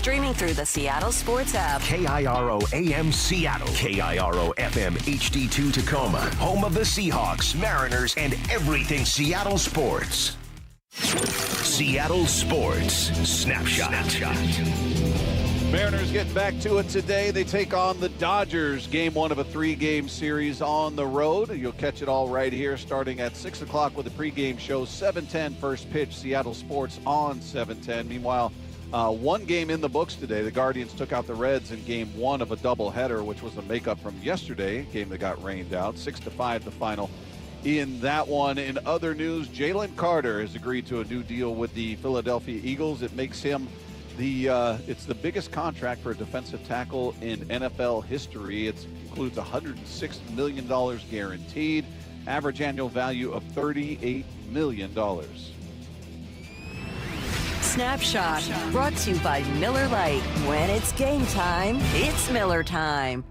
Streaming through the Seattle Sports app. KIRO AM Seattle. KIRO FM HD2 Tacoma. Home of the Seahawks, Mariners, and everything Seattle sports. Seattle Sports Snapshot. Mariners getting back to it today. They take on the Dodgers. Game one of a 3-game series on the road. You'll catch it all right here starting at 6 o'clock with the pregame show. 7:10 first pitch, Seattle Sports on 7:10. Meanwhile, one game in the books today. The Guardians took out the Reds in game one of a doubleheader, which was a makeup from yesterday, game that got rained out. 6-5 the final in that one. In other news, Jalen Carter has agreed to a new deal with the Philadelphia Eagles. It makes him it's the biggest contract for a defensive tackle in NFL history. It includes $106 million guaranteed, average annual value of $38 million. Snapshot, brought to you by Miller Lite. When it's game time, it's Miller time.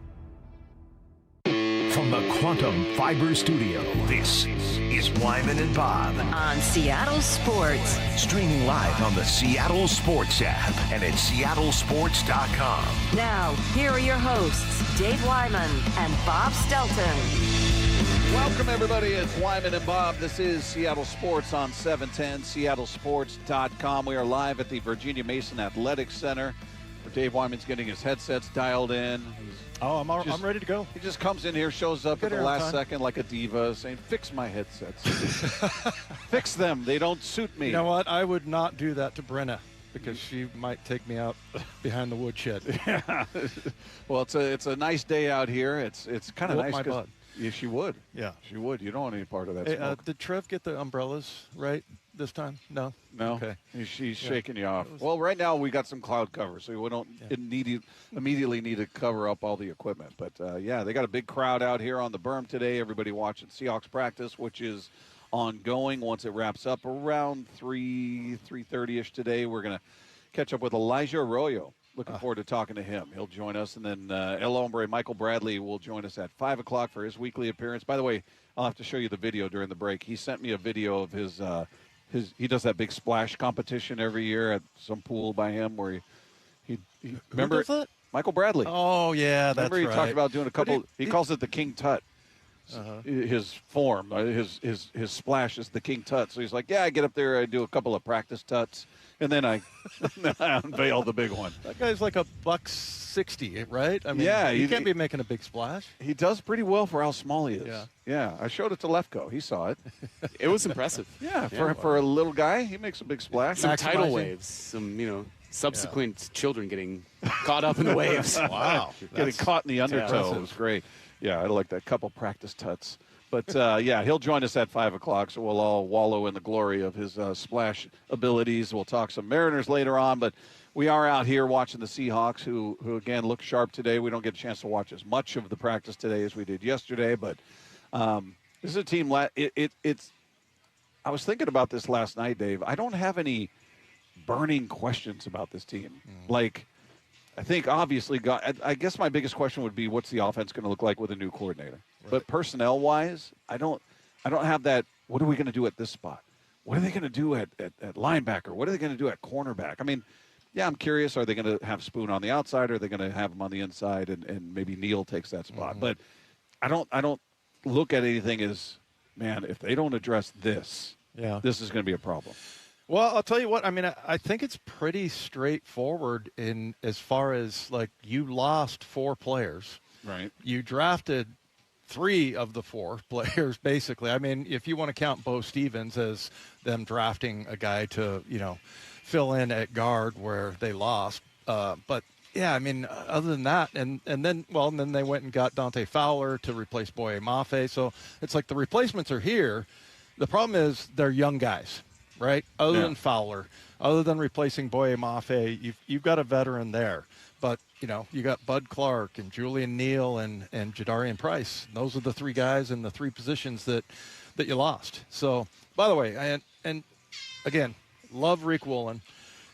From the Quantum Fiber Studio, this is Wyman and Bob. On Seattle Sports. Streaming live on the Seattle Sports app and at seattlesports.com. Now, here are your hosts, Dave Wyman and Bob Stelton. Welcome, everybody. It's Wyman and Bob. This is Seattle Sports on 710, seattlesports.com. We are live at the Virginia Mason Athletic Center, where Dave Wyman's getting his headsets dialed in. I'm ready to go. He just comes in here, shows up at the last second like a diva, saying, fix my headsets. Fix them. They don't suit me. You know what? I would not do that to Brenna, because she might take me out behind the woodshed. Yeah. Well, it's a nice day out here. It's kind of nice. My butt. Yeah, she would. Yeah. She would. You don't want any part of that Hey, smoke. did Trev get the umbrellas right this time? No? No. Okay. She's shaking you off. Well, right now we got some cloud cover, so we don't immediately need to cover up all the equipment. But, they got a big crowd out here on the berm today. Everybody watching Seahawks practice, which is ongoing. Once it wraps up around 3:30ish today, we're going to catch up with Elijah Arroyo. Looking forward to talking to him. He'll join us. And then El Hombre, Michael Bradley, will join us at 5 o'clock for his weekly appearance. By the way, I'll have to show you the video during the break. He sent me a video of his he does that big splash competition every year at some pool by him where he remember Who does that? Michael Bradley. Oh, yeah, that's remember he talked about doing a couple he calls it the King Tut. His form, his splash is the King Tut. So he's like, I get up there, I do a couple of practice tuts, and then I unveil the big one. That guy's like $160, right? I mean, he can't be making a big splash. He does pretty well for how small he is. Yeah. I showed it to Lefko. He saw it. It was impressive. For a little guy, he makes a big splash. Some tidal waves, some subsequent children getting caught up in the waves. Wow. Getting caught in the undertow. It was great. Yeah, I like that couple practice tuts. But, he'll join us at 5 o'clock, so we'll all wallow in the glory of his splash abilities. We'll talk some Mariners later on, but we are out here watching the Seahawks, who again, look sharp today. We don't get a chance to watch as much of the practice today as we did yesterday, but this is a team I was thinking about this last night, Dave. I don't have any burning questions about this team. Like, I think obviously, I guess my biggest question would be, what's the offense going to look like with a new coordinator? Right. But personnel-wise, I don't have that. What are we going to do at this spot? What are they going to do at linebacker? What are they going to do at cornerback? I mean, I'm curious. Are they going to have Spoon on the outside? Or are they going to have him on the inside, and maybe Neal takes that spot? But I don't look at anything as, man, if they don't address this, this is going to be a problem. Well, I'll tell you what. I mean, I think it's pretty straightforward in as far as, like, you lost 4 players. Right. You drafted 3 of the 4 players, basically. I mean, if you want to count Bo Stevens as them drafting a guy to, fill in at guard where they lost. But, I mean, other than that, and then they went and got Dante Fowler to replace Boye Mafe. So it's like the replacements are here. The problem is they're young guys. Right? Other than Fowler, other than replacing Boye Mafe, you've got a veteran there. But, you got Bud Clark and Julian Neal and Jadarian Price. Those are the 3 guys in the 3 positions that you lost. So, by the way, and again, love Reek Woolen,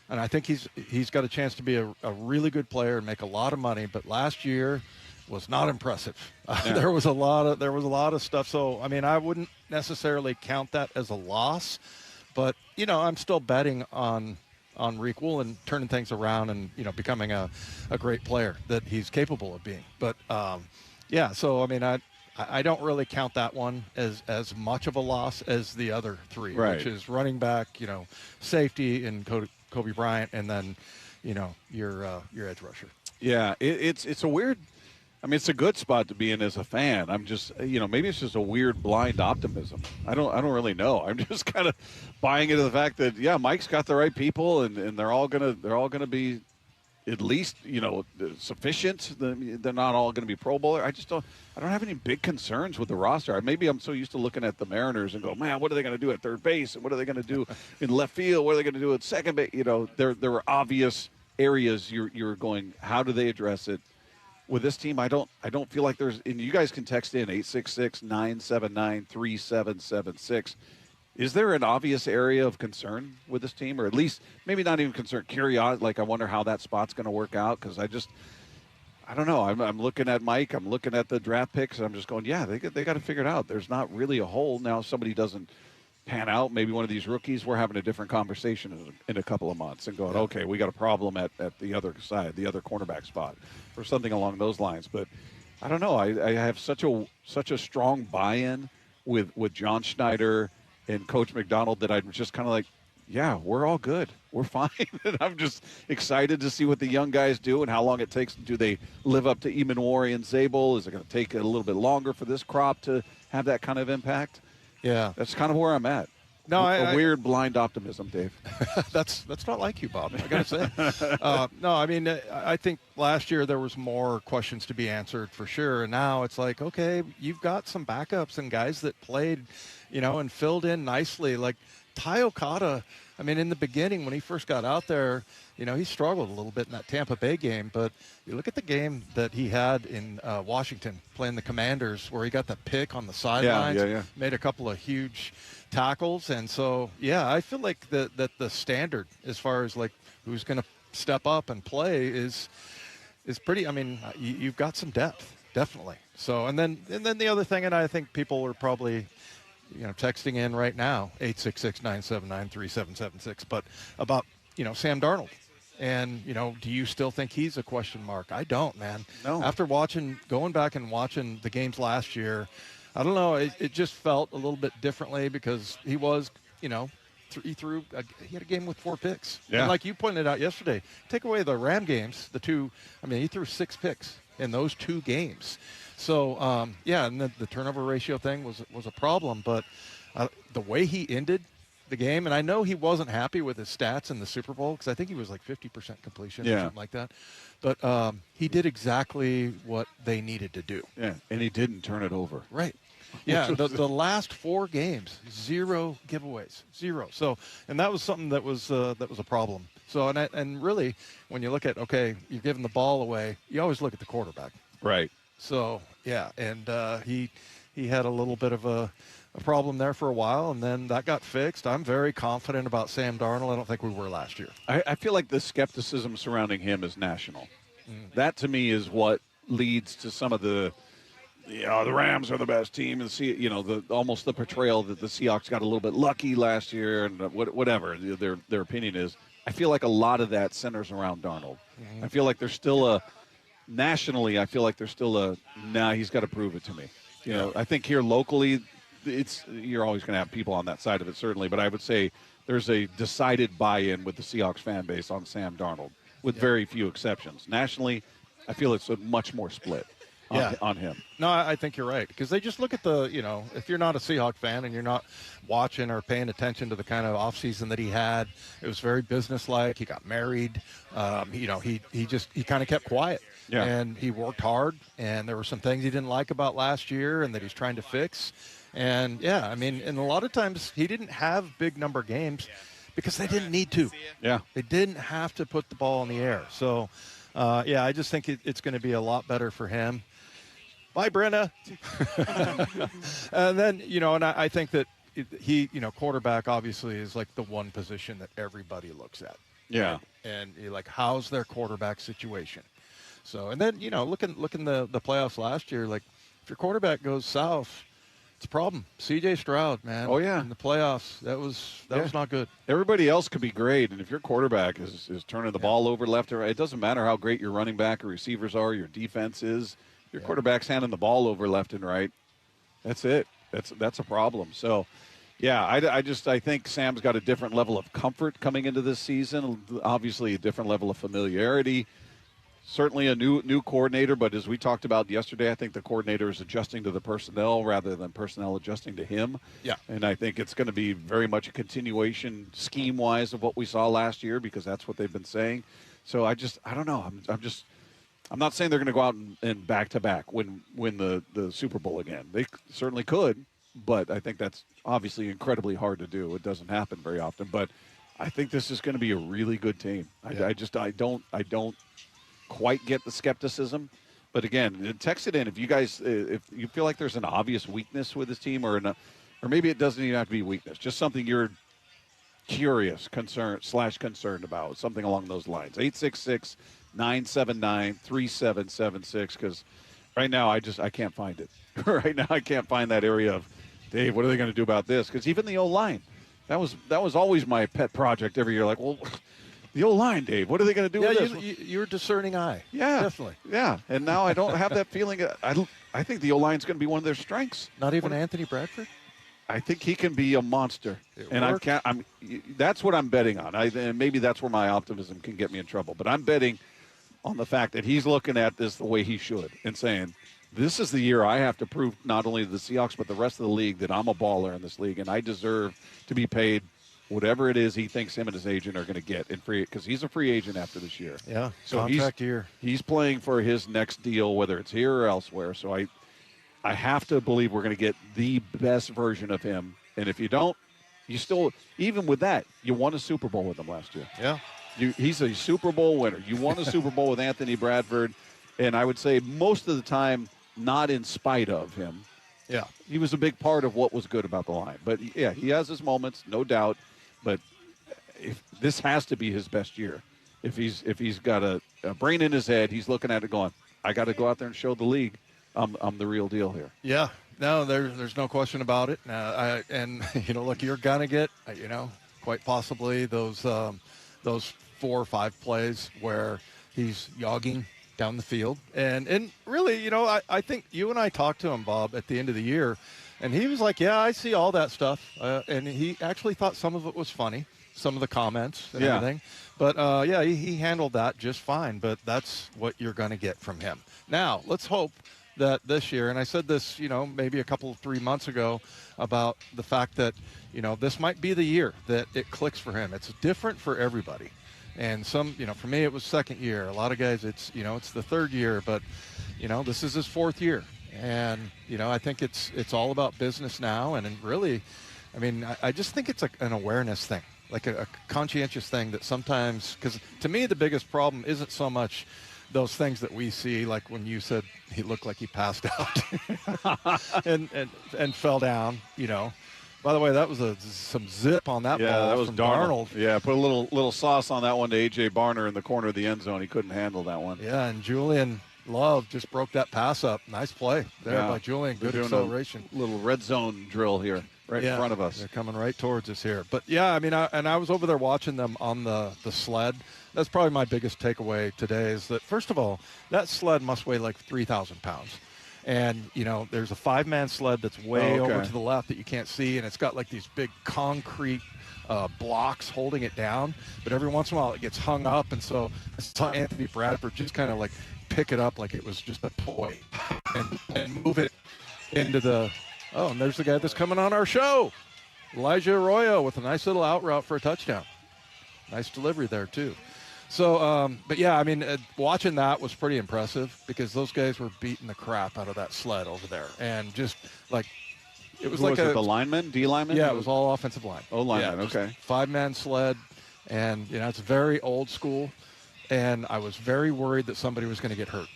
and I think he's got a chance to be a really good player and make a lot of money. But last year was not impressive. There was a lot of stuff. So, I mean, I wouldn't necessarily count that as a loss. But, I'm still betting on on Requel and turning things around and, becoming a great player that he's capable of being. But, so, I mean, I don't really count that one as much of a loss as the other three, right, which is running back, safety and Kobe Bryant, and then, your edge rusher. Yeah, it's a weird. I mean, it's a good spot to be in as a fan. I'm just, maybe it's just a weird blind optimism. I don't really know. I'm just kind of buying into the fact that Mike's got the right people, and they're all gonna be at least sufficient. They're not all going to be Pro Bowler. I don't have any big concerns with the roster. Maybe I'm so used to looking at the Mariners and go, man, what are they going to do at third base, and what are they going to do in left field? What are they going to do at second base? There were obvious areas you're going, how do they address it? With this team, I don't feel like there's, and you guys can text in 866-979-3776. Is there an obvious area of concern with this team, or at least maybe not even concern, curiosity? Like, I wonder how that spot's going to work out, because I don't know. I'm looking at Mike. I'm looking at the draft picks. And I'm just going, they got to figure it out. There's not really a hole. Now, if somebody doesn't pan out, maybe one of these rookies, we're having a different conversation in a couple of months and going, okay, we got a problem at the other side, the other cornerback spot, or something along those lines. But I don't know. I have such a strong buy-in with John Schneider and Coach McDonald that I'm just kind of like, we're all good. We're fine. And I'm just excited to see what the young guys do and how long it takes. Do they live up to Emanwari and Zabel? Is it going to take a little bit longer for this crop to have that kind of impact? Yeah. That's kind of where I'm at. No, a weird blind optimism, Dave. That's not like you, Bob. I got to say. No, I mean, I think last year there was more questions to be answered for sure. And now it's like, okay, you've got some backups and guys that played, and filled in nicely. Like Ty Okada, I mean, in the beginning when he first got out there, he struggled a little bit in that Tampa Bay game. But you look at the game that he had in Washington playing the Commanders, where he got the pick on the sidelines, made a couple of huge tackles. And so, I feel like that the standard as far as like who's going to step up and play is pretty. I mean, you've got some depth, definitely. So, and then the other thing, and I think people are probably texting in right now, 866-979-3776, but about, Sam Darnold. And, do you still think he's a question mark? I don't, man. No. After going back and watching the games last year, I don't know, it just felt a little bit differently because he was, he had a game with 4 picks. Yeah. And like you pointed out yesterday, take away the Ram games, he threw 6 picks in those 2 games. So, and the turnover ratio thing was a problem. But the way he ended the game, and I know he wasn't happy with his stats in the Super Bowl because I think he was like 50% completion or something like that. But he did exactly what they needed to do. Yeah, and he didn't turn it over. Right. Yeah, the last 4 games, 0 giveaways, 0. So, and that was something that was a problem. So, and really, when you look at, okay, you're giving the ball away, you always look at the quarterback. Right. So, and he had a little bit of a problem there for a while, and then that got fixed. I'm very confident about Sam Darnold. I don't think we were last year. I feel like the skepticism surrounding him is national. That, to me, is what leads to some of the Rams are the best team, and almost the portrayal that the Seahawks got a little bit lucky last year, and whatever their opinion is. I feel like a lot of that centers around Darnold. Mm-hmm. I feel like there's still nationally, I feel like there's still he's got to prove it to me. I think here locally, you're always going to have people on that side of it, certainly, but I would say there's a decided buy-in with the Seahawks fan base on Sam Darnold, with very few exceptions. Nationally, I feel it's a much more split on him. No, I think you're right, because they just look at if you're not a Seahawk fan and you're not watching or paying attention to the kind of offseason that he had, it was very businesslike. He got married. He kind of kept quiet. Yeah. And he worked hard, and there were some things he didn't like about last year and that he's trying to fix. And, and a lot of times he didn't have big number games because they didn't need to. Yeah. They didn't have to put the ball in the air. So, I just think it's going to be a lot better for him. Bye, Brenna. And then, and I think that he, quarterback obviously is like the one position that everybody looks at. Yeah. Right? And you're like, how's their quarterback situation? So, and then, looking the playoffs last year, like if your quarterback goes south, It's a problem. C.J. Stroud, man. Oh, yeah. In the playoffs, that was not good. Everybody else could be great, and if your quarterback is turning the ball over left or right, it doesn't matter how great your running back or receivers are, your defense is. Your quarterback's handing the ball over left and right. That's it. That's a problem. So, yeah, I think Sam's got a different level of comfort coming into this season. Obviously, a different level of familiarity. Certainly a new coordinator, but as we talked about yesterday, I think the coordinator is adjusting to the personnel rather than personnel adjusting to him. Yeah. And I think it's going to be very much a continuation scheme-wise of what we saw last year because that's what they've been saying. So I don't know. I'm not saying they're going to go out and back-to-back win the Super Bowl again. They certainly could, but I think that's obviously incredibly hard to do. It doesn't happen very often. But I think this is going to be a really good team. I don't quite get the skepticism, but again, text it in if you feel like there's an obvious weakness with this team, or maybe it doesn't even have to be weakness, just something you're curious, concerned about, something along those lines. 866-979-3776, because right now I can't find it. Right now I can't find that area of, Dave, what are they going to do about this? Because even the O-line, that was always my pet project every year. Like, well, the O-line, Dave, what are they going to do with this? You're a discerning eye. Yeah. Definitely. Yeah, and now I don't have that feeling. I think the O-line's going to be one of their strengths. Not even Anthony Bradford? I think he can be a monster. That's what I'm betting on. And maybe that's where my optimism can get me in trouble. But I'm betting on the fact that he's looking at this the way he should and saying, this is the year I have to prove not only to the Seahawks but the rest of the league that I'm a baller in this league and I deserve to be paid whatever it is he thinks him and his agent are going to get in free, because he's a free agent after this year. Yeah, so contract year. He's playing for his next deal, whether it's here or elsewhere. So I have to believe we're going to get the best version of him. And if you don't, you still, even with that, you won a Super Bowl with him last year. Yeah. He's a Super Bowl winner. You won a Super Bowl with Anthony Bradford, and I would say most of the time not in spite of him. Yeah. He was a big part of what was good about the line. But, yeah, he has his moments, no doubt. But if this has to be his best year. If he's got a brain in his head, he's looking at it going, I got to go out there and show the league I'm the real deal here. Yeah. No, there's no question about it. Look, you're going to get, quite possibly those 4 or 5 plays where he's jogging down the field. And really, I think you and I talked to him, Bob, at the end of the year, and he was like, yeah, I see all that stuff. And he actually thought some of it was funny, some of the comments and everything. But, he handled that just fine. But that's what you're going to get from him. Now, let's hope that this year, and I said this, maybe 3 months ago about the fact that, this might be the year that it clicks for him. It's different for everybody. And some, for me, it was second year. A lot of guys, it's the third year, but, this is his 4th year. And, I think it's all about business now. And really, I just think it's an awareness thing, like a conscientious thing that sometimes, because to me, the biggest problem isn't so much those things that we see, like when you said he looked like he passed out and fell down, By the way, that was some zip on that ball. Yeah, that was from Darnold. Yeah, put a little sauce on that one to A.J. Barner in the corner of the end zone. He couldn't handle that one. Yeah, and Julian Love just broke that pass up. Nice play there by Julian. Good acceleration. Little red zone drill here in front of us. They're coming right towards us here. But, yeah, I was over there watching them on the sled. That's probably my biggest takeaway today is that, first of all, that sled must weigh like 3,000 pounds. And, there's a 5-man sled that's way over to the left that you can't see, and it's got like these big concrete blocks holding it down. But every once in a while it gets hung up, and so I saw Anthony Bradford just kind of like pick it up like it was just a toy and move it into the – and there's the guy that's coming on our show, Elijah Arroyo, with a nice little out route for a touchdown. Nice delivery there, too. So, watching that was pretty impressive because those guys were beating the crap out of that sled over there. And just like, it was the lineman, D lineman? Yeah, it was all offensive line. Oh, lineman, okay. 5-man sled. And, it's very old school. And I was very worried that somebody was going to get hurt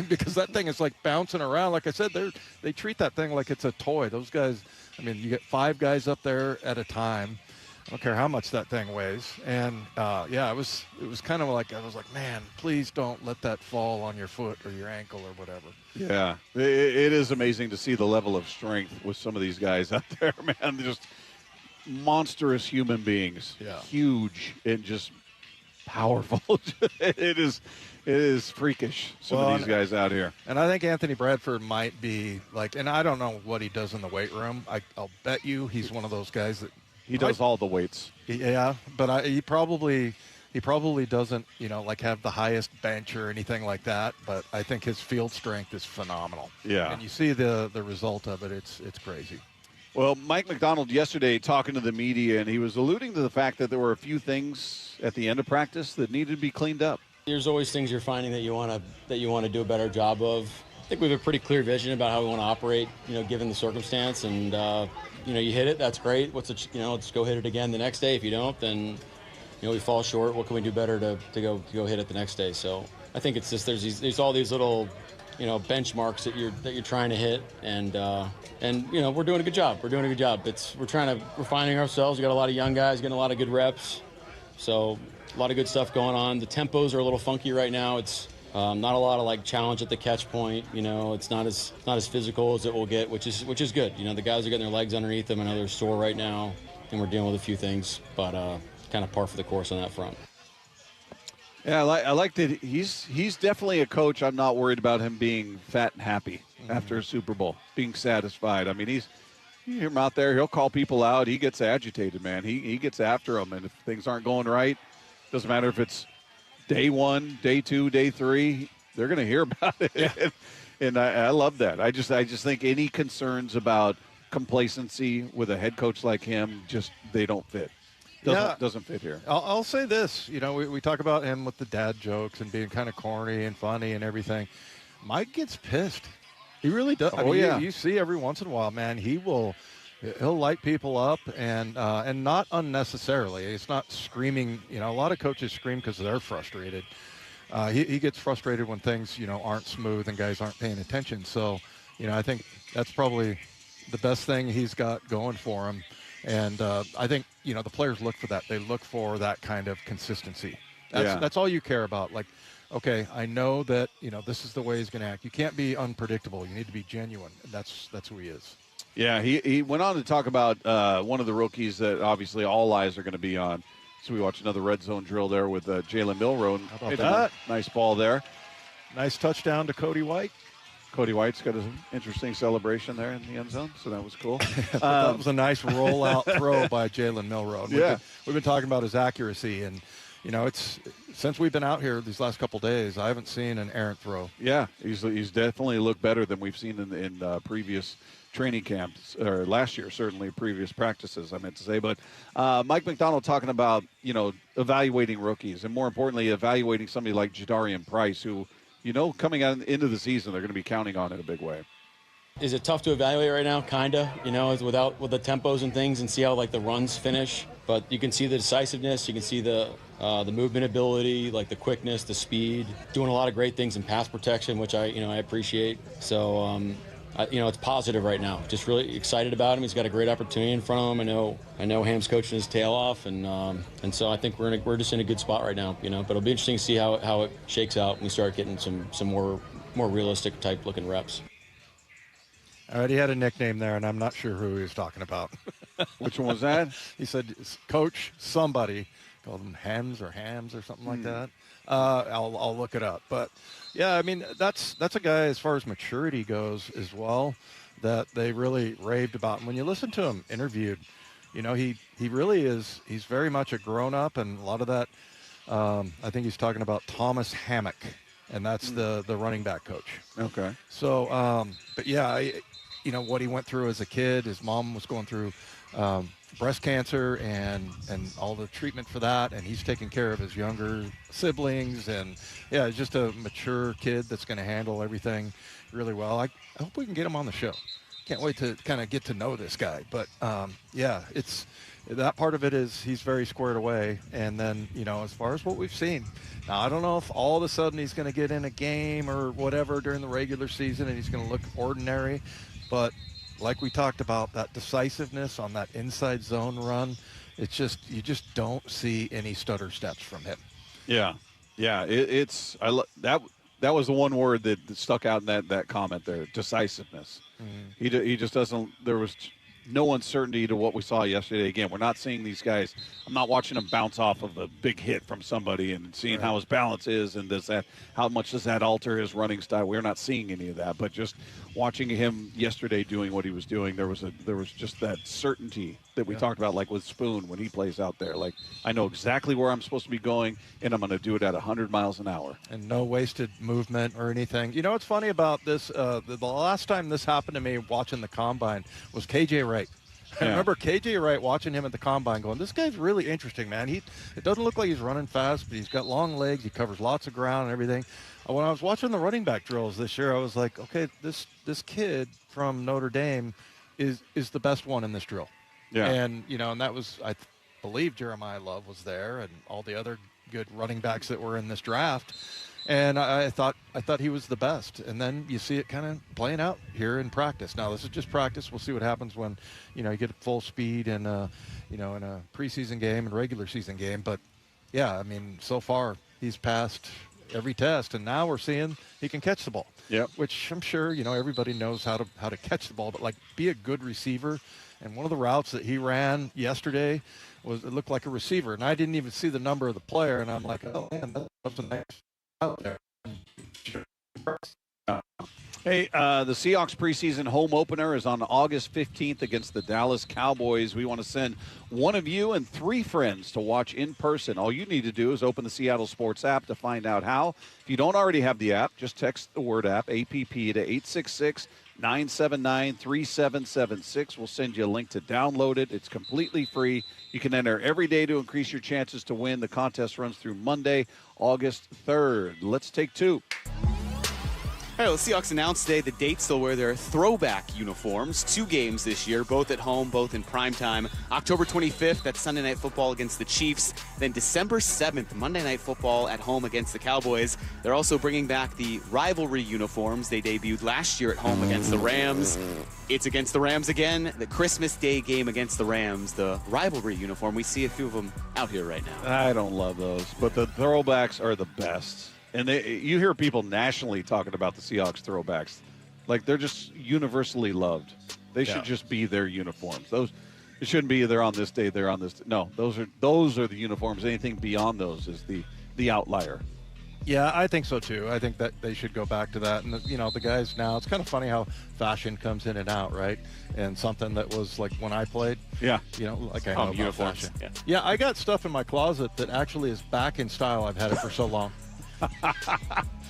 because that thing is like bouncing around. Like I said, they treat that thing like it's a toy. Those guys, you get 5 guys up there at a time. I don't care how much that thing weighs. And it was kind of like, I was like, man, please don't let that fall on your foot or your ankle or whatever. Yeah, it is amazing to see the level of strength with some of these guys out there, man. They're just monstrous human beings. Yeah. Huge and just powerful. It is freakish, some of these guys out here. And I think Anthony Bradford might be like, and I don't know what he does in the weight room. I'll bet you he's one of those guys that he does all the weights. Yeah, but he probably doesn't, like have the highest bench or anything like that. But I think his field strength is phenomenal. Yeah, and you see the result of it. It's crazy. Well, Mike McDonald yesterday talking to the media, and he was alluding to the fact that there were a few things at the end of practice that needed to be cleaned up. There's always things you're finding that you want to do a better job of. I think we have a pretty clear vision about how we want to operate, given the circumstance. And you hit it, that's great. Let's go hit it again the next day. If you don't, then we fall short. What can we do better to go hit it the next day? So I think it's just there's all these little benchmarks that you're trying to hit, and we're doing a good job. We're we're finding ourselves. We got a lot of young guys getting a lot of good reps, so a lot of good stuff going on. The tempos are a little funky right now. It's not a lot of challenge at the catch point. It's not as physical as it will get, which is good. The guys are getting their legs underneath them. I know they're sore right now, and we're dealing with a few things, but kind of par for the course on that front. Yeah, I like that he's definitely a coach. I'm not worried about him being fat and happy after a Super Bowl, being satisfied. I mean, you hear him out there, he'll call people out. He gets agitated, man. He gets after them, and if things aren't going right, doesn't matter if it's day 1, day 2, day 3, they're going to hear about it. Yeah. And I love that. I just think any concerns about complacency with a head coach like him, they don't fit. Doesn't fit here. I'll say this. We talk about him with the dad jokes and being kind of corny and funny and everything. Mike gets pissed. He really does. You see every once in a while, man, he'll light people up and not unnecessarily. It's not screaming. A lot of coaches scream because they're frustrated. He gets frustrated when things, aren't smooth and guys aren't paying attention. So, I think that's probably the best thing he's got going for him. And I think, the players look for that. They look for that kind of consistency. That's all you care about. Like, okay, I know that, this is the way he's going to act. You can't be unpredictable. You need to be genuine. And that's who he is. Yeah, he went on to talk about one of the rookies that obviously all eyes are going to be on. So we watched another red zone drill there with Jalen Milroe. How about that? Nice ball there. Nice touchdown to Cody White. Cody White's got an interesting celebration there in the end zone, so that was cool. That was a nice rollout throw by Jalen Milroe. We've been talking about his accuracy, and it's since we've been out here these last couple days, I haven't seen an errant throw. Yeah, he's definitely looked better than we've seen in previous training camps, or last year, certainly previous practices, I meant to say. But Mike McDonald talking about, evaluating rookies, and more importantly, evaluating somebody like Jadarian Price, who, coming out into the season, they're going to be counting on in a big way. Is it tough to evaluate right now? Kinda, with the tempos and things, and see how the runs finish. But you can see the decisiveness, you can see the movement ability, the quickness, the speed, doing a lot of great things in pass protection, which I appreciate. So it's positive right now. Just really excited about him. He's got a great opportunity in front of him. I know Ham's coaching his tail off, and so I think we're just in a good spot right now. But it'll be interesting to see how it shakes out when we start getting some more realistic type looking reps. All right, he had a nickname there, and I'm not sure who he was talking about. Which one was that? He said, Coach somebody, called him Hams or something like that. I'll look it up. But, yeah, I mean, that's a guy, as far as maturity goes as well, that they really raved about. And when you listen to him interviewed, he really is, he's very much a grown-up, and a lot of that, I think he's talking about Thomas Hammock, and that's the running back coach. Okay. So, but, yeah, what he went through as a kid, his mom was going through breast cancer and all the treatment for that, and he's taking care of his younger siblings, and yeah, just a mature kid that's going to handle everything really well. I hope we can get him on the show. Can't wait to kind of get to know this guy. But yeah, it's that part of it is he's very squared away. And then, as far as what we've seen, now I don't know if all of a sudden he's going to get in a game or whatever during the regular season and he's going to look ordinary, but like we talked about, that decisiveness on that inside zone run, It's just you just don't see any stutter steps from him. Yeah. That was the one word that stuck out in that comment there, decisiveness. Mm-hmm. He just doesn't – there was no uncertainty to what we saw yesterday. Again, we're not seeing these guys – I'm not watching him bounce off of a big hit from somebody and seeing how his balance is and how much does that alter his running style. We're not seeing any of that. But just watching him yesterday doing what he was doing, there was just that certainty that we talked about, like with Spoon when he plays out there. Like, I know exactly where I'm supposed to be going, and I'm going to do it at 100 miles an hour. And no wasted movement or anything. You know what's funny about this? The last time this happened to me watching the Combine was K.J. Wright. I remember K.J. Wright watching him at the Combine going, this guy's really interesting, man. It doesn't look like he's running fast, but he's got long legs. He covers lots of ground and everything. When I was watching the running back drills this year, I was like, okay, this kid from Notre Dame is the best one in this drill. Yeah. And, and that was, I believe Jeremiah Love was there and all the other good running backs that were in this draft. And I thought he was the best. And then you see it kind of playing out here in practice. Now, this is just practice. We'll see what happens when, you get full speed and, in a preseason game and regular season game. But, yeah, I mean, so far he's passed every test. And now we're seeing he can catch the ball. Yep. Which I'm sure, everybody knows how to catch the ball. But, be a good receiver. And one of the routes that he ran yesterday it looked like a receiver. And I didn't even see the number of the player. And I'm like, oh, man, that's the next out there. Hey, the Seahawks preseason home opener is on August 15th against the Dallas Cowboys. We want to send one of you and 3 friends to watch in person. All you need to do is open the Seattle Sports app to find out how. If you don't already have the app, just text the word app, APP, to 866-979-3776. We'll send you a link to download it. It's completely free. You can enter every day to increase your chances to win. The contest runs through Monday, August 3rd. Let's take 2. All right, well, the Seahawks announced today the dates they'll wear their throwback uniforms. 2 games this year, both at home, both in primetime. October 25th, that's Sunday Night Football against the Chiefs. Then December 7th, Monday Night Football at home against the Cowboys. They're also bringing back the rivalry uniforms they debuted last year at home against the Rams. It's against the Rams again. The Christmas Day game against the Rams, the rivalry uniform. We see a few of them out here right now. I don't love those, but the throwbacks are the best. And you hear people nationally talking about the Seahawks throwbacks. Like, they're just universally loved. They should just be their uniforms. It shouldn't be they're on this day, they're on this day. No, those are the uniforms. Anything beyond those is the outlier. Yeah, I think so too. I think that they should go back to that. And the guys now, it's kind of funny how fashion comes in and out, right? And something that was like when I played. Yeah. I know about uniforms. fashion. Yeah, I got stuff in my closet that actually is back in style. I've had it for so long.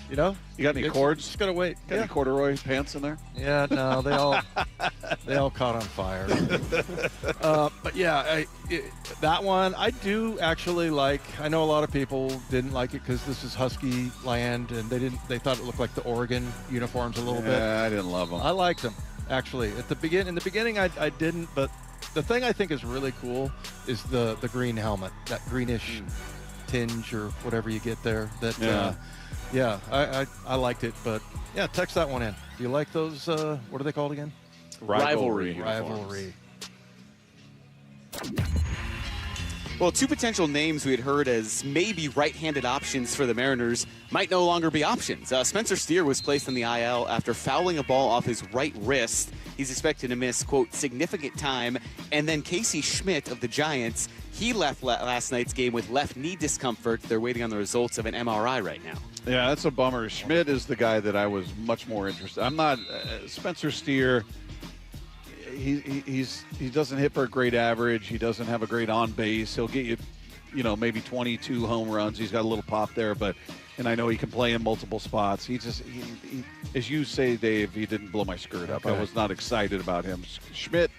You got any cords? Just gotta wait. Got any corduroy pants in there? Yeah, no, they all caught on fire. But yeah, that one I do actually like. I know a lot of people didn't like it because this is Husky land, and they thought it looked like the Oregon uniforms a little bit. Yeah, I didn't love them. I liked them actually. In the beginning, I didn't, but the thing I think is really cool is the green helmet, that greenish tinge or whatever you get there. I liked it, but yeah, text that one in. Do you like those? What are they called again? Rivalry. Well, 2 potential names we had heard as maybe right-handed options for the Mariners might no longer be options. Spencer Steer was placed on the IL after fouling a ball off his right wrist. He's expected to miss, quote, significant time. And then Casey Schmidt of the Giants, he left last night's game with left knee discomfort. They're waiting on the results of an MRI right now. Yeah, that's a bummer. Schmidt is the guy that I was much more interested. I'm not Spencer Steer. He doesn't hit for a great average. He doesn't have a great on base. He'll get you, maybe 22 home runs. He's got a little pop there, and I know he can play in multiple spots. He as you say, Dave, he didn't blow my skirt up. I was not excited about him. Schmidt,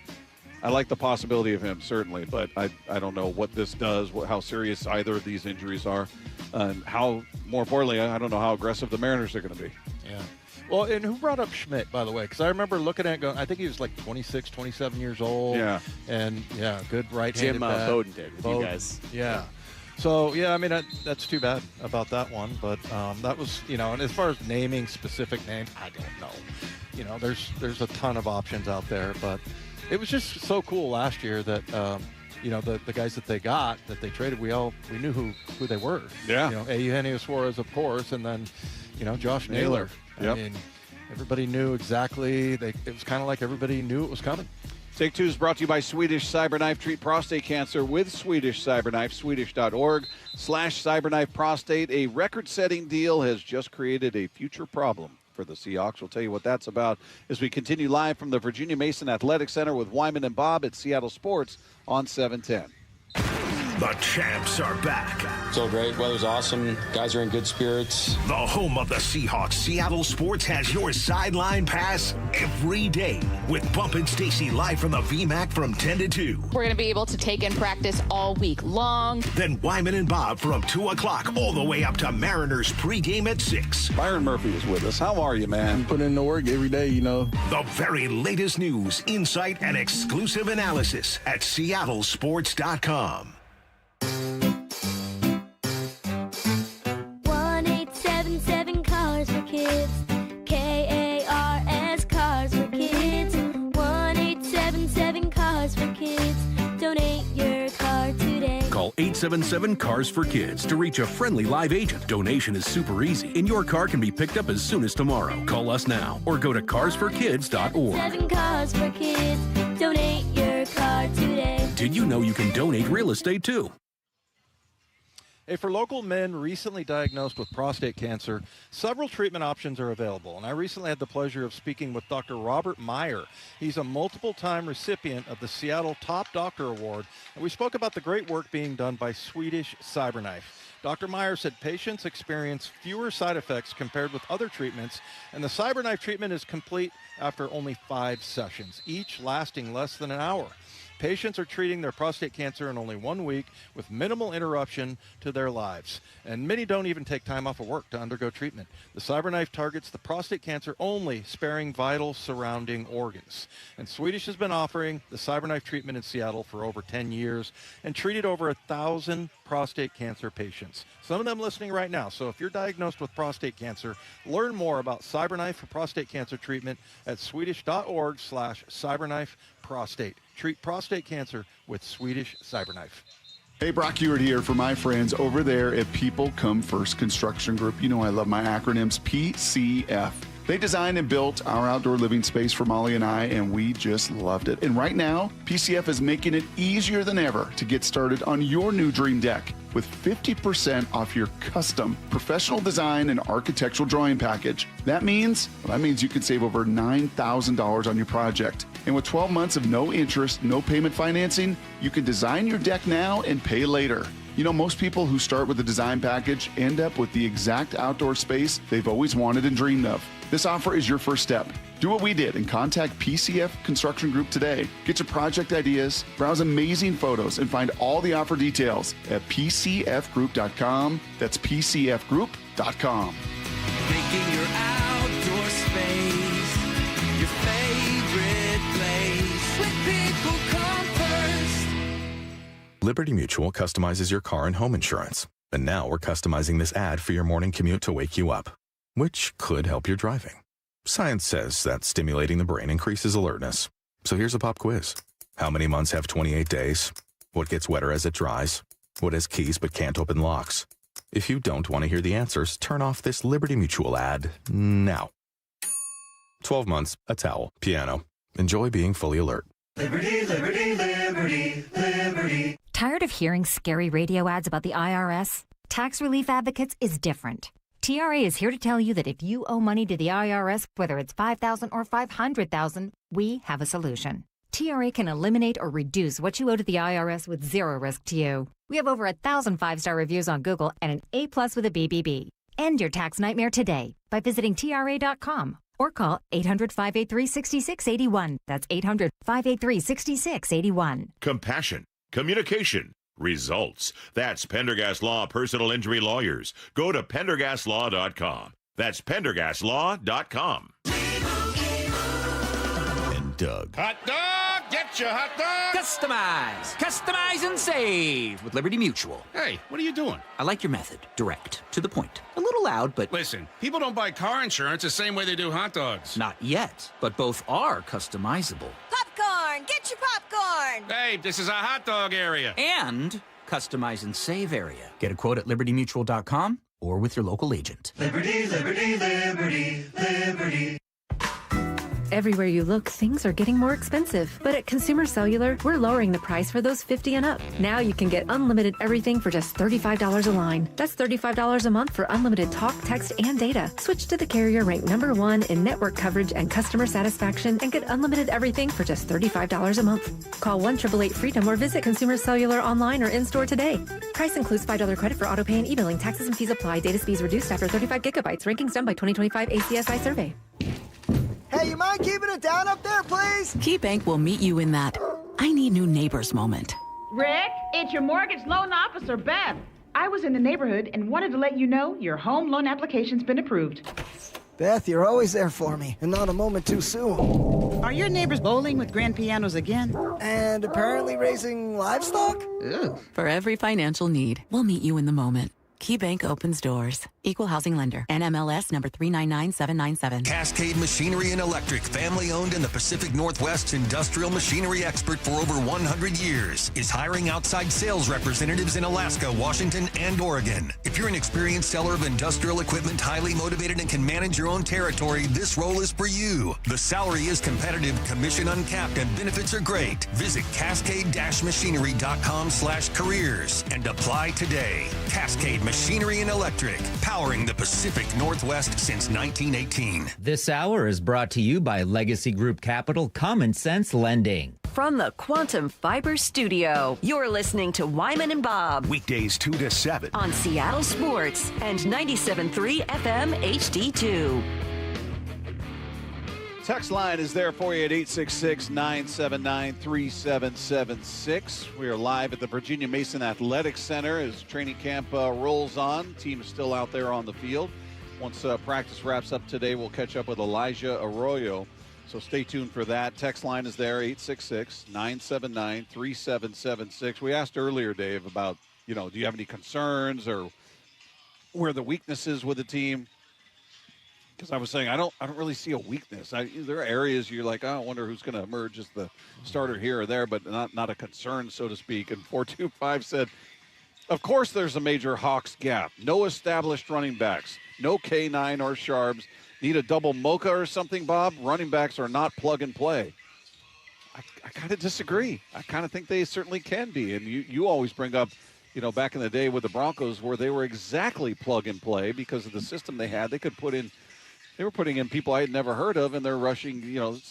I like the possibility of him, certainly, but I don't know what this does, how serious either of these injuries are, and how, more importantly, I don't know how aggressive the Mariners are going to be. Yeah. Well, and who brought up Schmidt, by the way? Because I remember looking at it going, I think he was like 26, 27 years old. Yeah. And, yeah, good right-handed bat. Jim Bowden did with you guys. Yeah. So, yeah, I mean, that's too bad about that one. But that was, and as far as naming specific names, I don't know. There's a ton of options out there. But it was just so cool last year that, the guys that they got, that they traded, we knew who they were. Yeah. Eugenio Suarez, of course, and then, Josh Naylor. Yep. I mean, everybody knew exactly. It was kind of like everybody knew it was coming. Take Two is brought to you by Swedish Cyberknife. Treat prostate cancer with Swedish Cyberknife. Swedish.org/Cyberknife Prostate. A record-setting deal has just created a future problem for the Seahawks. We'll tell you what that's about as we continue live from the Virginia Mason Athletic Center with Wyman and Bob at Seattle Sports on 710. The champs are back. So great. Weather's awesome. Guys are in good spirits. The home of the Seahawks, Seattle Sports, has your sideline pass every day with Bump and Stacy live from the VMAC from 10 to 2. We're going to be able to take in practice all week long. Then Wyman and Bob from 2 o'clock all the way up to Mariners pregame at 6. Byron Murphy is with us. How are you, man? Put in the work every day, The very latest news, insight, and exclusive analysis at seattlesports.com. 1877 Cars for Kids. KARS Cars for Kids. 1877 Cars for Kids. Donate your car today. Call 877-CARS for Kids to reach a friendly live agent. Donation is super easy, and your car can be picked up as soon as tomorrow. Call us now or go to carsforkids.org. 7 Cars for Kids. Donate your car today. Did you know you can donate real estate too? Hey, for local men recently diagnosed with prostate cancer, several treatment options are available. And I recently had the pleasure of speaking with Dr. Robert Meyer. He's a multiple-time recipient of the Seattle Top Doctor Award. And we spoke about the great work being done by Swedish Cyberknife. Dr. Meyer said patients experience fewer side effects compared with other treatments, and the Cyberknife treatment is complete after only 5 sessions, each lasting less than an hour. Patients are treating their prostate cancer in only 1 week with minimal interruption to their lives. And many don't even take time off of work to undergo treatment. The Cyberknife targets the prostate cancer only, sparing vital surrounding organs. And Swedish has been offering the Cyberknife treatment in Seattle for over 10 years and treated over 1,000 prostate cancer patients. Some of them listening right now. So if you're diagnosed with prostate cancer, learn more about Cyberknife for prostate cancer treatment at swedish.org/Cyberknife Prostate. Treat prostate cancer with Swedish Cyberknife. Hey, Brock Ewart here for my friends over there at People Come First Construction Group. I love my acronyms, PCF. They designed and built our outdoor living space for Molly and I, and we just loved it. And right now, PCF is making it easier than ever to get started on your new dream deck with 50% off your custom professional design and architectural drawing package. That means you can save over $9,000 on your project. And with 12 months of no interest, no payment financing, you can design your deck now and pay later. Most people who start with a design package end up with the exact outdoor space they've always wanted and dreamed of. This offer is your first step. Do what we did and contact PCF Construction Group today. Get your project ideas, browse amazing photos, and find all the offer details at PCFgroup.com. That's PCFgroup.com. Making your outdoor space your favorite place. With People Come First. Liberty Mutual customizes your car and home insurance. And now we're customizing this ad for your morning commute to wake you up, which could help your driving. Science says that stimulating the brain increases alertness. So here's a pop quiz. How many months have 28 days? What gets wetter as it dries? What has keys but can't open locks? If you don't want to hear the answers, turn off this Liberty Mutual ad now. 12 months, a towel, piano. Enjoy being fully alert. Liberty, liberty, liberty, liberty. Tired of hearing scary radio ads about the IRS? Tax Relief Advocates is different. TRA is here to tell you that if you owe money to the IRS, whether it's $5,000 or $500,000, we have a solution. TRA can eliminate or reduce what you owe to the IRS with zero risk to you. We have over 1,000 5-star reviews on Google and an A+ with a BBB. End your tax nightmare today by visiting TRA.com or call 800-583-6681. That's 800-583-6681. Compassion, communication, results. That's Pendergast Law Personal Injury Lawyers. Go to pendergastlaw.com. That's pendergastlaw.com. And Doug. Hot dog! Get your hot dog! Customize and save with Liberty Mutual. Hey, what are you doing? I like your method. Direct, to the point. A little loud, but... Listen, people don't buy car insurance the same way they do hot dogs. Not yet, but both are customizable. Popcorn! popcorn! Get your popcorn! Hey, this is a hot dog area. And customize and save area. Get a quote at libertymutual.com or with your local agent. Liberty, liberty, liberty, liberty. Everywhere you look, things are getting more expensive. But at Consumer Cellular, we're lowering the price for those 50 and up. Now you can get unlimited everything for just $35 a line. That's $35 a month for unlimited talk, text, and data. Switch to the carrier ranked #1 in network coverage and customer satisfaction and get unlimited everything for just $35 a month. Call 1-888-FREEDOM or visit Consumer Cellular online or in-store today. Price includes $5 credit for auto pay and e-billing. Taxes and fees apply. Data speeds reduced after 35 gigabytes. Rankings done by 2025 ACSI survey. Hey, you mind keeping it down up there, please? KeyBank will meet you in that I need new neighbors moment. Rick, it's your mortgage loan officer, Beth. I was in the neighborhood and wanted to let you know your home loan application's been approved. Beth, you're always there for me, and not a moment too soon. Are your neighbors bowling with grand pianos again? And apparently raising livestock? Ugh. For every financial need, we'll meet you in the moment. KeyBank opens doors. Equal housing lender. NMLS number 399797. Cascade Machinery and Electric, family owned in the Pacific Northwest, industrial machinery expert for over 100 years, is hiring outside sales representatives in Alaska, Washington, and Oregon. If you're an experienced seller of industrial equipment, highly motivated, and can manage your own territory, this role is for you. The salary is competitive, commission uncapped, and benefits are great. Visit cascade-machinery.com/careers and apply today. Cascade Machinery and Electric, powering the Pacific Northwest since 1918. This hour is brought to you by Legacy Group Capital Common Sense Lending. From the Quantum Fiber Studio, you're listening to Wyman and Bob. Weekdays 2 to 7. On Seattle Sports and 97.3 FM HD2. Text line is there for you at 866-979-3776. We are live at the Virginia Mason Athletic Center as training camp rolls on. Team is still out there on the field. Once practice wraps up today, we'll catch up with Elijah Arroyo. So stay tuned for that. Text line is there, 866-979-3776. We asked earlier, Dave, about, do you have any concerns or where the weaknesses with the team? Because I was saying I don't really see a weakness. There are areas you're like, I wonder who's going to emerge as the starter here or there, but not a concern, so to speak. And 425 said, of course there's a major Hawks gap. No established running backs. No K9 or Sharps. Need a double Mocha or something, Bob? Running backs are not plug and play. I kind of disagree. I kind of think they certainly can be. And you always bring up, back in the day with the Broncos where they were exactly plug and play because of the system they had. They could put in. They were putting in people I had never heard of, and they're rushing,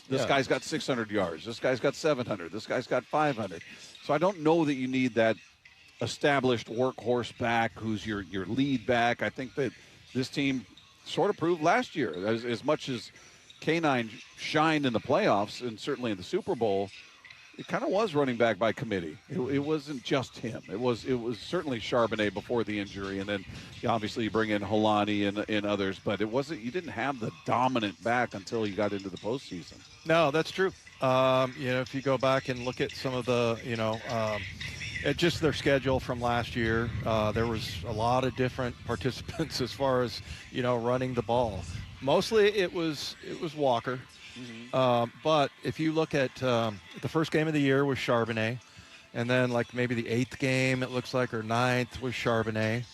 this guy's got 600 yards. This guy's got 700. This guy's got 500. So I don't know that you need that established workhorse back who's your lead back. I think that this team sort of proved last year. As much as K9 shined in the playoffs and certainly in the Super Bowl, it kind of was running back by committee. It wasn't just him. It was certainly Charbonnet before the injury, and then obviously you bring in Holani and others. But it wasn't. You didn't have the dominant back until you got into the postseason. No, that's true. If you go back and look at some of the, at just their schedule from last year, there was a lot of different participants as far as running the ball. Mostly it was Walker. Mm-hmm. But if you look at the first game of the year was Charbonnet, and then like maybe the 8th game, it looks like, or 9th was Charbonnet.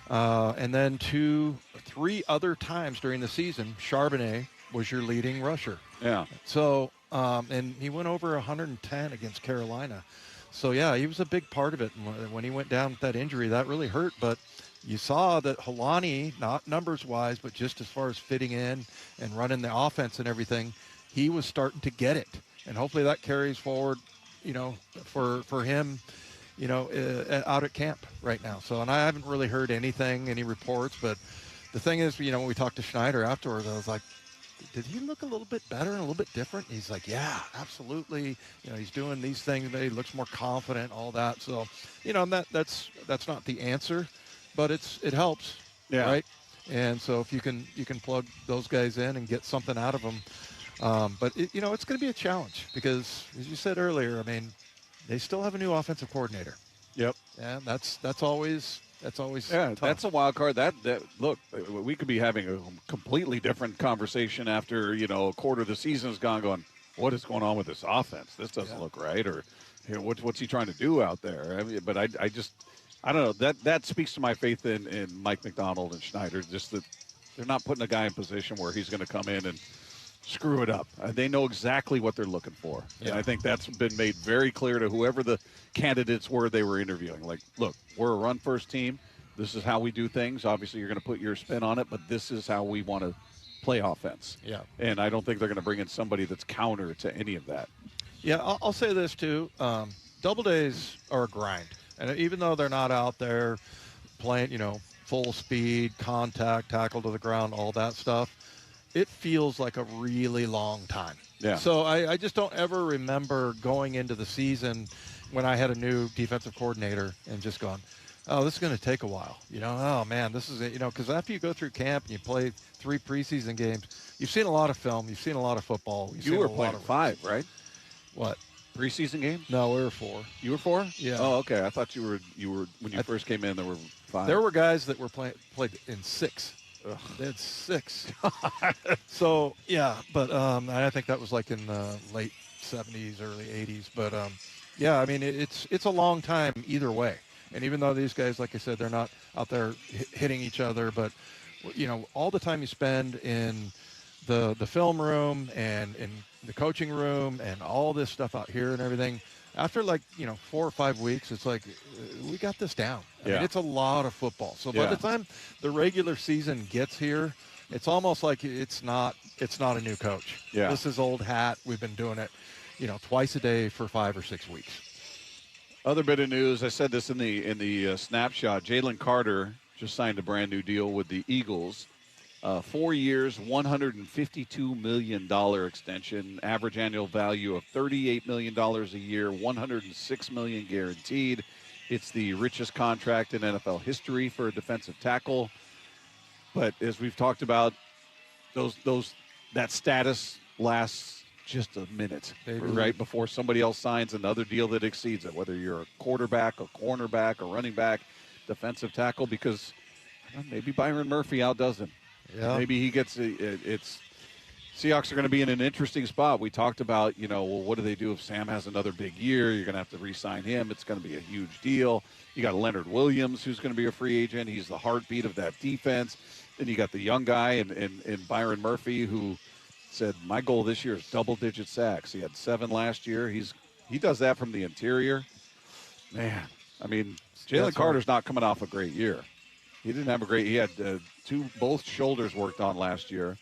And then 2-3 other times during the season, Charbonnet was your leading rusher. Yeah. So, and he went over 110 against Carolina. So, yeah, he was a big part of it. And when he went down with that injury, that really hurt. But you saw that Holani, not numbers-wise, but just as far as fitting in and running the offense and everything, he was starting to get it. And hopefully that carries forward, for him, out at camp right now. So, and I haven't really heard any reports. But the thing is, when we talked to Schneider afterwards, I was like, did he look a little bit better and a little bit different? And he's like, yeah, absolutely. He's doing these things. He looks more confident, all that. So, that's not the answer, but it helps, right? And so if you can plug those guys in and get something out of them. But it's going to be a challenge because, as you said earlier, they still have a new offensive coordinator. Yep. And that's always tough. That's a wild card. That look, we could be having a completely different conversation after a quarter of the season is gone. Going, what is going on with this offense? This doesn't look right. Or what's he trying to do out there? I mean, but I don't know. That speaks to my faith in Mike McDonald and Schneider, just that they're not putting a guy in position where he's going to come in and screw it up. They know exactly what they're looking for. Yeah. And I think that's been made very clear to whoever the candidates were they were interviewing. Like, look, we're a run-first team. This is how we do things. Obviously, you're going to put your spin on it, but this is how we want to play offense. Yeah. And I don't think they're going to bring in somebody that's counter to any of that. Yeah, I'll say this, too. Double days are a grind. And even though they're not out there playing, full speed, contact, tackle to the ground, all that stuff, it feels like a really long time. Yeah. So I just don't ever remember going into the season when I had a new defensive coordinator and just going, oh, this is going to take a while. Oh, man, this is it. Because after you go through camp and you play 3 preseason games, you've seen a lot of film. You've seen a lot of football. You were playing 5, right? What? Preseason games? No, we were 4. You were 4? Yeah. Oh, okay. I thought you were when you first came in, there were 5. There were guys that were played in 6. Ugh. They had 6. So, yeah, but I think that was like in the late 70s, early 80s. But, yeah, I mean, it's a long time either way. And even though these guys, like I said, they're not out there hitting each other, but, all the time you spend in the film room and in the coaching room and all this stuff out here and everything, after 4 or 5 weeks, it's like, we got this down. I mean, it's a lot of football. So by the time the regular season gets here, it's almost like it's not a new coach. Yeah. This is old hat. We've been doing it, twice a day for 5 or 6 weeks. Other bit of news, I said this in the snapshot, Jalen Carter just signed a brand new deal with the Eagles. 4 years, $152 million extension, average annual value of $38 million a year, $106 million guaranteed. It's the richest contract in NFL history for a defensive tackle. But as we've talked about, that status lasts just a minute, right before somebody else signs another deal that exceeds it, whether you're a quarterback, a cornerback, a running back, defensive tackle, because maybe Byron Murphy outdoes him. Yeah. Maybe he gets it's Seahawks are going to be in an interesting spot. We talked about, what do they do if Sam has another big year? You're going to have to re-sign him. It's going to be a huge deal. You got Leonard Williams, who's going to be a free agent. He's the heartbeat of that defense. Then you got the young guy and Byron Murphy, who said, my goal this year is double-digit sacks. He had 7 last year. He does that from the interior. Man, I mean, Jalen Carter's not coming off a great year. He didn't have a great. He had both shoulders worked on last year.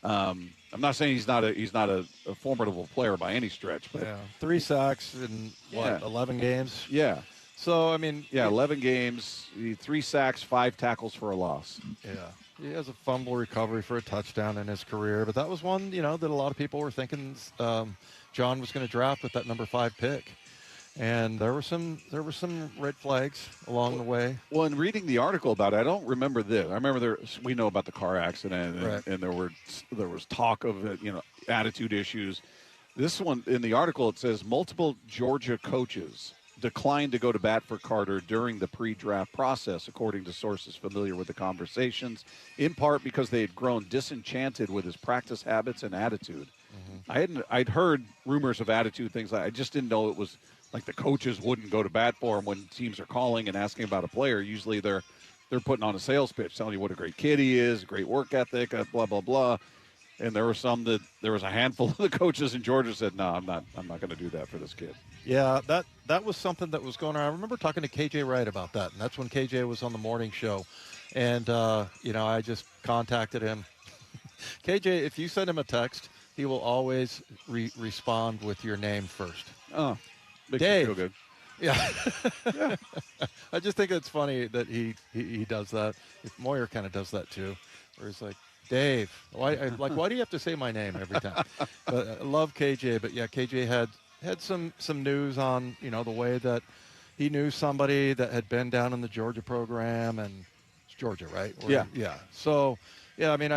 I'm not saying he's not a formidable player by any stretch, but 3 sacks in 11 games. Yeah. So I mean, 11 games, 3 sacks, 5 tackles for a loss. Yeah. He has a fumble recovery for a touchdown in his career, but that was one that a lot of people were thinking John was going to draft with that number 5 pick. And there were some red flags along the way. Well, in reading the article about it, I don't remember this. I remember we know about the car accident, and there was talk of attitude issues. This one in the article, it says multiple Georgia coaches declined to go to bat for Carter during the pre-draft process, according to sources familiar with the conversations, in part because they had grown disenchanted with his practice habits and attitude. Mm-hmm. I'd heard rumors of attitude things. I just didn't know it was like the coaches wouldn't go to bat for him when teams are calling and asking about a player. Usually they're putting on a sales pitch, telling you what a great kid he is, great work ethic, blah, blah, blah. And there was a handful of the coaches in Georgia said, no, I'm not going to do that for this kid. Yeah, that was something that was going on. I remember talking to KJ Wright about that, and that's when KJ was on the morning show. And, I just contacted him. KJ, if you send him a text, he will always respond with your name first. Oh, makes Dave. you feel good. Yeah. I just think it's funny that he does that. Moyer kind of does that too, where he's like, Dave, why do you have to say my name every time? But I love KJ, but yeah, KJ had some news on, the way that he knew somebody that had been down in the Georgia program, and it's Georgia, right? Yeah. Yeah. So, yeah, I mean,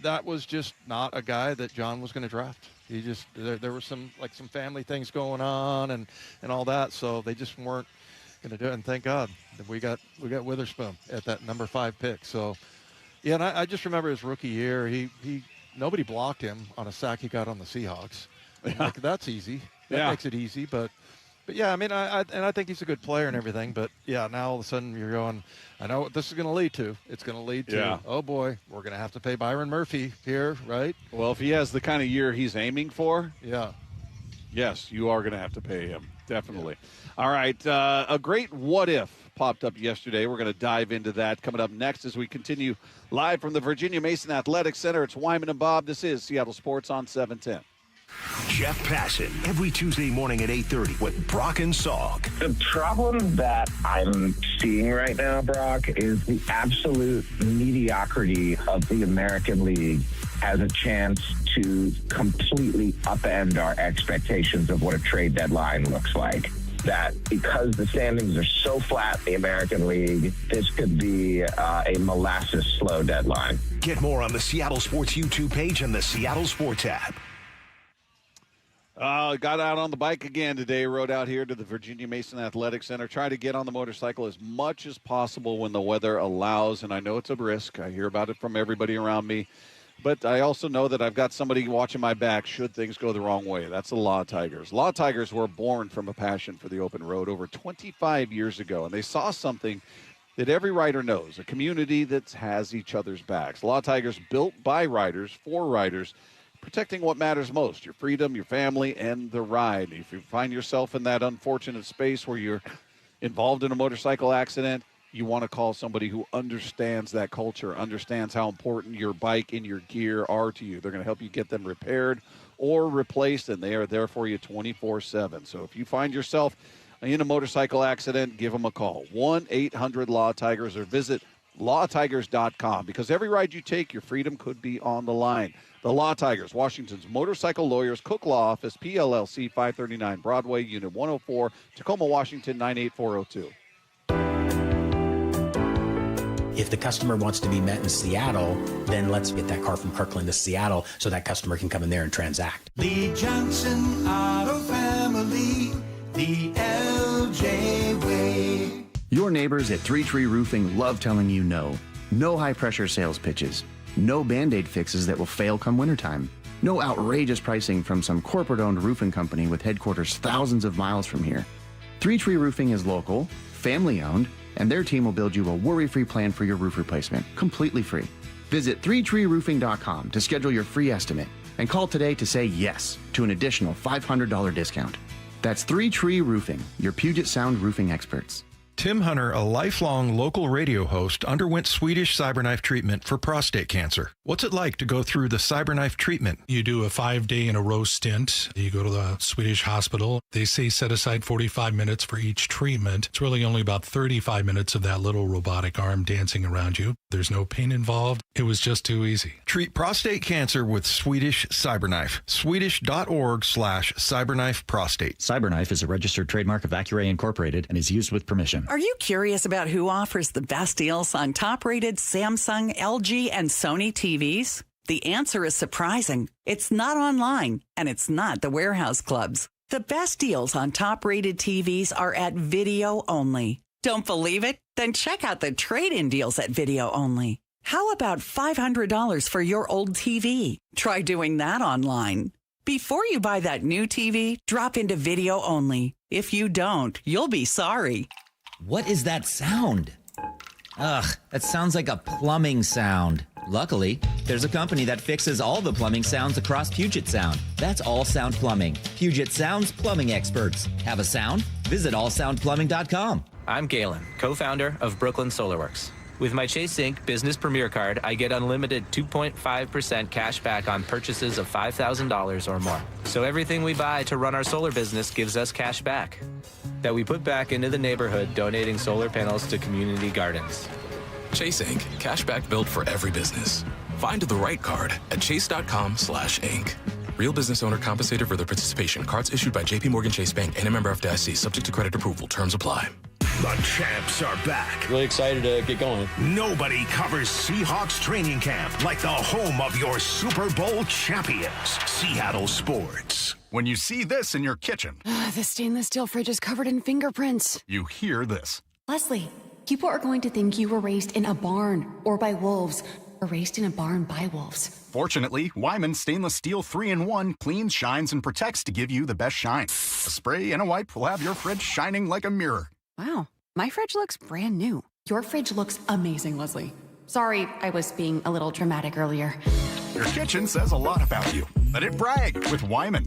that was just not a guy that John was going to draft. He just, there were some family things going on and all that, so they just weren't going to do it. And thank God that we got Witherspoon at that number 5 pick. So, yeah, and I just remember his rookie year, he nobody blocked him on a sack he got on the Seahawks. Like, that's easy. That makes it easy, but yeah, I mean, I think he's a good player and everything, but yeah, now all of a sudden you're going, I know what this is going to lead to. It's going to lead to, oh boy, we're going to have to pay Byron Murphy here, right? Well, if he has the kind of year he's aiming for, yes, you are going to have to pay him, definitely. Yeah. All right, a great what if popped up yesterday. We're going to dive into that coming up next as we continue live from the Virginia Mason Athletic Center. It's Wyman and Bob. This is Seattle Sports on 710. Jeff Passan, every Tuesday morning at 8:30 with Brock and Salk. The problem that I'm seeing right now, Brock, is the absolute mediocrity of the American League has a chance to completely upend our expectations of what a trade deadline looks like. That because the standings are so flat in the American League, this could be a molasses slow deadline. Get more on the Seattle Sports YouTube page and the Seattle Sports app. Got out on the bike again today, rode out here to the Virginia Mason Athletic Center, try to get on the motorcycle as much as possible when the weather allows, and I know it's a risk. I hear about it from everybody around me, but I also know that I've got somebody watching my back should things go the wrong way. That's the Law Tigers. Law Tigers were born from a passion for the open road over 25 years ago, and they saw something that every rider knows, a community that has each other's backs. Law Tigers built by riders, for riders, protecting what matters most, your freedom, your family, and the ride. If you find yourself in that unfortunate space where you're involved in a motorcycle accident, you want to call somebody who understands that culture, understands how important your bike and your gear are to you. They're going to help you get them repaired or replaced, and they are there for you 24/7. So if you find yourself in a motorcycle accident, give them a call, 1-800-LAW-TIGERS, or visit lawtigers.com, because every ride you take, your freedom could be on the line. The Law Tigers, Washington's motorcycle lawyers, Cook Law Office, PLLC, 539 Broadway, Unit 104, Tacoma, Washington, 98402. If the customer wants to be met in Seattle, then let's get that car from Kirkland to Seattle so that customer can come in there and transact. The Johnson Auto Family, the LJ way. Your neighbors at Three Tree Roofing love telling you no. No high-pressure sales pitches. No Band-Aid fixes that will fail come wintertime. No outrageous pricing from some corporate-owned roofing company with headquarters thousands of miles from here. Three Tree Roofing is local, family-owned, and their team will build you a worry-free plan for your roof replacement, completely free. Visit 3treeroofing.com to schedule your free estimate and call today to say yes to an additional $500 discount. That's 3 Tree Roofing, your Puget Sound roofing experts. Tim Hunter, a lifelong local radio host, underwent Swedish CyberKnife treatment for prostate cancer. What's it like to go through the CyberKnife treatment? You do a 5-day-in-a-row stint. You go to the Swedish hospital. They say set aside 45 minutes for each treatment. It's really only about 35 minutes of that little robotic arm dancing around you. There's no pain involved. It was just too easy. Treat prostate cancer with Swedish CyberKnife. Swedish.org/CyberKnife Prostate. CyberKnife is a registered trademark of Accuray Incorporated and is used with permission. Are you curious about who offers the best deals on top-rated Samsung, LG, and Sony TVs? The answer is surprising. It's not online, and it's not the warehouse clubs. The best deals on top-rated TVs are at Video Only. Don't believe it? Then check out the trade-in deals at Video Only. How about $500 for your old TV? Try doing that online. Before you buy that new TV, drop into Video Only. If you don't, you'll be sorry. What is that sound? Ugh, that sounds like a plumbing sound. Luckily, there's a company that fixes all the plumbing sounds across Puget Sound. That's All Sound Plumbing. Puget Sound's plumbing experts. Have a sound? Visit allsoundplumbing.com. I'm Galen, co-founder of Brooklyn SolarWorks. With my Chase Inc. Business Premier Card, I get unlimited 2.5% cash back on purchases of $5,000 or more. So everything we buy to run our solar business gives us cash back that we put back into the neighborhood, donating solar panels to community gardens. Chase Inc. Cashback built for every business. Find the right card at chase.com/inc. Real business owner compensated for their participation. Cards issued by JP Morgan Chase Bank and a member of FDIC, subject to credit approval. Terms apply. The champs are back. Really excited to get going. Nobody covers Seahawks training camp like the home of your Super Bowl champions, Seattle Sports. When you see this in your kitchen, the stainless steel fridge is covered in fingerprints. You hear this. Leslie, people are going to think you were raised in a barn or by wolves. or raised in a barn by wolves. Fortunately, Wyman Stainless Steel 3-in-1 cleans, shines, and protects to give you the best shine. A spray and a wipe will have your fridge shining like a mirror. Wow, my fridge looks brand new. Your fridge looks amazing, Leslie. Sorry, I was being a little dramatic earlier. Your kitchen says a lot about you. Let it brag with Wyman.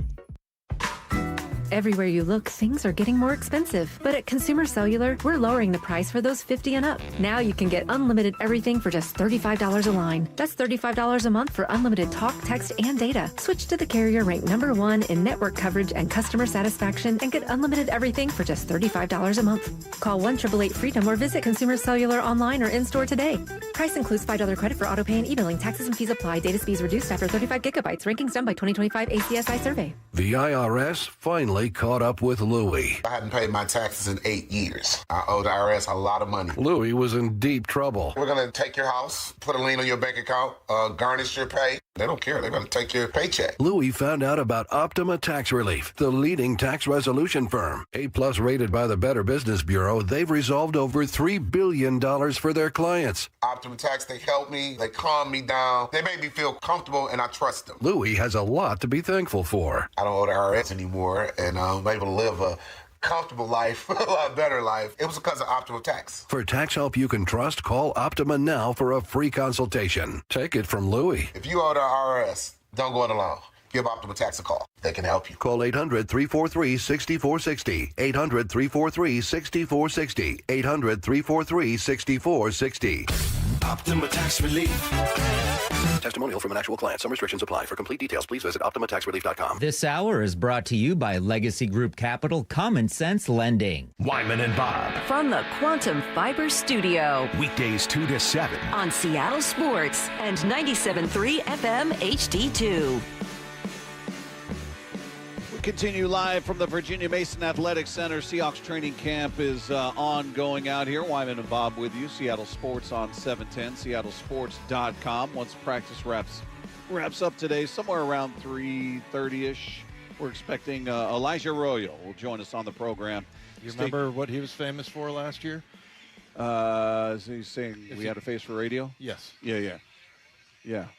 Everywhere you look, things are getting more expensive. But at Consumer Cellular, we're lowering the price for those 50 and up. Now you can get unlimited everything for just $35 a line. That's $35 a month for unlimited talk, text, and data. Switch to the carrier ranked #1 in network coverage and customer satisfaction and get unlimited everything for just $35 a month. Call 1-888-FREEDOM or visit Consumer Cellular online or in-store today. Price includes $5 credit for auto pay and e-billing. Taxes and fees apply. Data speeds reduced after 35 gigabytes. Rankings done by 2025 ACSI survey. The IRS finally caught up with Louie. I hadn't paid my taxes in 8 years. I owe the IRS a lot of money. Louie was in deep trouble. We're going to take your house, put a lien on your bank account, garnish your pay. They don't care. They're going to take your paycheck. Louie found out about Optima Tax Relief, the leading tax resolution firm. A+ rated by the Better Business Bureau, they've resolved over $3 billion for their clients. Optima Tax, they help me. They calm me down. They make me feel comfortable, and I trust them. Louie has a lot to be thankful for. I don't owe the IRS anymore, and I'm able to live a comfortable life, a lot better life. It was because of Optima Tax. For tax help you can trust, call Optima now for a free consultation. Take it from Louie. If you owe the IRS, don't go it alone. Give Optima Tax a call. They can help you. Call 800-343-6460. 800-343-6460. 800-343-6460. Optima Tax Relief. Testimonial from an actual client. Some restrictions apply. For complete details, please visit OptimaTaxRelief.com. This hour is brought to you by Legacy Group Capital Common Sense Lending. Wyman and Bob. From the Quantum Fiber Studio. Weekdays 2 to 7. On Seattle Sports and 97.3 FM HD2. Continue live from the Virginia Mason Athletic Center. Seahawks training camp is ongoing out here. Wyman and Bob with you. Seattle Sports on 710, seattlesports.com. Once practice wraps up today, somewhere around 3:30-ish, we're expecting Elijah Arroyo will join us on the program. You remember what he was famous for last year? Is he saying we had a face for radio? Yes. Yeah.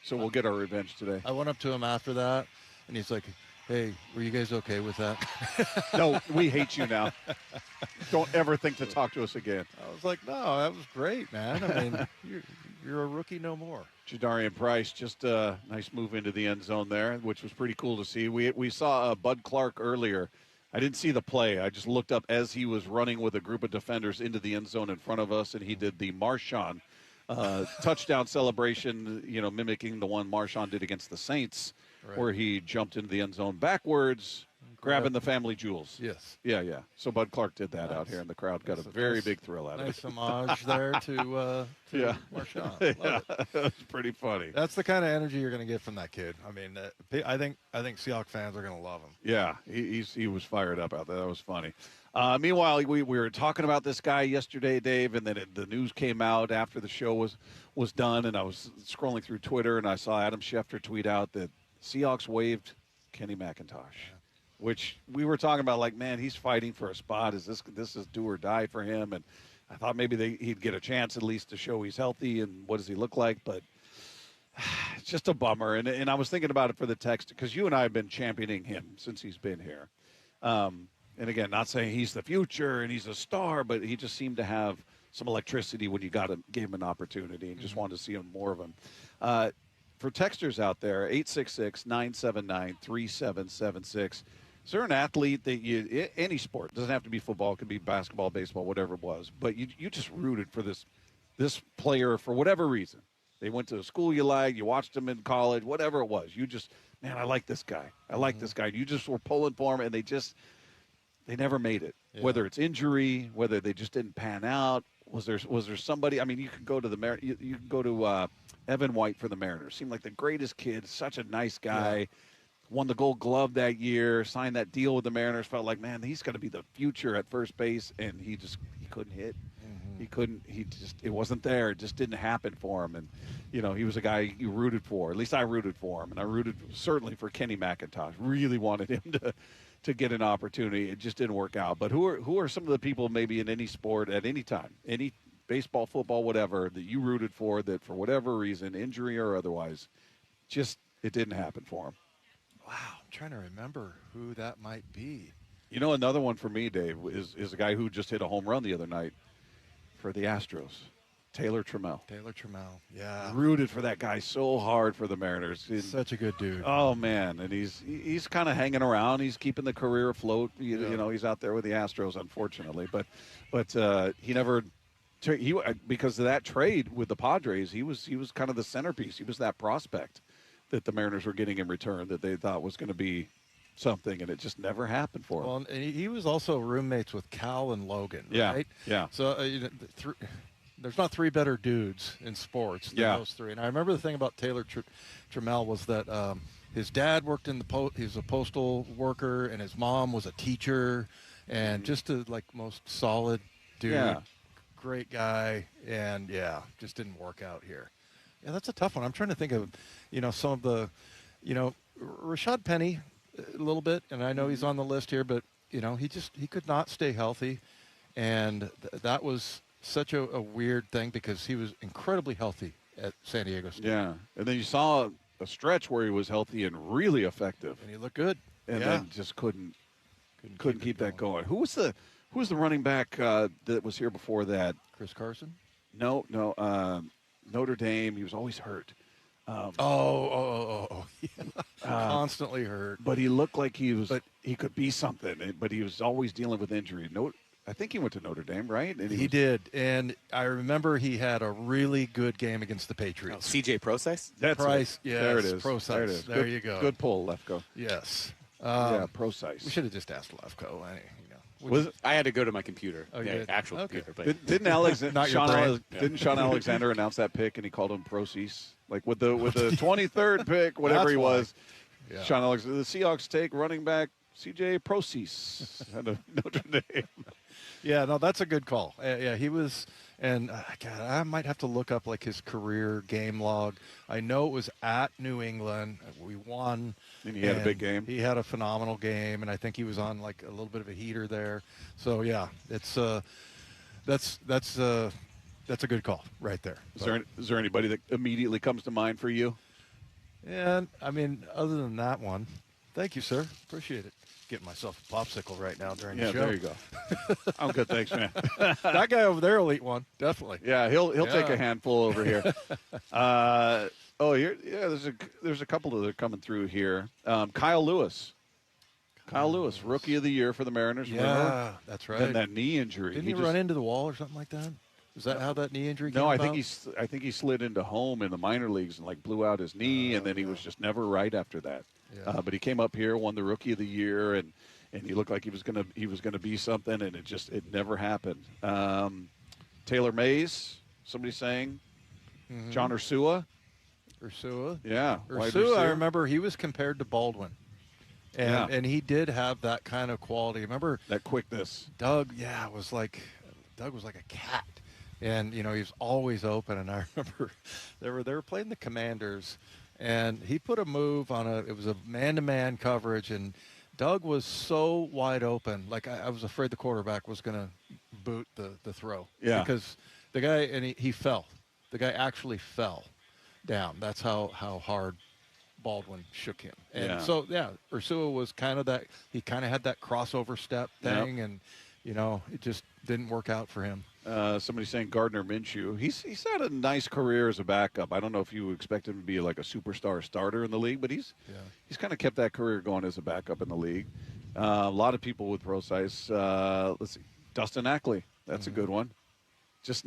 So we'll get our revenge today. I went up to him after that, and he's like, hey, were you guys okay with that? No, we hate you now. Don't ever think to talk to us again. I was like, no, that was great, man. I mean, you're a rookie no more. Jadarian Price, just a nice move into the end zone there, which was pretty cool to see. We saw Bud Clark earlier. I didn't see the play. I just looked up as he was running with a group of defenders into the end zone in front of us, and he did the Marshawn touchdown celebration, mimicking the one Marshawn did against the Saints. Right. Where he jumped into the end zone backwards, grabbing the family jewels. Yes. Yeah. So Bud Clark did that out here, and the crowd got a very big thrill out of it. Nice homage there to Marshawn. Yeah, it was pretty funny. That's the kind of energy you're going to get from that kid. I mean, I think Seahawks fans are going to love him. Yeah, he was fired up out there. That was funny. Meanwhile, we were talking about this guy yesterday, Dave, and then the news came out after the show was done, and I was scrolling through Twitter, and I saw Adam Schefter tweet out that Seahawks waived Kenny McIntosh, which we were talking about, like, man, he's fighting for a spot. This is do or die for him? And I thought maybe he'd get a chance at least to show he's healthy and what does he look like. But it's just a bummer. And I was thinking about it for the text because you and I have been championing him since he's been here. And, again, not saying he's the future and he's a star, but he just seemed to have some electricity when you gave him an opportunity and just wanted to see more of him. For texters out there, 866-979-3776. Is there an athlete that any sport, doesn't have to be football, it could be basketball, baseball, whatever it was, but you just rooted for this player for whatever reason? They went to a school you liked, you watched him in college, whatever it was. You just, man, I like this guy. I like this guy. You just were pulling for him, and they never made it. Yeah. Whether it's injury, whether they just didn't pan out. Was there somebody? I mean, you could go to you can go to Evan White for the Mariners. Seemed like the greatest kid, such a nice guy. Yeah. Won the Gold Glove that year, signed that deal with the Mariners. Felt like, man, he's going to be the future at first base, and he couldn't hit. Mm-hmm. It wasn't there. It just didn't happen for him. And he was a guy you rooted for. At least I rooted for him, and I rooted certainly for Kenny McIntosh. Really wanted him to get an opportunity. It just didn't work out. But who are some of the people maybe in any sport at any time, any baseball, football, whatever, that you rooted for, that for whatever reason, injury or otherwise, just it didn't happen for him? Wow, I'm trying to remember who that might be. You know, another one for me, Dave, is a guy who just hit a home run the other night for the Astros, Taylor Trammell. Taylor Trammell, yeah. Rooted for that guy so hard for the Mariners. Such a good dude. Oh, man, and he's kind of hanging around. He's keeping the career afloat. You know, he's out there with the Astros, unfortunately. But he never because of that trade with the Padres, he was kind of the centerpiece. He was that prospect that the Mariners were getting in return that they thought was going to be something, and it just never happened for him. Well, and he was also roommates with Cal and Logan, right? Yeah. So there's not three better dudes in sports than those three. And I remember the thing about Taylor Trammell was that his dad worked in he was a postal worker, and his mom was a teacher, and just a most solid dude, great guy, and just didn't work out here. Yeah, that's a tough one. I'm trying to think of, some of the, Rashad Penny a little bit, and I know he's on the list here, but he could not stay healthy, and that was such a weird thing because he was incredibly healthy at San Diego State. Yeah, and then you saw a stretch where he was healthy and really effective, and he looked good, and then just couldn't keep that going. Who was the running back that was here before that? Chris Carson? No, Notre Dame. He was always hurt. Constantly hurt. But he looked like he could be something, but he was always dealing with injury. I think he went to Notre Dame, right? And he did, and I remember he had a really good game against the Patriots. C.J. Procise? That's Price, it. Yes, there it is. Procise. There it is. There you go. Good pull, Lefko. Yes. Procise. We should have just asked Lefko. I had to go to my computer. Oh, actual computer. But Didn't Sean Alexander announce that pick and he called him Procise? Like with the 23rd pick, whatever he was. Yeah. Sean Alexander. The Seahawks take running back C.J. Procise out of Notre Dame. Yeah, no, that's a good call. He was, and God, I might have to look up his career game log. I know it was at New England. We won. And he had a big game. He had a phenomenal game, and I think he was on a little bit of a heater there. So yeah, it's that's a good call right there. Is there anybody that immediately comes to mind for you? And I mean, other than that one, thank you, sir. Appreciate it. Getting myself a popsicle right now during the show. Yeah, there you go. I'm good, thanks, man. That guy over there will eat one, definitely. Yeah, he'll take a handful over here. There's a couple that are coming through here. Kyle Lewis, Rookie of the Year for the Mariners. Yeah, remember? That's right. And that knee injury. Didn't he run into the wall or something like that? Is that how that knee injury came about? No, I think he slid into home in the minor leagues and blew out his knee, and then he was just never right after that. Yeah. But he came up here, won the Rookie of the Year, and he looked like he was gonna be something, and it never happened. Taylor Mays, somebody saying, John Ursua. Yeah, Ursua. I remember he was compared to Baldwin, and he did have that kind of quality. Remember that quickness. Doug was like a cat, and he was always open. And I remember they were playing the Commanders. And he put a move on it was a man-to-man coverage, and Doug was so wide open. I was afraid the quarterback was going to boot the throw. Yeah. Because the guy, and he fell. The guy actually fell down. That's how hard Baldwin shook him. And so, Ursua was kind of that. He kind of had that crossover step thing, and, it just didn't work out for him. Somebody saying Gardner Minshew. He's had a nice career as a backup. I don't know if you expect him to be a superstar starter in the league, but he's kind of kept that career going as a backup in the league. A lot of people with Procise. Let's see, Dustin Ackley. That's a good one. Just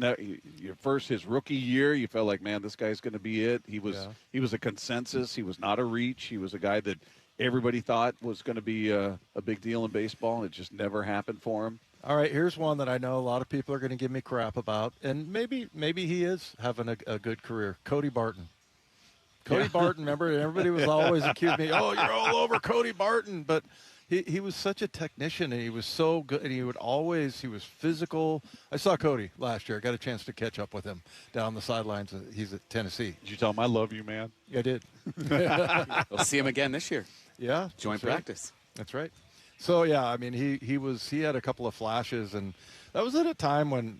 his rookie year, you felt like, man, this guy's going to be it. He was a consensus. He was not a reach. He was a guy that everybody thought was going to be a big deal in baseball. It just never happened for him. All right, here's one that I know a lot of people are going to give me crap about, and maybe he is having a good career. Cody Barton. Barton, remember, everybody was always accusing me, oh, you're all over Cody Barton, but he was such a technician, and he was so good, and he was physical. I saw Cody last year. I got a chance to catch up with him down the sidelines. He's at Tennessee. Did you tell him I love you, man? I did. We'll see him again this year. Yeah. Joint practice. That's right. So, yeah, I mean, he had a couple of flashes, and that was at a time when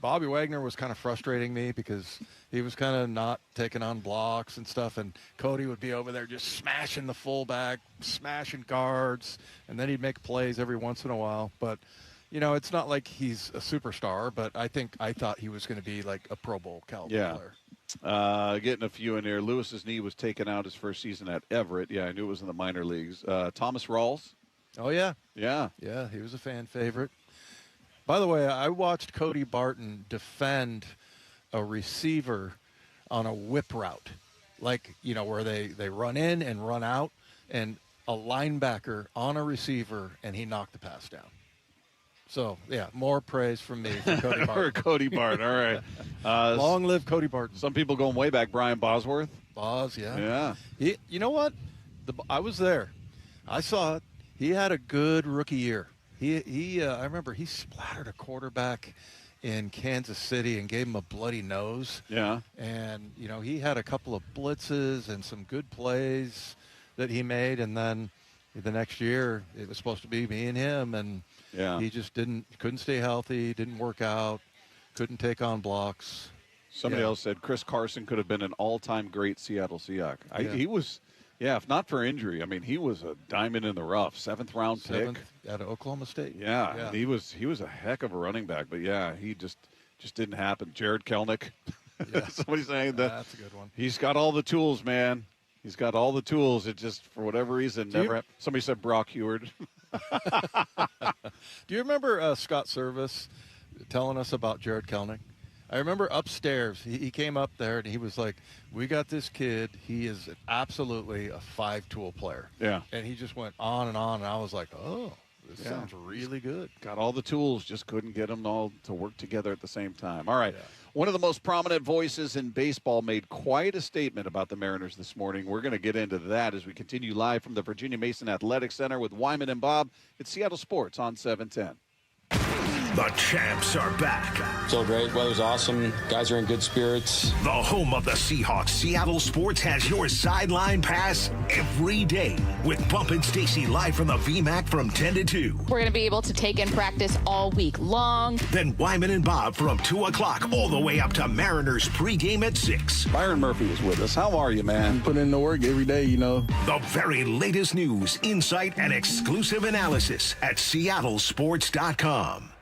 Bobby Wagner was kind of frustrating me because he was kind of not taking on blocks and stuff, and Cody would be over there just smashing the fullback, smashing guards, and then he'd make plays every once in a while. But, you know, it's not like he's a superstar, but I thought he was going to be like a Pro Bowl caliber player. Getting a few in there. Lewis's knee was taken out his first season at Everett. Yeah, I knew it was in the minor leagues. Thomas Rawls. Oh, yeah. Yeah. Yeah, he was a fan favorite. By the way, I watched Cody Barton defend a receiver on a whip route, like, you know, where they run in and run out, and a linebacker on a receiver, and he knocked the pass down. So, yeah, more praise from me for Cody Barton. For Cody Barton, all right. Long live Cody Barton. Some people going way back. Brian Bosworth. Boz, yeah. Yeah. You know what? I was there. I saw it. He had a good rookie year. I remember he splattered a quarterback in Kansas City and gave him a bloody nose. Yeah. And, you know, he had a couple of blitzes and some good plays that he made. And then the next year, it was supposed to be me and him. And he just couldn't stay healthy, didn't work out, couldn't take on blocks. Somebody else said Chris Carson could have been an all-time great Seattle Seahawk. He was... Yeah, if not for injury, I mean, he was a diamond in the rough. Seventh-round pick out of Oklahoma State. Yeah. He was a heck of a running back, but he just didn't happen. Jared Kelnick. Yeah. Somebody's saying that's a good one. He's got all the tools, man. He's got all the tools. It just, for whatever reason, somebody said Brock Heward. Do you remember Scott Service telling us about Jared Kelnick? I remember upstairs, he came up there and he was like, we got this kid. He is absolutely a five-tool player. Yeah. And he just went on, and I was like, oh, this sounds really good. Got all the tools, just couldn't get them all to work together at the same time. All right. Yeah. One of the most prominent voices in baseball made quite a statement about the Mariners this morning. We're going to get into that as we continue live from the Virginia Mason Athletic Center with Wyman and Bob. It's Seattle Sports on 710. The champs are back. So great. Weather's awesome. Guys are in good spirits. The home of the Seahawks, Seattle Sports, has your sideline pass every day with Bump and Stacy live from the VMAC from 10 to 2. We're going to be able to take in practice all week long. Then Wyman and Bob from 2 o'clock all the way up to Mariners pregame at 6. Byron Murphy is with us. How are you, man? Put in the work every day, you know. The very latest news, insight, and exclusive analysis at seattlesports.com.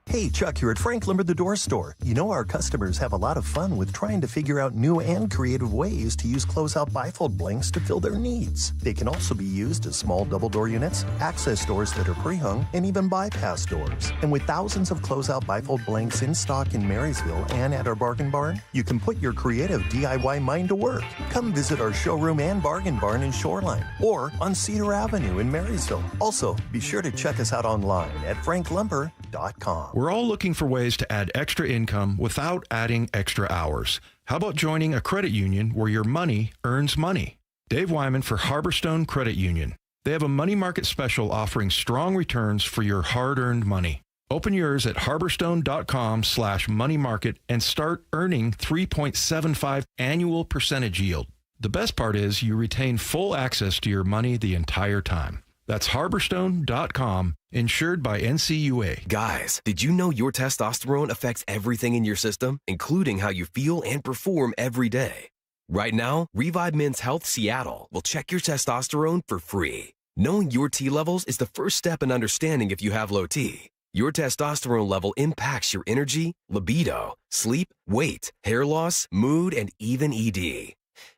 Hey, Chuck here at Frank Lumber the Door Store. You know our customers have a lot of fun with trying to figure out new and creative ways to use closeout bifold blanks to fill their needs. They can also be used as small double door units, access doors that are pre-hung, and even bypass doors. And with thousands of closeout bifold blanks in stock in Marysville and at our Bargain Barn, you can put your creative DIY mind to work. Come visit our showroom and Bargain Barn in Shoreline or on Cedar Avenue in Marysville. Also, be sure to check us out online at franklumber.com. We're all looking for ways to add extra income without adding extra hours. How about joining a credit union where your money earns money? Dave Wyman for Harborstone Credit Union. They have a money market special offering strong returns for your hard-earned money. Open yours at harborstone.com/money market and start earning 3.75 annual percentage yield. The best part is you retain full access to your money the entire time. That's harborstone.com, insured by NCUA. Guys, did you know your testosterone affects everything in your system, including how you feel and perform every day? Right now, Revive Men's Health Seattle will check your testosterone for free. Knowing your T levels is the first step in understanding if you have low T. Your testosterone level impacts your energy, libido, sleep, weight, hair loss, mood, and even ED.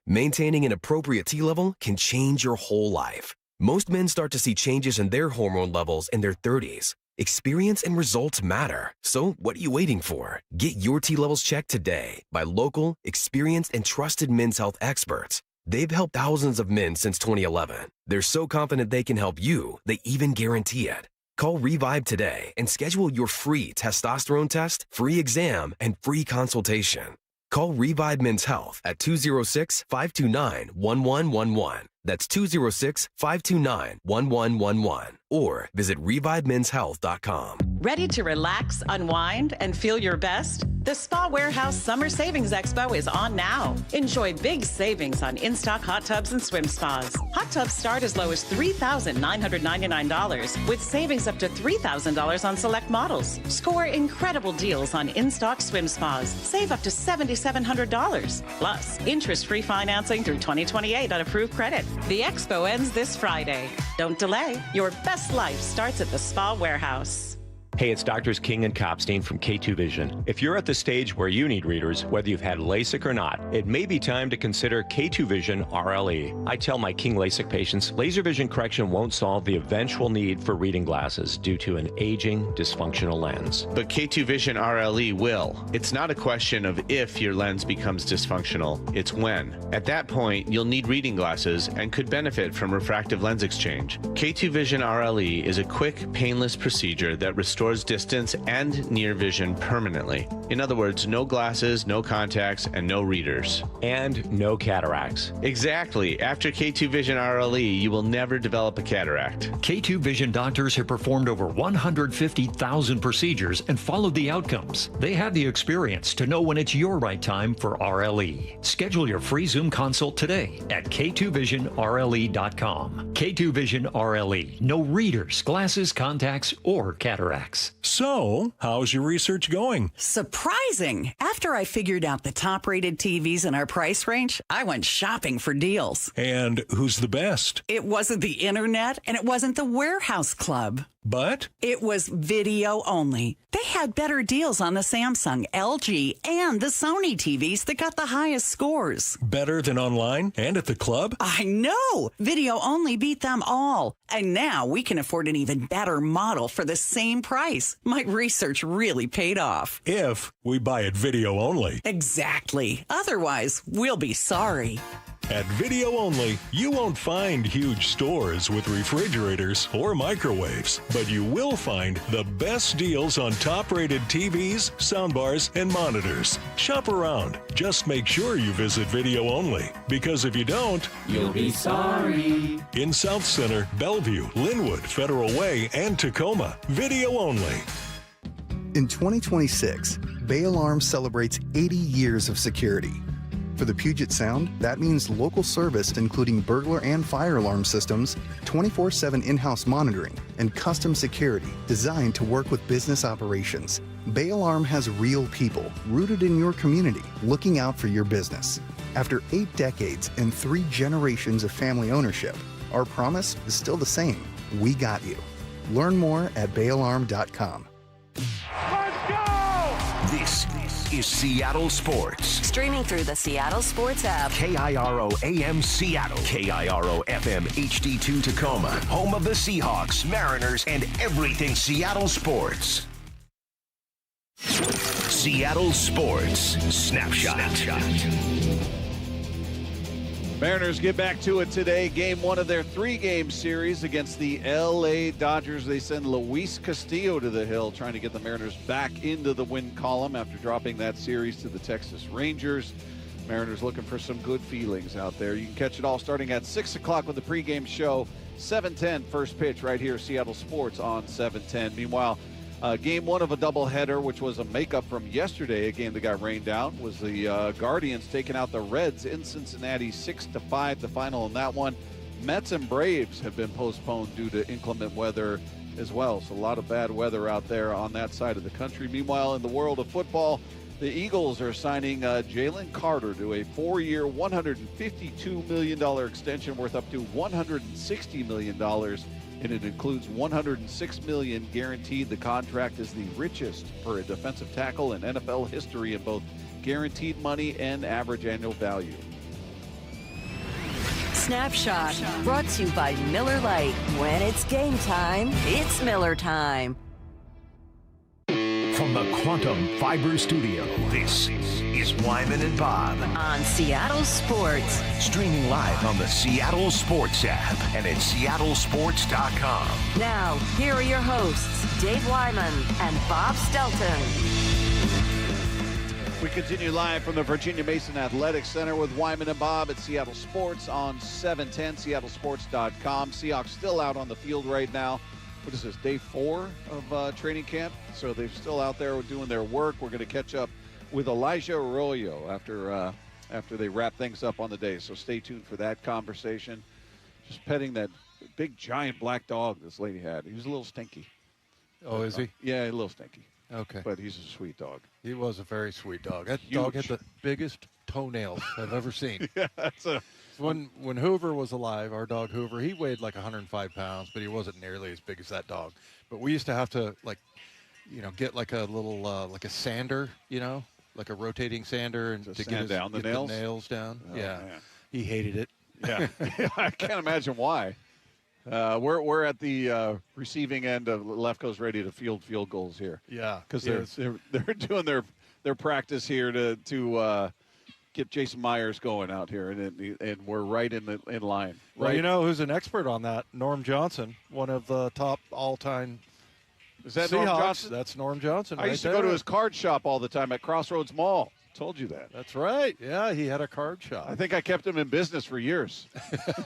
Maintaining an appropriate T level can change your whole life. Most men start to see changes in their hormone levels in their 30s. Experience and results matter. So what are you waiting for? Get your T levels checked today by local, experienced, and trusted men's health experts. They've helped thousands of men since 2011. They're so confident they can help you, they even guarantee it. Call Revive today and schedule your free testosterone test, free exam, and free consultation. Call Revive Men's Health at 206-529-1111. That's 206-529-1111. or visit revivemenshealth.com. Ready to relax, unwind, and feel your best? The Spa Warehouse Summer Savings Expo is on now. Enjoy big savings on in-stock hot tubs and swim spas. Hot tubs start as low as $3,999 with savings up to $3,000 on select models. Score incredible deals on in-stock swim spas. Save up to $7,700. Plus, interest-free financing through 2028 on approved credit. The expo ends this Friday. Don't delay. Your best life starts at the Spa Warehouse. Hey, it's Doctors King and Copstein from K2 Vision. If you're at the stage where you need readers, whether you've had LASIK or not, it may be time to consider K2 Vision RLE. I tell my King LASIK patients, laser vision correction won't solve the eventual need for reading glasses due to an aging, dysfunctional lens. But K2 Vision RLE will. It's not a question of if your lens becomes dysfunctional, it's when. At that point, you'll need reading glasses and could benefit from refractive lens exchange. K2 Vision RLE is a quick, painless procedure that restores distance and near vision permanently. In other words, no glasses, no contacts, and no readers. And no cataracts. Exactly. After K2 Vision RLE, you will never develop a cataract. K2 Vision doctors have performed over 150,000 procedures and followed the outcomes. They have the experience to know when it's your right time for RLE. Schedule your free Zoom consult today at K2VisionRLE.com. K2 Vision RLE. No readers, glasses, contacts, or cataracts. So, how's your research going? Surprising! After I figured out the top-rated TVs in our price range, I went shopping for deals. And who's the best? It wasn't the internet, and it wasn't the warehouse club. But? It was video only. They had better deals on the Samsung, LG, and the Sony TVs that got the highest scores. Better than online and at the club? I know! Video only beat them all. And now we can afford an even better model for the same price. My research really paid off. If we buy it video only. Exactly. Otherwise, we'll be sorry. At Video Only, you won't find huge stores with refrigerators or microwaves, but you will find the best deals on top-rated TVs, soundbars, and monitors. Shop around. Just make sure you visit Video Only, because if you don't, you'll be sorry. In South Center, Bellevue, Linwood, Federal Way, and Tacoma, Video Only. In 2026, Bay Alarm celebrates 80 years of security. For the Puget Sound, that means local service including burglar and fire alarm systems, 24/7 in-house monitoring, and custom security designed to work with business operations. Bay Alarm has real people rooted in your community looking out for your business. After 8 decades and 3 generations of family ownership, our promise is still the same. We got you. Learn more at bayalarm.com. This is Seattle Sports. Streaming through the Seattle Sports app. KIRO AM Seattle. KIRO FM HD2 Tacoma. Home of the Seahawks, Mariners, and everything Seattle sports. Seattle Sports Snapshot. Mariners get back to it today. Game 1 of their 3-game series against the LA Dodgers. They send Luis Castillo to the hill, trying to get the Mariners back into the win column after dropping that series to the Texas Rangers. Mariners looking for some good feelings out there. You can catch it all starting at 6 o'clock with the pregame show. 7:10 first pitch right here, Seattle Sports on 7:10. Meanwhile, game 1 of a doubleheader, which was a makeup from yesterday, a game that got rained out, was the Guardians taking out the Reds in Cincinnati 6-5, the final in that one. Mets and Braves have been postponed due to inclement weather as well, so a lot of bad weather out there on that side of the country. Meanwhile, in the world of football, the Eagles are signing Jalen Carter to a 4-year, $152 million extension worth up to $160 million. And it includes $106 million guaranteed. The contract is the richest for a defensive tackle in NFL history in both guaranteed money and average annual value. Snapshot, brought to you by Miller Lite. When it's game time, it's Miller time. From the Quantum Fiber Studio, this is Wyman and Bob on Seattle Sports. Streaming live on the Seattle Sports app and at seattlesports.com. Now, here are your hosts, Dave Wyman and Bob Stelton. We continue live from the Virginia Mason Athletics Center with Wyman and Bob at Seattle Sports on 710, seattlesports.com. Seahawks still out on the field right now. what is this, day 4 of training camp. So they're still out there doing their work. We're going to catch up with Elijah Arroyo after they wrap things up on the day. So stay tuned for that conversation. Just petting that big, giant black dog this lady had. He was a little stinky. Oh, is he? Yeah, a little stinky. Okay. But he's a sweet dog. He was a very sweet dog. That Huge. dog had the biggest toenails I've ever seen. Yeah, when Hoover was alive, our dog Hoover, he weighed like 105 pounds, but he wasn't nearly as big as that dog. But we used to have to, get like a little, like a sander, like a rotating sander, and to get the nails down. Oh, yeah. Man. He hated it. Yeah. I can't imagine why. We're at the receiving end of Lefko's ready to field goals here. Yeah, because they're doing their practice here to get Jason Myers going out here, and we're right in line. Well, right? you know who's an expert on that? Norm Johnson, one of the top all-time. Is that Seahawks. Norm Johnson? That's Norm Johnson. I used to go to his card shop all the time at Crossroads Mall. Told you that. That's right. Yeah, he had a card shop. I think I kept him in business for years.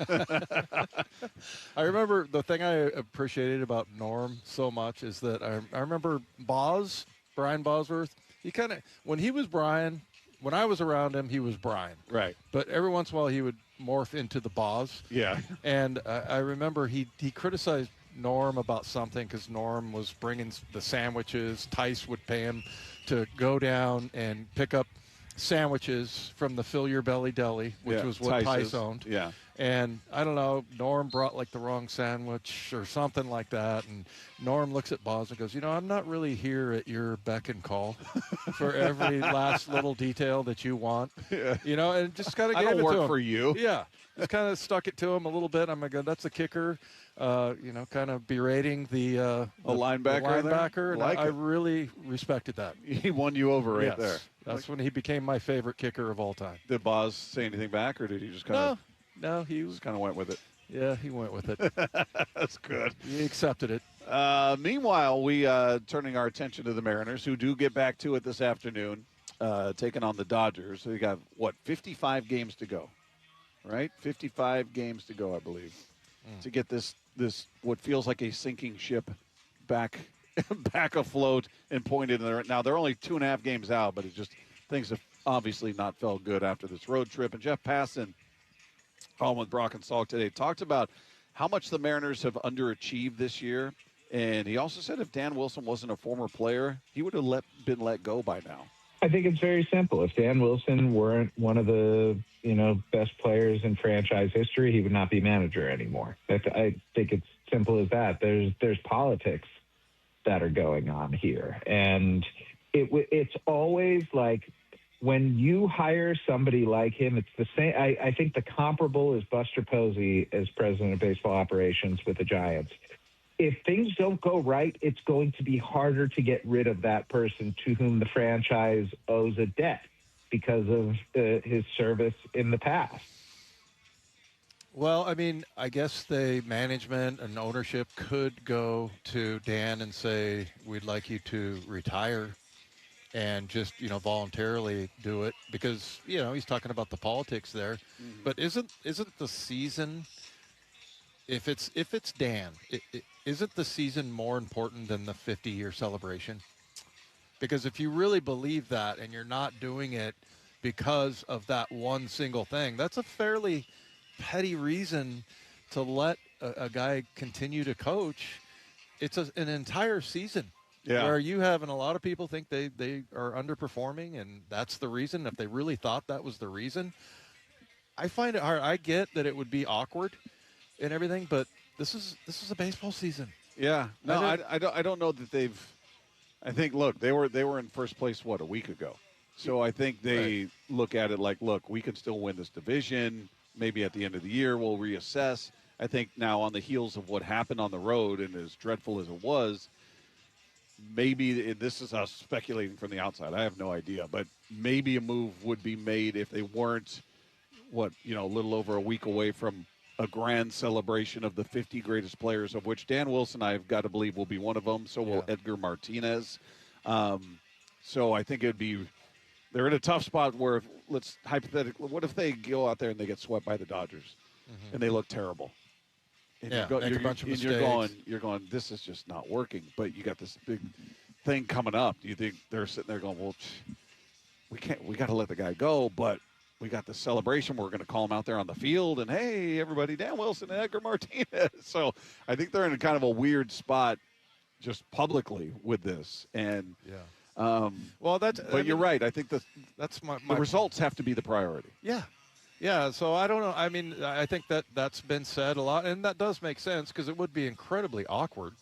I remember the thing I appreciated about Norm so much is that I remember Brian Bosworth. He kind of, when he was Brian, when I was around him, he was Brian. Right. But every once in a while, he would morph into the Boz. Yeah. And I remember he criticized Norm about something because Norm was bringing the sandwiches. Tice would pay him to go down and pick up sandwiches from the Fill Your Belly Deli, which was what Tice owned. Yeah. And I don't know, Norm brought like the wrong sandwich or something like that. And Norm looks at Boz and goes, I'm not really here at your beck and call for every last little detail that you want. Yeah. And just kind of gave I don't it to work him. for you. Yeah. Just kind of stuck it to him a little bit. I'm like, that's a kicker. Kind of berating the linebacker. And I really respected that. He won you over right there. That's when he became my favorite kicker of all time. Did Boz say anything back, or did he just kind of? No, he was kind of went with it. Yeah, he went with it. That's good. He accepted it. Meanwhile, we turning our attention to the Mariners, who do get back to it this afternoon, taking on the Dodgers. So we got 55 games to go, right? 55 games to go, I believe, to get this what feels like a sinking ship back afloat and pointed in there. Now they're only 2.5 games out, but things have obviously not felt good after this road trip. And Jeff Passan, on with Brock and Salk today, talked about how much the Mariners have underachieved this year. And he also said if Dan Wilson wasn't a former player, he would have been let go by now. I think it's very simple. If Dan Wilson weren't one of the best players in franchise history, he would not be manager anymore. I think it's simple as that. There's politics that are going on here, and it's always like when you hire somebody like him, it's the same. I think the comparable is Buster Posey as president of baseball operations with the Giants. If things don't go right, it's going to be harder to get rid of that person to whom the franchise owes a debt because of his service in the past. Well, I mean, I guess the management and ownership could go to Dan and say, we'd like you to retire and just, voluntarily do it because, he's talking about the politics there. Mm-hmm. But isn't the season, if it's Dan, isn't the season more important than the 50-year celebration? Because if you really believe that and you're not doing it because of that one single thing, that's a fairly petty reason to let a guy continue to coach. It's an entire season where you have, and a lot of people think they are underperforming, and that's the reason. If they really thought that was the reason, I find it hard. I get that it would be awkward and everything, but this is a baseball season. Yeah, no, I don't know that they've. I think, look, they were in first place a week ago, so I think they look at it like, look, we can still win this division. Maybe at the end of the year we'll reassess. I think now on the heels of what happened on the road, and as dreadful as it was, maybe this is us speculating from the outside. I have no idea, but maybe a move would be made if they weren't a little over a week away from a grand celebration of the 50 greatest players, of which Dan Wilson, I've got to believe, will be one of them. So will Edgar Martinez. So I think they're in a tough spot where, let's hypothetically, what if they go out there and they get swept by the Dodgers and they look terrible? And Yeah, make a bunch of and mistakes. you're going, this is just not working. But you got this big thing coming up. Do you think they're sitting there going, well, we got to let the guy go, but we got the celebration. We're going to call him out there on the field, and hey, everybody, Dan Wilson and Edgar Martinez. So I think they're in kind of a weird spot, just publicly with this. And well, but you're right. I think that's the results have to be the priority. Yeah. Yeah, so I don't know. I mean, I think that's been said a lot, and that does make sense because it would be incredibly awkward,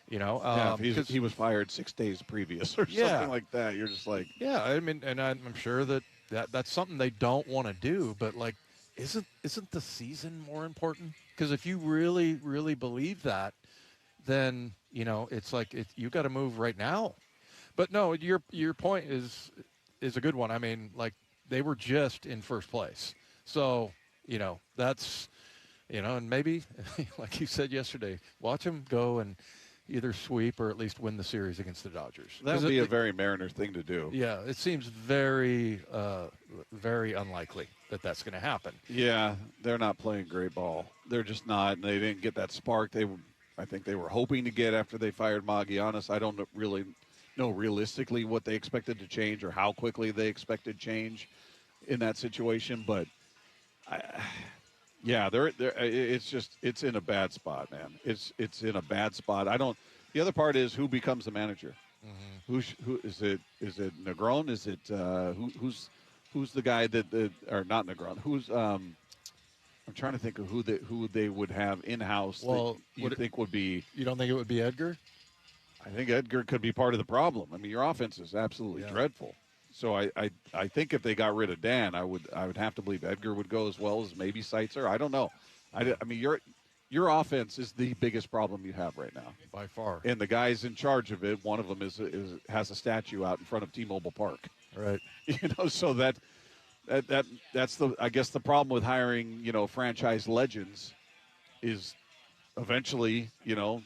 you know. If he was fired 6 days previous or something like that, you're just like. Yeah, I mean, and I'm sure that's something they don't want to do, but like, isn't the season more important? Because if you really, really believe that, then you know it's like you got to move right now. But no, your point is a good one. I mean, like they were just in first place. So, you know, that's, you know, and maybe, like you said yesterday, watch them go and either sweep or at least win the series against the Dodgers. That would be a very Mariner thing to do. Yeah, it seems very, very unlikely that that's going to happen. Yeah, they're not playing great ball. They're just not, and they didn't get that spark I think they were hoping to get after they fired Magianis. I don't really know realistically what they expected to change or how quickly they expected change in that situation, but it's in a bad spot, man. It's in a bad spot. The other part is who becomes the manager. Mm-hmm. Who is it? Is it Negron? Is it who's the guy or not Negron? Who's I'm trying to think of who they would have in house. Well, you think would be? You don't think it would be Edgar? I think Edgar could be part of the problem. I mean, your offense is absolutely dreadful. So I think if they got rid of Dan, I would have to believe Edgar would go as well as maybe Seitzer. I don't know. I mean, your offense is the biggest problem you have right now by far. And the guys in charge of it, one of them has a statue out in front of T-Mobile Park. Right. You know, so that's I guess the problem with hiring, you know, franchise legends is eventually, you know,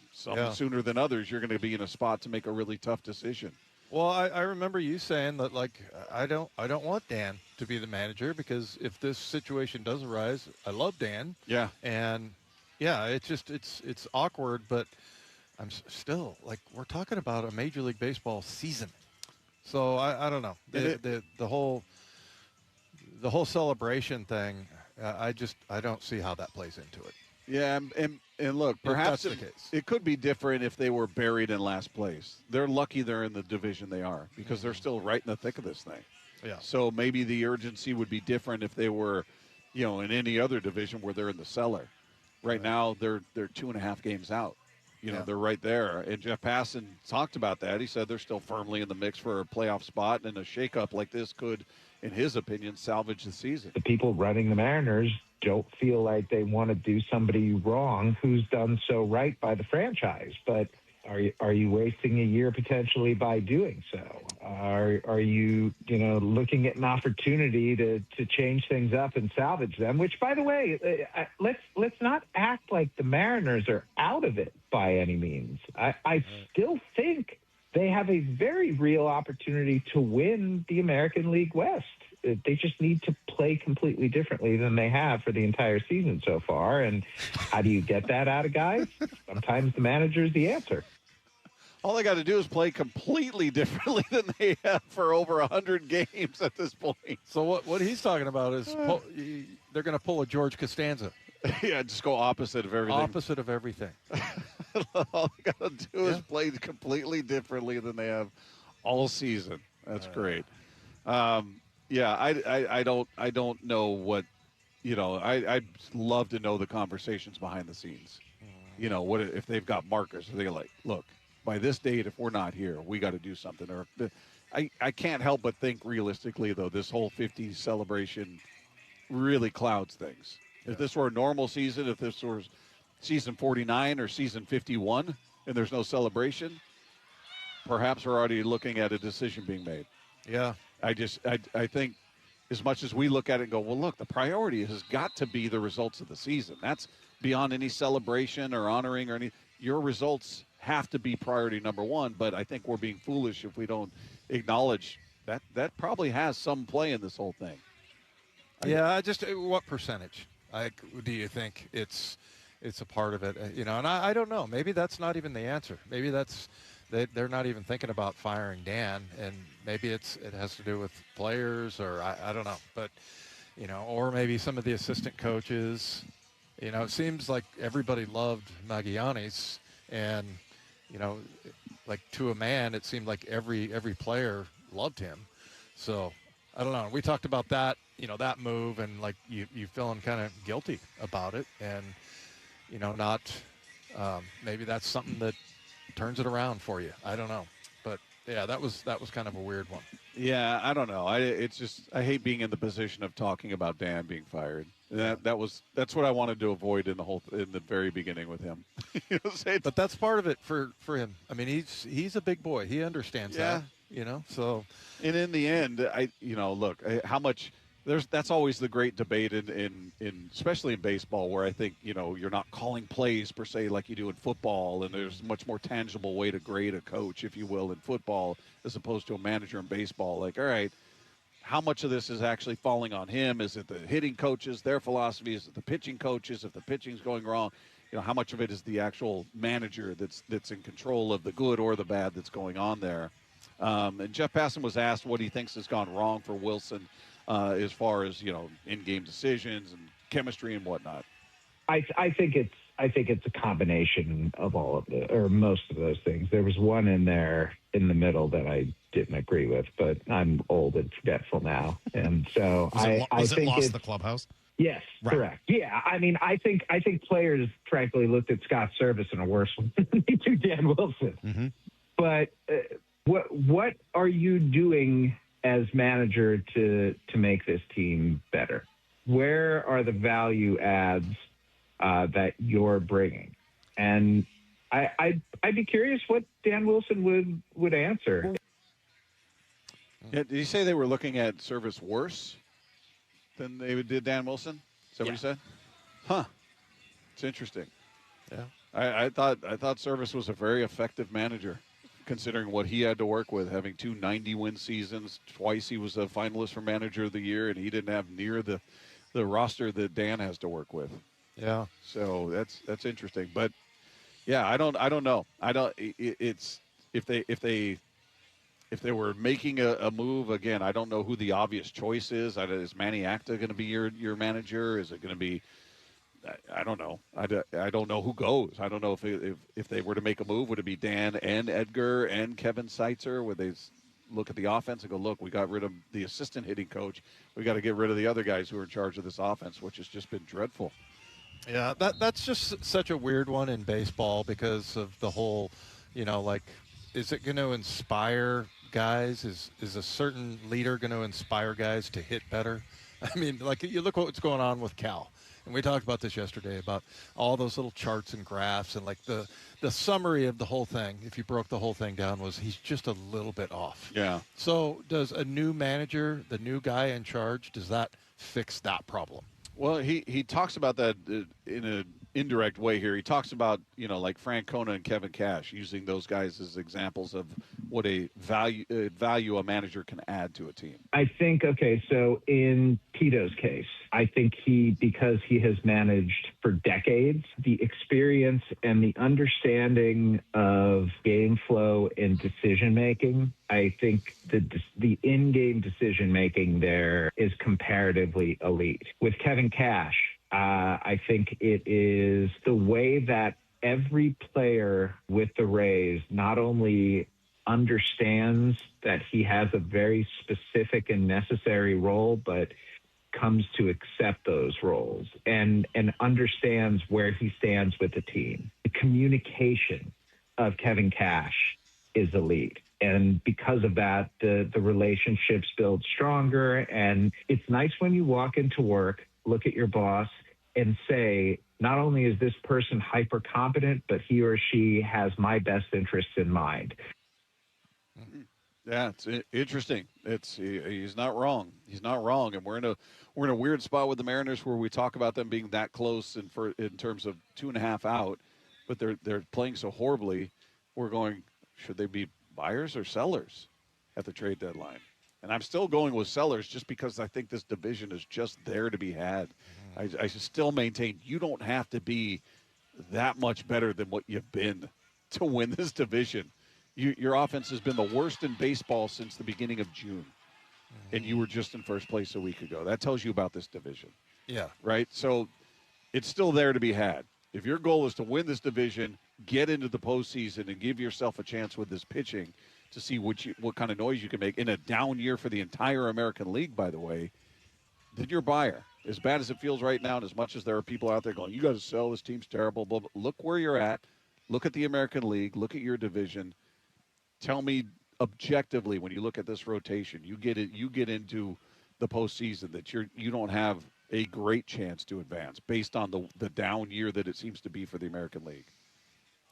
sooner than others, you're going to be in a spot to make a really tough decision. Well, I remember you saying that, like, I don't want Dan to be the manager because if this situation does arise, I love Dan. Yeah. And, yeah, it's awkward, but I'm still, like, we're talking about a Major League Baseball season. So, I don't know. The whole celebration thing, I don't see how that plays into it. Yeah, and look, perhaps it could be different if they were buried in last place. They're lucky they're in the division they are because they're still right in the thick of this thing. Yeah. So maybe the urgency would be different if they were, you know, in any other division where they're in the cellar. Right now, they're 2.5 games out. You know, they're right there. And Jeff Passan talked about that. He said they're still firmly in the mix for a playoff spot, and a shakeup like this could, in his opinion, salvage the season. The people running the Mariners don't feel like they want to do somebody wrong who's done so right by the franchise. But are you wasting a year potentially by doing so? Are you looking at an opportunity to change things up and salvage them? Which, by the way, let's not act like the Mariners are out of it by any means. I still think they have a very real opportunity to win the American League West. They just need to play completely differently than they have for the entire season so far. And how do you get that out of guys? Sometimes the manager is the answer. All they got to do is play completely differently than they have for over 100 games at this point. So what he's talking about is they're going to pull a George Costanza. Yeah, just go opposite of everything. Opposite of everything. All they got to do is play completely differently than they have all season. That's great. Yeah, I don't know what, I'd love to know the conversations behind the scenes. You know, what if they've got markers? Are they like, look, by this date, if we're not here, we got to do something. Or I can't help but think realistically, though, this whole 50 celebration really clouds things. If this were a normal season, if this was season 49 or season 51 and there's no celebration, perhaps we're already looking at a decision being made. Yeah. I think as much as we look at it and go, well, look, the priority has got to be the results of the season. That's beyond any celebration or honoring or any. Your results have to be priority number one, but I think we're being foolish if we don't acknowledge that probably has some play in this whole thing. Yeah, what percentage do you think it's it's a part of it. And I don't know. Maybe that's not even the answer. Maybe they're not even thinking about firing Dan, and maybe it has to do with players, or I don't know. But or maybe some of the assistant coaches. It seems like everybody loved Magianis, and like to a man, it seemed like every player loved him. So I don't know. We talked about that, that move, and like you feeling kind of guilty about it, and not maybe that's something that turns it around for you. I don't know, but yeah, that was kind of a weird one. Yeah, I don't know. I hate being in the position of talking about Dan being fired. That's what I wanted to avoid in the very beginning with him. But that's part of it for him. I mean, he's a big boy. He understands that. So, and in the end, look, how much that's always the great debate in especially in baseball, where I think you're not calling plays per se like you do in football, and there's a much more tangible way to grade a coach, if you will, in football as opposed to a manager in baseball. Like, all right, how much of this is actually falling on him? Is it the hitting coaches, their philosophy? Is it the pitching coaches? If the pitching's going wrong, how much of it is the actual manager that's in control of the good or the bad that's going on there? And Jeff Passan was asked what he thinks has gone wrong for Wilson as far as in-game decisions and chemistry and whatnot. I think it's a combination of all of or most of those things. There was one in there in the middle that I didn't agree with, but I'm old and forgetful now, and so I think lost the clubhouse. Yes, right. Correct. Yeah, I mean, I think players frankly looked at Scott Service in a worse one than they do Dan Wilson. Mm-hmm. But what are you doing as manager to make this team better? Where are the value adds that you're bringing? And I'd be curious what Dan Wilson would answer. Yeah, did you say they were looking at Service worse than they did Dan Wilson? Is that what you said? Huh. It's interesting. Yeah. I thought Service was a very effective manager, considering what he had to work with, having 2 90-win seasons. Twice he was a finalist for Manager of the Year, and he didn't have near the roster that Dan has to work with. Yeah. So that's interesting. But yeah, I don't know. It's if they were making a move again, I don't know who the obvious choice is. Is Manny Acta going to be your manager? Is it going to be? I don't know. I don't know who goes. I don't know if they were to make a move, would it be Dan and Edgar and Kevin Seitzer? Would they look at the offense and go, look, we got rid of the assistant hitting coach. We got to get rid of the other guys who are in charge of this offense, which has just been dreadful. Yeah, that's just such a weird one in baseball because of the whole, is it going to inspire guys? Is a certain leader going to inspire guys to hit better? I mean, like, you look what's going on with Cal. And we talked about this yesterday, about all those little charts and graphs, and like the summary of the whole thing, if you broke the whole thing down, was he's just a little bit off. Yeah. So does a new manager, the new guy in charge, does that fix that problem? Well, he talks about that in an indirect way here. He talks about, like Francona and Kevin Cash, using those guys as examples of what a value a manager can add to a team. I think, so in Tito's case, I think because he has managed for decades, the experience and the understanding of game flow and decision-making, I think the in-game decision-making there is comparatively elite. With Kevin Cash, I think it is the way that every player with the Rays not only understands that he has a very specific and necessary role, but comes to accept those roles and understands where he stands with the team. The communication of Kevin Cash is elite. And because of that, the relationships build stronger. And it's nice when you walk into work, look at your boss, and say, not only is this person hyper competent, but he or she has my best interests in mind. Yeah, it's interesting. He's not wrong. He's not wrong, and we're in a weird spot with the Mariners where we talk about them being that close in terms of 2.5 out, but they're playing so horribly. We're going, should they be buyers or sellers at the trade deadline? And I'm still going with sellers just because I think this division is just there to be had. I still maintain you don't have to be that much better than what you've been to win this division. Your offense has been the worst in baseball since the beginning of June, and you were just in first place a week ago. That tells you about this division. Yeah. Right? So it's still there to be had. If your goal is to win this division, get into the postseason, and give yourself a chance with this pitching to see what kind of noise you can make in a down year for the entire American League, by the way, then you're a buyer. As bad as it feels right now, and as much as there are people out there going, you got to sell, this team's terrible, blah, blah. Look where you're at. Look at the American League. Look at your division. Tell me objectively, when you look at this rotation, you get into the postseason that you don't have a great chance to advance based on the down year that it seems to be for the American League.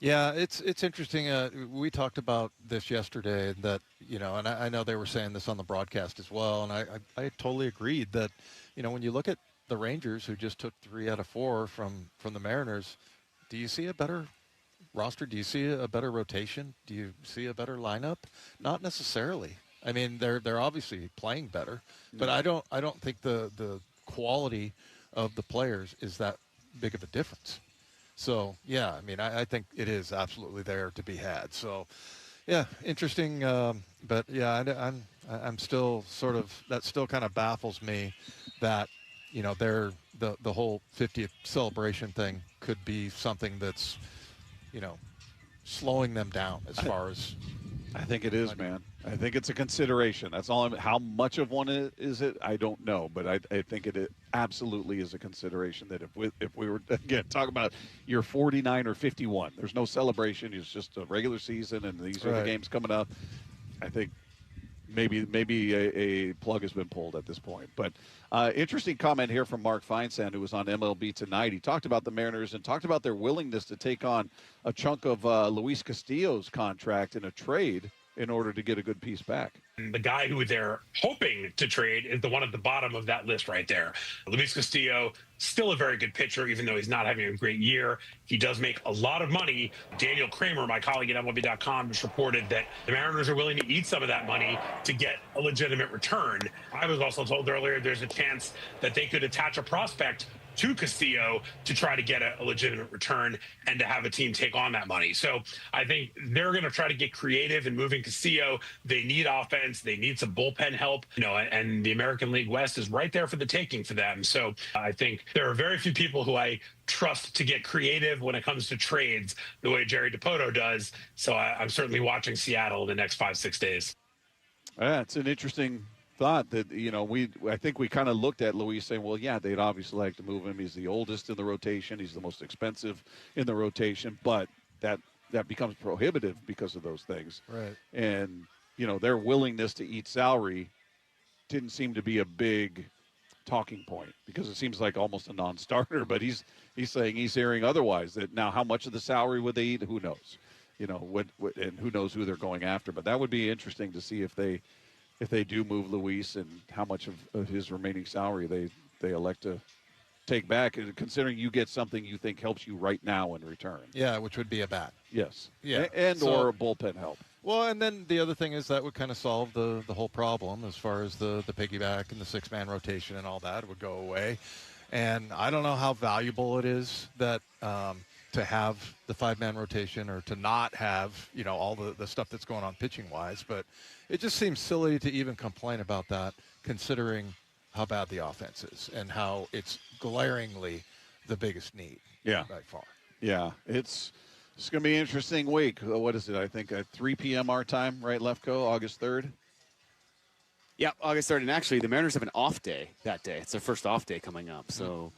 Yeah, it's interesting. We talked about this yesterday, that, and I know they were saying this on the broadcast as well, and I totally agreed that, when you look at the Rangers, who just took 3 out of 4 from the Mariners, do you see a better roster? Do you see a better rotation? Do you see a better lineup? Not necessarily. I mean, they're obviously playing better, but I don't think the quality of the players is that big of a difference. So, yeah, I mean, I think it is absolutely there to be had. So, yeah, interesting. But, yeah, I'm still sort of – that still kind of baffles me that, the whole 50th celebration thing could be something that's, slowing them down as far as – I think it is, man. I think it's a consideration. That's all. How much of one is it? I don't know, but I think it absolutely is a consideration that if we were, again, talking about you're 49 or 51, there's no celebration. It's just a regular season, and these are the games coming up. I think maybe a plug has been pulled at this point. But interesting comment here from Mark Feinsand, who was on MLB Tonight. He talked about the Mariners and talked about their willingness to take on a chunk of Luis Castillo's contract in a trade in order to get a good piece back. The guy who they're hoping to trade is the one at the bottom of that list right there. Luis Castillo, still a very good pitcher, even though he's not having a great year. He does make a lot of money. Daniel Kramer, my colleague at MLB.com, just reported that the Mariners are willing to eat some of that money to get a legitimate return. I was also told earlier there's a chance that they could attach a prospect to Castillo to try to get a legitimate return and to have a team take on that money. So I think they're going to try to get creative in moving Castillo. They need offense. They need some bullpen help, and the American League West is right there for the taking for them. So I think there are very few people who I trust to get creative when it comes to trades the way Jerry Dipoto does. So I'm certainly watching Seattle in the next 5-6 days. Yeah, it's an interesting thought that, I think we kind of looked at Luis saying, well, yeah, they'd obviously like to move him. He's the oldest in the rotation. He's the most expensive in the rotation, but that becomes prohibitive because of those things. Right. And, their willingness to eat salary didn't seem to be a big talking point because it seems like almost a non-starter, but he's saying he's hearing otherwise, that now how much of the salary would they eat? Who knows? And who knows who they're going after, but that would be interesting to see if they do move Luis and how much of his remaining salary they elect to take back, considering you get something you think helps you right now in return. Yeah, which would be a bat. Yes. Yeah. Or a bullpen help. Well, and then the other thing is that would kind of solve the whole problem as far as the piggyback and the 6-man rotation and all that would go away. And I don't know how valuable it is that to have the 5-man rotation or to not have, all the stuff that's going on pitching-wise. But it just seems silly to even complain about that, considering how bad the offense is and how it's glaringly the biggest need by far. Yeah, it's going to be an interesting week. What is it? I think at 3 p.m. our time, right, Lefko, August 3rd? Yeah, August 3rd. And actually, the Mariners have an off day that day. It's their first off day coming up. So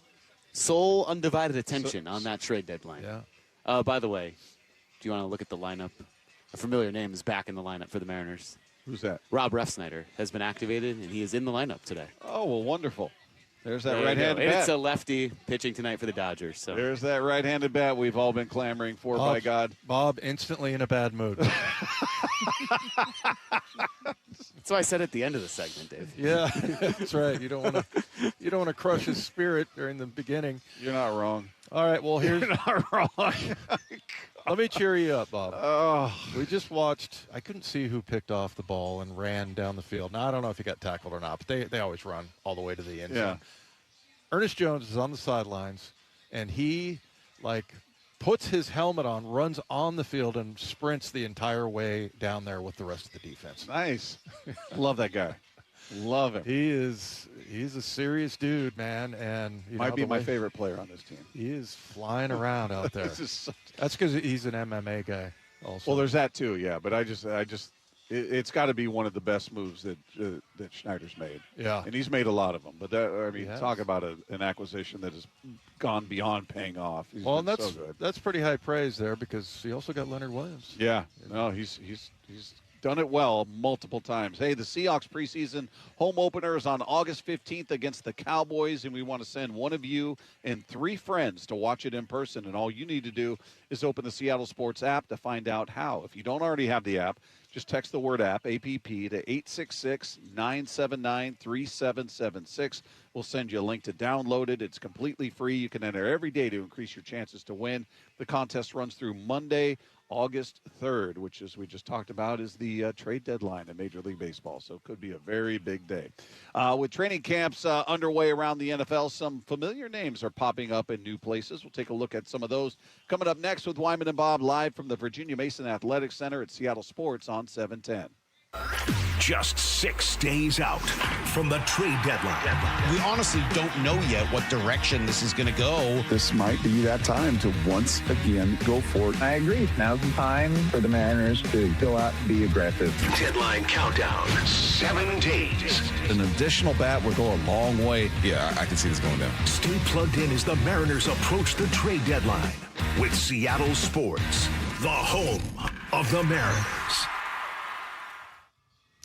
sole undivided attention on that trade deadline. Yeah. By the way, do you want to look at the lineup? A familiar name is back in the lineup for the Mariners. Who's that? Rob Refsnyder has been activated, and he is in the lineup today. Oh, well, wonderful. There's that right-handed bat. And it's a lefty pitching tonight for the Dodgers. So there's that right-handed bat we've all been clamoring for, by God. Bob instantly in a bad mood. That's what I said at the end of the segment, Dave. Yeah, that's right. You don't want to crush his spirit during the beginning. You're not wrong. All right, well, here's You're not wrong. Let me cheer you up, Bob. Oh. We just watched. I couldn't see who picked off the ball and ran down the field. Now, I don't know if he got tackled or not, but they always run all the way to the end zone. Ernest Jones is on the sidelines, and he, puts his helmet on, runs on the field, and sprints the entire way down there with the rest of the defense. Nice. Love that guy. Love him. He's a serious dude, man, and might be my favorite player on this team. He is flying around out there. That's because he's an MMA guy also. Well, there's that too, yeah. But it's got to be one of the best moves that Schneider's made. Yeah. And he's made a lot of them. But talk about an acquisition that has gone beyond paying off. He's well, been and so good. That's pretty high praise there because he also got Leonard Williams. Yeah. No, he's done it well multiple times. Hey, the Seahawks preseason home opener is on August 15th against the Cowboys, and we want to send one of you and 3 friends to watch it in person. And all you need to do is open the Seattle Sports app to find out how. If you don't already have the app, just text the word app, APP, to 866-979-3776. We'll send you a link to download it. It's completely free. You can enter every day to increase your chances to win. The contest runs through Monday, August 3rd, which, as we just talked about, is the trade deadline in Major League Baseball. So it could be a very big day. With training camps underway around the NFL, some familiar names are popping up in new places. We'll take a look at some of those coming up next with Wyman and Bob live from the Virginia Mason Athletic Center at Seattle Sports on 710. Just 6 days out from the trade deadline. We honestly don't know yet what direction this is going to go. This might be that time to once again go for it. I agree. Now's the time for the Mariners to go out and be aggressive. Deadline countdown, 7 days. An additional bat would go a long way. Yeah, I can see this going down. Stay plugged in as the Mariners approach the trade deadline with Seattle Sports, the home of the Mariners.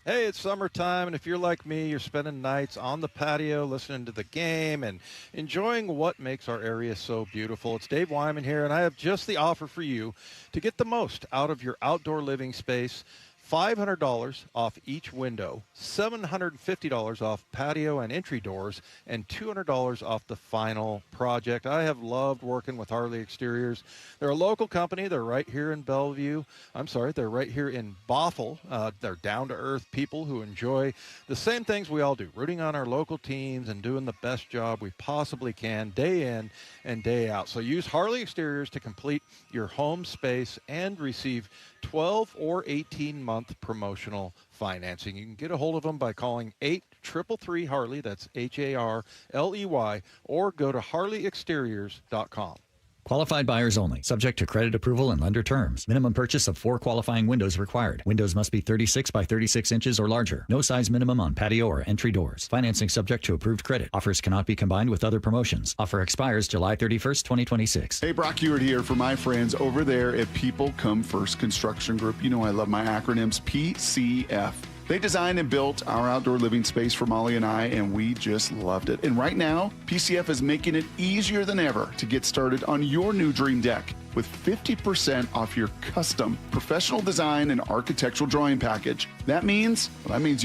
Hey, it's summertime, and if you're like me, you're spending nights on the patio listening to the game and enjoying what makes our area so beautiful. It's Dave Wyman here, and I have just the offer for you to get the most out of your outdoor living space. $500 off each window, $750 off patio and entry doors, and $200 off the final project. I have loved working with Harley Exteriors. They're a local company. They're right here in Bellevue. They're right here in Bothell. They're down-to-earth people who enjoy the same things we all do, rooting on our local teams and doing the best job we possibly can day in and day out. So use Harley Exteriors to complete your home space and receive 12 or 18-month promotional financing. You can get a hold of them by calling 833-HARLEY, that's HARLEY, or go to harleyexteriors.com. Qualified buyers only. Subject to credit approval and lender terms. Minimum purchase of 4 qualifying windows required. Windows must be 36 by 36 inches or larger. No size minimum on patio or entry doors. Financing subject to approved credit. Offers cannot be combined with other promotions. Offer expires July 31st, 2026. Hey, Brock Ewart here for my friends over there at People Come First Construction Group. You know I love my acronyms, PCF. They designed and built our outdoor living space for Molly and I, and we just loved it. And right now, PCF is making it easier than ever to get started on your new dream deck with 50% off your custom professional design and architectural drawing package. That means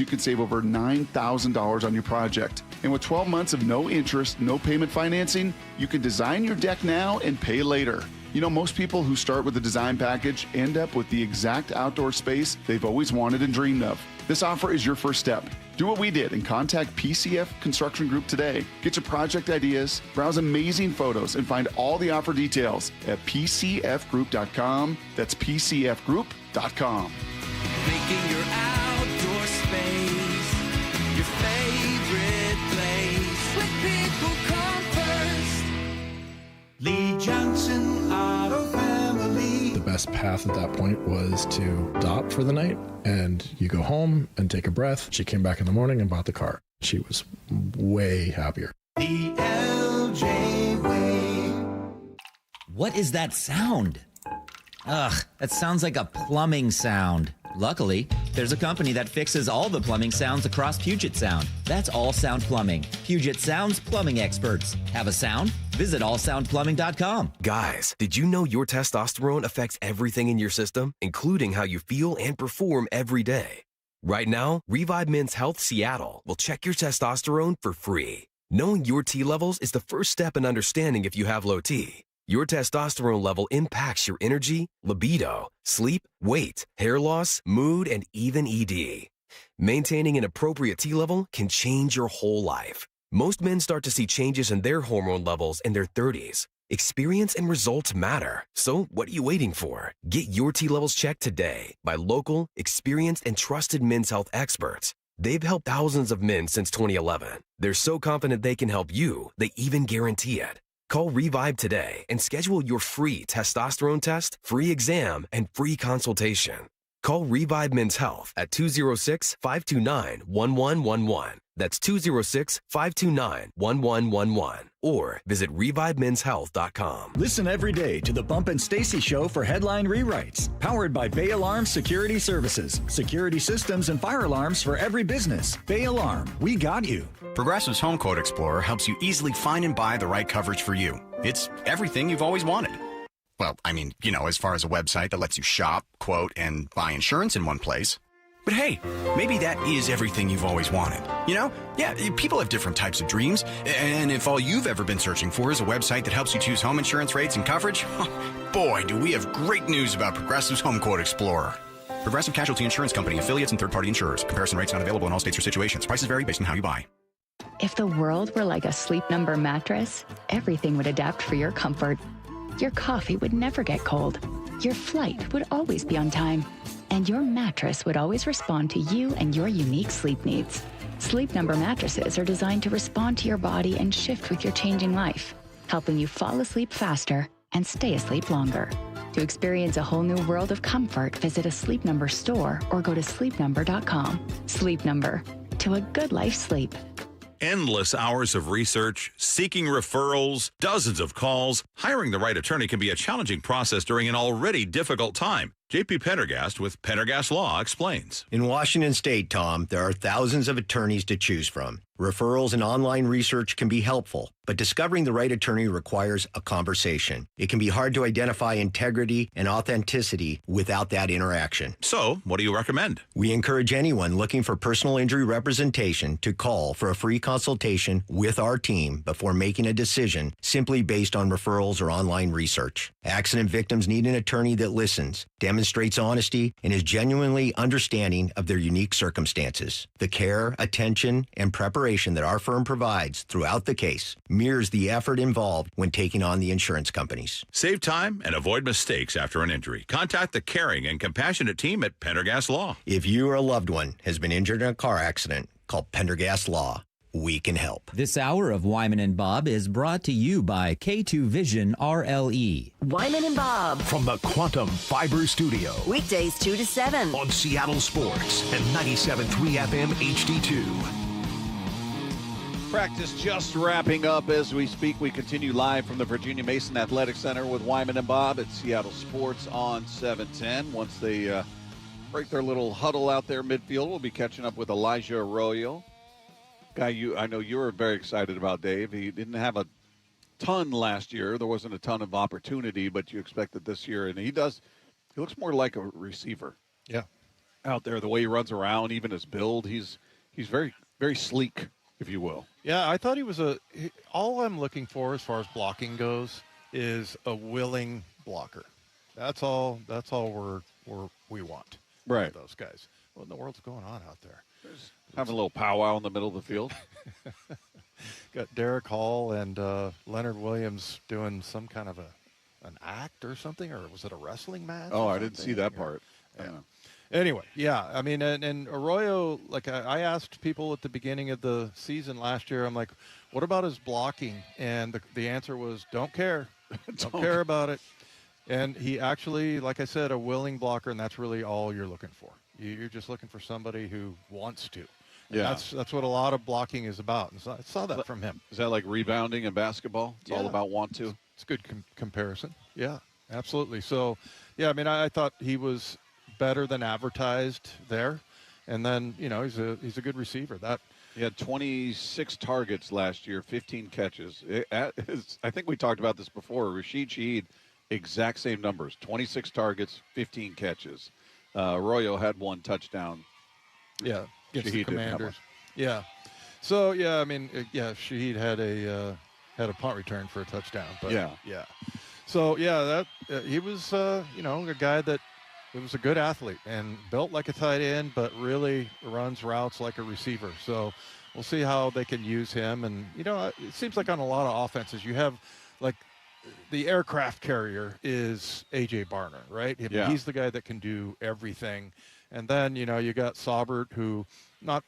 you can save over $9,000 on your project. And with 12 months of no interest, no payment financing, you can design your deck now and pay later. You know, most people who start with a design package end up with the exact outdoor space they've always wanted and dreamed of. This offer is your first step. Do what we did and contact PCF Construction Group today. Get your project ideas, browse amazing photos, and find all the offer details at PCFgroup.com. That's PCFgroup.com. Making your outdoor space your favorite place. With People Come First. Lee Johnson Auto Family. The best path at that point was to stop for the night, and you go home and take a breath. She came back in the morning and bought the car. She was way happier. The LJ way. What is that sound? Ugh, that sounds like a plumbing sound. Luckily, there's a company that fixes all the plumbing sounds across Puget Sound. That's All Sound Plumbing. Puget Sound's plumbing experts. Have a sound? Visit allsoundplumbing.com. Guys, did you know your testosterone affects everything in your system, including how you feel and perform every day? Right now, Revive Men's Health Seattle will check your testosterone for free. Knowing your T levels is the first step in understanding if you have low T. Your testosterone level impacts your energy, libido, sleep, weight, hair loss, mood, and even ED. Maintaining an appropriate T level can change your whole life. Most men start to see changes in their hormone levels in their 30s. Experience and results matter. So what are you waiting for? Get your T levels checked today by local, experienced, and trusted men's health experts. They've helped thousands of men since 2011. They're so confident they can help you, they even guarantee it. Call Revive today and schedule your free testosterone test, free exam, and free consultation. Call Revive Men's Health at 206-529-1111. That's 206-529-1111. Or visit revivemenshealth.com. Listen every day to the Bump and Stacy Show for headline rewrites. Powered by Bay Alarm Security Services. Security systems and fire alarms for every business. Bay Alarm, we got you. Progressive's Home Quote Explorer helps you easily find and buy the right coverage for you. It's everything you've always wanted. Well, I mean, as far as a website that lets you shop, quote, and buy insurance in one place. But hey, maybe that is everything you've always wanted. Yeah, people have different types of dreams. And if all you've ever been searching for is a website that helps you choose home insurance rates and coverage, boy, do we have great news about Progressive's Home Quote Explorer. Progressive Casualty Insurance Company, affiliates, and third-party insurers. Comparison rates not available in all states or situations. Prices vary based on how you buy. If the world were like a Sleep Number mattress, everything would adapt for your comfort. Your coffee would never get cold. Your flight would always be on time. And your mattress would always respond to you and your unique sleep needs. Sleep Number mattresses are designed to respond to your body and shift with your changing life, helping you fall asleep faster and stay asleep longer. To experience a whole new world of comfort, visit a Sleep Number store or go to sleepnumber.com. Sleep Number. To a good life sleep. Endless hours of research, seeking referrals, dozens of calls. Hiring the right attorney can be a challenging process during an already difficult time. J.P. Pendergast with Pendergast Law explains. In Washington State, Tom, there are thousands of attorneys to choose from. Referrals and online research can be helpful, but discovering the right attorney requires a conversation. It can be hard to identify integrity and authenticity without that interaction. So, what do you recommend? We encourage anyone looking for personal injury representation to call for a free consultation with our team before making a decision simply based on referrals or online research. Accident victims need an attorney that listens, demonstrates honesty, and is genuinely understanding of their unique circumstances. The care, attention, and preparation that our firm provides throughout the case mirrors the effort involved when taking on the insurance companies. Save time and avoid mistakes after an injury. Contact the caring and compassionate team at Pendergast Law. If you or a loved one has been injured in a car accident, call Pendergast Law. We can help. This hour of Wyman and Bob is brought to you by K2 Vision RLE. Wyman and Bob. From the Quantum Fiber Studio. Weekdays 2 to 7. On Seattle Sports and 97.3 FM HD2. Practice just wrapping up as we speak. We continue live from the Virginia Mason Athletic Center with Wyman and Bob at Seattle Sports on 710. Once they break their little huddle out there midfield, we'll be catching up with Elijah Arroyo. Guy I know you were very excited about, Dave. He didn't have a ton last year. There wasn't a ton of opportunity, but you expect it this year. And he looks more like a receiver. Yeah. Out there, the way he runs around, even his build, he's very, very sleek, if you will. Yeah, I thought he was all I'm looking for as far as blocking goes is a willing blocker. That's all we want. Right. Those guys. What in the world's going on out there? Having a little powwow in the middle of the field. Got Derek Hall and Leonard Williams doing some kind of an act or something, or was it a wrestling match? Oh, I didn't see that part. Yeah. Anyway, yeah, I mean, and Arroyo, like I asked people at the beginning of the season last year, I'm like, what about his blocking? And the answer was, don't care. Don't care about it. And he actually, like I said, a willing blocker, and that's really all you're looking for. You're just looking for somebody who wants to. And yeah. That's what a lot of blocking is about. And so I saw that from him. Is that like rebounding in basketball? It's all about want to? It's a good comparison. Yeah, absolutely. So, yeah, I mean, I thought he was better than advertised there. And then, he's a good receiver. He had 26 targets last year, 15 catches. I think we talked about this before. Rashid Shaheed, exact same numbers, 26 targets, 15 catches. Arroyo had one touchdown. Yeah, against the Shaheed didn't have Commanders. one. Yeah. So, yeah, I mean, Shaheed had a punt return for a touchdown. But yeah. So, yeah, he was, a guy that was a good athlete and built like a tight end, but really runs routes like a receiver. So we'll see how they can use him. And, it seems like on a lot of offenses you have, like, the aircraft carrier is A.J. Barner, right? I mean, Yeah. He's the guy that can do everything. And then, you got Saubert, who not,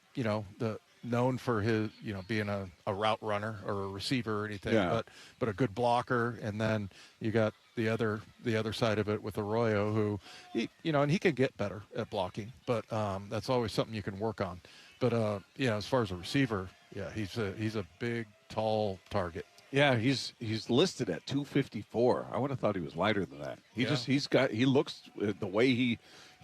known for his, being a route runner or a receiver or anything, Yeah. but a good blocker. And then you got the other side of it with Arroyo, who, and he can get better at blocking, but that's always something you can work on. But, as far as a receiver, yeah, he's a big, tall target. Yeah, he's listed at 254. I would have thought he was lighter than that. He looks the way he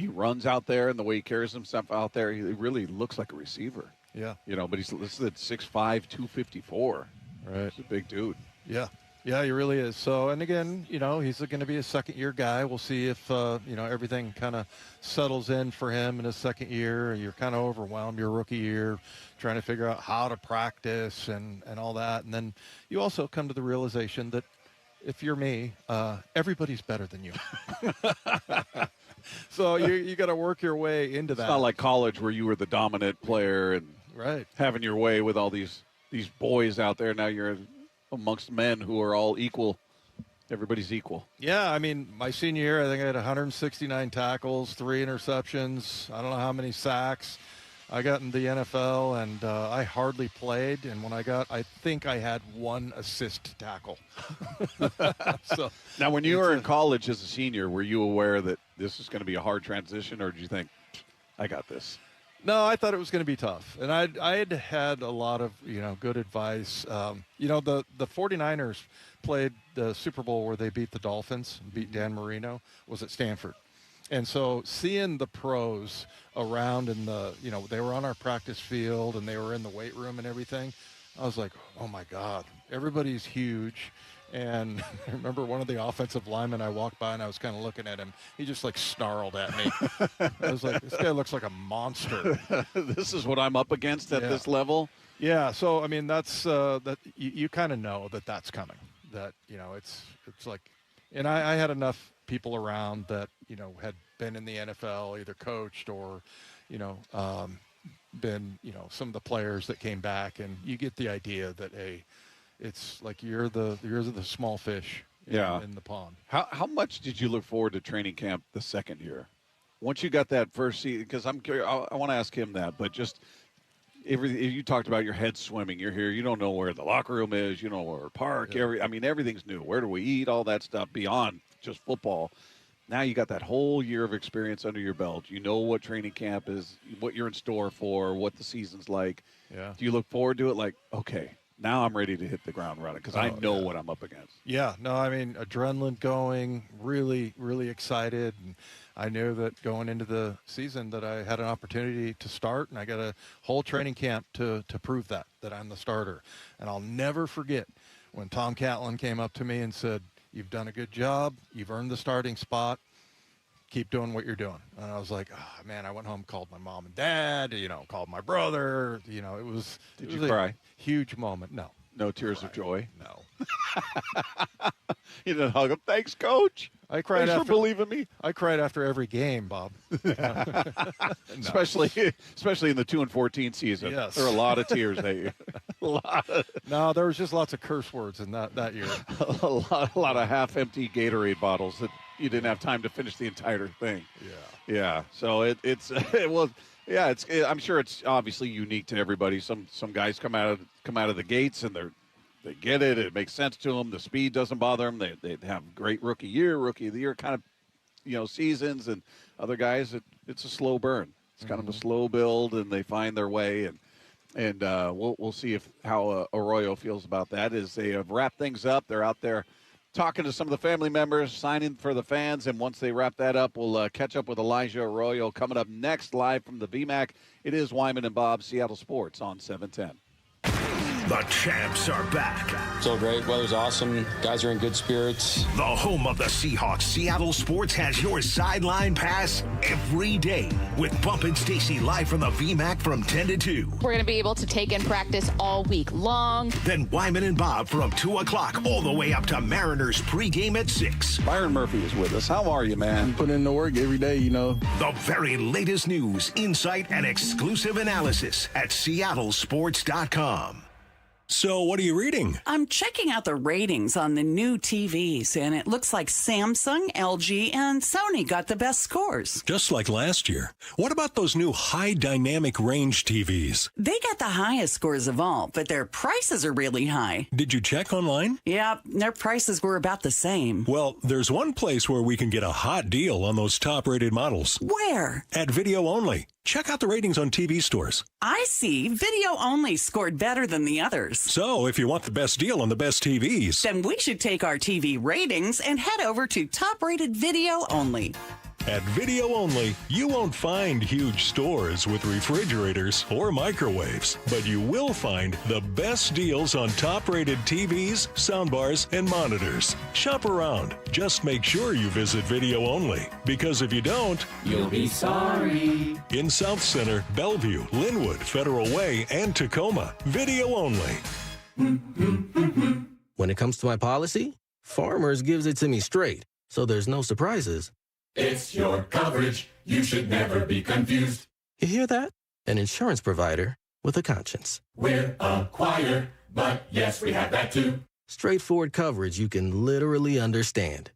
runs out there and the way he carries himself out there. He really looks like a receiver. Yeah. But he's listed at 6'5", 254. Right. He's a big dude. Yeah. Yeah, he really is. So, and again, he's going to be a second-year guy. We'll see if, everything kind of settles in for him in his second year. You're kind of overwhelmed your rookie year, trying to figure out how to practice and all that. And then you also come to the realization that if you're me, everybody's better than you. So you got to work your way into that. It's not like college where you were the dominant player and right having your way with all these boys out there. Now you're amongst men who are all equal. Everybody's equal. Yeah, I mean, my senior year, I think I had 169 tackles, 3 interceptions. I don't know how many sacks. I got in the NFL, and I hardly played. And when I think I had 1 assist tackle. So now, when you were in college as a senior, were you aware that this is going to be a hard transition, or did you think, I got this? No, I thought it was going to be tough. And I had a lot of, good advice. The 49ers played the Super Bowl where they beat the Dolphins, beat Dan Marino, was at Stanford. And so seeing the pros around in they were on our practice field and they were in the weight room and everything, I was like, oh, my God, everybody's huge. And I remember one of the offensive linemen, I walked by and I was kind of looking at him. He just snarled at me. I was like, this guy looks like a monster. This is what I'm up against at this level? Yeah. So, I mean, that's that you kind of know that's coming. That, it's like, and I had enough people around that, had been in the NFL, either coached or, been, some of the players that came back, and you get the idea that, hey, it's like you're the small fish in the pond. How much did you look forward to training camp the second year? Once you got that first season, because I'm curious, I want to ask him that, but just you talked about your head swimming. You're here, you don't know where the locker room is, you don't know where to park. Yeah. Everything's new. Where do we eat? All that stuff beyond just football. Now you got that whole year of experience under your belt. You know what training camp is, what you're in store for, what the season's like. Yeah. Do you look forward to it like, okay, now I'm ready to hit the ground running because I know what I'm up against? Yeah. No, I mean, adrenaline going, really, really excited. And I knew that going into the season that I had an opportunity to start, and I got a whole training camp to prove that I'm the starter. And I'll never forget when Tom Catlin came up to me and said, "You've done a good job. You've earned the starting spot. Keep doing what you're doing." And I was like, oh, man, I went home, called my mom and dad, called my brother. It was Did you cry? A huge moment. No. No tears of joy? No. You didn't hug him. Thanks, Coach. I cried Thanks after for believing me. I cried after every game, Bob. Especially in the 2-14 season. Yes. There are a lot of tears that year. No, there was just lots of curse words in that year. a lot of half-empty Gatorade bottles that you didn't have time to finish the entire thing. Yeah. So I'm sure it's obviously unique to everybody. Some guys come out of the gates and they get it. It makes sense to them. The speed doesn't bother them. They have great rookie of the year kind of seasons, and other guys it's a slow burn. It's kind of a slow build, and they find their way. And we'll see how Arroyo feels about that as they have wrapped things up. They're out there talking to some of the family members, signing for the fans, and once they wrap that up, we'll catch up with Elijah Arroyo coming up next live from the VMAC. It is Wyman and Bob, Seattle Sports on 710. The champs are back. So great. Weather's awesome. Guys are in good spirits. The home of the Seahawks, Seattle Sports, has your sideline pass every day with Bump and Stacy live from the VMAC from 10 to 2. We're going to be able to take in practice all week long. Then Wyman and Bob from 2 o'clock all the way up to Mariners pregame at 6. Byron Murphy is with us. How are you, man? Put in the work every day, The very latest news, insight, and exclusive analysis at seattlesports.com. So what are you reading? I'm checking out the ratings on the new TVs, and it looks like Samsung, LG, and Sony got the best scores. Just like last year. What about those new high dynamic range TVs? They got the highest scores of all, but their prices are really high. Did you check online? Yeah, their prices were about the same. Well, there's one place where we can get a hot deal on those top-rated models. Where? At Video Only. Check out the ratings on TV stores. I see. Video Only scored better than the others. So, if you want the best deal on the best TVs, then we should take our TV ratings and head over to top-rated Video Only. At Video Only, you won't find huge stores with refrigerators or microwaves, but you will find the best deals on top-rated TVs, soundbars, and monitors. Shop around. Just make sure you visit Video Only, because if you don't, you'll be sorry. In South Center, Bellevue, Linwood, Federal Way, and Tacoma, Video Only. When it comes to my policy, Farmers gives it to me straight, so there's no surprises. It's your coverage. You should never be confused. You hear that? An insurance provider with a conscience. We're a choir, but yes, we have that too. Straightforward coverage you can literally understand.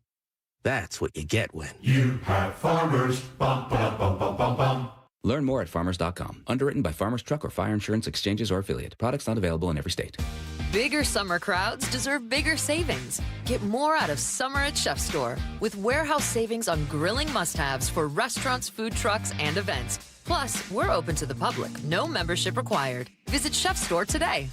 That's what you get when you have Farmers. Bum, bum, bum, bum, bum, bum. Learn more at farmers.com. Underwritten by Farmers Truck or Fire Insurance Exchanges or Affiliate. Products not available in every state. Bigger summer crowds deserve bigger savings. Get more out of summer at Chef Store with warehouse savings on grilling must-haves for restaurants, food trucks, and events. Plus, we're open to the public. No membership required. Visit Chef Store today.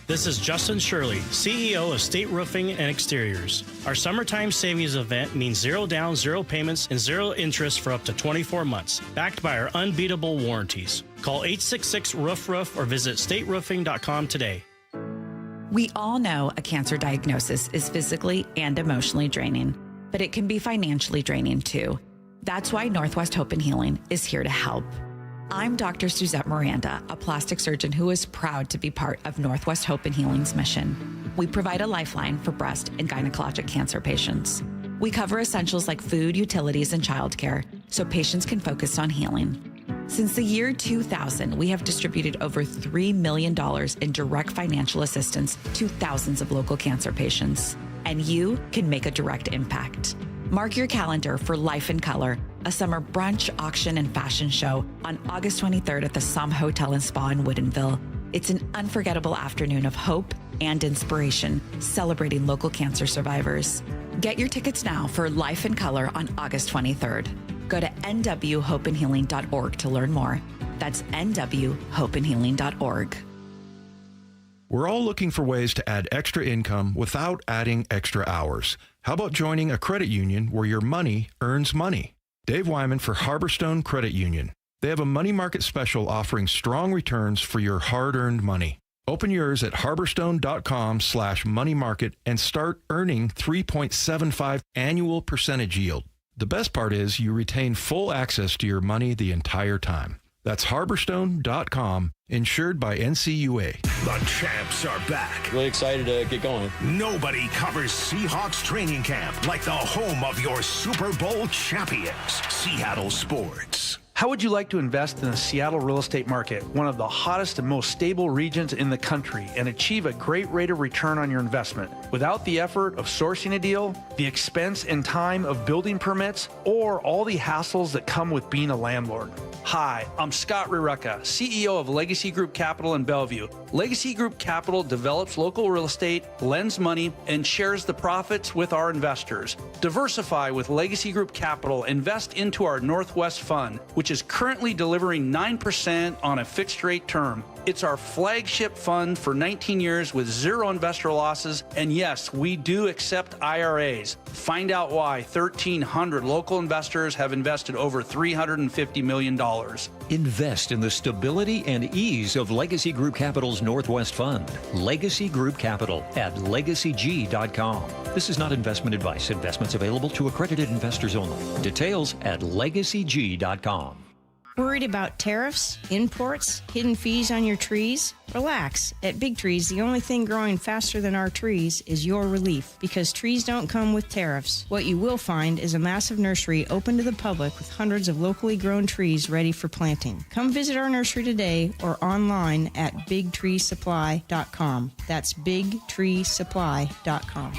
This is Justin Shirley, CEO of State Roofing and Exteriors. Our summertime savings event means 0 down, 0 payments, and 0 interest for up to 24 months, backed by our unbeatable warranties. Call 866-ROOF-ROOF or visit stateroofing.com today. We all know a cancer diagnosis is physically and emotionally draining, but it can be financially draining too. That's why Northwest Hope and Healing is here to help. I'm Dr. Suzette Miranda, a plastic surgeon who is proud to be part of Northwest Hope and Healing's mission. We provide a lifeline for breast and gynecologic cancer patients. We cover essentials like food, utilities, and childcare so patients can focus on healing. Since the year 2000, we have distributed over $3 million in direct financial assistance to thousands of local cancer patients. And you can make a direct impact. Mark your calendar for Life in Color, a summer brunch, auction, and fashion show on August 23rd at the Somme Hotel and Spa in Woodinville. It's an unforgettable afternoon of hope and inspiration, celebrating local cancer survivors. Get your tickets now for Life in Color on August 23rd. Go to nwhopeandhealing.org to learn more. That's nwhopeandhealing.org. We're all looking for ways to add extra income without adding extra hours. How about joining a credit union where your money earns money? Dave Wyman for Harborstone Credit Union. They have a money market special offering strong returns for your hard-earned money. Open yours at harborstone.com/moneymarket and start earning 3.75 annual percentage yield. The best part is you retain full access to your money the entire time. That's harborstone.com, insured by NCUA. The champs are back. Really excited to get going. Nobody covers Seahawks training camp like the home of your Super Bowl champions, Seattle Sports. How would you like to invest in the Seattle real estate market, one of the hottest and most stable regions in the country, and achieve a great rate of return on your investment without the effort of sourcing a deal, the expense and time of building permits, or all the hassles that come with being a landlord? Hi, I'm Scott Rireka, CEO of Legacy Group Capital in Bellevue. Legacy Group Capital develops local real estate, lends money, and shares the profits with our investors. Diversify with Legacy Group Capital. Invest into our Northwest Fund, which is currently delivering 9% on a fixed rate term. It's our flagship fund for 19 years with zero investor losses. And yes, we do accept IRAs. Find out why 1,300 local investors have invested over $350 million. Invest in the stability and ease of Legacy Group Capital's Northwest Fund. Legacy Group Capital at legacyg.com. This is not investment advice. Investments available to accredited investors only. Details at legacyg.com. Worried about tariffs, imports, hidden fees on your trees? Relax. At Big Trees, the only thing growing faster than our trees is your relief, because trees don't come with tariffs. What you will find is a massive nursery open to the public with hundreds of locally grown trees ready for planting. Come visit our nursery today or online at bigtreesupply.com. That's bigtreesupply.com.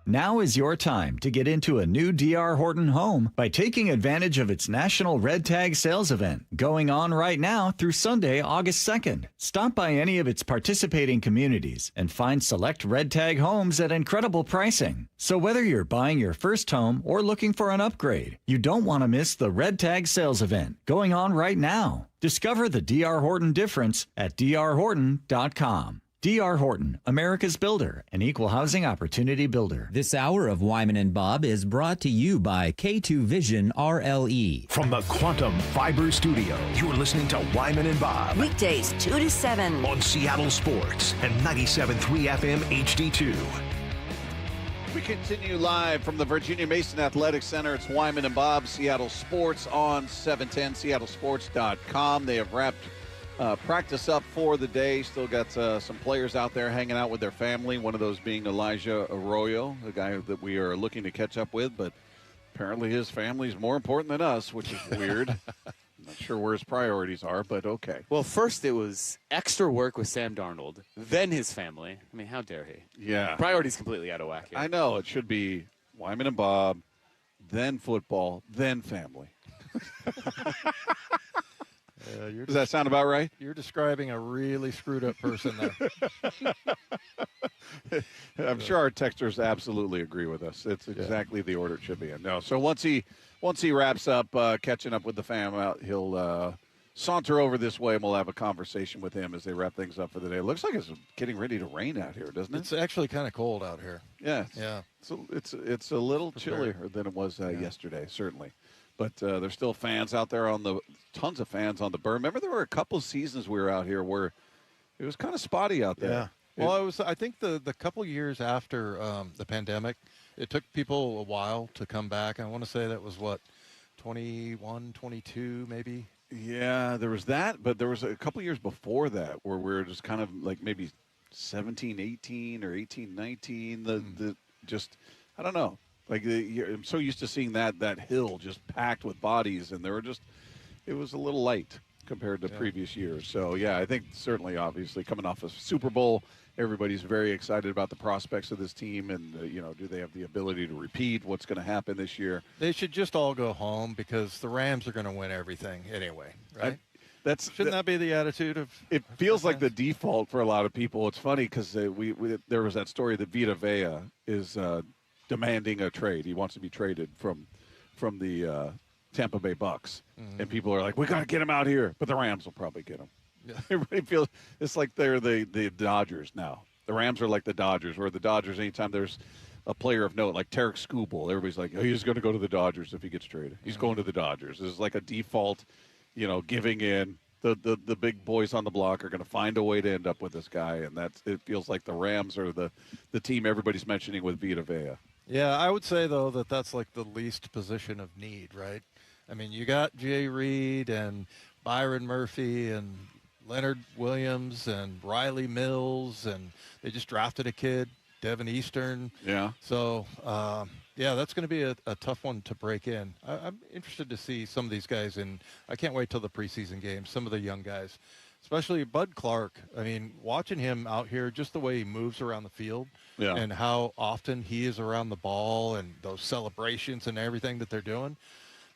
Now is your time to get into a new D.R. Horton home by taking advantage of its National Red Tag Sales Event, going on right now through Sunday, August 2nd. Stop by any of its participating communities and find select Red Tag homes at incredible pricing. So whether you're buying your first home or looking for an upgrade, you don't want to miss the Red Tag Sales Event, going on right now. Discover the D.R. Horton difference at drhorton.com. D.R. Horton, America's builder, an equal housing opportunity builder. This hour of Wyman and Bob is brought to you by K2 Vision RLE. From the Quantum Fiber Studio, you're listening to Wyman and Bob. Weekdays 2 to 7 on Seattle Sports and 97.3 FM HD2. We continue live from the Virginia Mason Athletic Center. It's Wyman and Bob, Seattle Sports on 710, seattlesports.com. They have wrapped practice up for the day. Still got some players out there hanging out with their family, one of those being Elijah Arroyo, the guy that we are looking to catch up with, but apparently his family is more important than us, which is weird. I'm not sure where his priorities are, but okay. Well, first it was extra work with Sam Darnold, then his family. I mean, how dare he? Yeah. Priorities completely out of whack here. I know. It should be Wyman and Bob, then football, then family. Does that sound about right? You're describing a really screwed up person there. I'm sure our texters absolutely agree with us. It's exactly the order it should be in. No, so once he wraps up catching up with the fam out, he'll saunter over this way and we'll have a conversation with him as they wrap things up for the day. It looks like it's getting ready to rain out here, doesn't it? It's actually kind of cold out here. Yeah. Yeah. It's a little chillier than it was yesterday, certainly. But there's still fans out there tons of fans on the berm. Remember, there were a couple seasons we were out here where it was kind of spotty out there. Yeah. Well, I think the couple years after the pandemic, it took people a while to come back. I want to say that was 21, 22 maybe. Yeah, there was that, but there was a couple years before that where we were just kind of like maybe 17, 18 or 18, 19. I don't know. Like I'm so used to seeing that hill just packed with bodies, and it was a little light compared to previous years. So I think certainly, obviously, coming off a Super Bowl, everybody's very excited about the prospects of this team, and do they have the ability to repeat? What's going to happen this year? They should just all go home because the Rams are going to win everything anyway, right? Shouldn't that be the attitude of? It feels like the default for a lot of people. It's funny because there was that story that Vita is demanding a trade. He wants to be traded from the Tampa Bay Bucks, and people are like, "We got to get him out here," but the Rams will probably get him. Yeah. Everybody feels it's like they're the Dodgers now. The Rams are like the Dodgers, where the Dodgers, anytime there's a player of note, like Tarek Skubal, everybody's like, "Oh, he's going to go to the Dodgers if he gets traded. He's going to the Dodgers." It's like a default, giving in. The big boys on the block are going to find a way to end up with this guy, and it feels like the Rams are the team everybody's mentioning with Vita Vea. Yeah, I would say, though, that's like the least position of need, right? I mean, you got Jay Reed and Byron Murphy and Leonard Williams and Riley Mills, and they just drafted a kid, Devin Eastern. Yeah. So, that's going to be a tough one to break in. I'm interested to see some of these guys, and I can't wait till the preseason games, some of the young guys, especially Bud Clark. I mean, watching him out here, just the way he moves around the field and how often he is around the ball and those celebrations and everything that they're doing.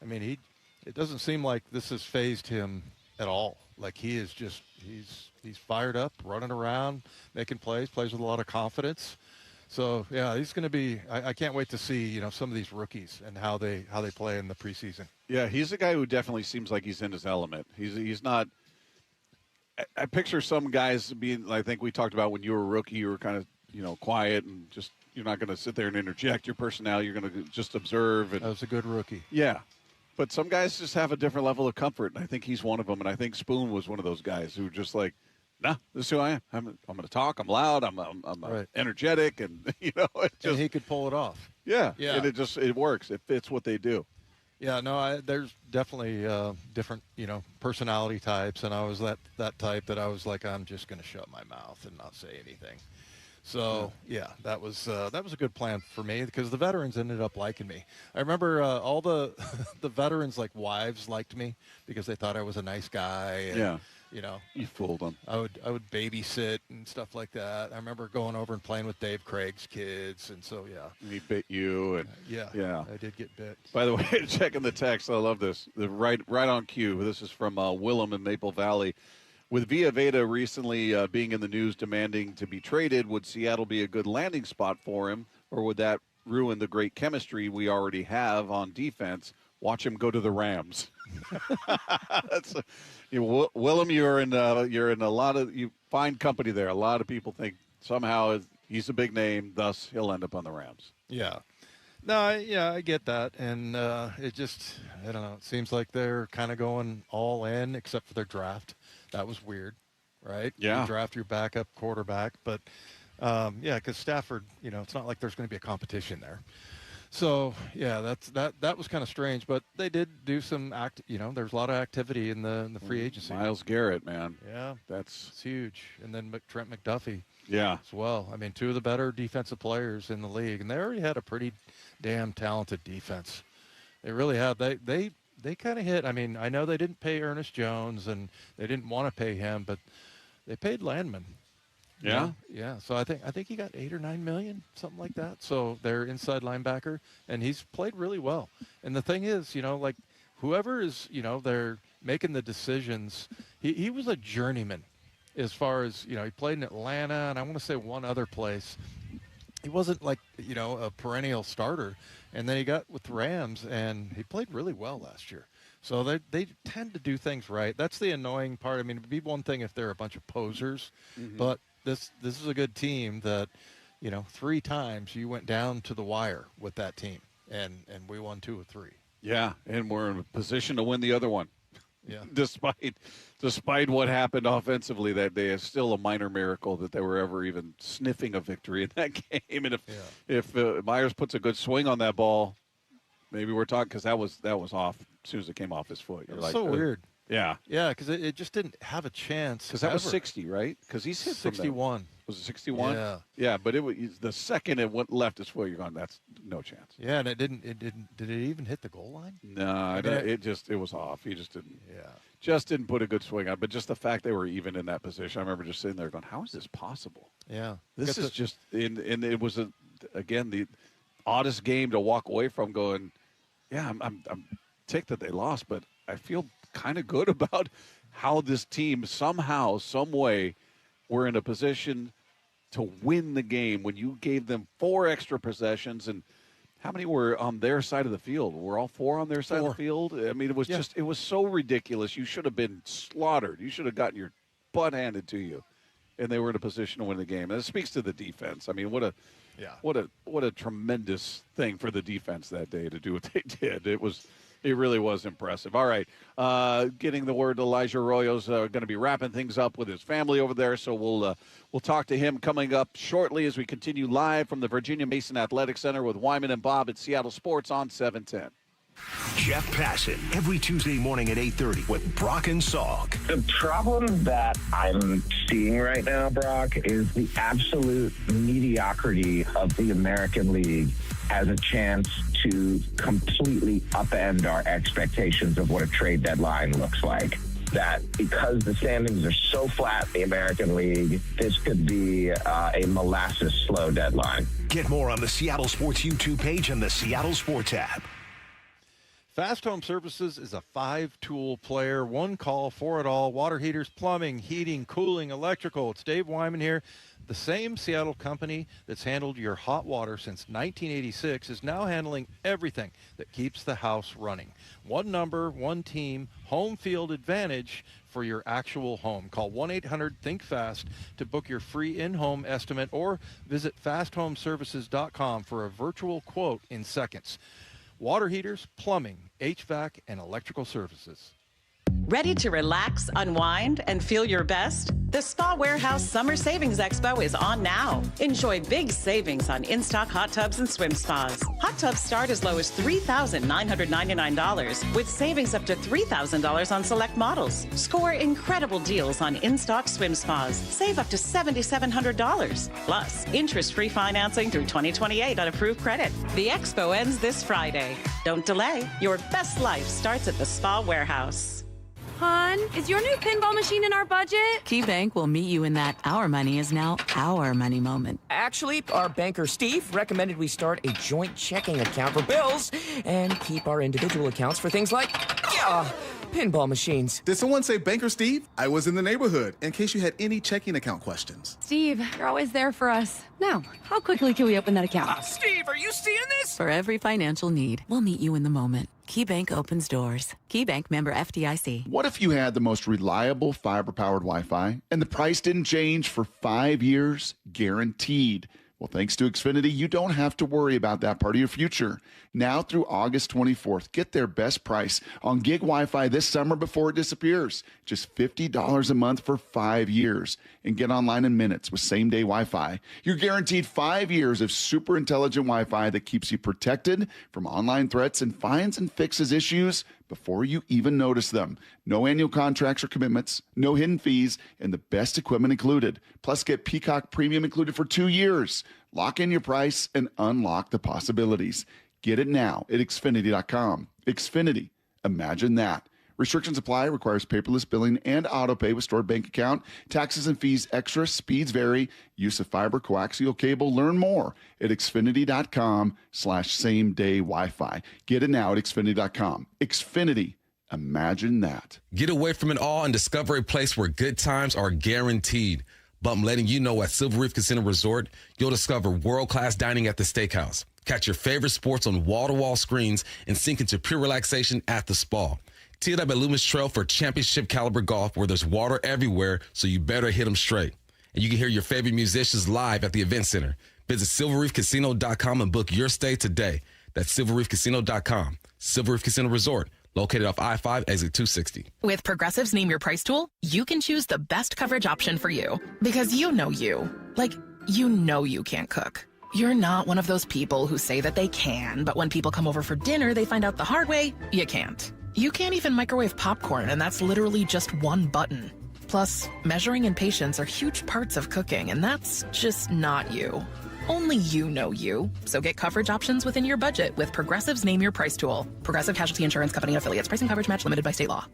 I mean, it doesn't seem like this has fazed him at all. Like he is just he's fired up, running around, making plays with a lot of confidence. So he's going to be. I can't wait to see some of these rookies and how they play in the preseason. Yeah, he's a guy who definitely seems like he's in his element. He's not. I picture some guys being. I think we talked about when you were a rookie, you were kind of quiet and just you're not going to sit there and interject your personality. You're going to just observe. And, that was a good rookie. Yeah. But some guys just have a different level of comfort, and I think he's one of them. And I think Spoon was one of those guys who just like, nah, this is who I am. I'm going to talk. I'm loud. I'm right. Energetic, and and he could pull it off. Yeah, Yeah. and it works. It fits what they do. Yeah, no, there's definitely different, personality types, and I was that type that I was like, I'm just going to shut my mouth and not say anything. So that was a good plan for me because the veterans ended up liking me. I remember all the the veterans like wives liked me because they thought I was a nice guy. And, you fooled them. I would babysit and stuff like that. I remember going over and playing with Dave Craig's kids, and so He bit you, and I did get bit. By the way, checking the text, I love this. Right on cue. This is from Willem in Maple Valley. With Vita recently being in the news demanding to be traded, would Seattle be a good landing spot for him, or would that ruin the great chemistry we already have on defense? Watch him go to the Rams. Willem, you're in a lot of fine company there. A lot of people think somehow he's a big name, thus he'll end up on the Rams. Yeah. No, I get that, and it just, I don't know, it seems like they're kind of going all in except for their draft. That was weird, right? Yeah. You draft your backup quarterback, but, because Stafford, it's not like there's going to be a competition there. So, that was kind of strange, but they did do some there's a lot of activity in the free agency. Myles Garrett, man. Yeah. It's huge. And then Trent McDuffie. Yeah. As well. I mean, two of the better defensive players in the league, and they already had a pretty damn talented defense. They really have. They kind of hit. I mean, I know they didn't pay Ernest Jones, and they didn't want to pay him, but they paid Landman. Yeah. Yeah. So I think he got $8 or $9 million, something like that. So their inside linebacker, and he's played really well. And the thing is, like whoever is, they're making the decisions. He was a journeyman, as far as he played in Atlanta, and I want to say one other place. He wasn't like a perennial starter, and then he got with the Rams, and he played really well last year. So they tend to do things right. That's the annoying part. I mean, it'd be one thing if they're a bunch of posers, but this is a good team that, 3 times you went down to the wire with that team, and we won 2 of 3. Yeah, and we're in a position to win the other one. Yeah. Despite what happened offensively that day, it's still a minor miracle that they were ever even sniffing a victory in that game. And if Myers puts a good swing on that ball, maybe we're talking, because that was off as soon as it came off his foot. It was so weird. Yeah. Yeah, because it just didn't have a chance. Because that was 60, right? Because he's hit 61. Was it 61? Yeah. Yeah, but it was the second it went left his foot, you're going, that's no chance. Yeah, and it didn't. Did it even hit the goal line? No, it was off. He just didn't. Yeah. Just didn't put a good swing on. But just the fact they were even in that position, I remember just sitting there going, how is this possible? Yeah. This is just, and it was again the oddest game to walk away from. Going, yeah, I'm ticked that they lost, but I feel kind of good about how this team somehow, some way, were in a position to win the game when you gave them 4 extra possessions. And how many were on their side of the field? Were all 4 on their side of the field? I mean, it was it was so ridiculous. You should have been slaughtered. You should have gotten your butt handed to you. And they were in a position to win the game. And it speaks to the defense. I mean, what a tremendous thing for the defense that day to do what they did. It really was impressive. All right, getting the word Elijah Arroyo's going to be wrapping things up with his family over there, so we'll talk to him coming up shortly as we continue live from the Virginia Mason Athletic Center with Wyman and Bob at Seattle Sports on 710. Jeff Passan, every Tuesday morning at 8:30 with Brock and Salk. The problem that I'm seeing right now, Brock, is the absolute mediocrity of the American League has a chance to completely upend our expectations of what a trade deadline looks like. That because the standings are so flat in the American League, this could be a molasses slow deadline. Get more on the Seattle Sports YouTube page and the Seattle Sports app. Fast Home Services is a 5-tool player, 1 call for it all. Water heaters, plumbing, heating, cooling, electrical. It's Dave Wyman here. The same Seattle company that's handled your hot water since 1986 is now handling everything that keeps the house running. 1 number, 1 team, home field advantage for your actual home. Call 1-800-THINK-FAST to book your free in-home estimate or visit fasthomeservices.com for a virtual quote in seconds. Water heaters, plumbing, HVAC, and electrical services. Ready to relax, unwind, and feel your best? The Spa Warehouse Summer Savings Expo is on now. Enjoy big savings on in-stock hot tubs and swim spas. Hot tubs start as low as $3,999 with savings up to $3,000 on select models. Score incredible deals on in-stock swim spas. Save up to $7,700. Plus, interest-free financing through 2028 on approved credit. The expo ends this Friday. Don't delay. Your best life starts at the Spa Warehouse. Hon, is your new pinball machine in our budget? KeyBank will meet you in that our money is now our money moment. Actually, our banker Steve recommended we start a joint checking account for bills and keep our individual accounts for things like, pinball machines. Did someone say Banker Steve? I was in the neighborhood, in case you had any checking account questions. Steve, you're always there for us. Now, how quickly can we open that account? Steve, are you seeing this? For every financial need, we'll meet you in the moment. KeyBank opens doors. KeyBank, member FDIC. What if you had the most reliable fiber-powered Wi-Fi and the price didn't change for 5 years? Guaranteed. Well, thanks to Xfinity, you don't have to worry about that part of your future. Now through August 24th, get their best price on gig Wi-Fi this summer before it disappears. Just $50 a month for 5 years. And get online in minutes with same-day Wi-Fi. You're guaranteed 5 years of super intelligent Wi-Fi that keeps you protected from online threats and finds and fixes issues before you even notice them. No annual contracts or commitments, no hidden fees, and the best equipment included. Plus, get Peacock Premium included for 2 years. Lock in your price and unlock the possibilities. Get it now at Xfinity.com. Xfinity. Imagine that. Restrictions apply. Requires paperless billing and autopay with stored bank account. Taxes and fees extra. Speeds vary. Use of fiber, coaxial cable. Learn more at Xfinity.com/same-day Wi-Fi. Get it now at Xfinity.com. Xfinity. Imagine that. Get away from it all and discover a place where good times are guaranteed. But I'm letting you know at Silver Reef Casino Resort, you'll discover world-class dining at the steakhouse. Catch your favorite sports on wall-to-wall screens and sink into pure relaxation at the spa. Tee it up at Loomis Trail for championship caliber golf where there's water everywhere, so you better hit them straight. And you can hear your favorite musicians live at the event center. Visit silverreefcasino.com and book your stay today. That's silverreefcasino.com. Silver Reef Casino Resort, located off I-5, exit 260. With Progressive's Name Your Price tool, you can choose the best coverage option for you. Because you know you. Like, you know you can't cook. You're not one of those people who say that they can, but when people come over for dinner, they find out the hard way, you can't. You can't even microwave popcorn, and that's literally just one button. Plus, measuring and patience are huge parts of cooking, and that's just not you. Only you know you. So get coverage options within your budget with Progressive's Name Your Price tool. Progressive Casualty Insurance Company affiliates. Price and coverage match limited by state law.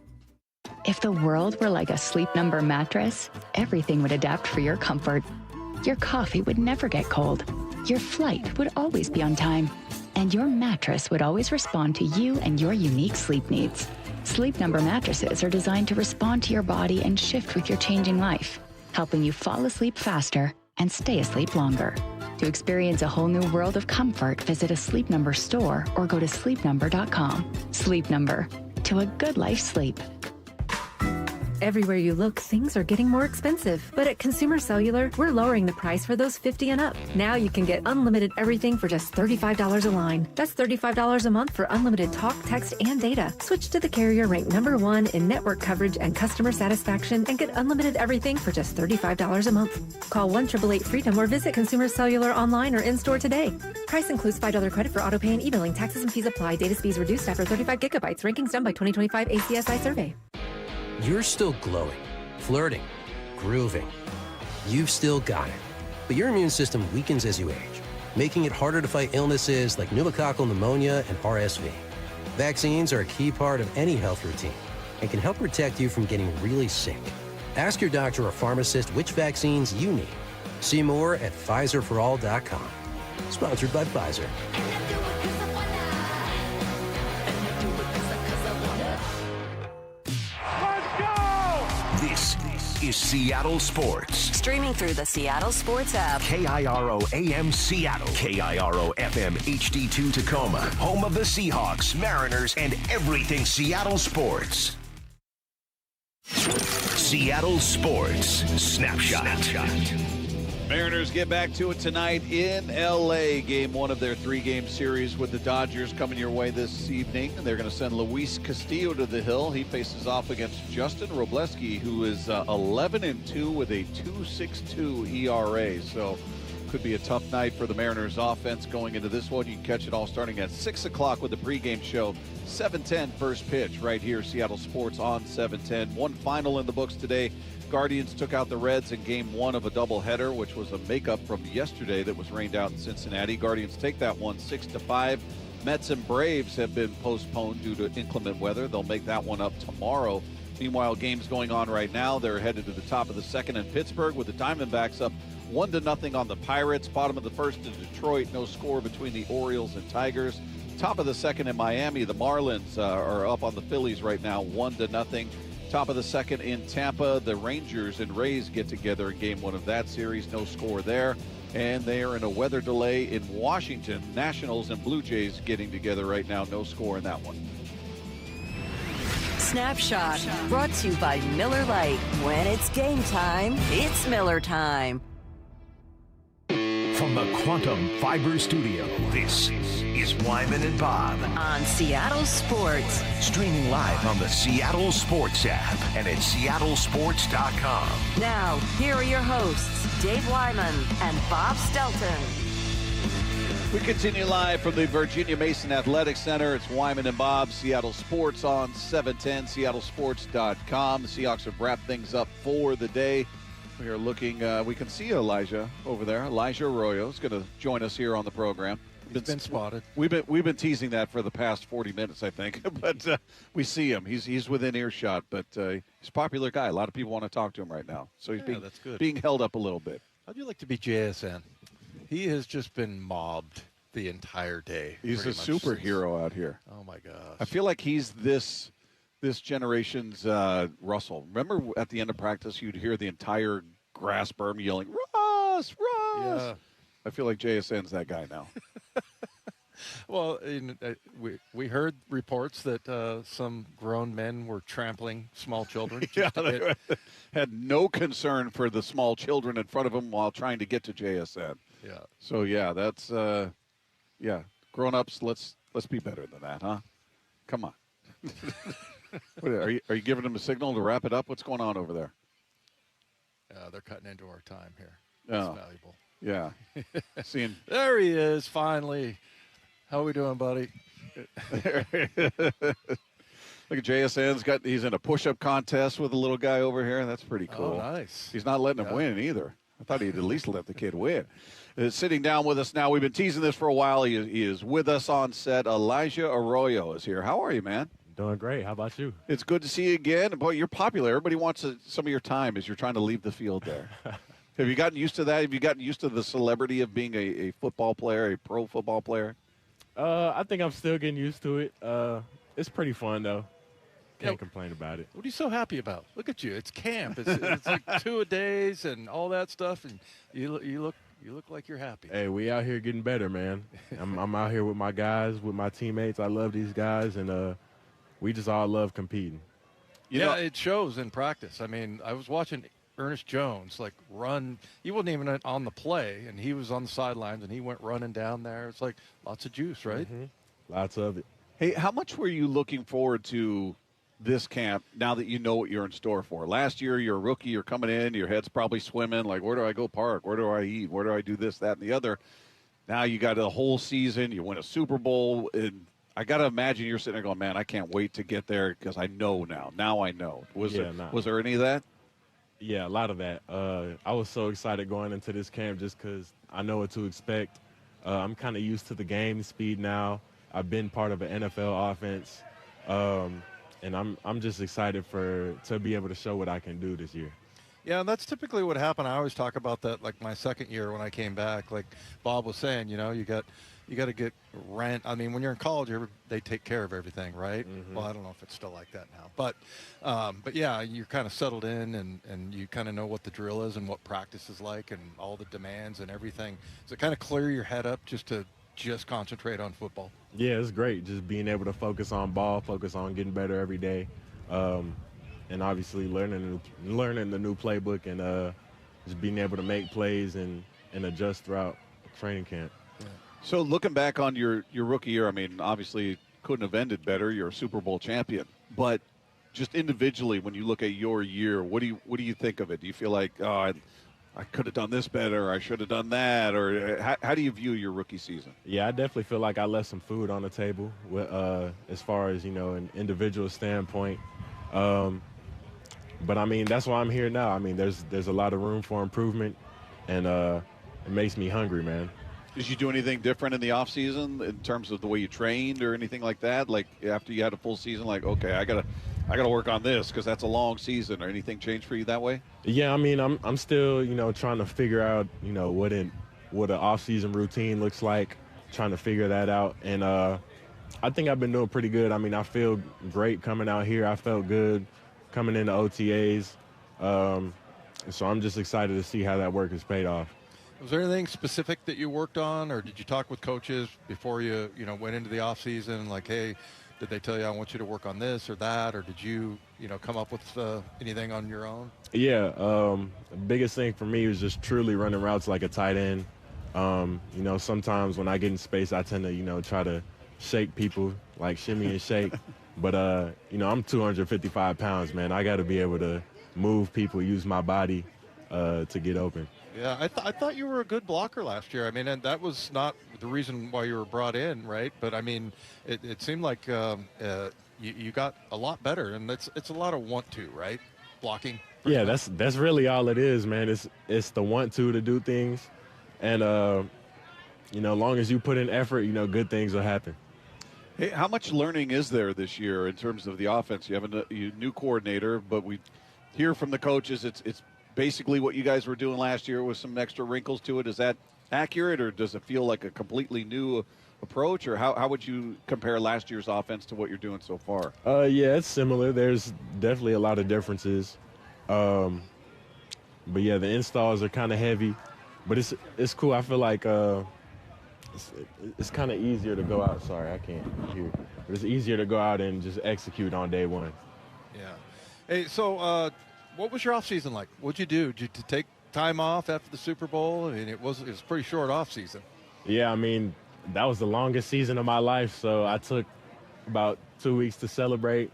If the world were like a Sleep Number mattress, everything would adapt for your comfort. Your coffee would never get cold. Your flight would always be on time. And your mattress would always respond to you and your unique sleep needs. Sleep Number mattresses are designed to respond to your body and shift with your changing life, helping you fall asleep faster and stay asleep longer. To experience a whole new world of comfort, visit a Sleep Number store or go to sleepnumber.com. Sleep Number. To a good life sleep. Everywhere you look, things are getting more expensive. But at Consumer Cellular, we're lowering the price for those 50 and up. Now you can get unlimited everything for just $35 a line. That's $35 a month for unlimited talk, text, and data. Switch to the carrier ranked #1 in network coverage and customer satisfaction and get unlimited everything for just $35 a month. Call 1-888-FREEDOM or visit Consumer Cellular online or in-store today. Price includes $5 credit for auto pay and e-billing. Taxes and fees apply. Data speeds reduced after 35 gigabytes. Rankings done by 2025 ACSI survey. You're still glowing, flirting, grooving. You've still got it. But your immune system weakens as you age, making it harder to fight illnesses like pneumococcal pneumonia and RSV. Vaccines are a key part of any health routine and can help protect you from getting really sick. Ask your doctor or pharmacist which vaccines you need. See more at PfizerForAll.com. Sponsored by Pfizer. This is Seattle Sports. Streaming through the Seattle Sports app. KIRO AM Seattle. KIRO FM HD2 Tacoma. Home of the Seahawks, Mariners, and everything Seattle sports. Seattle Sports Snapshot. Mariners get back to it tonight in L.A. Game 1 of their 3-game series with the Dodgers coming your way this evening. They're going to send Luis Castillo to the hill. He faces off against Justin Robleski, who is 11-2 with a 2.62 ERA. So could be a tough night for the Mariners offense going into this one. You can catch it all starting at 6 o'clock with the pregame show. 7:10 first pitch right here, Seattle Sports on 7:10. One final in the books today. Guardians took out the Reds in game 1 of a doubleheader, which was a makeup from yesterday that was rained out in Cincinnati. Guardians take that one 6-5. Mets and Braves have been postponed due to inclement weather. They'll make that one up tomorrow. Meanwhile, games going on right now. They're headed to the top of the second in Pittsburgh with the Diamondbacks up 1-0 on the Pirates. Bottom of the first in Detroit. No score between the Orioles and Tigers. Top of the second in Miami. The Marlins are up on the Phillies right now 1-0. Top of the second in Tampa, the Rangers and Rays get together in game 1 of that series. No score there. And they are in a weather delay in Washington. Nationals and Blue Jays getting together right now. No score in that one. Snapshot brought to you by Miller Lite. When it's game time, it's Miller time. From the Quantum Fiber Studio, this is Wyman and Bob on Seattle Sports. Streaming live on the Seattle Sports app and at seattlesports.com. Now, here are your hosts, Dave Wyman and Bob Stelton. We continue live from the Virginia Mason Athletic Center. It's Wyman and Bob, Seattle Sports on 710, seattlesports.com. The Seahawks have wrapped things up for the day. We are looking, we can see Elijah over there. Elijah Arroyo is going to join us here on the program. He's been spotted. We've been teasing that for the past 40 minutes, I think. But we see him. He's within earshot, but he's a popular guy. A lot of people want to talk to him right now. So he's being held up a little bit. How'd you like to be JSN? He has just been mobbed the entire day. He's a superhero out here. Oh, my gosh. I feel like he's this generation's Russell. Remember at the end of practice, you'd hear the entire grass berm yelling, Russ, Russ. Yeah. I feel like JSN's that guy now. Well, we heard reports that some grown men were trampling small children. They had no concern for the small children in front of them while trying to get to JSN. Yeah. So, yeah, that's, grown-ups, let's be better than that, huh? Come on. Are you giving them a signal to wrap it up? What's going on over there? They're cutting into our time here. Oh, it's valuable. Yeah. There he is, finally. How are we doing, buddy? Look at JSN's he's in a push-up contest with a little guy over here. That's pretty cool. Oh, nice. He's not letting him win either. I thought he'd at least let the kid win. Sitting down with us now, we've been teasing this for a while. He is with us on set. Elijah Arroyo is here. How are you, man? Doing great. How about you? It's good to see you again. Boy, you're popular. Everybody wants some of your time as you're trying to leave the field there. Have you gotten used to that? Have you gotten used to the celebrity of being a football player, a pro football player? I think I'm still getting used to it. It's pretty fun, though. Can't complain about it. What are you so happy about? Look at you. It's camp. It's like 2-a-days and all that stuff, and you look like you're happy. Hey, we out here getting better, man. I'm out here with my guys, with my teammates. I love these guys, and we just all love competing. It shows in practice. I mean, I was watching Ernest Jones run. He wasn't even on the play, and he was on the sidelines, and he went running down there. It's like lots of juice, right? Mm-hmm. Lots of it. Hey, how much were you looking forward to this camp now that you know what you're in store for? Last year, you're a rookie. You're coming in. Your head's probably swimming. Like, where do I go park? Where do I eat? Where do I do this, that, and the other? Now you got a whole season. You win a Super Bowl. And I got to imagine you're sitting there going, man, I can't wait to get there because I know now. Now I know. Was there any of that? Yeah, a lot of that. I was so excited going into this camp just because I know what to expect. I'm kind of used to the game speed now. I've been part of an NFL offense, and I'm just excited to be able to show what I can do this year. Yeah, and that's typically what happened. I always talk about that, like my second year when I came back. Like Bob was saying, you got to get rent. I mean, when you're in college, they take care of everything, right? Mm-hmm. Well, I don't know if it's still like that now. But yeah, you're kind of settled in and you kind of know what the drill is and what practice is like and all the demands and everything. So kind of clear your head up just to concentrate on football. Yeah, it's great. Just being able to focus on ball, focus on getting better every day. And obviously learning the new playbook and just being able to make plays and adjust throughout training camp. So looking back on your rookie year, I mean, obviously couldn't have ended better. You're a Super Bowl champion. But just individually, when you look at your year, what do you think of it? Do you feel like, oh, I could have done this better, I should have done that, or how do you view your rookie season? Yeah, I definitely feel like I left some food on the table as far as, an individual standpoint. But, I mean, that's why I'm here now. I mean, there's a lot of room for improvement, and it makes me hungry, man. Did you do anything different in the offseason in terms of the way you trained or anything like that? Like after you had a full season, like, okay, I gotta work on this because that's a long season, or anything changed for you that way? Yeah, I mean, I'm still, trying to figure out, what an off-season routine looks like, trying to figure that out. And I think I've been doing pretty good. I mean, I feel great coming out here. I felt good coming into OTAs. So I'm just excited to see how that work has paid off. Was there anything specific that you worked on, or did you talk with coaches before you went into the off season? Like, hey, did they tell you I want you to work on this or that, or did you come up with anything on your own? Yeah, the biggest thing for me was just truly running routes like a tight end. Sometimes when I get in space, I tend to try to shake people, like shimmy and shake. But I'm 255 pounds, man. I got to be able to move people, use my body to get open. Yeah, I thought you were a good blocker last year. I mean, and that was not the reason why you were brought in, right? But, I mean, it seemed like you got a lot better, and it's a lot of want-to, right? Blocking. Yeah, that's really all it is, man. It's the want-to do things. And, as long as you put in effort, good things will happen. Hey, how much learning is there this year in terms of the offense? You have a new coordinator, but we hear from the coaches it's basically what you guys were doing last year with some extra wrinkles to it. Is that accurate, or does it feel like a completely new approach, or how would you compare last year's offense to what you're doing so far? Yeah, it's similar. There's definitely a lot of differences. But yeah, the installs are kind of heavy, but it's cool. I feel like it's kind of easier to go out. Sorry, I can't hear. But it's easier to go out and just execute on day one. Yeah. Hey, so what was your offseason like? What'd you do? Did you take time off after the Super Bowl? I mean, it was pretty short offseason. Yeah, I mean, that was the longest season of my life, so I took about 2 weeks to celebrate,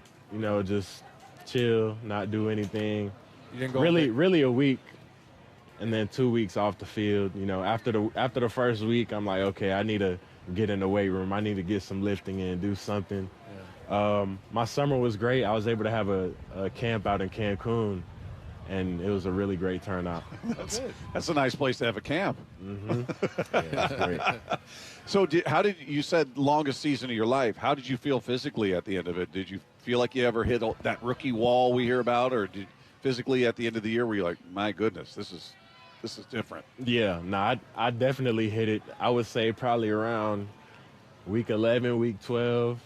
just chill, not do anything. You didn't go really a week, and then 2 weeks off the field. After the first week, I'm like, okay, I need to get in the weight room. I need to get some lifting in, do something. Yeah. My summer was great. I was able to have a camp out in Cancun, and it was a really great turnout. That's a nice place to have a camp. Mm-hmm. Yeah, it's great. So you said longest season of your life. How did you feel physically at the end of it? Did you feel like you ever hit that rookie wall we hear about, or did physically at the end of the year were you like, my goodness, this is different? Yeah, no, I definitely hit it. I would say probably around week 11, week 12.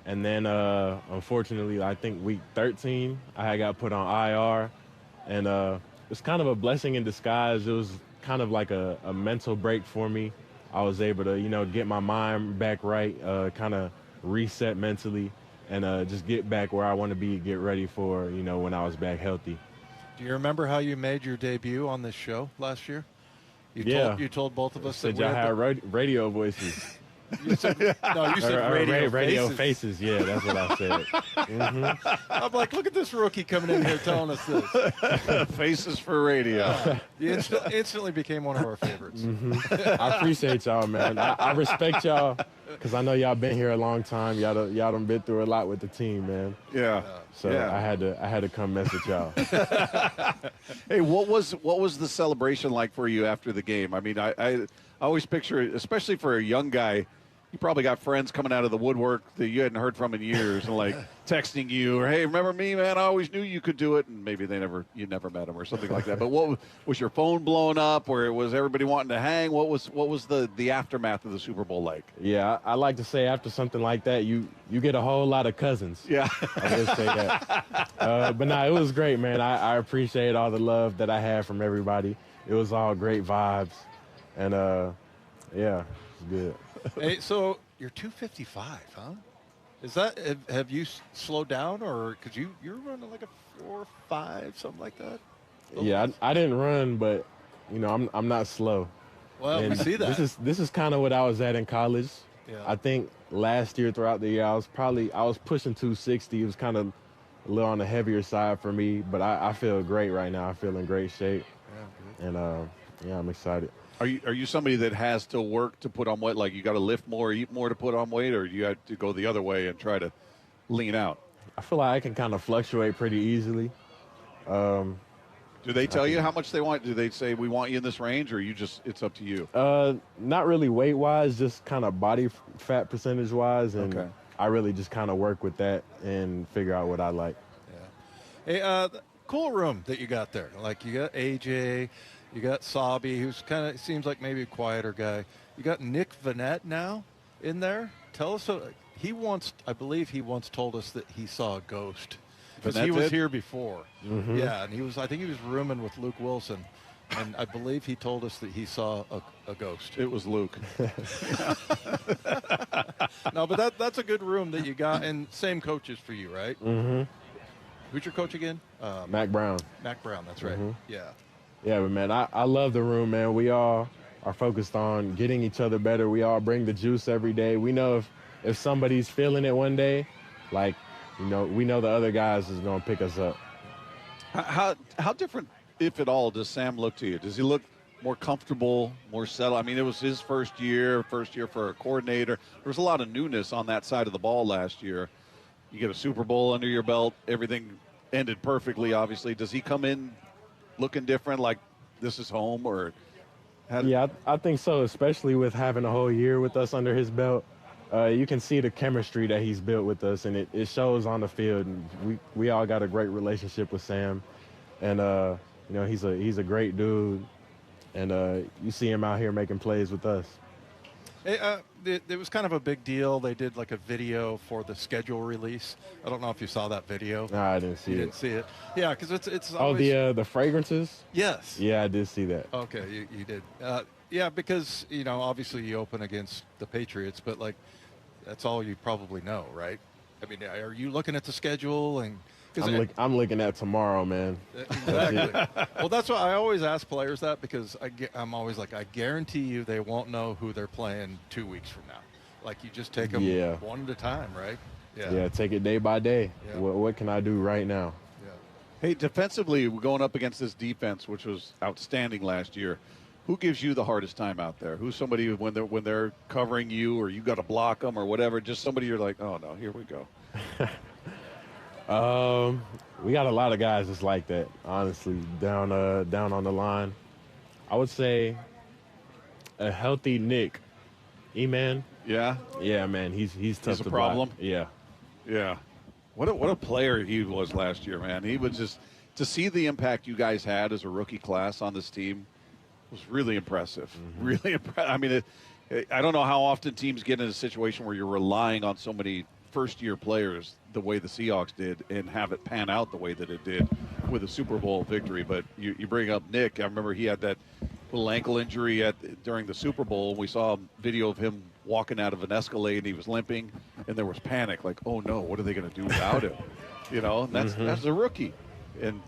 And then, unfortunately, I think week 13, I got put on IR. And it's kind of a blessing in disguise. It was kind of like a mental break for me. I was able to, get my mind back right, kind of reset mentally, and just get back where I want to be, get ready for, when I was back healthy. Do you remember how you made your debut on this show last year? You told both of us that y'all had radio voices. You said radio faces. Yeah, that's what I said. Mm-hmm. I'm like, look at this rookie coming in here telling us this. Faces for radio. You instantly became one of our favorites. Mm-hmm. I appreciate y'all, man. I respect y'all because I know y'all been here a long time. Y'all done been through a lot with the team, man. Yeah. So yeah. I had to come mess with y'all. Hey, what was the celebration like for you after the game? I mean, I always picture, especially for a young guy, you probably got friends coming out of the woodwork that you hadn't heard from in years and like texting you or, hey, remember me, man? I always knew you could do it. And maybe you never met them or something like that. But what was your phone blowing up, or was everybody wanting to hang? What was the aftermath of the Super Bowl like? Yeah, I like to say after something like that, you get a whole lot of cousins. Yeah. I would say that. But no, it was great, man. I appreciate all the love that I had from everybody. It was all great vibes. And, yeah, it's good. Hey, so you're 255, huh? Is that have you slowed down, or because you're running like a 4.5, something like that? Yeah, I didn't run, but I'm not slow. Well, we see that. This is kind of what I was at in college. Yeah. I think last year throughout the year I was pushing 260. It was kind of a little on the heavier side for me, but I feel great right now. I feel in great shape. Yeah, good. And I'm excited. Are you somebody that has to work to put on weight? Like you got to lift more, eat more to put on weight, or you have to go the other way and try to lean out? I feel like I can kind of fluctuate pretty easily. Do they tell you how much they want? Do they say we want you in this range, or it's up to you? Not really weight wise, just kind of body fat percentage wise, and Okay. I really just kind of work with that and figure out what I like. Hey, cool room that you got there. Like you got AJ, you got Sabi, who's kind of seems like maybe a quieter guy. You got Nick Vanette now in there. Tell us, I believe he once told us that he saw a ghost. Because he was here before. Mm-hmm. Yeah, and I think he was rooming with Luke Wilson. And I believe he told us that he saw a ghost. It was Luke. No, but that's a good room that you got. And same coaches for you, right? Mm-hmm. Who's your coach again? Mac Brown. Mac Brown, that's right. Mm-hmm. Yeah. Yeah, but man, I love the room, man. We all are focused on getting each other better. We all bring the juice every day. We know if somebody's feeling it one day, like, we know the other guys is going to pick us up. How different, if at all, does Sam look to you? Does he look more comfortable, more settled? I mean, it was his first year for a coordinator. There was a lot of newness on that side of the ball last year. You get a Super Bowl under your belt. Everything ended perfectly, obviously. Does he come in looking different, like this is home? Or Yeah, I think so, especially with having a whole year with us under his belt. You can see the chemistry that he's built with us, and it shows on the field. And we all got a great relationship with Sam, and he's a great dude, and you see him out here making plays with us. Hey, it was kind of a big deal. They did like a video for the schedule release. I don't know if you saw that video. No, I didn't see it. You didn't see it? Yeah, because it's Oh, always... the fragrances? Yes. Yeah, I did see that. Okay, you did. Yeah, because, obviously you open against the Patriots, but, like, that's all you probably know, right? I mean, are you looking at the schedule? And I'm looking at tomorrow, man. Exactly. Well, that's why I always ask players that, because I'm always like, I guarantee you they won't know who they're playing 2 weeks from now. Like, you just take them one at a time, right? Yeah, take it day by day. Yeah. What can I do right now? Yeah. Hey, defensively, we're going up against this defense, which was outstanding last year. Who gives you the hardest time out there? Who's somebody when they're covering you, or you got to block them, or whatever? Just somebody you're like, oh no, here we go. We got a lot of guys that's like that, honestly, down on the line. I would say a healthy Nick. E-man. Yeah? Yeah, man. He's tough He's a to problem? block. Yeah. Yeah. What a player he was last year, man. He was just, to see the impact you guys had as a rookie class on this team was really impressive. Mm-hmm. Really impressive. I mean, I don't know how often teams get in a situation where you're relying on so many first-year players the way the Seahawks did and have it pan out the way that it did with a Super Bowl victory. But you bring up Nick. I remember he had that little ankle injury during the Super Bowl. We saw a video of him walking out of an Escalade, and he was limping, and there was panic, like, oh, no, what are they going to do without him? And that's a rookie. And,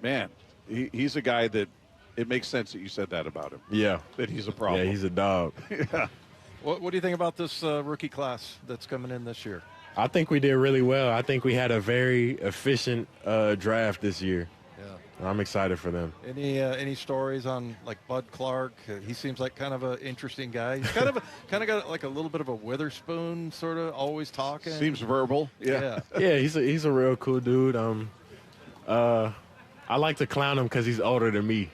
man, he's a guy that it makes sense that you said that about him. Yeah. That he's a problem. Yeah, he's a dog. Yeah. What do you think about this rookie class that's coming in this year? I think we did really well. I think we had a very efficient draft this year. Yeah. I'm excited for them. Any stories on, like, Bud Clark? He seems like kind of an interesting guy. He's kind of got like a little bit of a Witherspoon, sort of always talking. Seems verbal. Yeah. Yeah, he's a real cool dude. I like to clown him because he's older than me.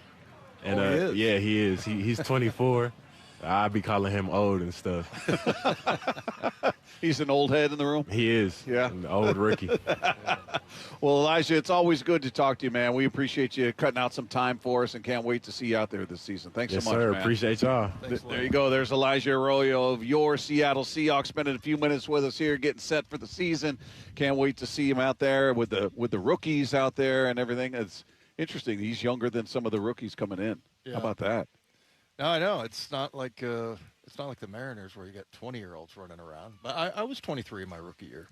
And he is? Yeah, he is. He's 24. I be calling him old and stuff. He's an old head in the room? He is. Yeah. An old rookie. Well, Elijah, it's always good to talk to you, man. We appreciate you cutting out some time for us and can't wait to see you out there this season. Thanks Yes, so much, sir. man. Appreciate y'all. There you go. There's Elijah Arroyo of your Seattle Seahawks, spending a few minutes with us here, getting set for the season. Can't wait to see him out there with the rookies out there and everything. It's interesting. He's younger than some of the rookies coming in. Yeah. How about that? No, I know. It's not like the Mariners where you got 20-year-olds running around. But I was 23 in my rookie year.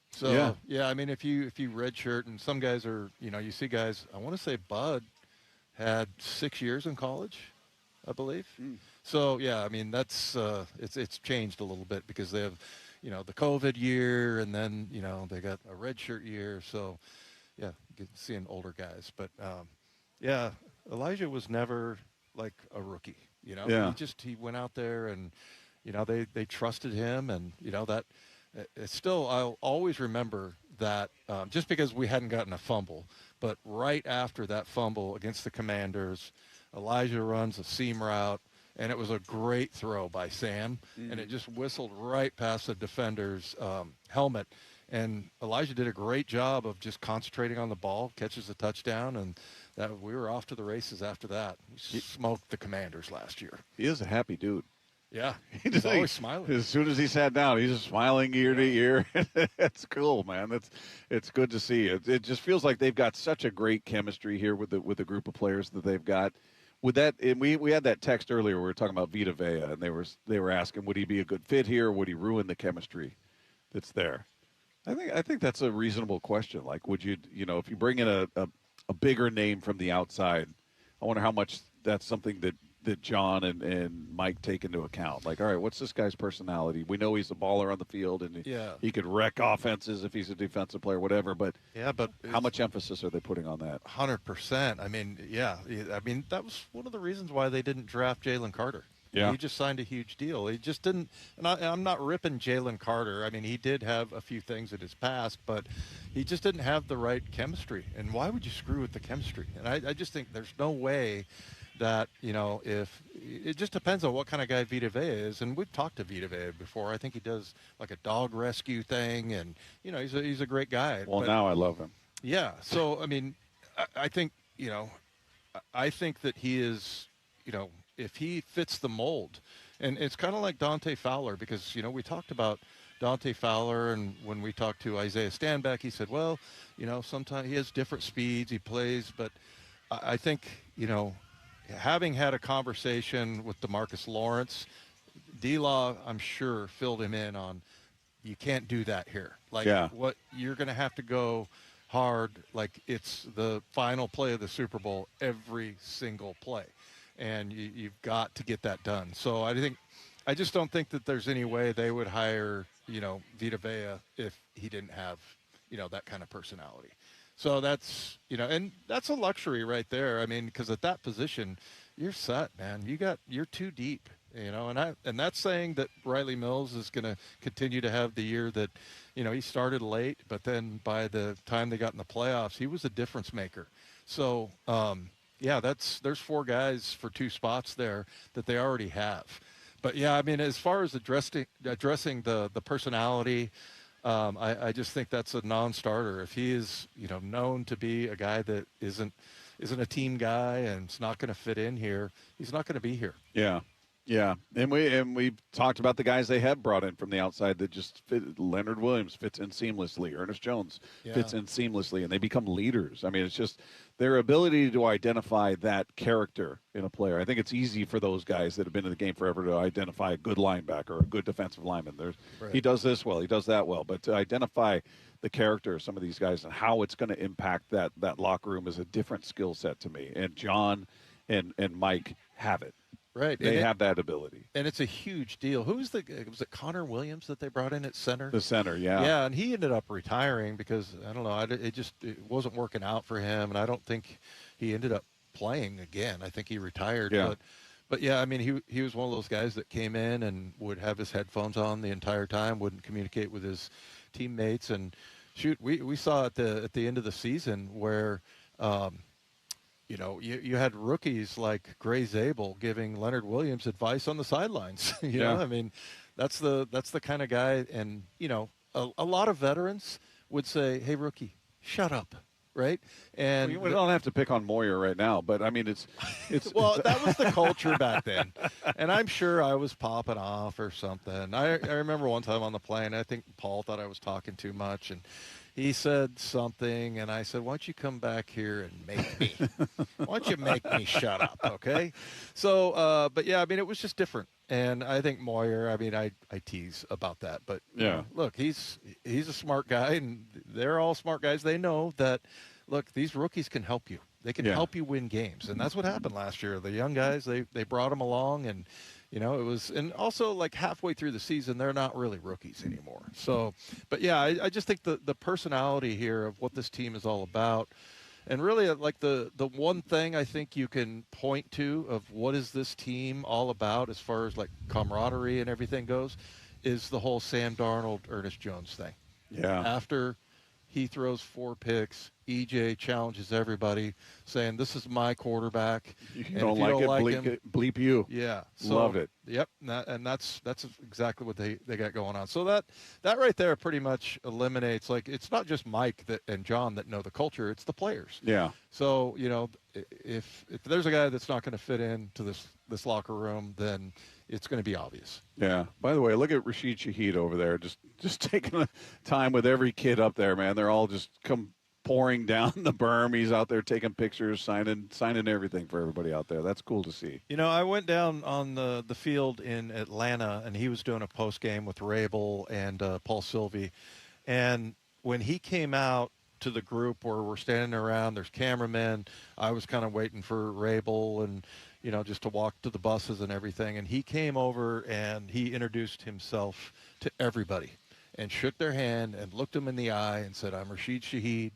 So, yeah, I mean, if you redshirt, and some guys are, you see guys, I want to say Bud had 6 years in college, I believe. So, yeah, I mean, that's it's changed a little bit because they have, the COVID year, and then, they got a redshirt year. So, yeah, seeing older guys. But, yeah, Elijah was never like a rookie. Yeah. He went out there and, they trusted him. And, that it's still, I'll always remember that just because we hadn't gotten a fumble. But right after that fumble against the Commanders, Elijah runs a seam route, and it was a great throw by Sam, and it just whistled right past the defender's helmet. And Elijah did a great job of just concentrating on the ball, catches the touchdown, and we were off to the races after that. He smoked the Commanders last year. He is a happy dude. Yeah, he's always smiling. As soon as he sat down, he's just smiling ear to ear. It's cool, man. It's good to see. It just feels like they've got such a great chemistry here with the group of players that they've got. With that, and we had that text earlier. We were talking about Vita, and they were asking, would he be a good fit here? Or would he ruin the chemistry that's there? I think that's a reasonable question. Like, would you, if you bring in a bigger name from the outside, I wonder how much that's something that John and Mike take into account. Like, all right, what's this guy's personality? We know he's a baller on the field, and he could wreck offenses if he's a defensive player, whatever. But how much emphasis are they putting on that? 100%. I mean, that was one of the reasons why they didn't draft Jalen Carter. Yeah. He just signed a huge deal. He just didn't, and I'm not ripping Jalen Carter. I mean, he did have a few things in his past, but he just didn't have the right chemistry. And why would you screw with the chemistry? And I just think there's no way that, if it just depends on what kind of guy Vita Vea is. And we've talked to Vita Vea before. I think he does like a dog rescue thing, and, he's a great guy. Well, now I love him. Yeah. So, I mean, I think, I think that he is, if he fits the mold, and it's kind of like Dante Fowler, because, we talked about Dante Fowler, and when we talked to Isaiah Stanback, he said, well, sometimes he has different speeds, he plays, but I think, having had a conversation with DeMarcus Lawrence, D-Law, I'm sure, filled him in on, you can't do that here. Like, what you're going to have to go hard, like it's the final play of the Super Bowl every single play. And you've got to get that done. So I just don't think that there's any way they would hire, Vita Vea if he didn't have, that kind of personality. So that's, and that's a luxury right there. I mean, because at that position, you're set, man. You're too deep, and that's saying that Riley Mills is going to continue to have the year that, he started late, but then by the time they got in the playoffs, he was a difference maker. So, yeah, there's four guys for two spots there that they already have. But, yeah, I mean, as far as addressing the personality, I just think that's a non-starter. If he is, known to be a guy that isn't a team guy and is not going to fit in here, he's not going to be here. Yeah. Yeah, and we talked about the guys they have brought in from the outside that just fit. Leonard Williams fits in seamlessly. Ernest Jones fits in seamlessly, and they become leaders. I mean, it's just their ability to identify that character in a player. I think it's easy for those guys that have been in the game forever to identify a good linebacker or a good defensive lineman. He does this well, he does that well, but to identify the character of some of these guys and how it's going to impact that locker room is a different skill set to me. And John and Mike have it. Right. They have that ability. And it's a huge deal. Was it Connor Williams that they brought in at center? The center, yeah. Yeah, and he ended up retiring because, I don't know, it wasn't working out for him, and I don't think he ended up playing again. I think he retired. Yeah. But yeah, I mean, he was one of those guys that came in and would have his headphones on the entire time, wouldn't communicate with his teammates. And, shoot, we saw at the end of the season where you had rookies like Gray Zabel giving Leonard Williams advice on the sidelines. you know, I mean, that's the kind of guy. And, a lot of veterans would say, hey, rookie, shut up. Right. And we don't have to pick on Moyer right now, but I mean, it's well, that was the culture back then. And I'm sure I was popping off or something. I remember one time on the plane, I think Paul thought I was talking too much, and he said something, and I said, why don't you come back here and make me? Why don't you make me shut up, okay? So, but, yeah, I mean, it was just different. And I think Moyer, I mean, I tease about that. But, look, he's a smart guy, and they're all smart guys. They know that, look, these rookies can help you. They can help you win games, and that's what happened last year. The young guys, they brought them along, and it was, and also like halfway through the season, they're not really rookies anymore. So, but yeah, I just think the personality here of what this team is all about, and really like the one thing I think you can point to of what is this team all about as far as like camaraderie and everything goes, is the whole Sam Darnold, Ernest Jones thing. Yeah. After he throws 4 picks, EJ challenges everybody, saying, "This is my quarterback. You and don't if you like don't it, like him, bleep you." Yeah, so, Love it. Yep, and that's exactly what they got going on. So that right there pretty much eliminates, like, it's not just Mike and John that know the culture; it's the players. Yeah. So if there's a guy that's not going to fit into this locker room, then it's going to be obvious. Yeah. By the way, look at Rashid Shaheed over there, just taking time with every kid up there, man. They're all just come pouring down the berm. He's out there taking pictures, signing everything for everybody out there. That's cool to see. I went down on the field in Atlanta, and he was doing a post game with Rabel and Paul Sylvie, and when he came out to the group where we're standing around, there's cameramen. I was kind of waiting for Rabel and just to walk to the buses and everything. And he came over and he introduced himself to everybody and shook their hand and looked them in the eye and said, "I'm Rashid Shaheed."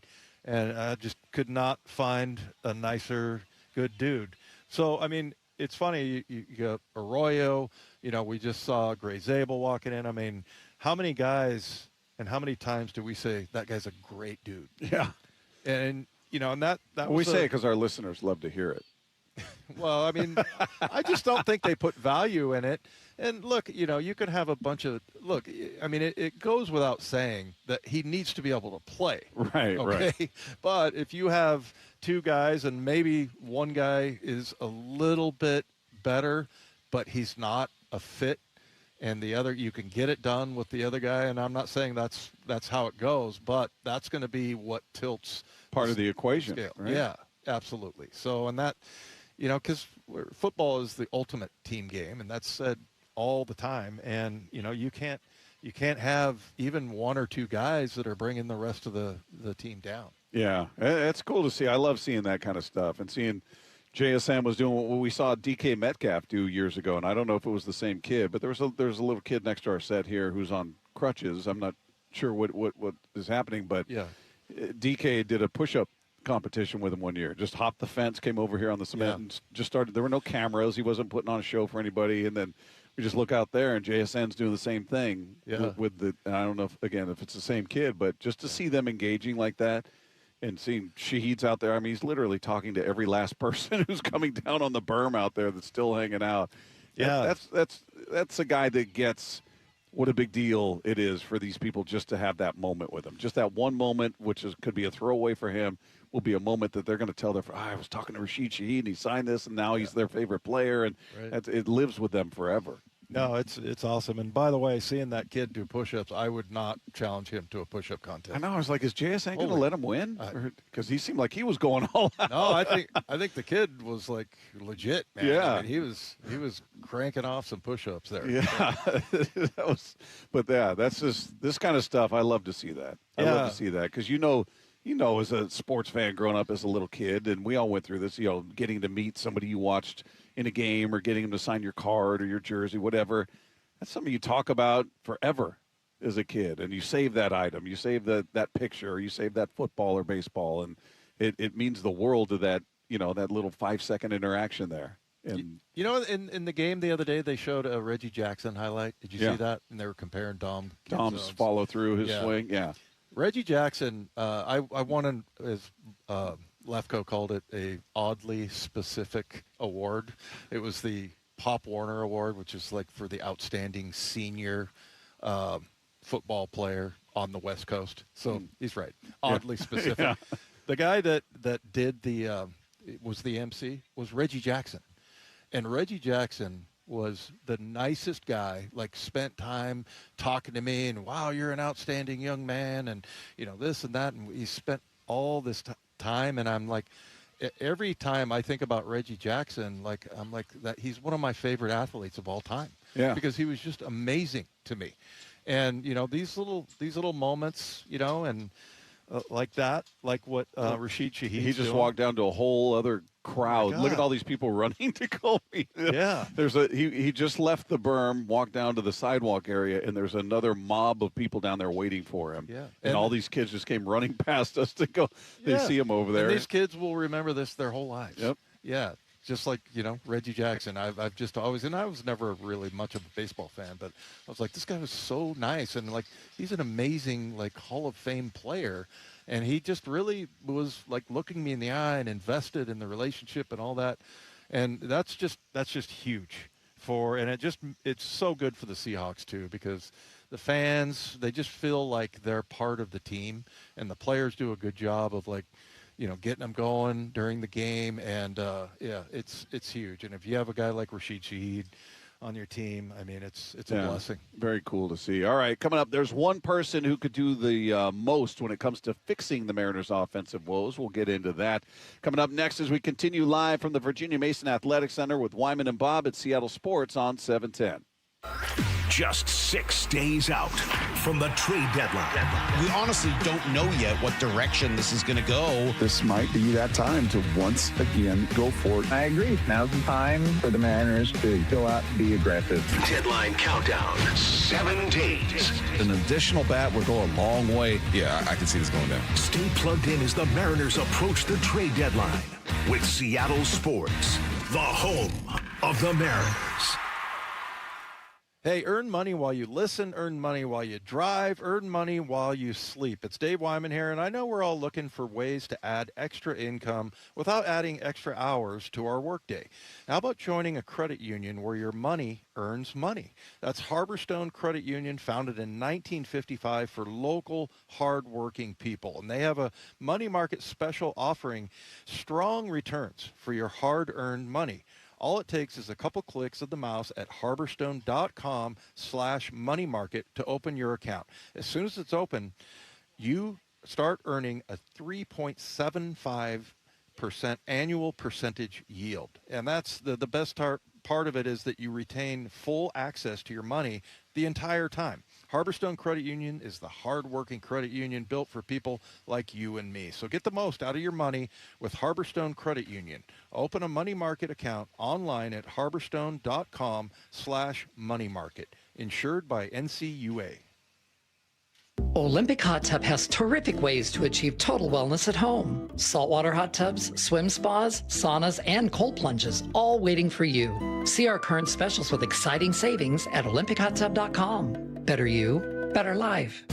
And I just could not find a nicer, good dude. So, I mean, it's funny. You got Arroyo. We just saw Gray Zabel walking in. I mean, how many guys and how many times do we say that guy's a great dude? Yeah. And, and that we say it because our listeners love to hear it. Well, I mean, I just don't think they put value in it. And look, you could have a bunch of I mean, it goes without saying that he needs to be able to play. Right, okay? right. But if you have 2 guys and maybe one guy is a little bit better, but he's not a fit, and the other, you can get it done with the other guy. And I'm not saying that's how it goes, but that's going to be what tilts part of the equation. Scale. Right? Yeah, absolutely. So, and that, because football is the ultimate team game, and that's said all the time. And you can't have even 1 or 2 guys that are bringing the rest of the team down. Yeah, it's cool to see. I love seeing that kind of stuff and seeing JSM was doing what we saw DK Metcalf do years ago. And I don't know if it was the same kid, but there's a little kid next to our set here who's on crutches. I'm not sure what is happening, but yeah, DK did a push-up competition with him one year. Just hopped the fence, came over here on the cement, and just started. There were no cameras. He wasn't putting on a show for anybody. And then we just look out there, and JSN's doing the same thing with the. And I don't know if it's the same kid, but just to see them engaging like that, and seeing Shaheed's out there. I mean, he's literally talking to every last person who's coming down on the berm out there that's still hanging out. Yeah, that's a guy that gets what a big deal it is for these people just to have that moment with him. Just that one moment, which could be a throwaway for him, will be a moment that they're going to tell their I was talking to Rashid Shaheed, and he signed this, and now he's their favorite player, and it lives with them forever. No, it's awesome. And by the way, seeing that kid do push-ups, I would not challenge him to a push-up contest. I know. I was like, is JSN going to let him win? Because he seemed like he was going all out. No, I think the kid was like legit, man. Yeah, I mean, he was cranking off some push-ups there. Yeah, that's just this kind of stuff. I love to see that. I love to see that because as a sports fan growing up as a little kid, and we all went through this. Getting to meet somebody you watched in a game or getting them to sign your card or your jersey, whatever. That's something you talk about forever as a kid. And you save that item. You save that picture. Or you save that football or baseball. And it means the world to that, that little 5-second interaction there. And in the game the other day, they showed a Reggie Jackson highlight. Did you see that? And they were comparing Dom's follow through his swing. Yeah. Reggie Jackson, I won as Lefko called it a oddly specific award. It was the Pop Warner Award, which is like for the outstanding senior football player on the West Coast. So he's right, oddly specific. Yeah. The guy that did was the MC was Reggie Jackson, and Reggie Jackson was the nicest guy, like spent time talking to me and, wow, you're an outstanding young man, and this and that, and he spent all this time, and I'm like, every time I think about Reggie Jackson, I'm like that he's one of my favorite athletes of all time. Yeah, because he was just amazing to me, and these little moments, and like that, like what Rashid Shaheed's He just doing. walked down to a whole other crowd. God. Look at all these people running to go meet him. Yeah. He just left the berm, walked down to the sidewalk area, and there's another mob of people down there waiting for him. Yeah. And all these kids just came running past us to go. They see him over there. And these kids will remember this their whole lives. Yep. Yeah. Just like, Reggie Jackson. I've just always, and I was never really much of a baseball fan, but I was like, this guy was so nice. And like, he's an amazing, like, Hall of Fame player. And he just really was like looking me in the eye and invested in the relationship and all that. And that's just huge and it's so good for the Seahawks too, because the fans, they just feel like they're part of the team, and the players do a good job of like, getting them going during the game. And it's huge. And if you have a guy like Rashid Shaheed on your team, I mean, it's a blessing. Very cool to see. All right, coming up, there's one person who could do the most when it comes to fixing the Mariners' offensive woes. We'll get into that. Coming up next as we continue live from the Virginia Mason Athletic Center with Wyman and Bob at Seattle Sports on 710. Just 6 days out from the trade deadline. We honestly don't know yet what direction this is going to go. This might be that time to once again go for it. I agree. Now's the time for the Mariners to go out and be aggressive. Deadline countdown, 7 days. An additional bat would go a long way. Yeah, I can see this going down. Stay plugged in as the Mariners approach the trade deadline with Seattle Sports, the home of the Mariners. Hey, earn money while you listen, earn money while you drive, earn money while you sleep. It's Dave Wyman here, and I know we're all looking for ways to add extra income without adding extra hours to our workday. How about joining a credit union where your money earns money? That's Harborstone Credit Union, founded in 1955 for local, hardworking people. And they have a money market special offering strong returns for your hard-earned money. All it takes is a couple clicks of the mouse at harborstone.com/money market to open your account. As soon as it's open, you start earning a 3.75% annual percentage yield. And that's the best part of it is that you retain full access to your money the entire time. Harborstone Credit Union is the hard-working credit union built for people like you and me. So get the most out of your money with Harborstone Credit Union. Open a money market account online at harborstone.com/money market. Insured by NCUA. Olympic Hot Tub has terrific ways to achieve total wellness at home. Saltwater hot tubs, swim spas, saunas, and cold plunges, all waiting for you. See our current specials with exciting savings at olympichottub.com. Better you, better life.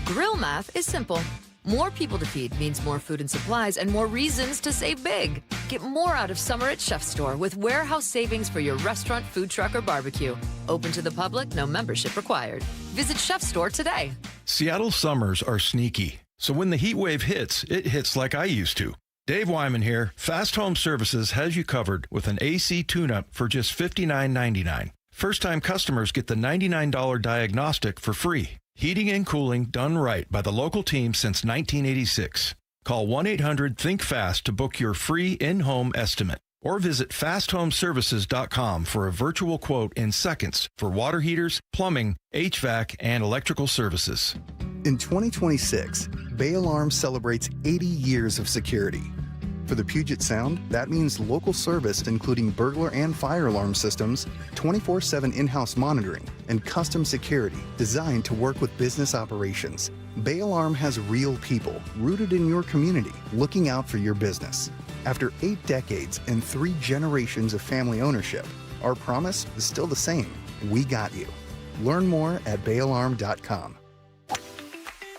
Grill math is simple. More people to feed means more food and supplies and more reasons to save big. Get more out of summer at Chef Store with warehouse savings for your restaurant, food truck, or barbecue. Open to the public, no membership required. Visit Chef Store today. Seattle summers are sneaky, so when the heat wave hits, it hits like I used to. Dave Wyman here. Fast Home Services has you covered with an AC tune-up for just $59.99. First-time customers get the $99 diagnostic for free. Heating and cooling done right by the local team since 1986. Call 1-800-THINK-FAST to book your free in-home estimate. Or visit fasthomeservices.com for a virtual quote in seconds for water heaters, plumbing, HVAC, and electrical services. In 2026, Bay Alarm celebrates 80 years of security. For the Puget Sound, that means local service including burglar and fire alarm systems, 24/7 in-house monitoring, and custom security designed to work with business operations. Bay Alarm has real people rooted in your community looking out for your business. After 8 decades and 3 generations of family ownership, our promise is still the same. We got you. Learn more at bayalarm.com.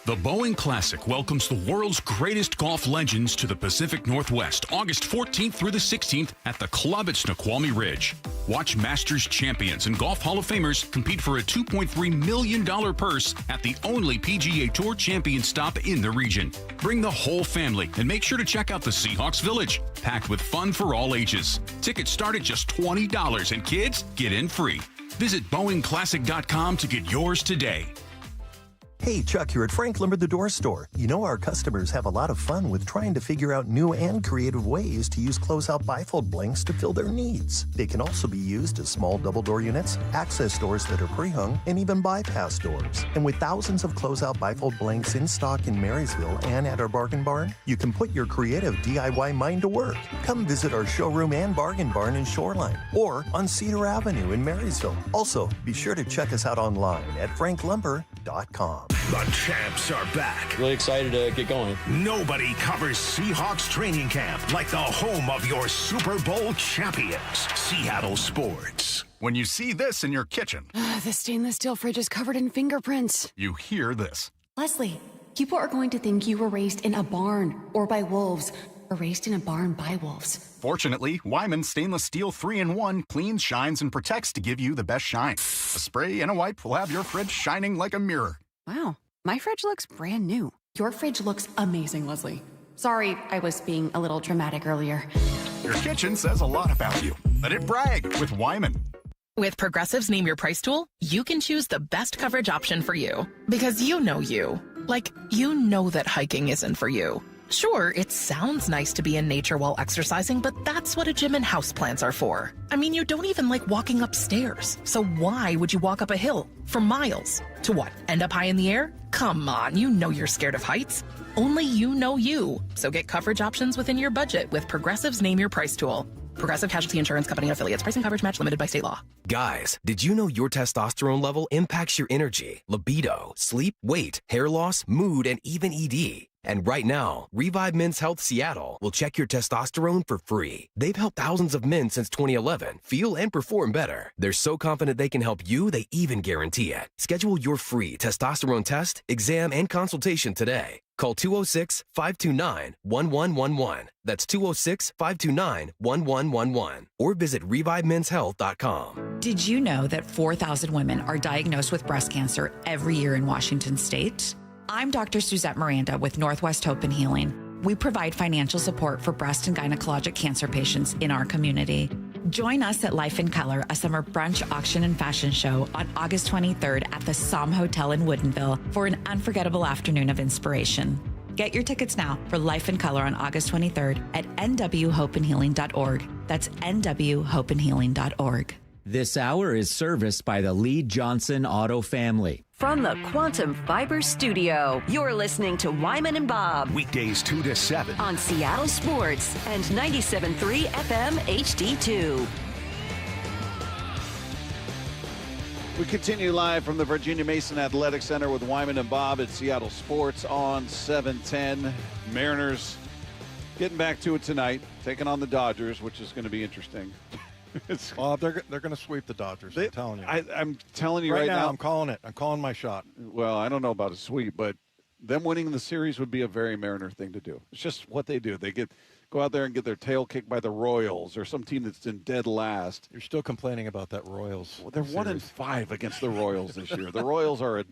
The Boeing Classic welcomes the world's greatest golf legends to the Pacific Northwest, August 14th through the 16th at the Club at Snoqualmie Ridge. Watch Masters champions and Golf Hall of Famers compete for a $2.3 million purse at the only PGA Tour champion stop in the region. Bring the whole family and make sure to check out the Seahawks Village, packed with fun for all ages. Tickets start at just $20 and kids get in free. Visit BoeingClassic.com to get yours today. Hey, Chuck here at Frank Lumber the Door Store. You know our customers have a lot of fun with trying to figure out new and creative ways to use closeout bifold blanks to fill their needs. They can also be used as small double door units, access doors that are pre-hung, and even bypass doors. And with thousands of closeout bifold blanks in stock in Marysville and at our Bargain Barn, you can put your creative DIY mind to work. Come visit our showroom and Bargain Barn in Shoreline or on Cedar Avenue in Marysville. Also, be sure to check us out online at franklumber.com. The champs are back. Really excited to get going. Nobody covers Seahawks training camp like the home of your Super Bowl champions, Seattle Sports. When you see this in your kitchen, the stainless steel fridge is covered in fingerprints. You hear this. Leslie, people are going to think you were raised in a barn or by wolves or raised in a barn by wolves. Fortunately, Wyman Stainless Steel 3-in-1 cleans, shines, and protects to give you the best shine. A spray and a wipe will have your fridge shining like a mirror. Wow, my fridge looks brand new. Your fridge looks amazing, Leslie. Sorry, I was being a little dramatic earlier. Your kitchen says a lot about you. Let it brag with Wyman. With Progressive's Name Your Price tool, you can choose the best coverage option for you. Because you know you. Like, you know that hiking isn't for you. Sure, it sounds nice to be in nature while exercising, but that's what a gym and houseplants are for. I mean, you don't even like walking upstairs. So why would you walk up a hill for miles? To what, end up high in the air? Come on, you know you're scared of heights. Only you know you. So get coverage options within your budget with Progressive's Name Your Price tool. Progressive Casualty Insurance Company and affiliates. Price and coverage match limited by state law. Guys, did you know your testosterone level impacts your energy, libido, sleep, weight, hair loss, mood, and even ED? And right now, Revive Men's Health Seattle will check your testosterone for free. They've helped thousands of men since 2011 feel and perform better. They're so confident they can help you, they even guarantee it. Schedule your free testosterone test, exam, and consultation today. Call 206-529-1111. That's 206-529-1111. Or visit ReviveMen'sHealth.com. Did you know that 4,000 women are diagnosed with breast cancer every year in Washington state? I'm Dr. Suzette Miranda with Northwest Hope and Healing. We provide financial support for breast and gynecologic cancer patients in our community. Join us at Life in Color, a summer brunch, auction, and fashion show on August 23rd at the Somme Hotel in Woodinville for an unforgettable afternoon of inspiration. Get your tickets now for Life in Color on August 23rd at nwhopeandhealing.org. That's nwhopeandhealing.org. This hour is serviced by the Lee Johnson Auto family. From the Quantum Fiber Studio, you're listening to Wyman and Bob. Weekdays 2 to 7. On Seattle Sports and 97.3 FM HD2. We continue live from the Virginia Mason Athletic Center with Wyman and Bob at Seattle Sports on 710. Mariners getting back to it tonight, taking on the Dodgers, which is going to be interesting. Well, they're going to sweep the Dodgers. I'm telling you. I'm telling you right now. I'm calling it. I'm calling my shot. Well, I don't know about a sweep, but them winning the series would be a very Mariner thing to do. It's just what they do. They go out there and get their tail kicked by the Royals or some team that's in dead last. You're still complaining about that Royals. Well, they're 1-5 against the Royals this year. The Royals are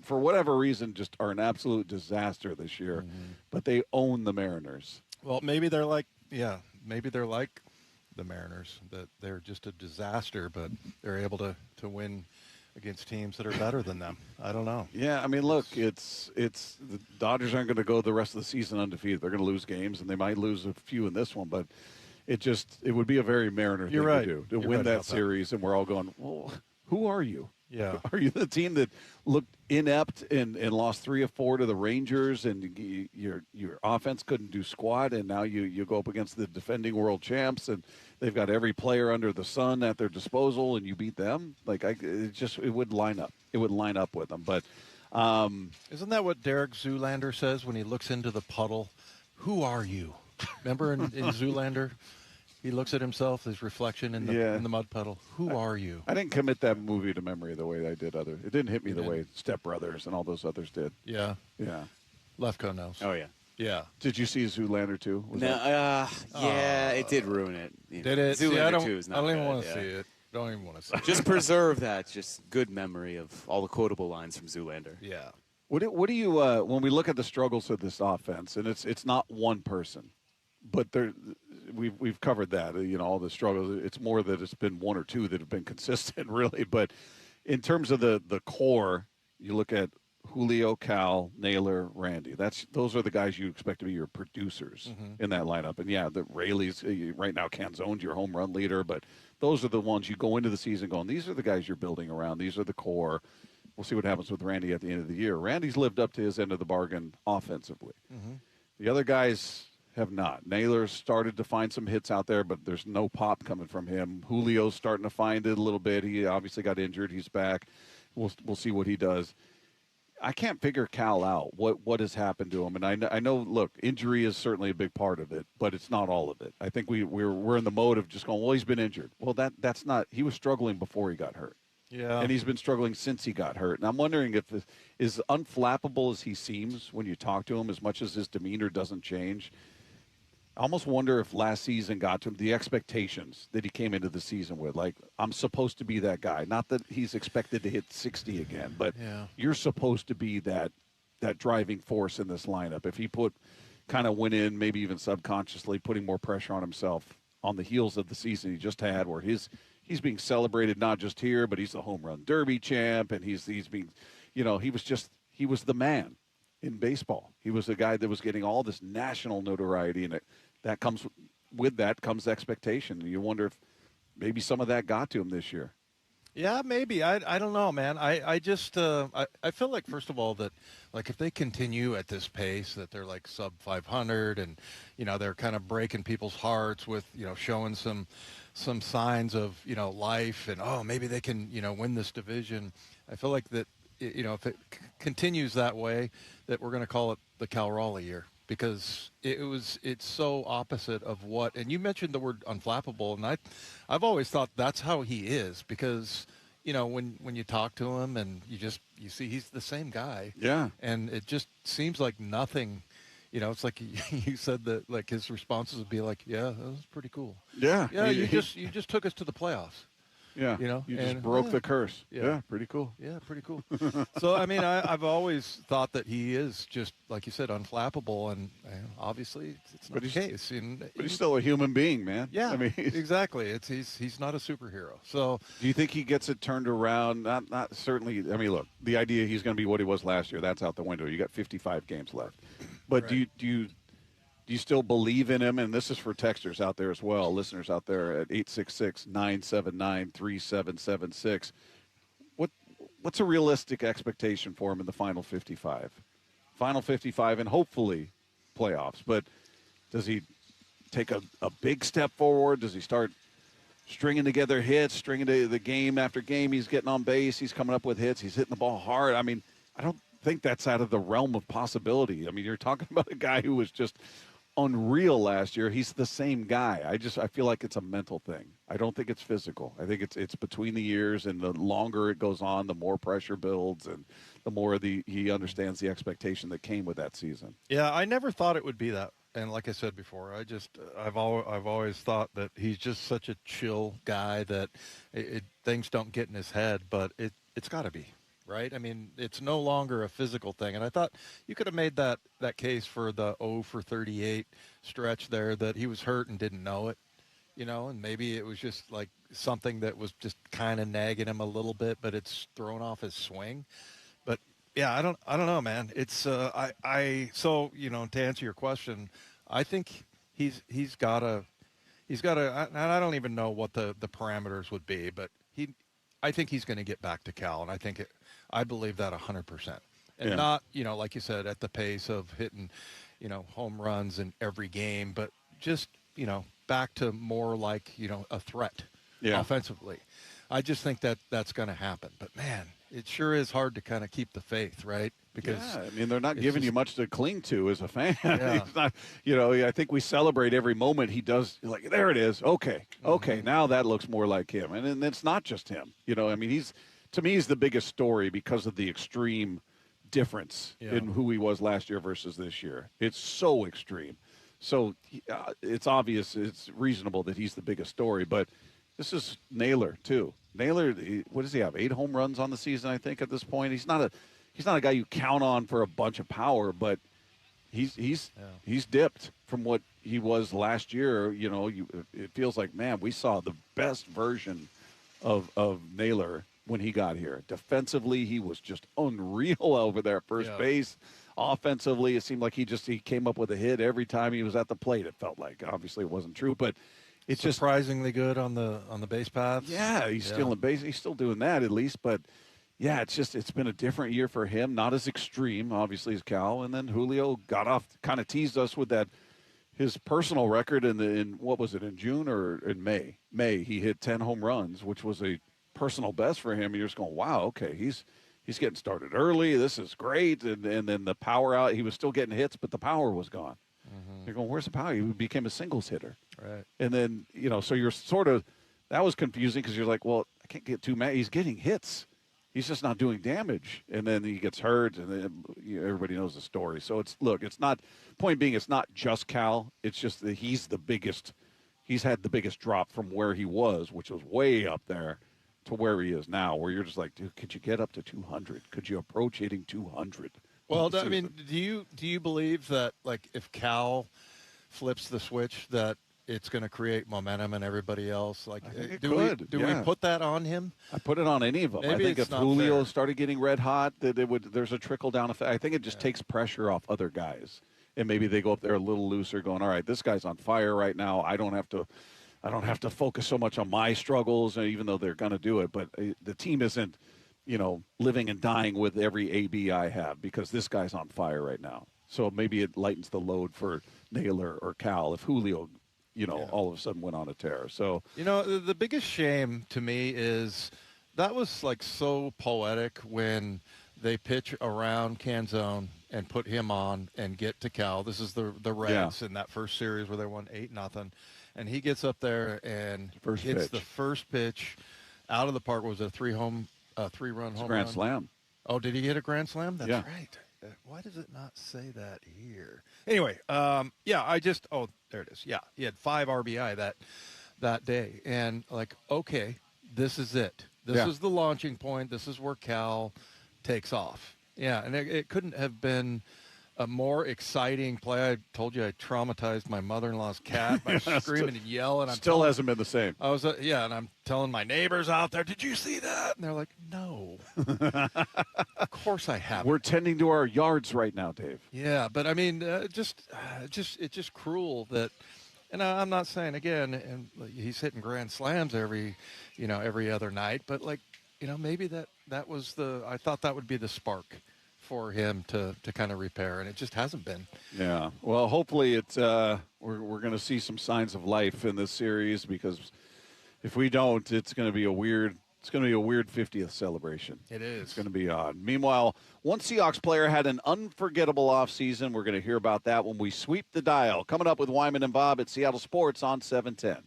for whatever reason just are an absolute disaster this year, but they own the Mariners. Well, maybe they're like the Mariners, that they're just a disaster, but they're able to win against teams that are better than them. I don't know. Yeah, I mean, look, it's the Dodgers aren't going to go the rest of the season undefeated. They're going to lose games, and they might lose a few in this one, but it would be a very Mariner thing to do, to win that series, and we're all going, well, who are you? Yeah. Are you the team that looked inept and lost 3 of 4 to the Rangers, and your offense couldn't do squat, and now you go up against the defending world champs, and they've got every player under the sun at their disposal, and you beat them? Like, it would line up. It would line up with them. But isn't that what Derek Zoolander says when he looks into the puddle? Who are you? Remember in Zoolander? He looks at himself, his reflection in the mud puddle. Who are you? I didn't commit that movie to memory the way I did it didn't hit me the way Step Brothers and all those others did. Yeah. Yeah. Lefko knows. Oh, yeah. Yeah. Did you see Zoolander 2? It did ruin it. Did it? Zoolander 2 is not I don't even bad, want to see it. Don't even want to see it. Just preserve that. Just good memory of all the quotable lines from Zoolander. Yeah. What do you when we look at the struggles of this offense, and it's not one person, but we've covered that, all the struggles. It's more that it's been one or two that have been consistent, really. But in terms of the core, you look at Julio, Cal, Naylor, Randy. Those are the guys you expect to be your producers in that lineup. And yeah, the Rayleigh's right now. Canzone's your home run leader, but those are the ones you go into the season going, these are the guys you're building around. These are the core. We'll see what happens with Randy at the end of the year. Randy's lived up to his end of the bargain offensively. The other guys have not. Naylor's started to find some hits out there, but there's no pop coming from him. Julio's starting to find it a little bit. He obviously got injured. He's back. We'll see what he does. I can't figure Cal out, what has happened to him. And I know, look, injury is certainly a big part of it, but it's not all of it. I think we're in the mode of just going, well, he's been injured. Well, that's not – he was struggling before he got hurt. Yeah. And he's been struggling since he got hurt. And I'm wondering if as unflappable as he seems when you talk to him, as much as his demeanor doesn't change, I almost wonder if last season got to him, the expectations that he came into the season with. Like, I'm supposed to be that guy. Not that he's expected to hit 60 again, but you're supposed to be that driving force in this lineup. If he went in, maybe even subconsciously, putting more pressure on himself on the heels of the season he just had, where he's being celebrated not just here, but he's the home run derby champ, and he's being, he was the man in baseball. He was the guy that was getting all this national notoriety, and that comes expectation. And you wonder if maybe some of that got to him this year. Yeah, maybe. I don't know, man. I just I feel like, first of all, that like if they continue at this pace, that they're like sub 500, and they're kind of breaking people's hearts with showing some signs of life, and maybe they can win this division. I feel like that if it continues that way, that we're going to call it the Cal Raleigh year, because it's so opposite of what. And you mentioned the word unflappable, and I've always thought that's how he is, because when you talk to him and you see he's the same guy. Yeah. And it just seems like nothing. It's like you said that, like, his responses would be like, yeah, that was pretty cool. Yeah. Yeah, you just took us to the playoffs. Yeah. You just broke the curse. Yeah, pretty cool. Yeah, pretty cool. So, I mean, I've always thought that he is just, like you said, unflappable, and obviously it's not the case. But he's still a human being, man. Yeah, I mean, exactly. He's not a superhero. So, do you think he gets it turned around? Not certainly. I mean, look, the idea he's going to be what he was last year, that's out the window. You got 55 games left. But right. Do you still believe in him? And this is for texters out there as well, listeners out there at 866-979-3776. What's a realistic expectation for him in the final 55? Final 55 and hopefully playoffs. But does he take a big step forward? Does he start stringing together hits, stringing to the game after game? He's getting on base. He's coming up with hits. He's hitting the ball hard. I mean, I don't think that's out of the realm of possibility. I mean, you're talking about a guy who was just unreal last year. He's the same guy. I feel like it's a mental thing. I don't think it's physical. I think it's between the years, and the longer it goes on, the more pressure builds, and the more he understands the expectation that came with that season. Yeah, I never thought it would be that. And like I said before, I've always thought that he's just such a chill guy that things don't get in his head, but it's got to be. Right? I mean, it's no longer a physical thing. And I thought you could have made that case for the 0 for 38 stretch there, that he was hurt and didn't know it, and maybe it was just like something that was just kind of nagging him a little bit, but it's thrown off his swing. But yeah, I don't know, man. It's so, to answer your question, I think he's got to, and I don't even know what the parameters would be, but I think he's going to get back to Cal, and I believe that 100%. And not, like you said, at the pace of hitting, home runs in every game, but just, back to more like, a threat offensively. I just think that's going to happen. But, man, it sure is hard to kind of keep the faith, right? Because I mean, they're not giving you much to cling to as a fan. Yeah. It's not, I think we celebrate every moment he does. Like, there it is. Okay, now that looks more like him. And it's not just him. I mean, to me, he's the biggest story because of the extreme difference in who he was last year versus this year. It's so extreme. So it's obvious, it's reasonable that he's the biggest story. But this is Naylor, too. Naylor, what does he have? 8 home runs on the season, I think, at this point. He's not a guy you count on for a bunch of power, but he's dipped from what he was last year. It feels like, man, we saw the best version of Naylor when he got here. Defensively, he was just unreal over there at first base. Offensively, it seemed like he came up with a hit every time he was at the plate. It felt like, obviously, it wasn't true, but it's surprisingly good on the base paths. Yeah, he's stealing base. He's still doing that at least, but yeah, it's been a different year for him. Not as extreme, obviously, as Cal. And then Julio got off, kind of teased us with that. His personal record in what was it, in June or in May? May, he hit 10 home runs, which was a personal best for him. And you're just going, wow, okay, he's getting started early. This is great. And then the power out, he was still getting hits, but the power was gone. Mm-hmm. You're going, where's the power? He became a singles hitter. Right. And then, so you're sort of, that was confusing because you're like, well, I can't get too mad. He's getting hits. He's just not doing damage. And then he gets hurt, and then everybody knows the story. So it's not, point being, it's not just Cal. It's just that he's had the biggest drop from where he was, which was way up there, to where he is now, where you're just like, dude, could you get up to 200? Could you approach hitting 200? Well, I mean, do you believe that, like, if Cal flips the switch, that it's going to create momentum in everybody else? Like, do we put that on him? I put it on any of them. Maybe I think if Julio started getting red hot, that there's a trickle down effect. I think it just takes pressure off other guys, and maybe they go up there a little looser, going, all right, this guy's on fire right now. I don't have to focus so much on my struggles, even though they're going to do it. But the team isn't, living and dying with every AB I have because this guy's on fire right now. So maybe it lightens the load for Naylor or Cal if Julio, all of a sudden went on a tear. So, the biggest shame to me is that was like so poetic when they pitch around Canzone and put him on and get to Cal. This is the Reds in that first series where they won 8-0. And he gets up there and hits the first pitch out of the park. Was it a three-run home grand run? Slam. Oh, did he hit a grand slam? That's right. Why does it not say that here? Anyway, there it is. Yeah, he had 5 RBI that day. And like, okay, this is it. This is the launching point. This is where Cal takes off. Yeah, and it couldn't have been a more exciting play. I told you I traumatized my mother-in-law's cat by screaming and yelling. Still hasn't been the same. I was, and I'm telling my neighbors out there, did you see that? And they're like, no. Of course I haven't. We're tending to our yards right now, Dave. Yeah, but I mean, it's just cruel that, and I'm not saying again, and he's hitting grand slams every other night, but like, maybe that was I thought that would be the spark for him to kind of repair, and it just hasn't been. Yeah. Well, hopefully we're going to see some signs of life in this series, because if we don't, it's going to be a weird 50th celebration. It is. It's going to be odd. Meanwhile, one Seahawks player had an unforgettable offseason. We're going to hear about that when we sweep the dial. Coming up with Wyman and Bob at Seattle Sports on 710.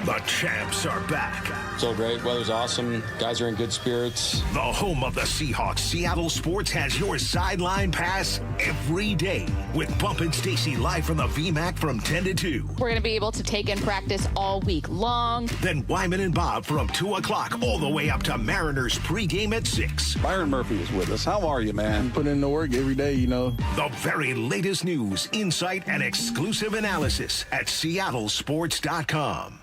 The champs are back. So great. Weather's awesome. Guys are in good spirits. The home of the Seahawks, Seattle Sports, has your sideline pass every day with Bump and Stacy live from the VMAC from 10 to 2. We're going to be able to take in practice all week long. Then Wyman and Bob from 2 o'clock all the way up to Mariners pregame at 6. Byron Murphy is with us. How are you, man? I'm putting in the work every day, The very latest news, insight, and exclusive analysis at seattlesports.com.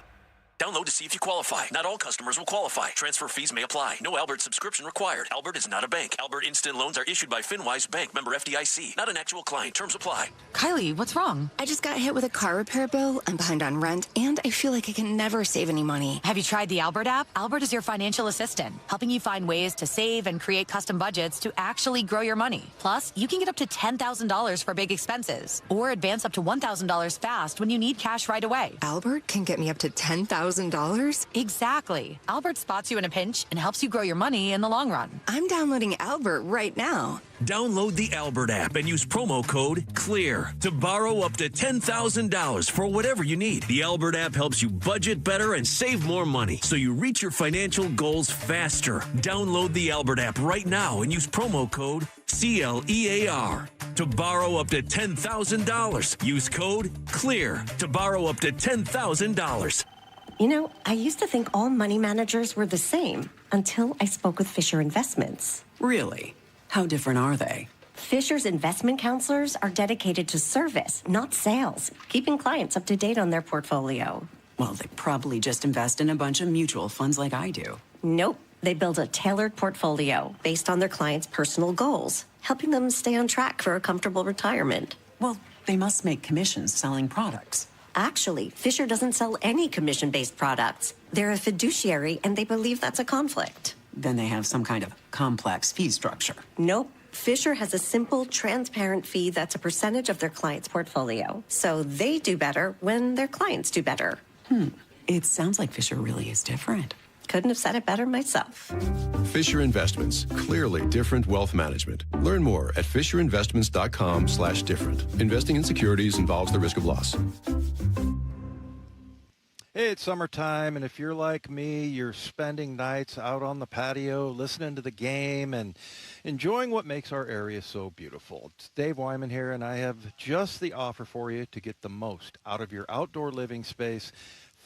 Download to see if you qualify. Not all customers will qualify. Transfer fees may apply. No Albert subscription required. Albert is not a bank. Albert Instant Loans are issued by FinWise Bank, member FDIC. Not an actual client. Terms apply. Kylie, what's wrong? I just got hit with a car repair bill. I'm behind on rent, and I feel like I can never save any money. Have you tried the Albert app? Albert is your financial assistant, helping you find ways to save and create custom budgets to actually grow your money. Plus, you can get up to $10,000 for big expenses, or advance up to $1,000 fast when you need cash right away. Albert can get me up to $10,000? Exactly. Albert spots you in a pinch and helps you grow your money in the long run. I'm downloading Albert right now. Download the Albert app and use promo code CLEAR to borrow up to $10,000 for whatever you need. The Albert app helps you budget better and save more money, so you reach your financial goals faster. Download the Albert app right now and use promo code CLEAR to borrow up to $10,000. Use code CLEAR to borrow up to $10,000. I used to think all money managers were the same until I spoke with Fisher Investments. Really? How different are they? Fisher's investment counselors are dedicated to service, not sales, keeping clients up to date on their portfolio. Well, they probably just invest in a bunch of mutual funds like I do. Nope. They build a tailored portfolio based on their clients' personal goals, helping them stay on track for a comfortable retirement. Well, they must make commissions selling products. Actually, Fisher doesn't sell any commission-based products. They're a fiduciary, and they believe that's a conflict. Then they have some kind of complex fee structure. Nope. Fisher has a simple, transparent fee that's a percentage of their client's portfolio. So they do better when their clients do better. It sounds like Fisher really is different. Couldn't have said it better myself. Fisher Investments, clearly different wealth management. Learn more at fisherinvestments.com/different. Investing in securities involves the risk of loss. Hey, it's summertime, and if you're like me, you're spending nights out on the patio, listening to the game, and enjoying what makes our area so beautiful. It's Dave Wyman here, and I have just the offer for you to get the most out of your outdoor living space.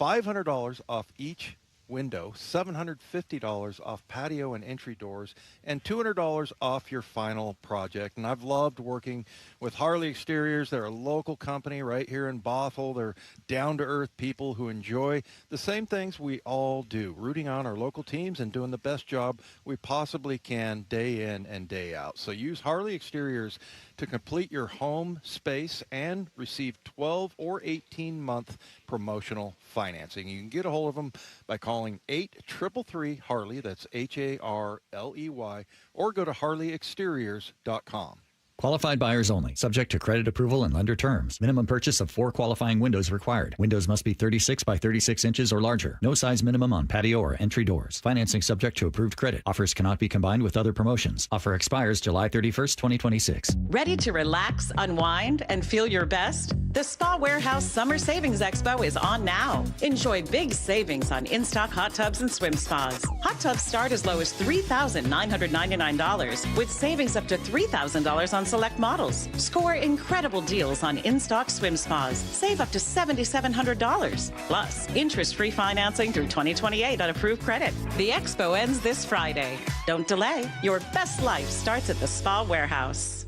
$500 off each window, $750 off patio and entry doors, and $200 off your final project. And I've loved working with Harley Exteriors. They're a local company right here in Bothell. They're down-to-earth people who enjoy the same things we all do, rooting on our local teams and doing the best job we possibly can day in and day out. So use Harley Exteriors to complete your home space and receive 12 or 18-month promotional financing. You can get a hold of them by calling 833-HARLEY, that's HARLEY, or go to harleyexteriors.com. Qualified buyers only. Subject to credit approval and lender terms. Minimum purchase of 4 qualifying windows required. Windows must be 36 by 36 inches or larger. No size minimum on patio or entry doors. Financing subject to approved credit. Offers cannot be combined with other promotions. Offer expires July 31st, 2026. Ready to relax, unwind, and feel your best? The Spa Warehouse Summer Savings Expo is on now. Enjoy big savings on in-stock hot tubs and swim spas. Hot tubs start as low as $3,999 with savings up to $3,000 on select models. Score incredible deals on in-stock swim spas. Save up to $7,700. Plus, interest-free financing through 2028 on approved credit. The expo ends this Friday. Don't delay. Your best life starts at the Spa Warehouse.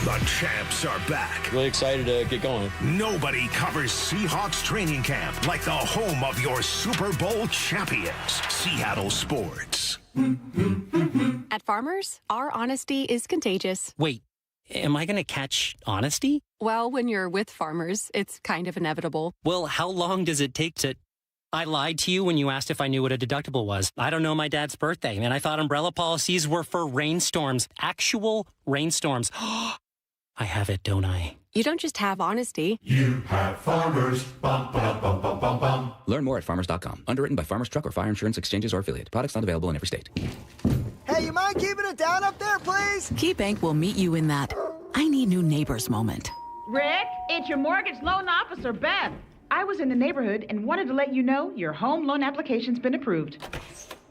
The champs are back. Really excited to get going. Nobody covers Seahawks training camp like the home of your Super Bowl champions, Seattle Sports. At Farmers, our honesty is contagious. Wait, am I going to catch honesty? Well, when you're with Farmers, it's kind of inevitable. Well, how long does it take to... I lied to you when you asked if I knew what a deductible was. I don't know my dad's birthday, and I thought umbrella policies were for rainstorms. Actual rainstorms. I have it, don't I? You don't just have honesty. You have Farmers. Bum, ba, bum, bum, bum, bum. Learn more at farmers.com. Underwritten by Farmers Truck or Fire Insurance Exchanges or affiliate. Products not available in every state. Hey, you mind keeping it down up there, please? KeyBank will meet you in that I need new neighbors moment. Rick, it's your mortgage loan officer, Beth. I was in the neighborhood and wanted to let you know your home loan application's been approved.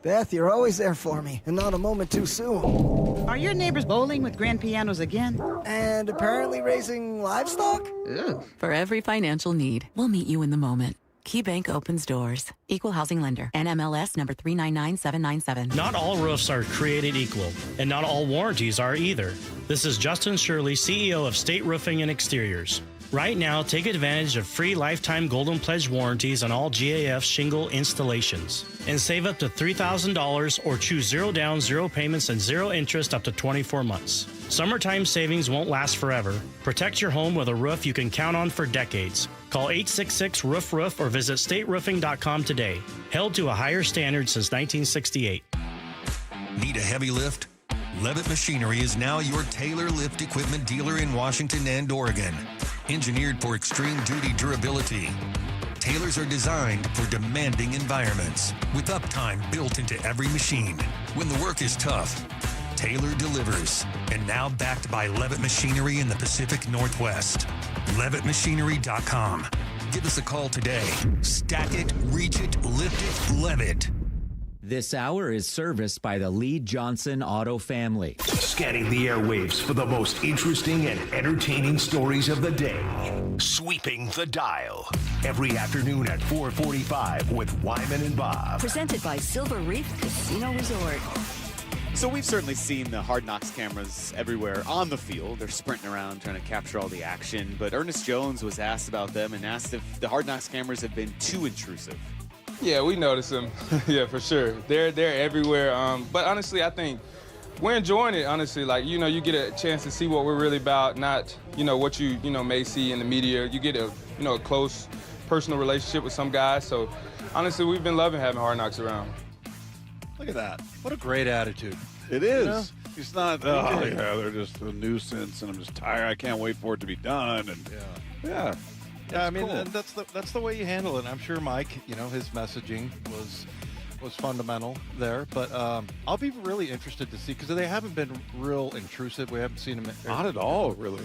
Beth, you're always there for me, and not a moment too soon. Are your neighbors bowling with grand pianos again? And apparently raising livestock? Ugh. For every financial need, we'll meet you in the moment. KeyBank opens doors. Equal housing lender. NMLS number 399797. Not all roofs are created equal, and not all warranties are either. This is Justin Shirley, CEO of State Roofing and Exteriors. Right now, take advantage of free lifetime Golden Pledge warranties on all GAF shingle installations. And save up to $3,000 or choose 0 down, 0 payments, and 0 interest up to 24 months. Summertime savings won't last forever. Protect your home with a roof you can count on for decades. Call 866-ROOF-ROOF or visit stateroofing.com today. Held to a higher standard since 1968. Need a heavy lift? Levitt Machinery is now your Taylor lift equipment dealer in Washington and Oregon. Engineered for extreme duty durability. Taylors are designed for demanding environments with uptime built into every machine. When the work is tough, Taylor delivers. And now backed by Levitt Machinery in the Pacific Northwest. LevittMachinery.com. Give us a call today. Stack it, reach it, lift it, Levitt. This hour is serviced by the Lee Johnson Auto family. Scanning the airwaves for the most interesting and entertaining stories of the day. Sweeping the dial. Every afternoon at 4:45 with Wyman and Bob. Presented by Silver Reef Casino Resort. So we've certainly seen the Hard Knocks cameras everywhere on the field. They're sprinting around trying to capture all the action. But Ernest Jones was asked about them and asked if the Hard Knocks cameras have been too intrusive. Yeah, we notice them. Yeah, for sure. They're everywhere. But honestly, I think we're enjoying it, honestly. Like, you get a chance to see what we're really about, not, what you may see in the media. You get a close personal relationship with some guys. So, honestly, we've been loving having Hard Knocks around. Look at that. What a great attitude. It is. He's not, they're just a nuisance, and I'm just tired. I can't wait for it to be done. And yeah. Yeah, I mean, cool. and that's the way you handle it. I'm sure Mike, his messaging was fundamental there. But I'll be really interested to see, because they haven't been real intrusive. We haven't seen them. Not at all, really.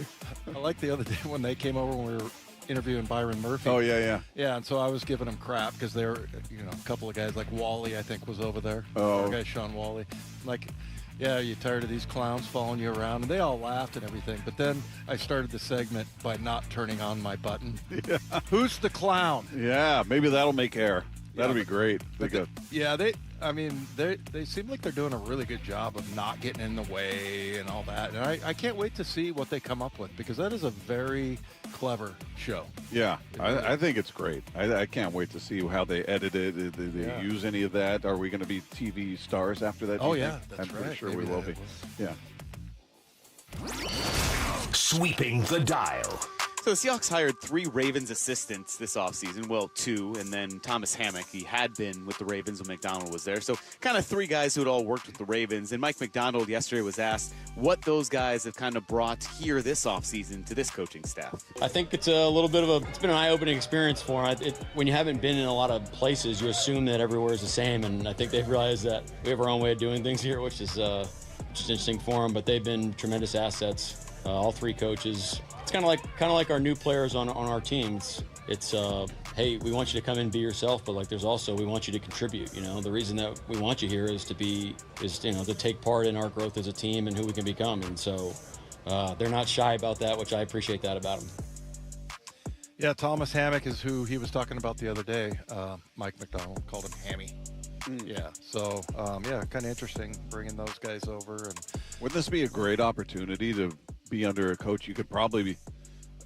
I like the other day when they came over when we were interviewing Byron Murphy. Oh, yeah. Yeah, and so I was giving them crap because they were, a couple of guys like Wally, I think, was over there. Oh. Our guy, Sean Wally. Like, yeah, you tired of these clowns following you around? And they all laughed and everything. But then I started the segment by not turning on my button. Yeah. Who's the clown? Yeah, maybe that'll make air. That'll be great. They seem like they're doing a really good job of not getting in the way and all that. And I can't wait to see what they come up with, because that is a very clever show. Yeah, I think it's great. I can't wait to see how they edit it. Did they use any of that? Are we going to be TV stars after that? Oh, yeah, that's I'm pretty sure we Maybe will be. Yeah. Sweeping the dial. So the Seahawks hired 3 Ravens assistants this offseason. Well, 2, and then Thomas Hammock. He had been with the Ravens when McDonald was there. So kind of 3 guys who had all worked with the Ravens. And Mike McDonald yesterday was asked what those guys have kind of brought here this offseason to this coaching staff. I think it's a little bit of it's been an eye-opening experience for him. When you haven't been in a lot of places, you assume that everywhere is the same. And I think they've realized that we have our own way of doing things here, which is interesting for them. But they've been tremendous assets. All 3 coaches. It's kind of like our new players on our teams. It's hey, we want you to come in and be yourself, but like there's also we want you to contribute. The reason that we want you here is to take part in our growth as a team and who we can become. And so they're not shy about that, which I appreciate that about them. Yeah, Thomas Hammock is who he was talking about the other day. Mike McDonald called him Hammy. Yeah, so kind of interesting bringing those guys over. And wouldn't this be a great opportunity to be under a coach? You could probably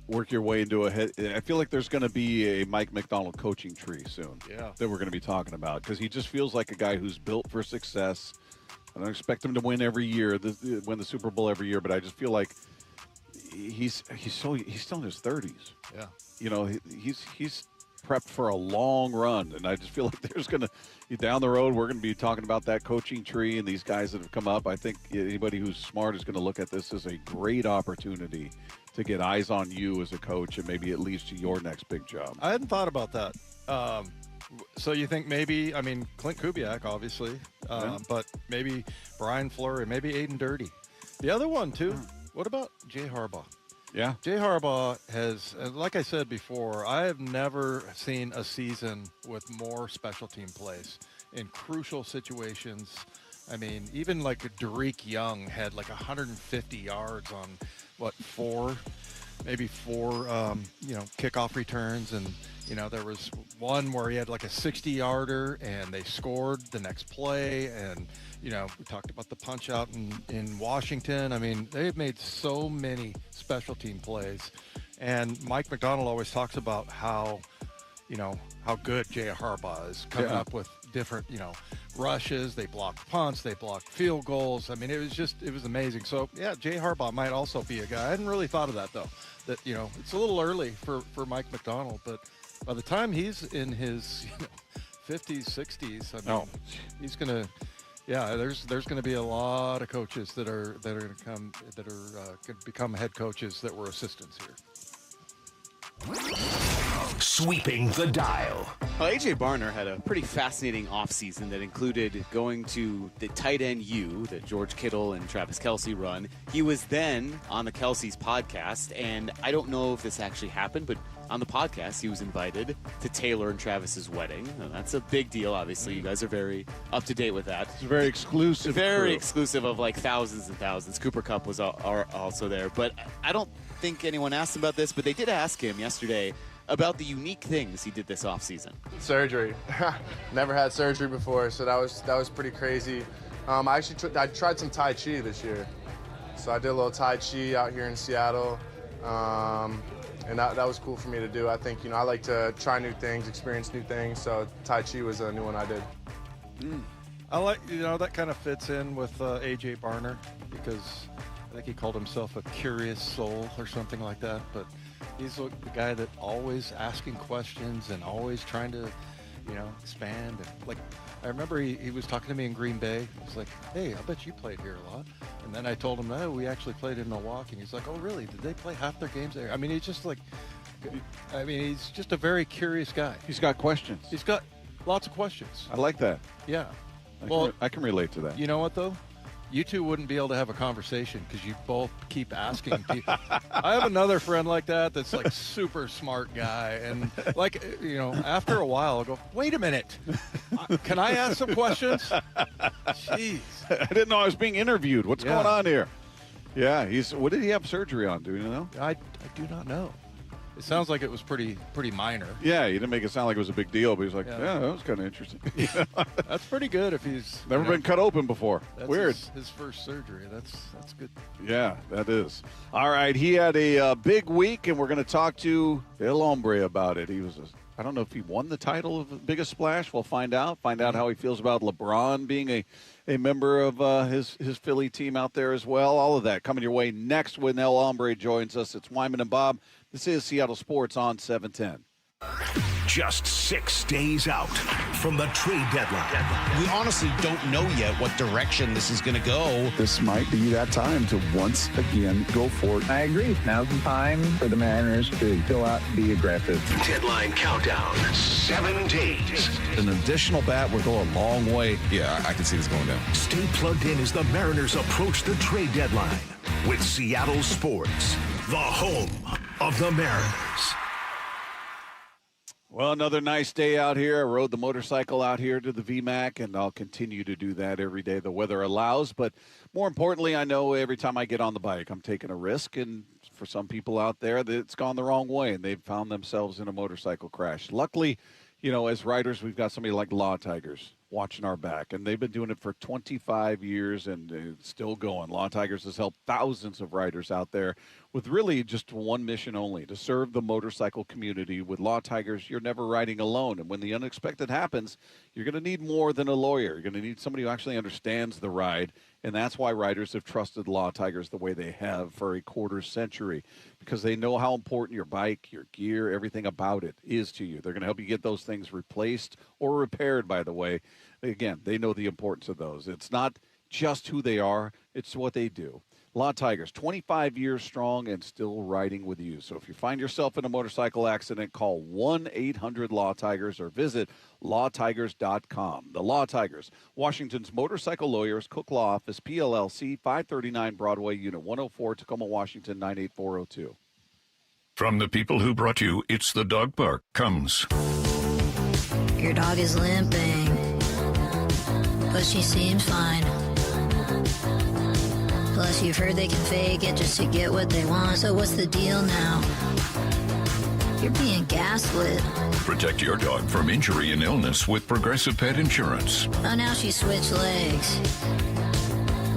work your way into a head. I feel like there's going to be a Mike McDonald coaching tree soon. Yeah, that we're going to be talking about, because he just feels like a guy who's built for success. I don't expect him to win every year, win the Super Bowl every year, but I just feel like he's still in his 30s. Yeah, he's prepped for a long run, and I just feel like there's going to down the road we're going to be talking about that coaching tree and these guys that have come up. I think anybody who's smart is going to look at this as a great opportunity to get eyes on you as a coach and maybe it leads to your next big job. I hadn't thought about that. So you think maybe, Clint Kubiak, obviously, but maybe Brian Fleury, maybe Aiden Dirty. The other one, too, what about Jay Harbaugh? Yeah. Jay Harbaugh has, like I said before, I have never seen a season with more special team plays in crucial situations. Even like Derek Young had like 150 yards on, four kickoff returns. And, there was one where he had like a 60-yarder and they scored the next play. And, we talked about the punch out in Washington. They've made so many special team plays. And Mike McDonald always talks about how good Jay Harbaugh is coming up with different, rushes. They blocked punts. They blocked field goals. It was amazing. So, yeah, Jay Harbaugh might also be a guy. I hadn't really thought of that, though, that, it's a little early for Mike McDonald. But by the time he's in his 50s, 60s, he's going to – yeah, there's going to be a lot of coaches that are going to become head coaches that were assistants here. Sweeping the dial. Well, A.J. Barner had a pretty fascinating offseason that included going to the tight end U that George Kittle and Travis Kelce run. He was then on the Kelce's podcast, and I don't know if this actually happened, but on the podcast, he was invited to Taylor and Travis's wedding. Now, that's a big deal, obviously. You guys are very up to date with that. It's very exclusive. Very exclusive of like thousands and thousands. Cooper Kupp was also there. But I don't think anyone asked him about this, but they did ask him yesterday about the unique things he did this offseason. Surgery. Never had surgery before, so that was pretty crazy. I tried some Tai Chi this year. So I did a little Tai Chi out here in Seattle. And that was cool for me to do. I think, I like to try new things, experience new things. So Tai Chi was a new one I did. I like, that kind of fits in with A.J. Barner, because I think he called himself a curious soul or something like that. But he's the guy that always asking questions and always trying to, expand. And, like, I remember he was talking to me in Green Bay. He was like, hey, I bet you played here a lot. And then I told him, oh, we actually played in Milwaukee. And he's like, oh, really? Did they play half their games there? I mean, he's just he's just a very curious guy. He's got questions. He's got lots of questions. I like that. Yeah. I can relate to that. You know what, though? You two wouldn't be able to have a conversation because you both keep asking people. I have another friend like that that's like super smart guy. And after a while, I'll go, wait a minute. Can I ask some questions? Jeez. I didn't know I was being interviewed. What's going on here? Yeah. What did he have surgery on? Do you know? I do not know. It sounds like it was pretty minor. Yeah, he didn't make it sound like it was a big deal, but he's like, yeah that was kind of interesting. That's pretty good if he's never been cut open before. That's weird. His first surgery. That's good. Yeah, that is. All right, he had a big week, and we're going to talk to El Hombre about it. He was I don't know if he won the title of the biggest splash. We'll find out. Find out how he feels about LeBron being a member of his Philly team out there as well. All of that coming your way next when El Hombre joins us. It's Wyman and Bob. This is Seattle Sports on 710. Just 6 days out from the trade deadline. We honestly don't know yet what direction this is going to go. This might be that time to once again go for it. I agree. Now's the time for the Mariners to go out and be aggressive. Deadline countdown, 7 days. An additional bat would go a long way. Yeah, I can see this going down. Stay plugged in as the Mariners approach the trade deadline with Seattle Sports, the home of the Mariners. Well, another nice day out here. I rode the motorcycle out here to the VMAC, and I'll continue to do that every day the weather allows. But more importantly, I know every time I get on the bike, I'm taking a risk. And for some people out there, it's gone the wrong way, and they've found themselves in a motorcycle crash. Luckily, as riders, we've got somebody like Law Tigers watching our back, and they've been doing it for 25 years and it's still going. Law Tigers has helped thousands of riders out there with really just one mission only, to serve the motorcycle community. With Law Tigers, you're never riding alone, and when the unexpected happens, you're going to need more than a lawyer. You're going to need somebody who actually understands the ride, and that's why riders have trusted Law Tigers the way they have for a quarter century, because they know how important your bike, your gear, everything about it is to you. They're going to help you get those things replaced or repaired, by the way. Again, they know the importance of those. It's not just who they are, it's what they do. Law Tigers, 25 years strong and still riding with you. So if you find yourself in a motorcycle accident, call 1-800-LAW-TIGERS or visit lawtigers.com. The Law Tigers, Washington's motorcycle lawyers, Cook Law Office, PLLC, 539 Broadway, Unit 104, Tacoma, Washington, 98402. From the people who brought you It's the Dog Park comes. Your dog is limping, but she seems fine. Plus, you've heard they can fake it just to get what they want. So what's the deal now? You're being gaslit. Protect your dog from injury and illness with Progressive Pet Insurance. Oh, now she switched legs.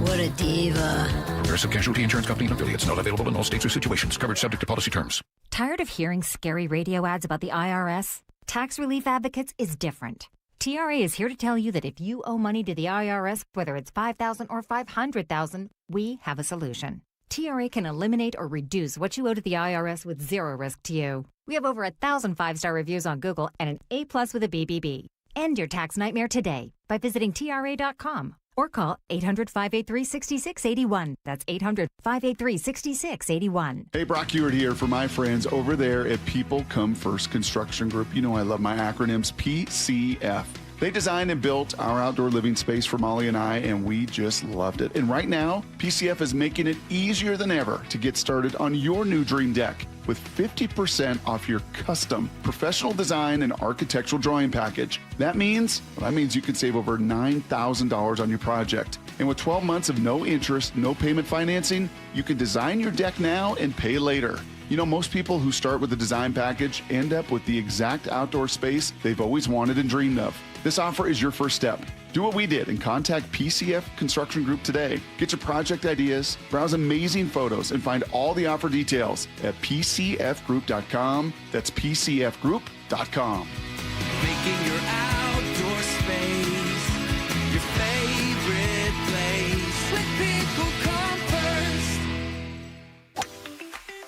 What a diva. Progressive Casualty Insurance Company and affiliates. Not available in all states or situations. Coverage subject to policy terms. Tired of hearing scary radio ads about the IRS? Tax Relief Advocates is different. TRA is here to tell you that if you owe money to the IRS, whether it's $5,000 or $500,000, we have a solution. TRA can eliminate or reduce what you owe to the IRS with zero risk to you. We have over 1,000 5-star reviews on Google and an A+ with a BBB. End your tax nightmare today by visiting TRA.com or call 800-583-6681. That's 800-583-6681. Hey, Brock Ewart here for my friends over there at People Come First Construction Group. You know I love my acronyms, PCF. They designed and built our outdoor living space for Molly and I, and we just loved it. And right now, PCF is making it easier than ever to get started on your new dream deck with 50% off your custom professional design and architectural drawing package. That means you can save over $9,000 on your project. And with 12 months of no interest, no payment financing, you can design your deck now and pay later. You know, most people who start with a design package end up with the exact outdoor space they've always wanted and dreamed of. This offer is your first step. Do what we did and contact PCF Construction Group today. Get your project ideas, browse amazing photos, and find all the offer details at pcfgroup.com. That's pcfgroup.com. Making your outdoor space your favorite place. When people come first.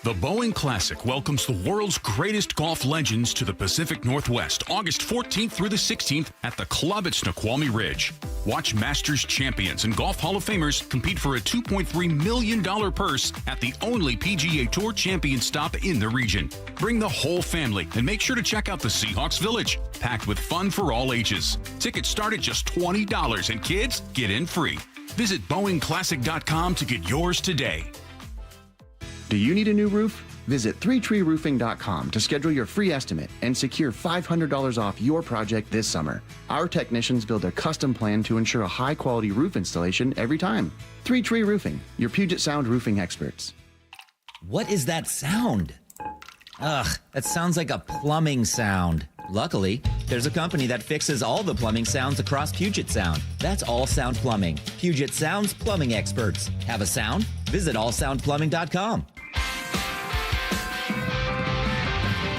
The Boeing Classic welcomes the world's greatest golf legends to the Pacific Northwest, August 14th through the 16th at the club at Snoqualmie Ridge. Watch Masters champions and Golf Hall of Famers compete for a $2.3 million purse at the only PGA Tour champion stop in the region. Bring the whole family and make sure to check out the Seahawks Village, packed with fun for all ages. Tickets start at just $20 and kids get in free. Visit BoeingClassic.com to get yours today. Do you need a new roof? Visit 3treeroofing.com to schedule your free estimate and secure $500 off your project this summer. Our technicians build a custom plan to ensure a high-quality roof installation every time. 3 Tree Roofing, your Puget Sound roofing experts. What is that sound? Ugh, that sounds like a plumbing sound. Luckily, there's a company that fixes all the plumbing sounds across Puget Sound. That's All Sound Plumbing. Puget Sound's plumbing experts. Have a sound? Visit allsoundplumbing.com.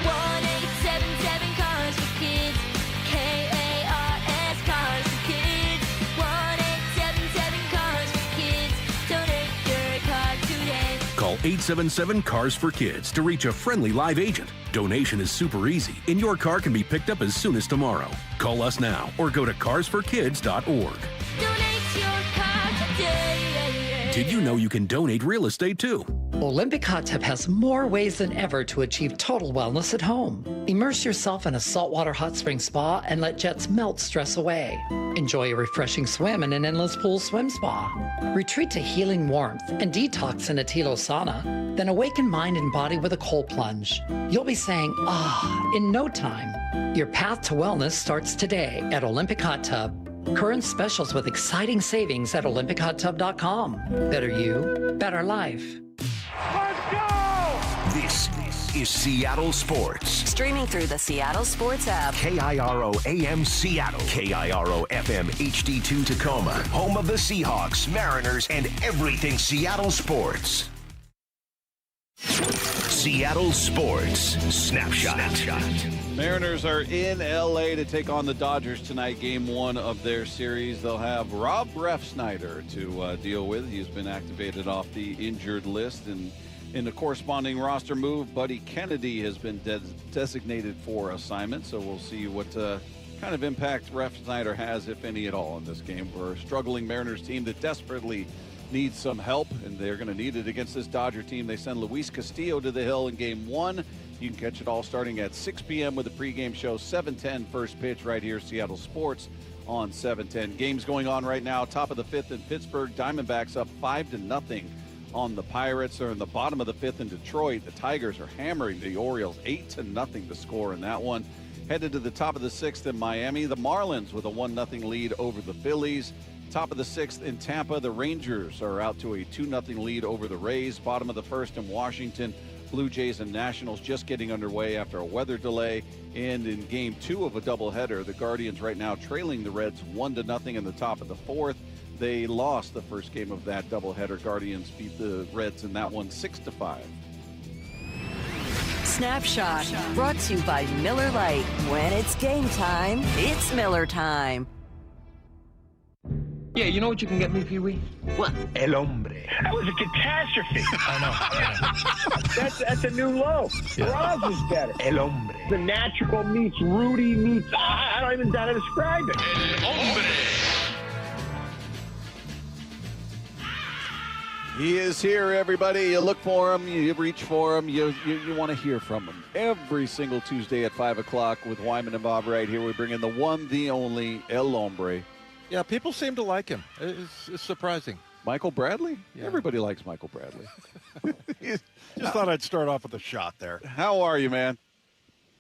1-877 Cars for Kids. KARS Cars for Kids. 1-877 Cars for Kids. Donate your car today. Call 877 Cars for Kids to reach a friendly live agent. Donation is super easy, and your car can be picked up as soon as tomorrow. Call us now or go to carsforkids.org. Donate your car today. Did you know you can donate real estate too? Olympic Hot Tub has more ways than ever to achieve total wellness at home. Immerse yourself in a saltwater hot spring spa and let jets melt stress away. Enjoy a refreshing swim in an endless pool swim spa. Retreat to healing warmth and detox in a Tilo sauna. Then awaken mind and body with a cold plunge. You'll be saying, ah, in no time. Your path to wellness starts today at Olympic Hot Tub. Current specials with exciting savings at olympichottub.com. Better you, better life. This is Seattle Sports. Streaming through the Seattle Sports app. KIRO AM Seattle. KIRO FM HD2 Tacoma. Home of the Seahawks, Mariners, and everything Seattle sports. Seattle Sports Snapshot. Mariners are in L.A. to take on the Dodgers tonight, game 1 of their series. They'll have Rob Refsnyder to deal with. He's been activated off the injured list. And in the corresponding roster move, Buddy Kennedy has been designated for assignment. So we'll see what kind of impact Refsnyder has, if any at all, in this game for a struggling Mariners team that desperately needs some help, and they're going to need it against this Dodger team. They send Luis Castillo to the hill in game 1. You can catch it all starting at 6 p.m. with the pregame show, 7:10 first pitch right here, Seattle Sports on 7:10. Games going on right now, top of the 5th in Pittsburgh. Diamondbacks up 5-0 on the Pirates. They're in the bottom of the 5th in Detroit. The Tigers are hammering the Orioles 8-0 to score in that one. Headed to the top of the 6th in Miami. The Marlins with a 1-0 lead over the Phillies. Top of the 6th in Tampa, the Rangers are out to a 2-0 lead over the Rays. Bottom of the 1st in Washington, Blue Jays and Nationals just getting underway after a weather delay. And in game 2 of a doubleheader, the Guardians right now trailing the Reds 1-0 in the top of the 4th. They lost the first game of that doubleheader. Guardians beat the Reds in that one 6-5. Snapshot brought to you by Miller Lite. When it's game time, it's Miller time. Yeah, you know what you can get me, Pee-wee? What? El Hombre. That was a catastrophe. I know. That's a new low. Yeah. Roz is better. El Hombre. The natural meets Rudy meets. I don't even know how to describe it. El Hombre. He is here, everybody. You look for him, you reach for him, you want to hear from him. Every single Tuesday at 5 o'clock with Wyman and Bob right here. We bring in the one, the only, El Hombre. Yeah, people seem to like him. It's surprising. Michael Bradley? Yeah. Everybody likes Michael Bradley. Just thought I'd start off with a shot there. How are you, man?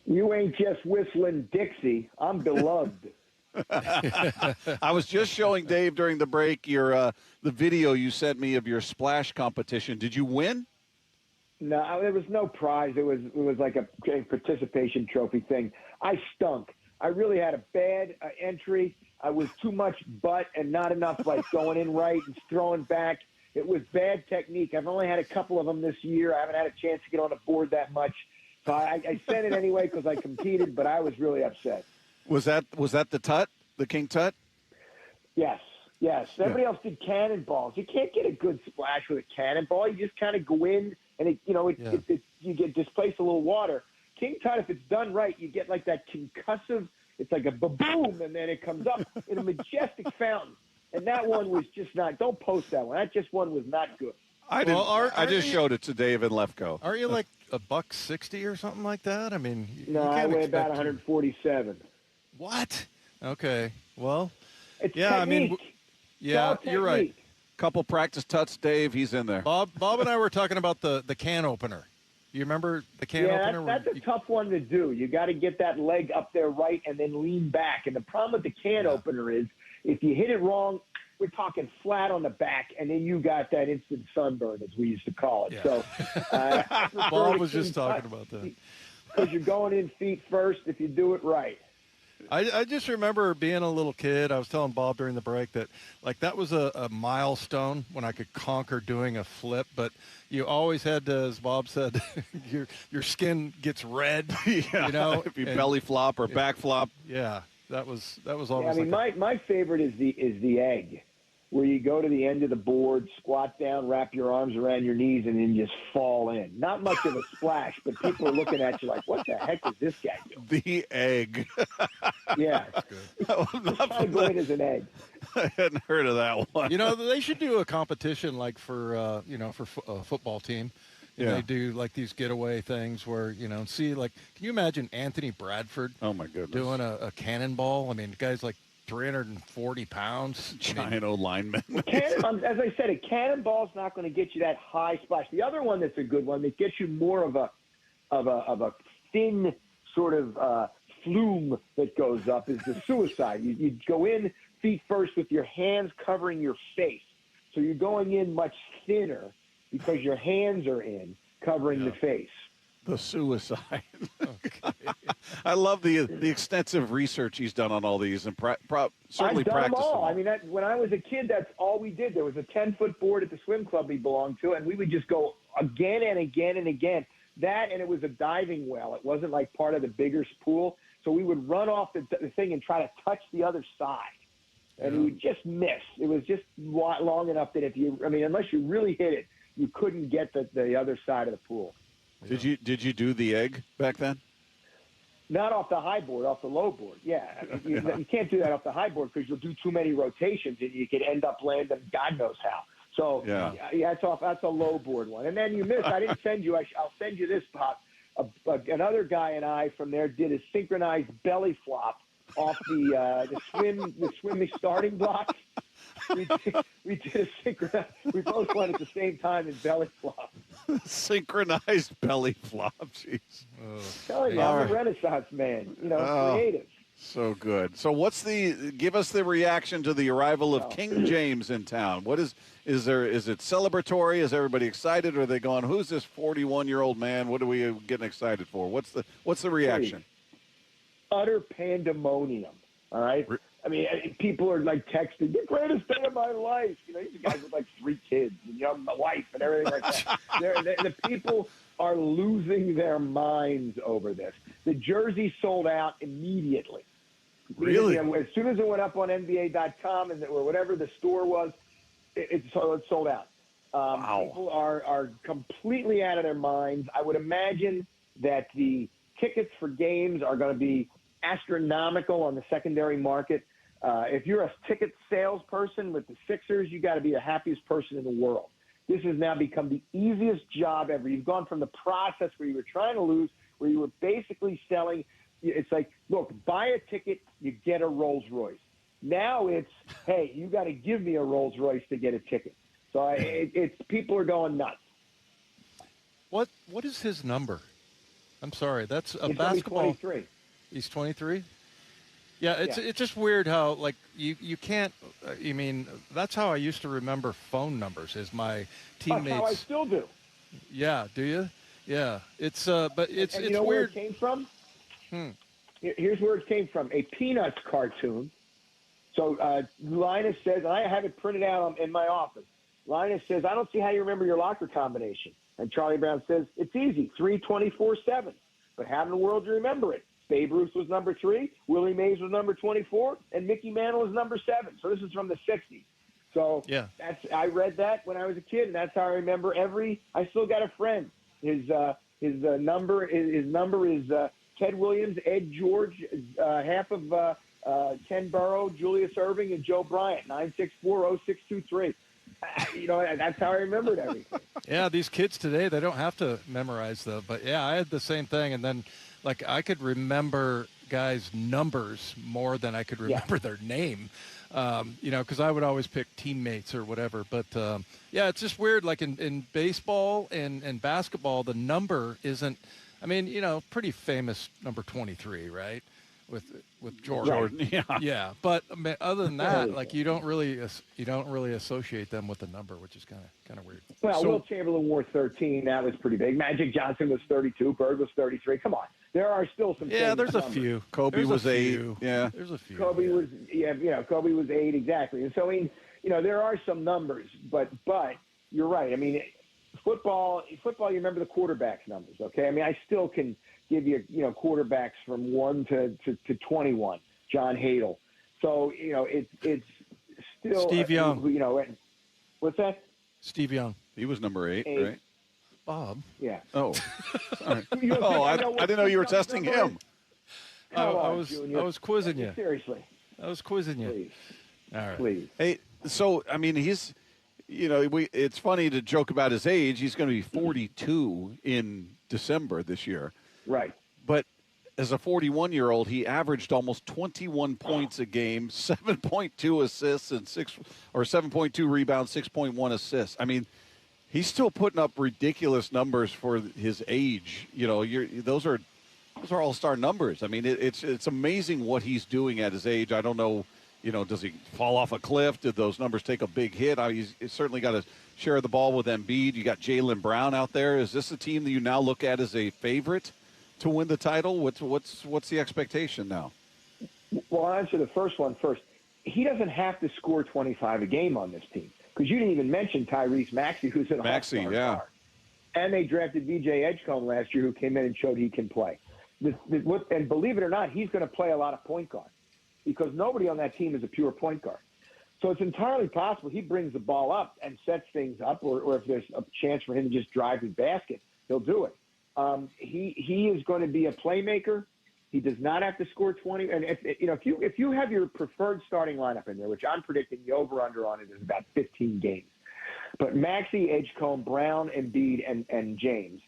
You ain't just whistling Dixie. I'm beloved. I was just showing Dave during the break the video you sent me of your splash competition. Did you win? No, there was no prize. It was like a participation trophy thing. I stunk. I really had a bad entry. I was too much butt and not enough like going in right and throwing back. It was bad technique. I've only had a couple of them this year. I haven't had a chance to get on the board that much. So I sent it anyway because I competed, but I was really upset. Was that the tut, the king tut? Yes. Everybody else did cannonballs. You can't get a good splash with a cannonball. You just kind of go in and you get displaced a little water. King tut, if it's done right, you get like that concussive. It's like a boom, and then it comes up in a majestic fountain. And that one was just not. Don't post that one. That just one was not good. I just showed it to Dave and Lefko. Are you like $160 or something like that? I mean, no, I weigh about 147. What? Okay. Well, it's yeah. technique. I mean, yeah, you're right. Couple practice tuts, Dave. He's in there. Bob and I were talking about the can opener. You remember the can opener? That's a tough one to do. You got to get that leg up there right and then lean back. And the problem with the can opener is if you hit it wrong, we're talking flat on the back, and then you got that instant sunburn, as we used to call it. Yeah. So Bob was just talking about that. Because you're going in feet first if you do it right. I just remember being a little kid. I was telling Bob during the break that, like, that was a milestone when I could conquer doing a flip. But you always had to, as Bob said, your skin gets red. Yeah, you know, if you belly flop or back flop. Yeah, that was always. Yeah, I mean, my favorite is the egg, where you go to the end of the board, squat down, wrap your arms around your knees, and then just fall in. Not much of a splash, but people are looking at you like, what the heck is this guy doing? The egg. Yeah. I'm going as an egg. I hadn't heard of that one. You know, they should do a competition like for a football team. And they do like these getaway things where, see, like, can you imagine Anthony Bradford? Oh, my goodness. Doing a cannonball? I mean, the guy's like 340 pounds. Giant old lineman. As I said, a cannonball's not going to get you that high splash. The other one that's a good one that gets you more of a thin sort of flume that goes up is the suicide. You go in feet first with your hands covering your face. So you're going in much thinner because your hands are in covering the face. The suicide. Okay. I love the extensive research he's done on all these and certainly I've done them practiced all. them all. I mean, when I was a kid, that's all we did. There was a 10-foot board at the swim club we belonged to, and we would just go again and again and again. That, and it was a diving well. It wasn't like part of the bigger pool. So we would run off the thing and try to touch the other side. And we would just miss. It was just long enough that unless you really hit it, you couldn't get the other side of the pool. Did you do the egg back then? Not off the high board, off the low board. Yeah, you can't do that off the high board because you'll do too many rotations and you could end up landing God knows how. So that's a low board one. And then you missed. I didn't send you. I'll send you this, Pop. Another guy and I from there did a synchronized belly flop off the swimming starting block. We did a synchronized. We both went at the same time in belly flop. Synchronized belly flop. Jeez. Telling you, I'm a Renaissance man. Creative. So good. So give us the reaction to the arrival of King James in town. What is it celebratory? Is everybody excited? Or are they going, who's this 41-year-old man? What are we getting excited for? What's the reaction? Utter pandemonium. All right. I mean, people are like texting, the greatest day of my life. These guys with like 3 kids, and my wife and everything like that. The people are losing their minds over this. The jersey sold out immediately. Really? As soon as it went up on NBA.com or whatever the store was, it sold out. Wow. People are completely out of their minds. I would imagine that the tickets for games are going to be astronomical on the secondary market. If you're a ticket salesperson with the Sixers, you got to be the happiest person in the world. This has now become the easiest job ever. You've gone from the process where you were trying to lose, where you were basically selling. It's like, look, buy a ticket, you get a Rolls Royce. Now it's, hey, you got to give me a Rolls Royce to get a ticket. So people are going nuts. What is his number? I'm sorry, that's a He's basketball. 23. He's 23. Yeah, it's just weird how, like, you can't. I mean, that's how I used to remember phone numbers. Is my teammates? That's how I still do. Yeah, do you? Yeah, it's but it's and it's you know weird. Where it came from? Here's where it came from: a Peanuts cartoon. So Linus says, and I have it printed out in my office. Linus says, "I don't see how you remember your locker combination." And Charlie Brown says, "It's easy, 3-24-7. But how in the world do you remember it? Babe Ruth was number 3, Willie Mays was number 24, and Mickey Mantle was number 7. So this is from the 60s. So I read that when I was a kid, and that's how I remember I still got a friend. His number is Ted Williams, Ed George, half of Ken Burrow, Julius Erving, and Joe Bryant, 964-0623. That's how I remembered everything. Yeah, these kids today, they don't have to memorize them. But, yeah, I had the same thing. And then, I could remember guys' numbers more than I could remember their name, because I would always pick teammates or whatever. But, it's just weird. Like in baseball and basketball, the number isn't – pretty famous number 23, right? With Jordan. Yeah. But other than that, you don't really associate them with the number, which is kind of weird. Well, Will Chamberlain wore 13. That was pretty big. Magic Johnson was 32. Bird was 33. Come on, there are still some. Yeah, there's a few. Kobe was 8. Yeah, there's a few. Kobe was Kobe was 8 exactly. And so there are some numbers, but you're right. Football. You remember the quarterbacks' numbers, okay? I still can give you quarterbacks from 1 to 21. John Hadle. So it's still Steve Young. What's that? Steve Young. He was number 8, right? Bob. Yeah. Oh. Sorry. I didn't know you were testing him. I was quizzing you. Seriously. I was quizzing you. Please. All right. Please. Hey, so he's. It's funny to joke about his age. He's going to be 42 in December this year. Right. But as a 41-year-old, he averaged almost 21 points a game, 7.2 assists, and 7.2 rebounds, 6.1 assists. He's still putting up ridiculous numbers for his age. Those are all-star numbers. It's amazing what he's doing at his age. I don't know. Does he fall off a cliff? Did those numbers take a big hit? He's certainly got to share the ball with Embiid. You got Jaylen Brown out there. Is this a team that you now look at as a favorite to win the title? What's the expectation now? Well, I'll answer the first one first. He doesn't have to score 25 a game on this team because you didn't even mention Tyrese Maxey, who's an all-star star. And they drafted VJ Edgecombe last year, who came in and showed he can play. And believe it or not, he's going to play a lot of point guard, because nobody on that team is a pure point guard. So it's entirely possible he brings the ball up and sets things up, or if there's a chance for him to just drive the basket, he'll do it. He is going to be a playmaker. He does not have to score 20. And if you have your preferred starting lineup in there, which I'm predicting the over-under on it is about 15 games, but Maxey, Edgecombe, Brown, Embiid, and James,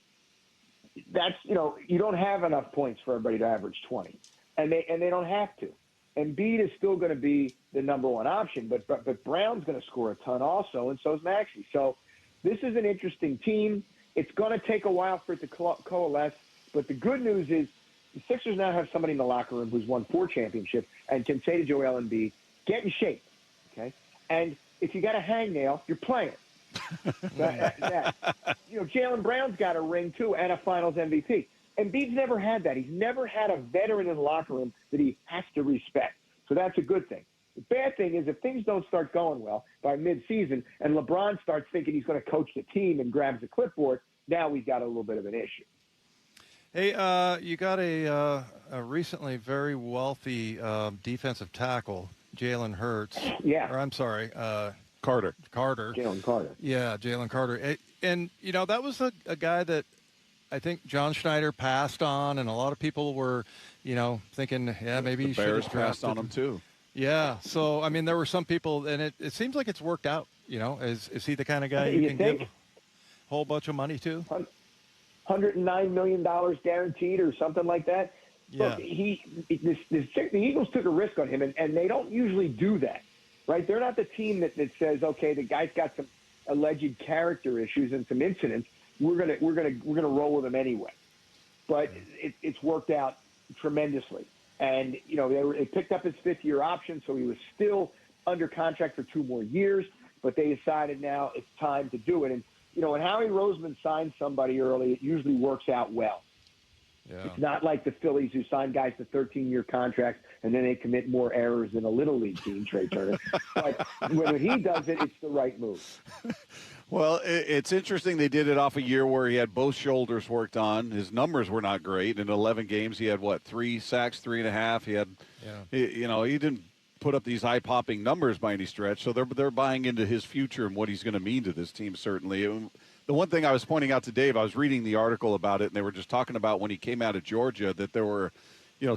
that's you don't have enough points for everybody to average 20, and they don't have to. Embiid is still going to be the number one option, but Brown's going to score a ton also, and so is Maxey. So this is an interesting team. It's going to take a while for it to coalesce, but the good news is the Sixers now have somebody in the locker room who's won 4 championships and can say to Joel Embiid, get in shape, okay? And if you got a hangnail, you're playing. Jaylen Brown's got a ring, too, and a Finals MVP. Embiid's never had that. He's never had a veteran in the locker room that he has to respect. So that's a good thing. The bad thing is if things don't start going well by midseason and LeBron starts thinking he's going to coach the team and grabs the clipboard, now we've got a little bit of an issue. Hey, you got a recently very wealthy defensive tackle, Jalen Hurts. Yeah. Or I'm sorry, Carter. Jalen Carter. Yeah, Jalen Carter. And that was a guy that I think John Schneider passed on, and a lot of people were, thinking, maybe he should have drafted. Bears passed on him too. Yeah. So, there were some people, and it seems like it's worked out. Is he the kind of guy you can give a whole bunch of money to? $109 million guaranteed or something like that. Yeah. Look, the Eagles took a risk on him, and they don't usually do that, right? They're not the team that says, okay, the guy's got some alleged character issues and some incidents. We're gonna roll with him anyway. But it's worked out tremendously. And they picked up his 5th-year option, so he was still under contract for 2 more years. But they decided now it's time to do it. And when Howie Roseman signs somebody early, it usually works out well. Yeah. It's not like the Phillies who sign guys to 13-year contracts and then they commit more errors than a Little League team, Trey Turner. But when he does it, it's the right move. Well, it's interesting they did it off a year where he had both shoulders worked on. His numbers were not great. In 11 games, he had, 3 sacks, 3.5. He had, he didn't put up these eye-popping numbers by any stretch. So they're buying into his future and what he's going to mean to this team, certainly. The one thing I was pointing out to Dave, I was reading the article about it, and they were just talking about when he came out of Georgia that there were,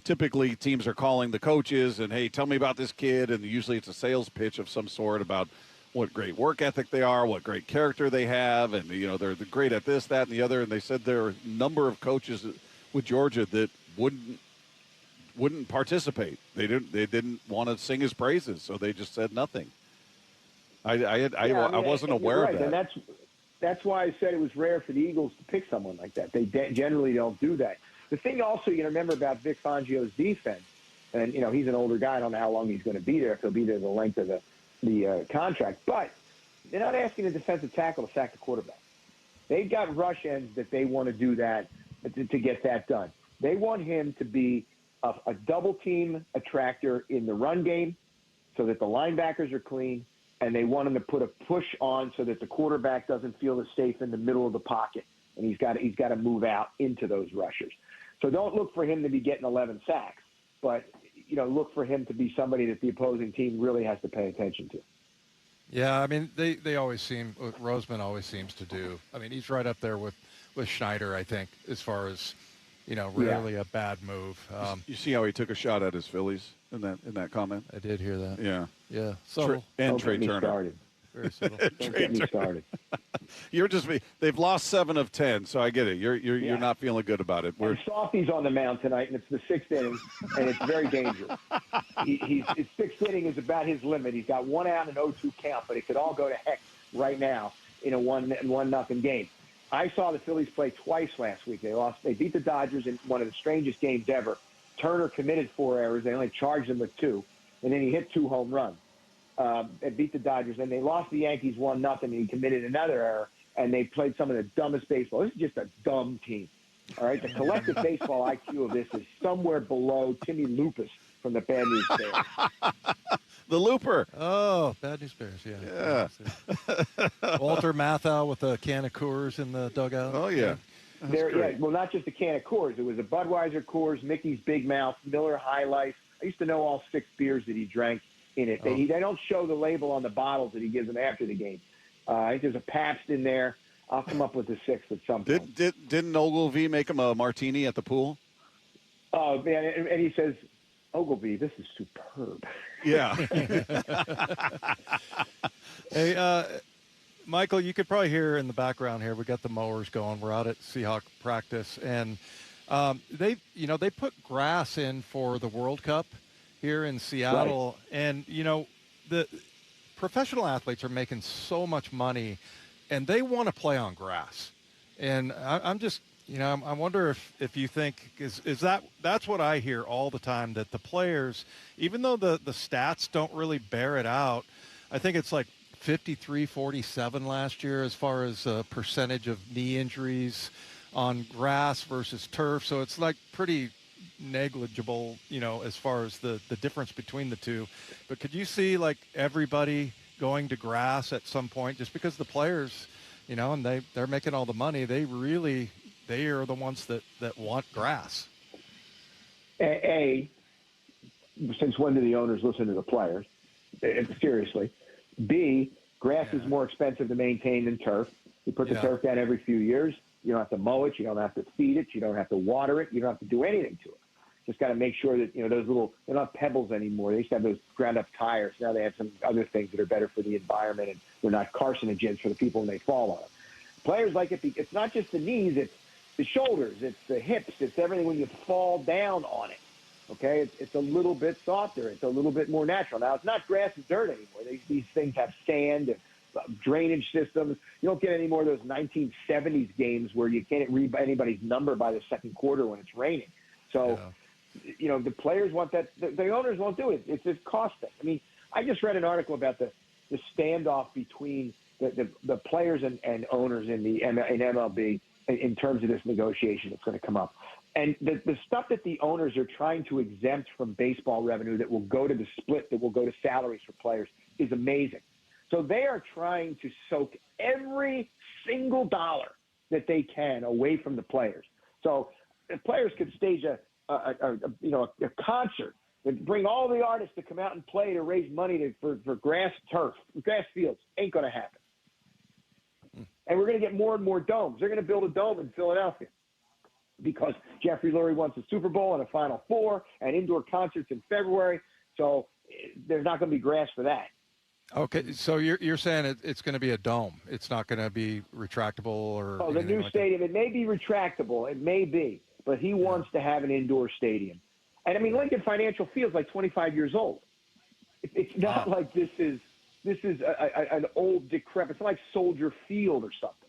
typically teams are calling the coaches and, hey, tell me about this kid, and usually it's a sales pitch of some sort about what great work ethic they are, what great character they have, and, they're great at this, that, and the other. And they said there are a number of coaches with Georgia that wouldn't participate. They didn't want to sing his praises, so they just said nothing. I wasn't aware of that. And that's why I said it was rare for the Eagles to pick someone like that. They generally don't do that. The thing also you remember about Vic Fangio's defense, and he's an older guy. I don't know how long he's going to be there. If he'll be there the length of the contract, but they're not asking the defensive tackle to sack the quarterback. They've got rush ends that they want to do that to get that done. They want him to be a double team attractor in the run game so that the linebackers are clean, and they want him to put a push on so that the quarterback doesn't feel as safe in the middle of the pocket, and he's got to move out into those rushers. So don't look for him to be getting 11 sacks, but look for him to be somebody that the opposing team really has to pay attention to. Yeah, I mean, they always seem, Roseman always seems to do. I mean, he's right up there with Schneider, I think, as far as, rarely a bad move. You see how he took a shot at his Phillies in that comment? I did hear that. Yeah. Yeah. So Trey Turner. Started. Very subtle. Don't get me started. They've lost 7 of 10, so I get it. You're not feeling good about it. Softy's on the mound tonight, and it's the 6th inning, and it's very dangerous. His 6th inning is about his limit. He's got 1 out and 0-2 count, but it could all go to heck right now in a 1-0 game. I saw the Phillies play twice last week. They beat the Dodgers in one of the strangest games ever. Turner committed 4 errors. They only charged him with 2, and then he hit 2 home runs. And beat the Dodgers, and they lost the Yankees 1-0, and he committed another error, and they played some of the dumbest baseball. This is just a dumb team. All right, the collective baseball IQ of this is somewhere below Timmy Lupus from the Bad News Bears. The Looper. Oh, Bad News Bears, yeah. Walter Matthau with a can of Coors in the dugout. Oh, yeah. Well, not just a can of Coors. It was a Budweiser Coors, Mickey's Big Mouth, Miller High Life. I used to know all 6 beers that he drank in it. They don't show the label on the bottles that he gives them after the game. I think there's a Pabst in there. I'll come up with the 6th at some point. Didn't Ogilvy make him a martini at the pool? Oh, man, and he says, Ogilvy, this is superb. Yeah. Hey, Michael, you could probably hear in the background here, we got the mowers going. We're out at Seahawk practice, and they put grass in for the World Cup here in Seattle, right. And the professional athletes are making so much money, and they want to play on grass. And I'm just, I wonder if you think is that's what I hear all the time, that the players, even though the stats don't really bear it out, I think it's like 53-47 last year as far as percentage of knee injuries on grass versus turf. So it's like pretty negligible, as far as the difference between the two. But could you see like everybody going to grass at some point, just because the players, and they're making all the money, they are the ones that want grass? Since when do the owners listen to the players? Seriously. B, grass is more expensive to maintain than turf. You put the turf down every few years. You don't have to mow it. You don't have to feed it. You don't have to water it. You don't have to do anything to it. Just got to make sure that, those they're not pebbles anymore. They used to have those ground-up tires. Now they have some other things that are better for the environment, and they're not carcinogens for the people when they fall on them. Players like it. It's not just the knees. It's the shoulders. It's the hips. It's everything when you fall down on it. Okay? It's a little bit softer. It's a little bit more natural. Now, it's not grass and dirt anymore. These things have sand and drainage systems. You don't get any more of those 1970s games where you can't read anybody's number by the second quarter when it's raining. So, the players want that. The owners won't do it. It's a cost thing. I mean, I just read an article about the standoff between the players and owners in MLB in terms of this negotiation that's going to come up. And the stuff that the owners are trying to exempt from baseball revenue that will go to the split, that will go to salaries for players, is amazing. So they are trying to soak every single dollar that they can away from the players. So the players could stage a concert and bring all the artists to come out and play to raise money for grass fields. Ain't going to happen. And we're going to get more and more domes. They're going to build a dome in Philadelphia because Jeffrey Lurie wants a Super Bowl and a Final Four and indoor concerts in February. So there's not going to be grass for that. Okay, so you're saying it's going to be a dome. It's not going to be retractable or the new like stadium. It may be retractable. It may be. But he wants to have an indoor stadium. And, I mean, Lincoln Financial Field's like 25 years old. It's not like this is an old decrepit. It's not like Soldier Field or something.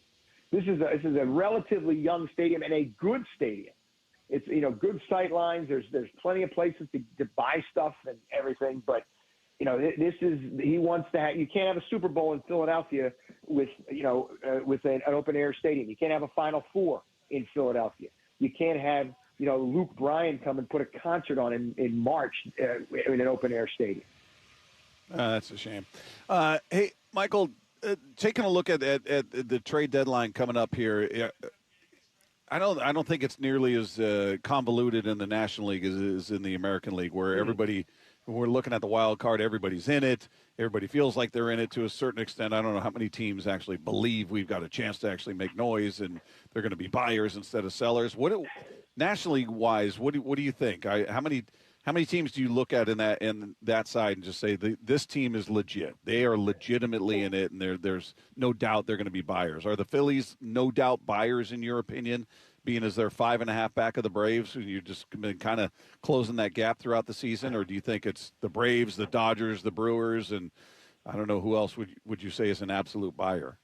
This is a relatively young stadium and a good stadium. It's, good sight lines. There's plenty of places to buy stuff and everything. But, he wants to have – you can't have a Super Bowl in Philadelphia with an open-air stadium. You can't have a Final Four in Philadelphia. You can't have, Luke Bryan come and put a concert on in March in an open-air stadium. That's a shame. Hey, Michael, taking a look at the trade deadline coming up here, I don't think it's nearly as convoluted in the National League as in the American League, where everybody – we're looking at the wild card. Everybody's in it. Everybody feels like they're in it to a certain extent. I don't know how many teams actually believe we've got a chance to actually make noise and they're going to be buyers instead of sellers. National League wise, what do you think? How many teams do you look at in that side and just say this team is legit? They are legitimately in it, and there's no doubt they're going to be buyers. Are the Phillies no doubt buyers in your opinion? Being as they're 5.5 back of the Braves, and you've just been kind of closing that gap throughout the season, or do you think it's the Braves, the Dodgers, the Brewers, and I don't know who else would you say is an absolute buyer?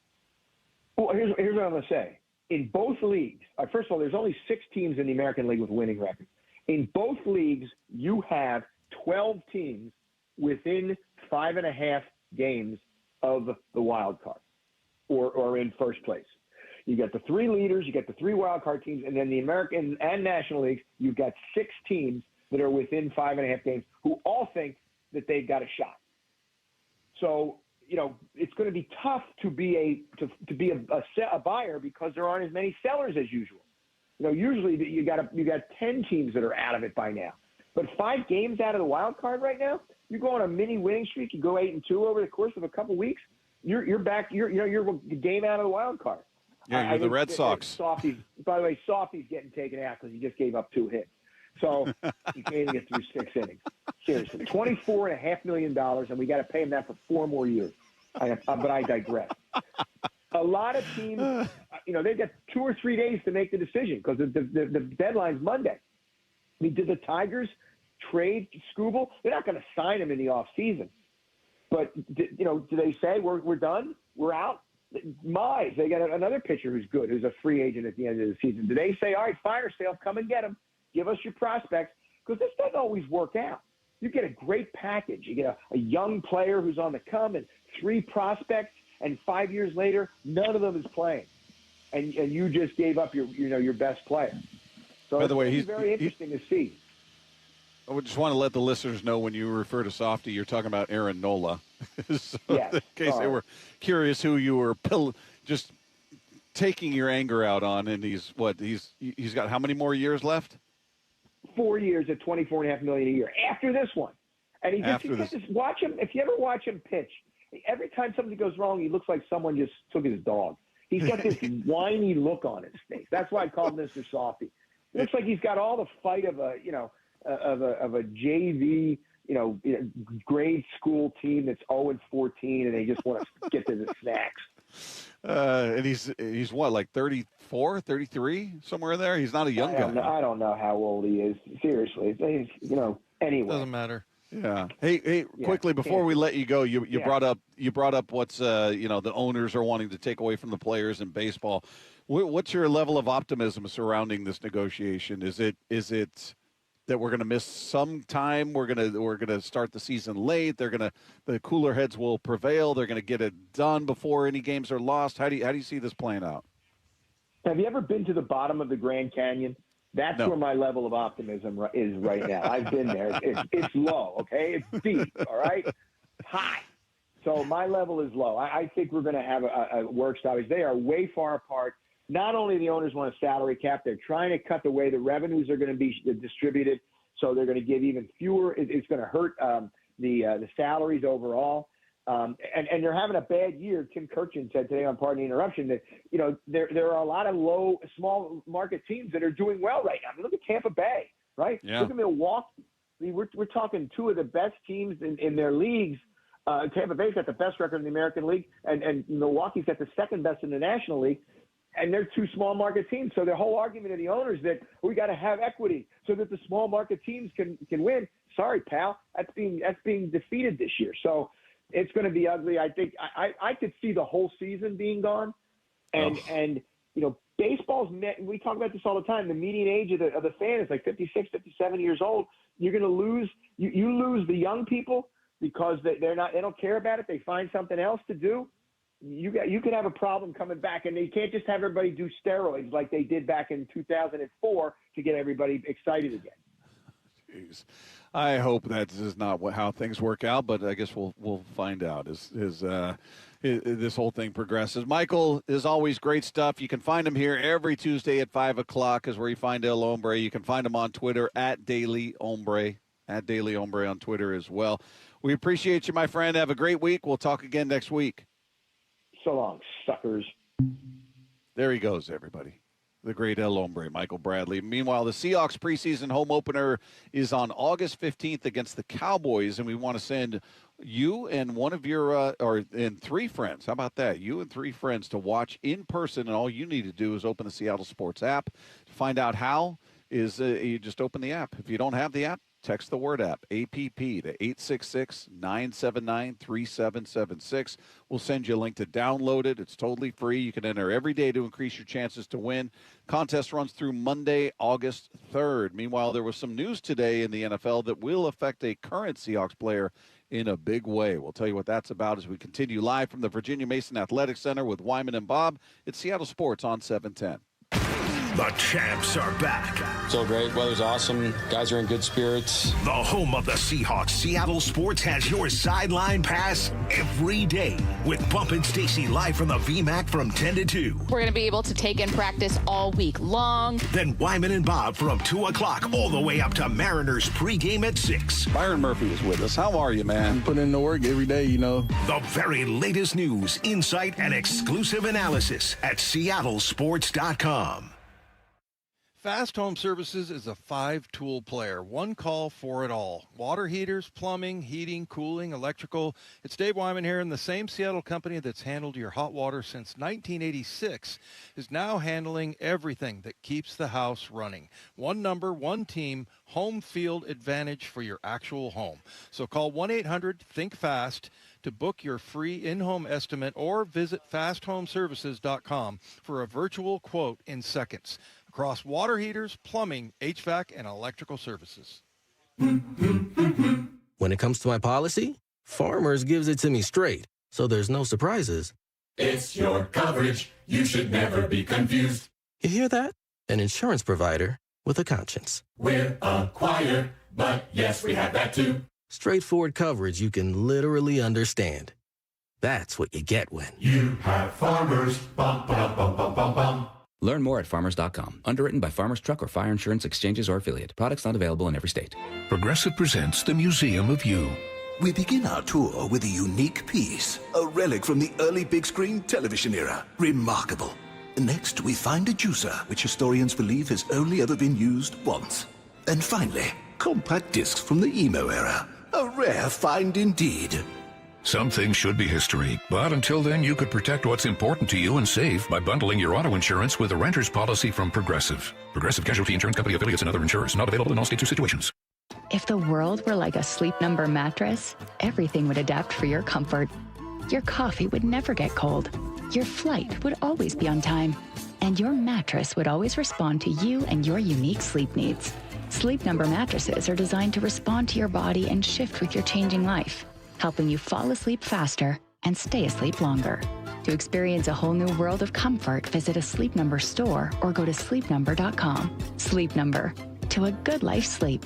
Well, here's what I'm going to say. In both leagues, first of all, there's only 6 teams in the American League with winning records. In both leagues, you have 12 teams within 5.5 games of the wild card, or in first place. You got the 3 leaders, you got the 3 wild card teams, and then the American and National Leagues, you've got 6 teams that are within 5.5 games who all think that they've got a shot. So, it's going to be tough to be a buyer because there aren't as many sellers as usual. Usually you got 10 teams that are out of it by now. But 5 games out of the wild card right now, you go on a mini winning streak, you go 8-2 over the course of a couple weeks, you're back, you're a game out of the wild card. Yeah, you're the Red Sox. By the way, Softy's getting taken out because he just gave up 2 hits. So you can't even get through 6 innings. Seriously, $24.5 million, and we got to pay him that for 4 more years. But I digress. A lot of teams, they've got 2 or 3 days to make the decision because the deadline's Monday. I mean, did the Tigers trade Skubal? They're not going to sign him in the offseason. But, do they say we're done? We're out? Mize, they got another pitcher who's good, who's a free agent at the end of the season. Do they say, all right, fire sale, come and get him. Give us your prospects. Because this doesn't always work out. You get a great package. You get a young player who's on the come and 3 prospects, and 5 years later, none of them is playing. And you just gave up your best player. So by the way, he's very interesting to see. I would just want to let the listeners know when you refer to Softy, you're talking about Aaron Nola. So yes. In case they were curious who you were just taking your anger out on, and he's got how many more years left? 4 years at $24.5 million a year after this one. And just watch him. If you ever watch him pitch, every time something goes wrong, he looks like someone just took his dog. He's got this whiny look on his face. That's why I call him Mr. Softy. It looks like he's got all the fight of a JV, grade school team that's 0-14, and they just want to get to the snacks. And he's what, like 34, 33, somewhere in there? He's not a young guy. I don't know how old he is. Seriously, anyway. Doesn't matter. Yeah. Hey, quickly before we let you go, you brought up what's the owners are wanting to take away from the players in baseball. What's your level of optimism surrounding this negotiation? Is it that we're going to miss some time? We're going to start the season late. The cooler heads will prevail. They're going to get it done before any games are lost. How do you see this playing out? Have you ever been to the bottom of the Grand Canyon? That's No. where my level of optimism is right now. I've been there. It's low, okay? It's deep, all right? High. So my level is low. I think we're going to have a work stoppage. They are way far apart. Not only the owners want a salary cap, they're trying to cut the way the revenues are going to be distributed, so they're going to give even fewer. It's going to hurt the salaries overall. And they're having a bad year. Tim Kirchin said today on Pardon the Interruption that, there are a lot of small market teams that are doing well right now. I mean, look at Tampa Bay, right? Yeah. Look at Milwaukee. I mean, we're talking two of the best teams in their leagues. Tampa Bay's got the best record in the American League, and Milwaukee's got the second best in the National League. And they're two small market teams. So the whole argument of the owners that we got to have equity so that the small market teams can win. Sorry, pal, that's being defeated this year. So it's going to be ugly. I think I could see the whole season being gone. And baseball's we talk about this all the time. The median age of the fan is like 56, 57 years old. You're going to lose. You lose the young people because they don't care about it. They find something else to do. You could have a problem coming back, and you can't just have everybody do steroids like they did back in 2004 to get everybody excited again. Jeez. I hope that is not how things work out, but I guess we'll find out as this whole thing progresses. Michael, is always great stuff. You can find him here every Tuesday at 5 o'clock is where you find El Hombre. You can find him on Twitter at Daily Hombre, on Twitter as well. We appreciate you, my friend. Have a great week. We'll talk again next week. So long, suckers. There he goes, everybody. The great El Hombre, Michael Bradley. Meanwhile, the Seahawks preseason home opener is on August 15th against the Cowboys, and we want to send you and one of your and 3 friends. How about that? You and 3 friends to watch in person, and all you need to do is open the Seattle Sports app. To find out how is you just open the app. If you don't have the app, text the word app, APP, to 866-979-3776. We'll send you a link to download it. It's totally free. You can enter every day to increase your chances to win. Contest runs through Monday, August 3rd. Meanwhile, there was some news today in the NFL that will affect a current Seahawks player in a big way. We'll tell you what that's about as we continue live from the Virginia Mason Athletic Center with Wyman and Bob. It's Seattle Sports on 710. The champs are back. So great. Weather's awesome. Guys are in good spirits. The home of the Seahawks, Seattle Sports, has your sideline pass every day with Bump and Stacy live from the VMAC from 10 to 2. We're going to be able to take in practice all week long. Then Wyman and Bob from 2 o'clock all the way up to Mariners pregame at 6. Byron Murphy is with us. How are you, man? Put in the work every day, The very latest news, insight, and exclusive analysis at seattlesports.com. Fast Home Services is a 5-tool player. One call for it all. Water heaters, plumbing, heating, cooling, electrical. It's Dave Wyman here, and the same Seattle company that's handled your hot water since 1986 is now handling everything that keeps the house running. One number, one team, home field advantage for your actual home. So call 1-800-THINK-FAST to book your free in-home estimate or visit fasthomeservices.com for a virtual quote in seconds. Across water heaters, plumbing, HVAC, and electrical services. When it comes to my policy, Farmers gives it to me straight, so there's no surprises. It's your coverage. You should never be confused. You hear that? An insurance provider with a conscience. We're a choir, but yes, we have that too. Straightforward coverage you can literally understand. That's what you get when you have Farmers. Bum, bum, bum, bum, bum, bum. Learn more at farmers.com. Underwritten by Farmers Truck or Fire Insurance Exchanges or Affiliate. Products not available in every state. Progressive presents the Museum of You. We begin our tour with a unique piece, a relic from the early big screen television era. Remarkable. Next, we find a juicer, which historians believe has only ever been used once. And finally, compact discs from the emo era. A rare find indeed. Some things should be history, but until then, you could protect what's important to you and save by bundling your auto insurance with a renter's policy from Progressive. Progressive Casualty Insurance Company affiliates and other insurers. Not available in all states or situations. If the world were like a Sleep Number mattress, everything would adapt for your comfort. Your coffee would never get cold. Your flight would always be on time. And your mattress would always respond to you and your unique sleep needs. Sleep Number mattresses are designed to respond to your body and shift with your changing life, helping you fall asleep faster and stay asleep longer. To experience a whole new world of comfort, visit a Sleep Number store or go to sleepnumber.com. Sleep Number. To a good life sleep.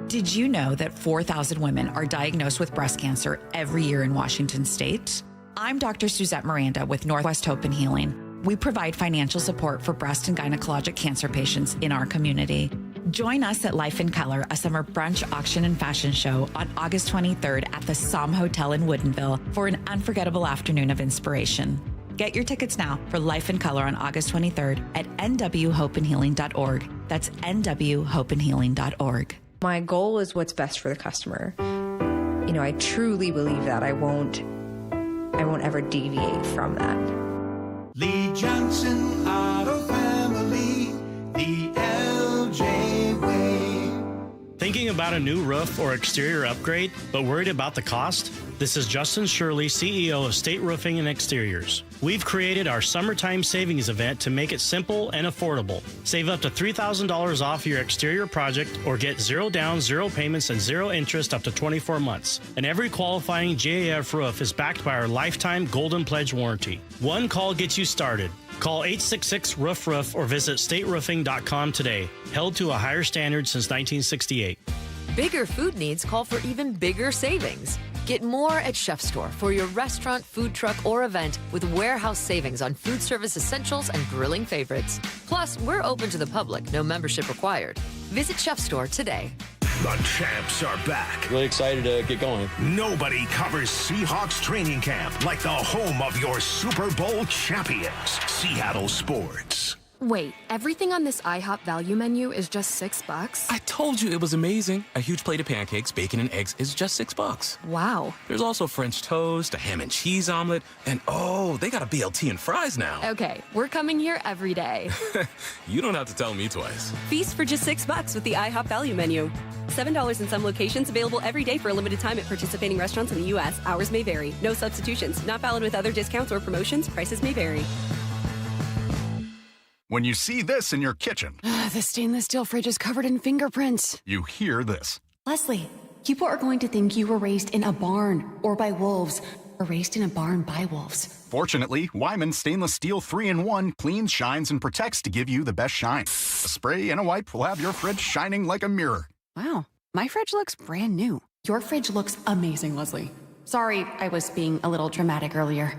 Did you know that 4,000 women are diagnosed with breast cancer every year in Washington state? I'm Dr. Suzette Miranda with Northwest Hope and Healing. We provide financial support for breast and gynecologic cancer patients in our community. Join us at Life in Color, a summer brunch, auction, and fashion show on August 23rd at the Somme Hotel in Woodinville for an unforgettable afternoon of inspiration. Get your tickets now for Life in Color on August 23rd at nwhopeandhealing.org. That's nwhopeandhealing.org. My goal is what's best for the customer. You know, I truly believe that I won't ever deviate from that. Lee Johnson Auto Family, the LJ way. Thinking about a new roof or exterior upgrade, but worried about the cost? This is Justin Shirley, CEO of State Roofing and Exteriors. We've created our summertime savings event to make it simple and affordable. Save up to $3,000 off your exterior project or get 0 down, 0 payments, and 0 interest up to 24 months. And every qualifying GAF roof is backed by our lifetime Golden Pledge warranty. One call gets you started. Call 866-ROOF-ROOF or visit stateroofing.com today. Held to a higher standard since 1968. Bigger food needs call for even bigger savings. Get more at Chef Store for your restaurant, food truck, or event with warehouse savings on food service essentials and grilling favorites. Plus, we're open to the public, no membership required. Visit Chef Store today. The champs are back. Really excited to get going. Nobody covers Seahawks training camp like the home of your Super Bowl champions, Seattle Sports. Wait, everything on this IHOP value menu is just $6? I told you it was amazing. A huge plate of pancakes, bacon, and eggs is just $6. Wow. There's also French toast, a ham and cheese omelet, and oh, they got a BLT and fries now. Okay, we're coming here every day. You don't have to tell me twice. Feast for just $6 with the IHOP value menu. $7 in some locations, available every day for a limited time at participating restaurants in the U.S. Hours may vary. No substitutions. Not valid with other discounts or promotions. Prices may vary. When you see this in your kitchen, The stainless steel fridge is covered in fingerprints. you hear this. Leslie, people are going to think you were raised in a barn or by wolves, or raised in a barn by wolves. Fortunately, Wyman Stainless Steel 3-in-1 cleans, shines, and protects to give you the best shine. A spray and a wipe will have your fridge shining like a mirror. Wow, my fridge looks brand new. Your fridge looks amazing, Leslie. Sorry, I was being a little dramatic earlier.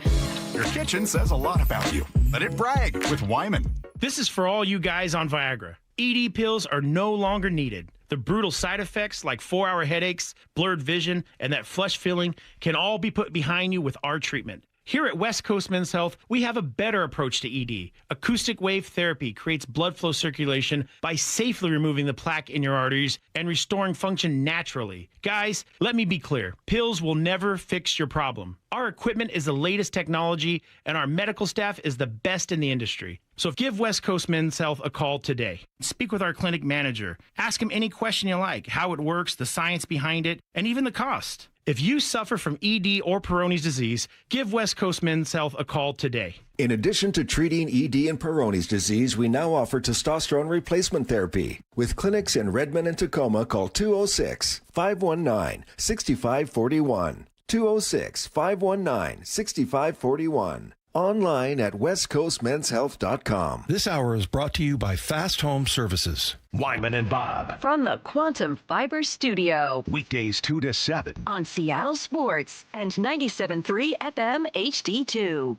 Your kitchen says a lot about you. Let it brag with Wyman. This is for all you guys on Viagra. ED pills are no longer needed. The brutal side effects like 4-hour headaches, blurred vision, and that flush feeling can all be put behind you with our treatment. Here at West Coast Men's Health, we have a better approach to ED. Acoustic wave therapy creates blood flow circulation by safely removing the plaque in your arteries and restoring function naturally. Guys, let me be clear. Pills will never fix your problem. Our equipment is the latest technology, and our medical staff is the best in the industry. So give West Coast Men's Health a call today. Speak with our clinic manager. Ask him any question you like, how it works, the science behind it, and even the cost. If you suffer from ED or Peyronie's disease, give West Coast Men's Health a call today. In addition to treating ED and Peyronie's disease, we now offer testosterone replacement therapy. With clinics in Redmond and Tacoma, call 206-519-6541. 206-519-6541. Online at westcoastmenshealth.com. This hour is brought to you by Fast Home Services. Wyman and Bob. From the Quantum Fiber Studio. Weekdays 2 to 7. On Seattle Sports and 97.3 FM HD2.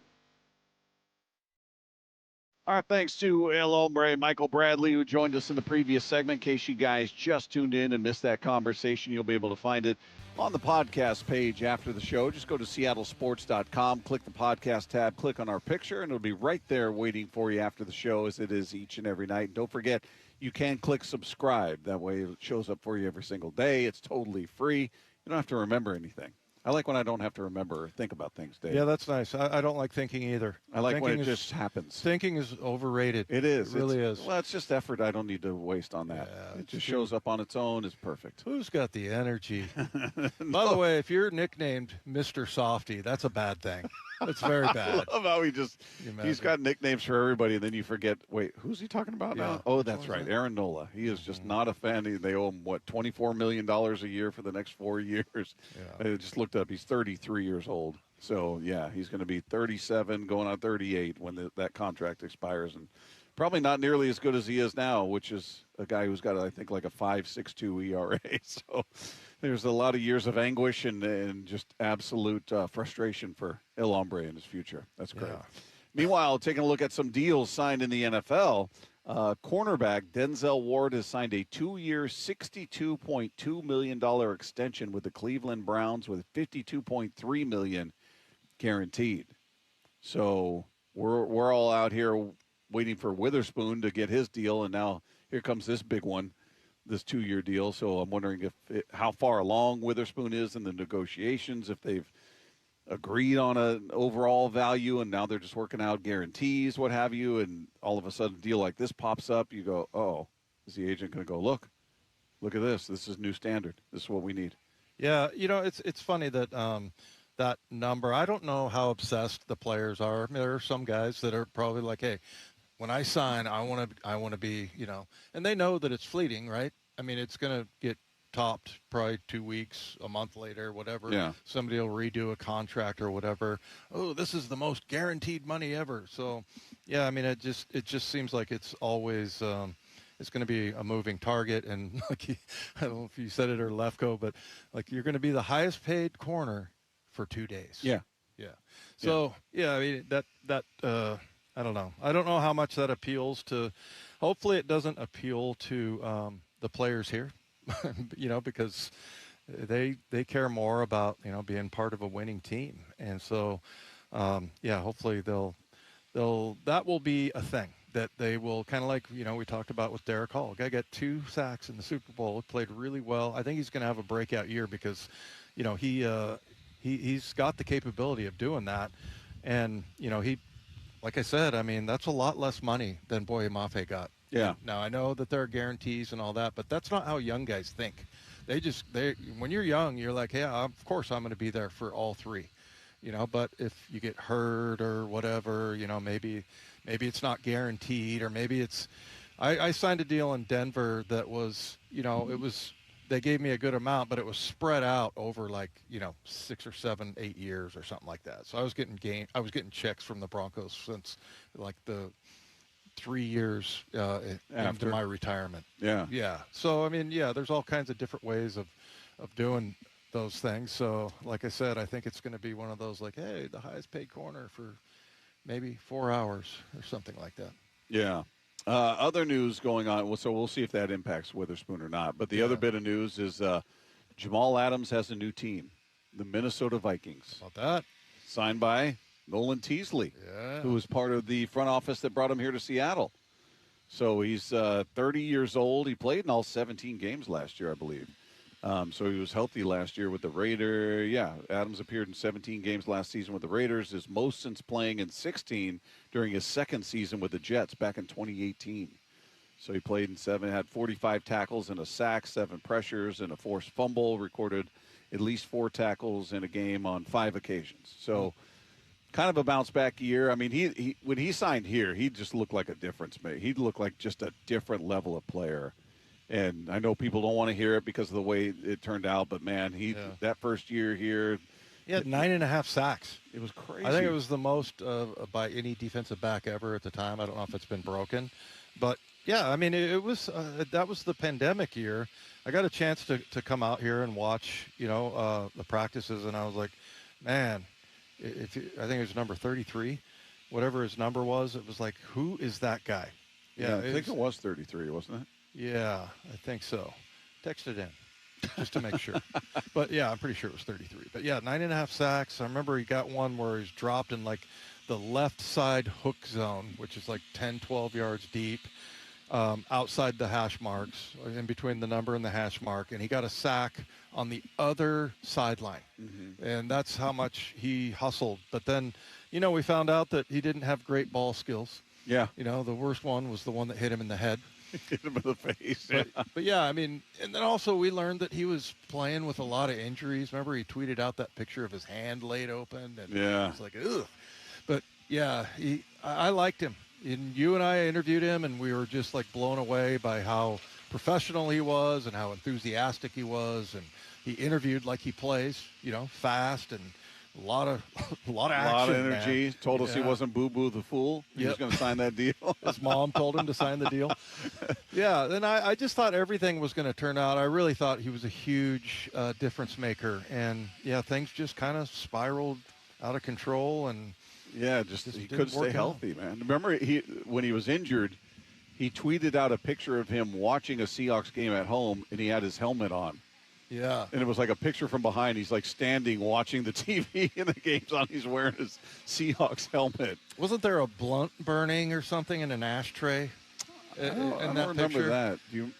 All right, thanks to El Hombre, Michael Bradley, who joined us in the previous segment. In case you guys just tuned in and missed that conversation, you'll be able to find it on the podcast page after the show. Just go to seattlesports.com, click the podcast tab, click on our picture, and it'll be right there waiting for you after the show, as it is each and every night. And don't forget, you can click subscribe. That way it shows up for you every single day. It's totally free. You don't have to remember anything. I like when I don't have to remember or think about things, Dave. Yeah, that's nice. I don't like thinking either. I like thinking when it just happens. Thinking is overrated. It is. It really is. Well, it's just effort I don't need to waste on that. Yeah, it just shows up on its own. It's perfect. Who's got the energy? By the way, if you're nicknamed Mr. Softy, that's a bad thing. That's very bad. I love how he's got nicknames for everybody, and then you forget, wait, who's he talking about now? Oh, that's right, Aaron Nola. He is just not a fan. They owe him, what, $24 million a year for the next 4 years? Yeah. I just looked up. He's 33 years old. So, yeah, he's going to be 37, going on 38 when that contract expires, and probably not nearly as good as he is now, which is a guy who's got, I think, like a 5.62 ERA. So there's a lot of years of anguish and just absolute frustration for El Hombre in his future. That's great. Yeah. Meanwhile, taking a look at some deals signed in the NFL, cornerback Denzel Ward has signed a 2-year, $62.2 million extension with the Cleveland Browns with $52.3 million guaranteed. So we're all out here waiting for Witherspoon to get his deal, and now here comes this big one, this 2-year deal. So I'm wondering how far along Witherspoon is in the negotiations, if they've agreed on an overall value, and now they're just working out guarantees, what have you, and all of a sudden a deal like this pops up. You go, oh, is the agent going to go, look at this. This is new standard. This is what we need. Yeah, it's funny that that number, I don't know how obsessed the players are. I mean, there are some guys that are probably like, hey, when I sign, I want to be, and they know that it's fleeting, right? I mean, it's going to get topped probably 2 weeks, a month later, whatever. Yeah. Somebody will redo a contract or whatever. Oh, this is the most guaranteed money ever. So, yeah, I mean, it just seems like it's always it's going to be a moving target. And like I don't know if you said it or Lefko, but like you're going to be the highest paid corner for 2 days. Yeah. Yeah. So, yeah, I mean, that I don't know. I don't know how much that appeals to. Hopefully it doesn't appeal to the players here, because they care more about, being part of a winning team. And so, hopefully that will be a thing that they will kind of like, we talked about with Derek Hall. Guy got 2 sacks in the Super Bowl, played really well. I think he's going to have a breakout year because, he's got the capability of doing that. And, like I said, I mean, that's a lot less money than Boye Mafe got. Yeah. Now, I know that there are guarantees and all that, but that's not how young guys think. When you're young, you're like, hey, of course I'm going to be there for all 3, but if you get hurt or whatever, maybe it's not guaranteed, or maybe it's, I signed a deal in Denver that was, they gave me a good amount, but it was spread out over 6 or 7, 8 years or something like that. So I was getting checks from the Broncos since like the 3 years after my retirement. Yeah. Yeah. So, I mean, there's all kinds of different ways of doing those things. So, like I said, I think it's going to be one of those like, hey, the highest paid corner for maybe 4 hours or something like that. Yeah. Other news going on, so we'll see if that impacts Witherspoon or not. But the other bit of news is Jamal Adams has a new team, the Minnesota Vikings. About that. Signed by Nolan Teasley, who was part of the front office that brought him here to Seattle. So he's 30 years old. He played in all 17 games last year, I believe. So he was healthy last year with the Raiders. Yeah, Adams appeared in 17 games last season with the Raiders, his most since playing in 16 during his second season with the Jets back in 2018. So he played in 7, had 45 tackles and a sack, 7 pressures, and a forced fumble, recorded at least 4 tackles in a game on 5 occasions. So kind of a bounce-back year. I mean, he when he signed here, he just looked like a difference maker. He looked like just a different level of player. And I know people don't want to hear it because of the way it turned out, but, man, that first year here. He had 9.5 sacks. It was crazy. I think it was the most by any defensive back ever at the time. I don't know if it's been broken. But, yeah, I mean, it was that was the pandemic year. I got a chance to come out here and watch, the practices, and I was like, man, I think it was number 33, whatever his number was. It was like, who is that guy? Yeah, I think it was 33, wasn't it? Yeah, I think so. Text it in just to make sure. But, yeah, I'm pretty sure it was 33. But, yeah, 9.5 sacks. I remember he got one where he's dropped in, like, the left side hook zone, which is like 10, 12 yards deep, outside the hash marks, in between the number and the hash mark. And he got a sack on the other sideline. Mm-hmm. And that's how much he hustled. But then, we found out that he didn't have great ball skills. Yeah. The worst one was the one that hit him in the head. Hit him in the face. But yeah, I mean, and then also we learned that he was playing with a lot of injuries. Remember, he tweeted out that picture of his hand laid open, and it was like, ugh. But yeah, I liked him. And you and I interviewed him, and we were just like blown away by how professional he was and how enthusiastic he was. And he interviewed like he plays, fast and A lot of action, a lot of energy. Man. Told us he wasn't Boo Boo the Fool. He was going to sign that deal. His mom told him to sign the deal. Yeah, and I just thought everything was going to turn out. I really thought he was a huge difference maker. And, yeah, things just kind of spiraled out of control. And yeah, just he couldn't stay healthy, man. Remember, when he was injured, he tweeted out a picture of him watching a Seahawks game at home, and he had his helmet on. Yeah. And it was like a picture from behind. He's like standing watching the TV and the game's on. He's wearing his Seahawks helmet. Wasn't there a blunt burning or something in an ashtray? I don't remember that. Do you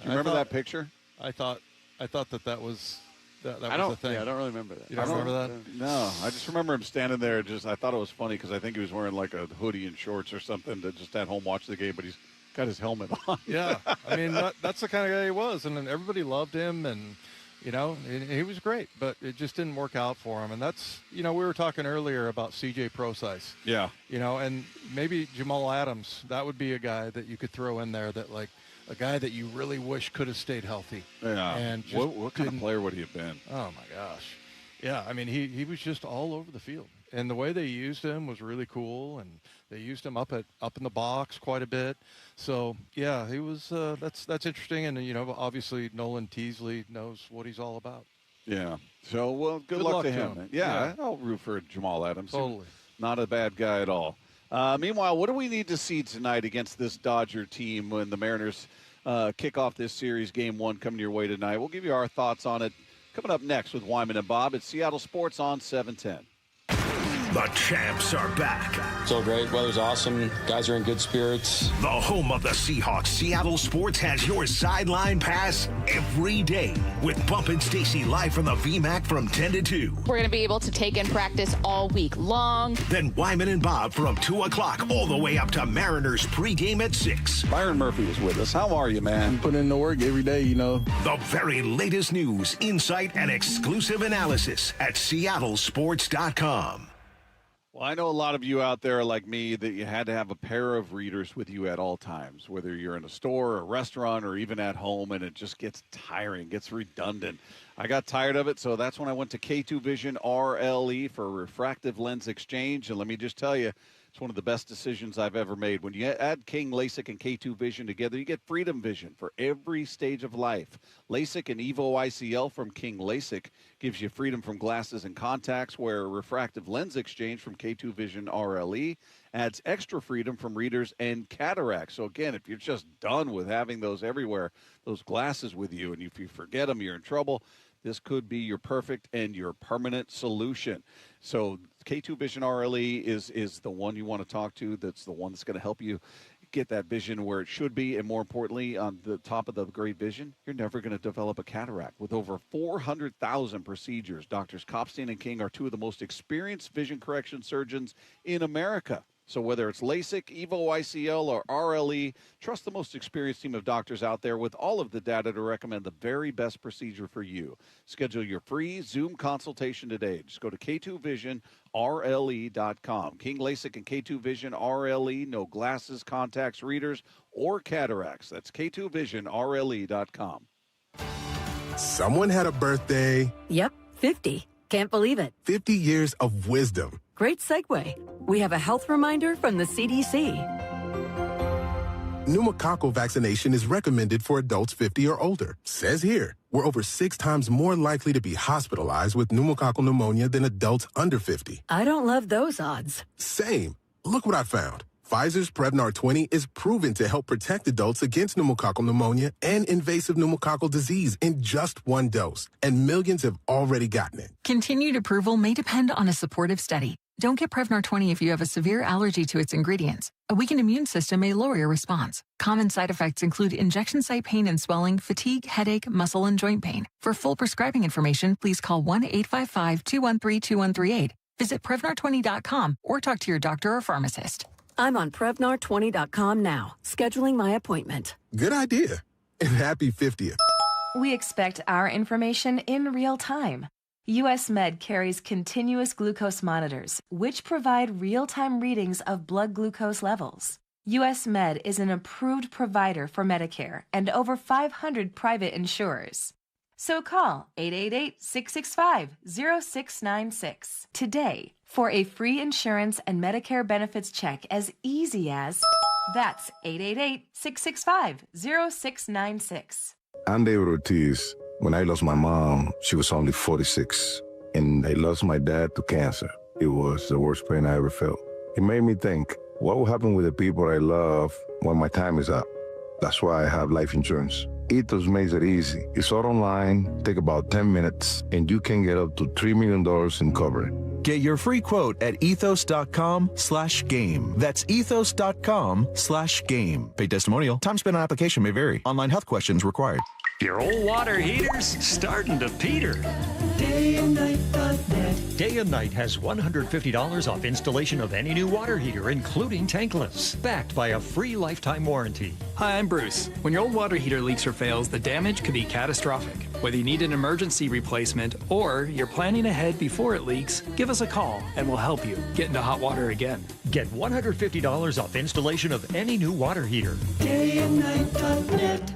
remember that picture? I thought that was that was the thing. Yeah, I don't really remember that. You don't remember that? No, I just remember him standing there. I thought it was funny because I think he was wearing like a hoodie and shorts or something to just at home watch the game, but he's got his helmet on. Yeah, I mean that's the kind of guy he was, and everybody loved him, and he was great, but it just didn't work out for him. And that's we were talking earlier about CJ Procise. Yeah, and maybe Jamal Adams. That would be a guy that you could throw in there, that like a guy that you really wish could have stayed healthy. Yeah, and what kind of player would he have been? Oh my gosh, yeah. I mean he was just all over the field. And the way they used him was really cool, and they used him up in the box quite a bit. So yeah, he was. That's interesting, and obviously Nolan Teasley knows what he's all about. Yeah. So well, good luck to him. Yeah, I'll root for Jamal Adams. Totally, not a bad guy at all. Meanwhile, what do we need to see tonight against this Dodger team when the Mariners kick off this series? Game 1 coming your way tonight. We'll give you our thoughts on it coming up next with Wyman and Bob at Seattle Sports on 710. The champs are back. So great. Weather's awesome. Guys are in good spirits. The home of the Seahawks, Seattle Sports, has your sideline pass every day with Bump and Stacy live from the VMAC from 10 to 2. We're going to be able to take in practice all week long. Then Wyman and Bob from 2 o'clock all the way up to Mariners pregame at 6. Byron Murphy is with us. How are you, man? Putting in the work every day, The very latest news, insight, and exclusive analysis at seattlesports.com. Well, I know a lot of you out there are like me that you had to have a pair of readers with you at all times, whether you're in a store, a restaurant, or even at home, and it just gets tiring, gets redundant. I got tired of it, so that's when I went to K2 Vision RLE for refractive lens exchange, and let me just tell you, it's one of the best decisions I've ever made. When you add King LASIK and K2 Vision together, you get Freedom Vision for every stage of life. LASIK and Evo ICL from King LASIK gives you freedom from glasses and contacts, where refractive lens exchange from K2 Vision RLE adds extra freedom from readers and cataracts. So again, if you're just done with having those everywhere, those glasses with you, and if you forget them, you're in trouble, this could be your perfect and your permanent solution. So K2 Vision RLE is the one you want to talk to. That's the one that's going to help you get that vision where it should be. And more importantly, on the top of the great vision, you're never going to develop a cataract. With over 400,000 procedures, Doctors Kopstein and King are two of the most experienced vision correction surgeons in America. So whether it's LASIK, Evo ICL, or RLE, trust the most experienced team of doctors out there with all of the data to recommend the very best procedure for you. Schedule your free Zoom consultation today. Just go to K2VisionRLE.com. King LASIK and K2 Vision RLE, no glasses, contacts, readers, or cataracts. That's K2VisionRLE.com. Someone had a birthday. Yep, 50. Can't believe it. 50 years of wisdom. Great segue. We have a health reminder from the CDC. Pneumococcal vaccination is recommended for adults 50 or older. Says here, we're over 6 times more likely to be hospitalized with pneumococcal pneumonia than adults under 50. I don't love those odds. Same. Look what I found. Pfizer's Prevnar 20 is proven to help protect adults against pneumococcal pneumonia and invasive pneumococcal disease in just 1 dose, and millions have already gotten it. Continued approval may depend on a supportive study. Don't get Prevnar 20 if you have a severe allergy to its ingredients. A weakened immune system may lower your response. Common side effects include injection site pain and swelling, fatigue, headache, muscle, and joint pain. For full prescribing information, please call 1-855-213-2138. Visit Prevnar20.com or talk to your doctor or pharmacist. I'm on Prevnar20.com now, scheduling my appointment. Good idea. And happy 50th. We expect our information in real time. U.S. Med carries continuous glucose monitors, which provide real-time readings of blood glucose levels. U.S. Med is an approved provider for Medicare and over 500 private insurers. So call 888-665-0696 today for a free insurance and Medicare benefits check as easy as... That's 888-665-0696. I'm David Ortiz. When I lost my mom, she was only 46. And I lost my dad to cancer. It was the worst pain I ever felt. It made me think, what will happen with the people I love when my time is up? That's why I have life insurance. Ethos makes it easy. It's all online, take about 10 minutes, and you can get up to $3 million in coverage. Get your free quote at ethos.com/game. That's ethos.com/game. Paid testimonial. Time spent on application may vary. Online health questions required. Your old water heater's starting to peter. DayandNight.net. Day and Night has $150 off installation of any new water heater, including tankless, backed by a free lifetime warranty. Hi, I'm Bruce. When your old water heater leaks or fails, the damage could be catastrophic. Whether you need an emergency replacement or you're planning ahead before it leaks, give us a call and we'll help you get into hot water again. Get $150 off installation of any new water heater. DayandNight.net.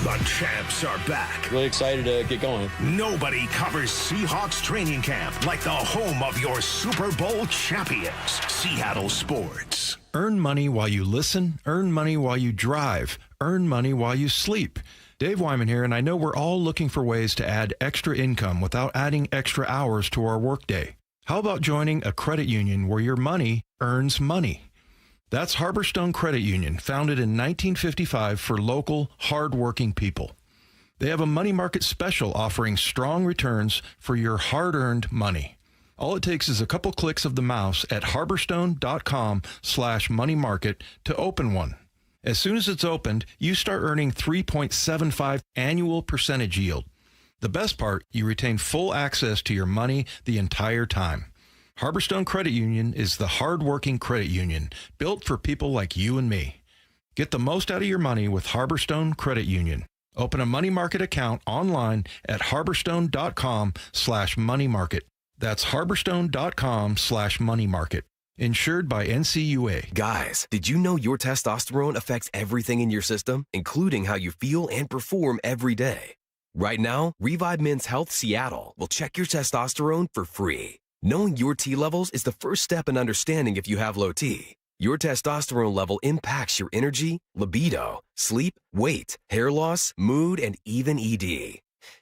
The champs are back. Really excited to get going. Nobody covers Seahawks training camp like the home of your Super Bowl champions. Seattle Sports. Earn money while you listen, earn money while you drive, earn money while you sleep. Dave Wyman here, and I know we're all looking for ways to add extra income without adding extra hours to our workday. How about joining a credit union where your money earns money? That's Harborstone Credit Union, founded in 1955 for local, hard-working people. They have a money market special offering strong returns for your hard-earned money. All it takes is a couple clicks of the mouse at harborstone.com/money market to open one. As soon as it's opened, you start earning 3.75 annual percentage yield. The best part, you retain full access to your money the entire time. Harborstone Credit Union is the hard-working credit union built for people like you and me. Get the most out of your money with Harborstone Credit Union. Open a money market account online at harborstone.com/money market. That's harborstone.com/money market. Insured by NCUA. Guys, did you know your testosterone affects everything in your system, including how you feel and perform every day? Right now, Revive Men's Health Seattle will check your testosterone for free. Knowing your T levels is the first step in understanding if you have low T. Your testosterone level impacts your energy, libido, sleep, weight, hair loss, mood, and even ED.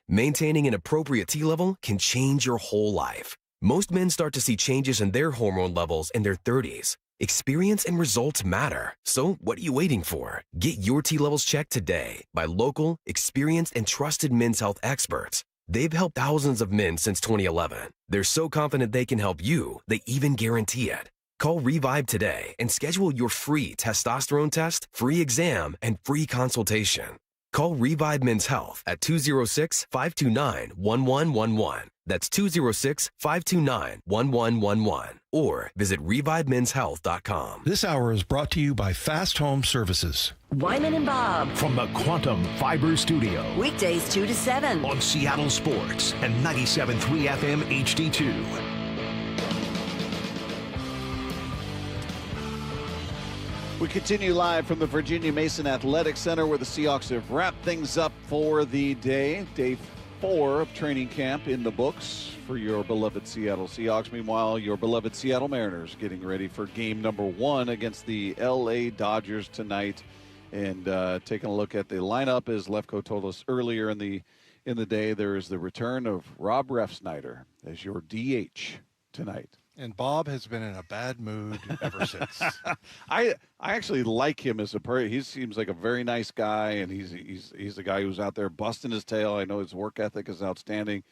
Maintaining an appropriate T level can change your whole life. Most men start to see changes in their hormone levels in their 30s. Experience and results matter. So what are you waiting for? Get your T levels checked today by local, experienced, and trusted men's health experts. They've helped thousands of men since 2011. They're so confident they can help you, they even guarantee it. Call Revive today and schedule your free testosterone test, free exam, and free consultation. Call Revive Men's Health at 206-529-1111. That's 206-529-1111. Or visit ReviveMen'sHealth.com. This hour is brought to you by Fast Home Services. Wyman and Bob. From the Quantum Fiber Studio. Weekdays 2 to 7. On Seattle Sports and 97.3 FM HD2. We continue live from the Virginia Mason Athletic Center where the Seahawks have wrapped things up for the day. Day 4 of training camp in the books for your beloved Seattle Seahawks. Meanwhile, your beloved Seattle Mariners getting ready for game number 1 against the LA Dodgers tonight. And taking a look at the lineup, as Lefko told us earlier in the day, there is the return of Rob Refsnyder as your DH tonight. And Bob has been in a bad mood ever since. I actually like him as a person. He seems like a very nice guy, and he's a guy who's out there busting his tail. I know his work ethic is outstanding.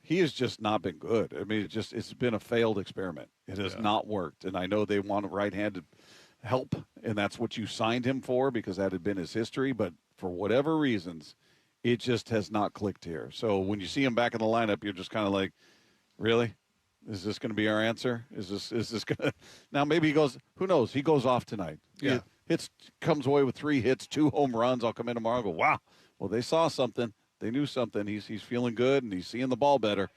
He has just not been good. I mean, it's been a failed experiment. It has not worked, and I know they want right-handed help, and that's what you signed him for because that had been his history. But for whatever reasons, it just has not clicked here. So when you see him back in the lineup, you're just kind of like, really? Is this going to be our answer? Is this going to – now maybe he goes – who knows? He goes off tonight. Yeah. Comes away with 3 hits, 2 home runs. I'll come in tomorrow and go, wow, well, they saw something. They knew something. He's feeling good, and he's seeing the ball better.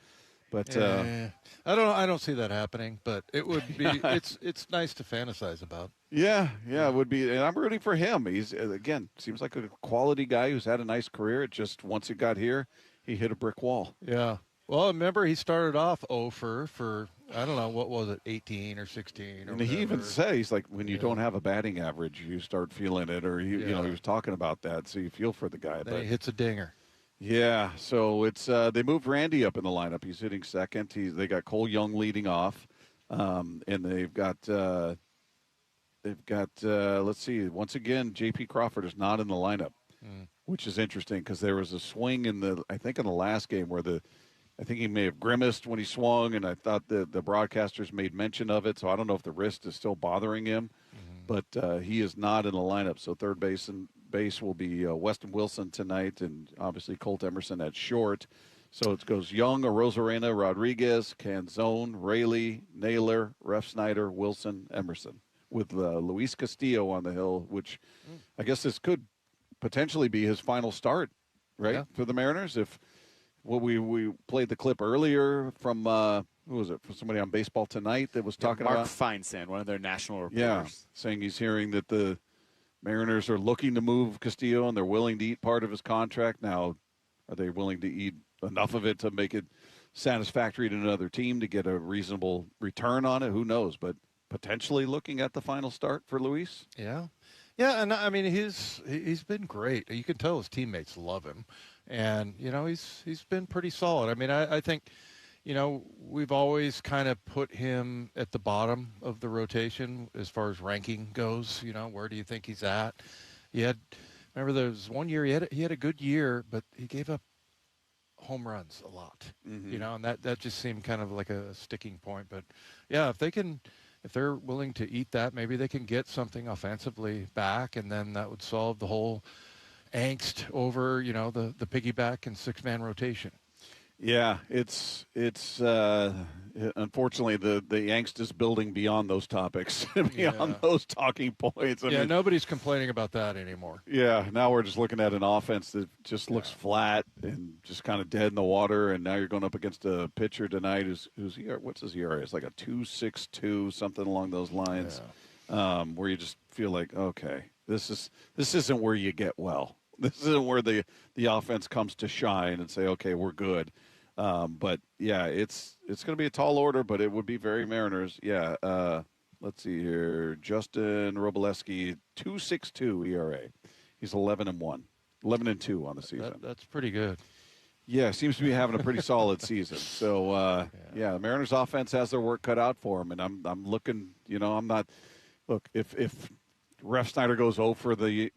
But I don't see that happening, but it would be it's nice to fantasize about. Yeah, it would be. And I'm rooting for him. He's, again, seems like a quality guy who's had a nice career. It just once it got here, he hit a brick wall. Yeah. Well, remember he started off 0 for I don't know, what was it, 18 or 16 or And whatever. he even said, he's like, when you don't have a batting average, you start feeling it. Or, you know, he was talking about that, so you feel for the guy. Then he hits a dinger. Yeah, so it's they moved Randy up in the lineup. He's hitting second. They got Cole Young leading off, and they've got let's see, once again, J.P. Crawford is not in the lineup, which is interesting because there was a swing in the last game where I think he may have grimaced when he swung, and I thought the broadcasters made mention of it. So I don't know if the wrist is still bothering him, but he is not in the lineup. So third base will be Weston Wilson tonight, and obviously Colt Emerson at short. So it goes Young, Arozarena, Rodriguez, Canzone, Rayleigh, Naylor, Refsnyder, Wilson, Emerson, with Luis Castillo on the hill, which I guess this could potentially be his final start, right, for the Mariners. If we played the clip earlier from who was it? From somebody on Baseball Tonight that was talking Mark about Feinsand, one of their national reporters. Yeah, saying he's hearing that the Mariners are looking to move Castillo and they're willing to eat part of his contract. Now, are they willing to eat enough of it to make it satisfactory to another team to get a reasonable return on it? Who knows? But potentially looking at the final start for Luis. Yeah. Yeah, and I mean he's been great. You can tell his teammates love him. And, you know, he's been pretty solid. I mean, I think, you know, we've always kind of put him at the bottom of the rotation as far as ranking goes. You know, where do you think he's at? Remember there was one year he had a good year, but he gave up home runs a lot. You know, and that just seemed kind of like a sticking point. But, yeah, if they're willing to eat that, maybe they can get something offensively back, and then that would solve the whole angst over, you know, the piggyback and six-man rotation. Yeah, it's unfortunately the angst is building beyond those topics, beyond those talking points. I mean, nobody's complaining about that anymore. Yeah, now we're just looking at an offense that just looks flat and just kind of dead in the water. And now you're going up against a pitcher tonight who's what's his ERA? It's like a 2.62, something along those lines, where you just feel like, okay, this isn't where you get well. This isn't where the offense comes to shine and say, okay, we're good. But, yeah, it's going to be a tall order, but it would be very Mariners. Yeah, let's see here. Justin Robleski, 2.62 ERA. He's 11-1, 11-2 on the season. That's pretty good. Yeah, seems to be having a pretty solid season. So, the Mariners offense has their work cut out for them. And I'm looking, you know, if Refsnyder goes 0 for the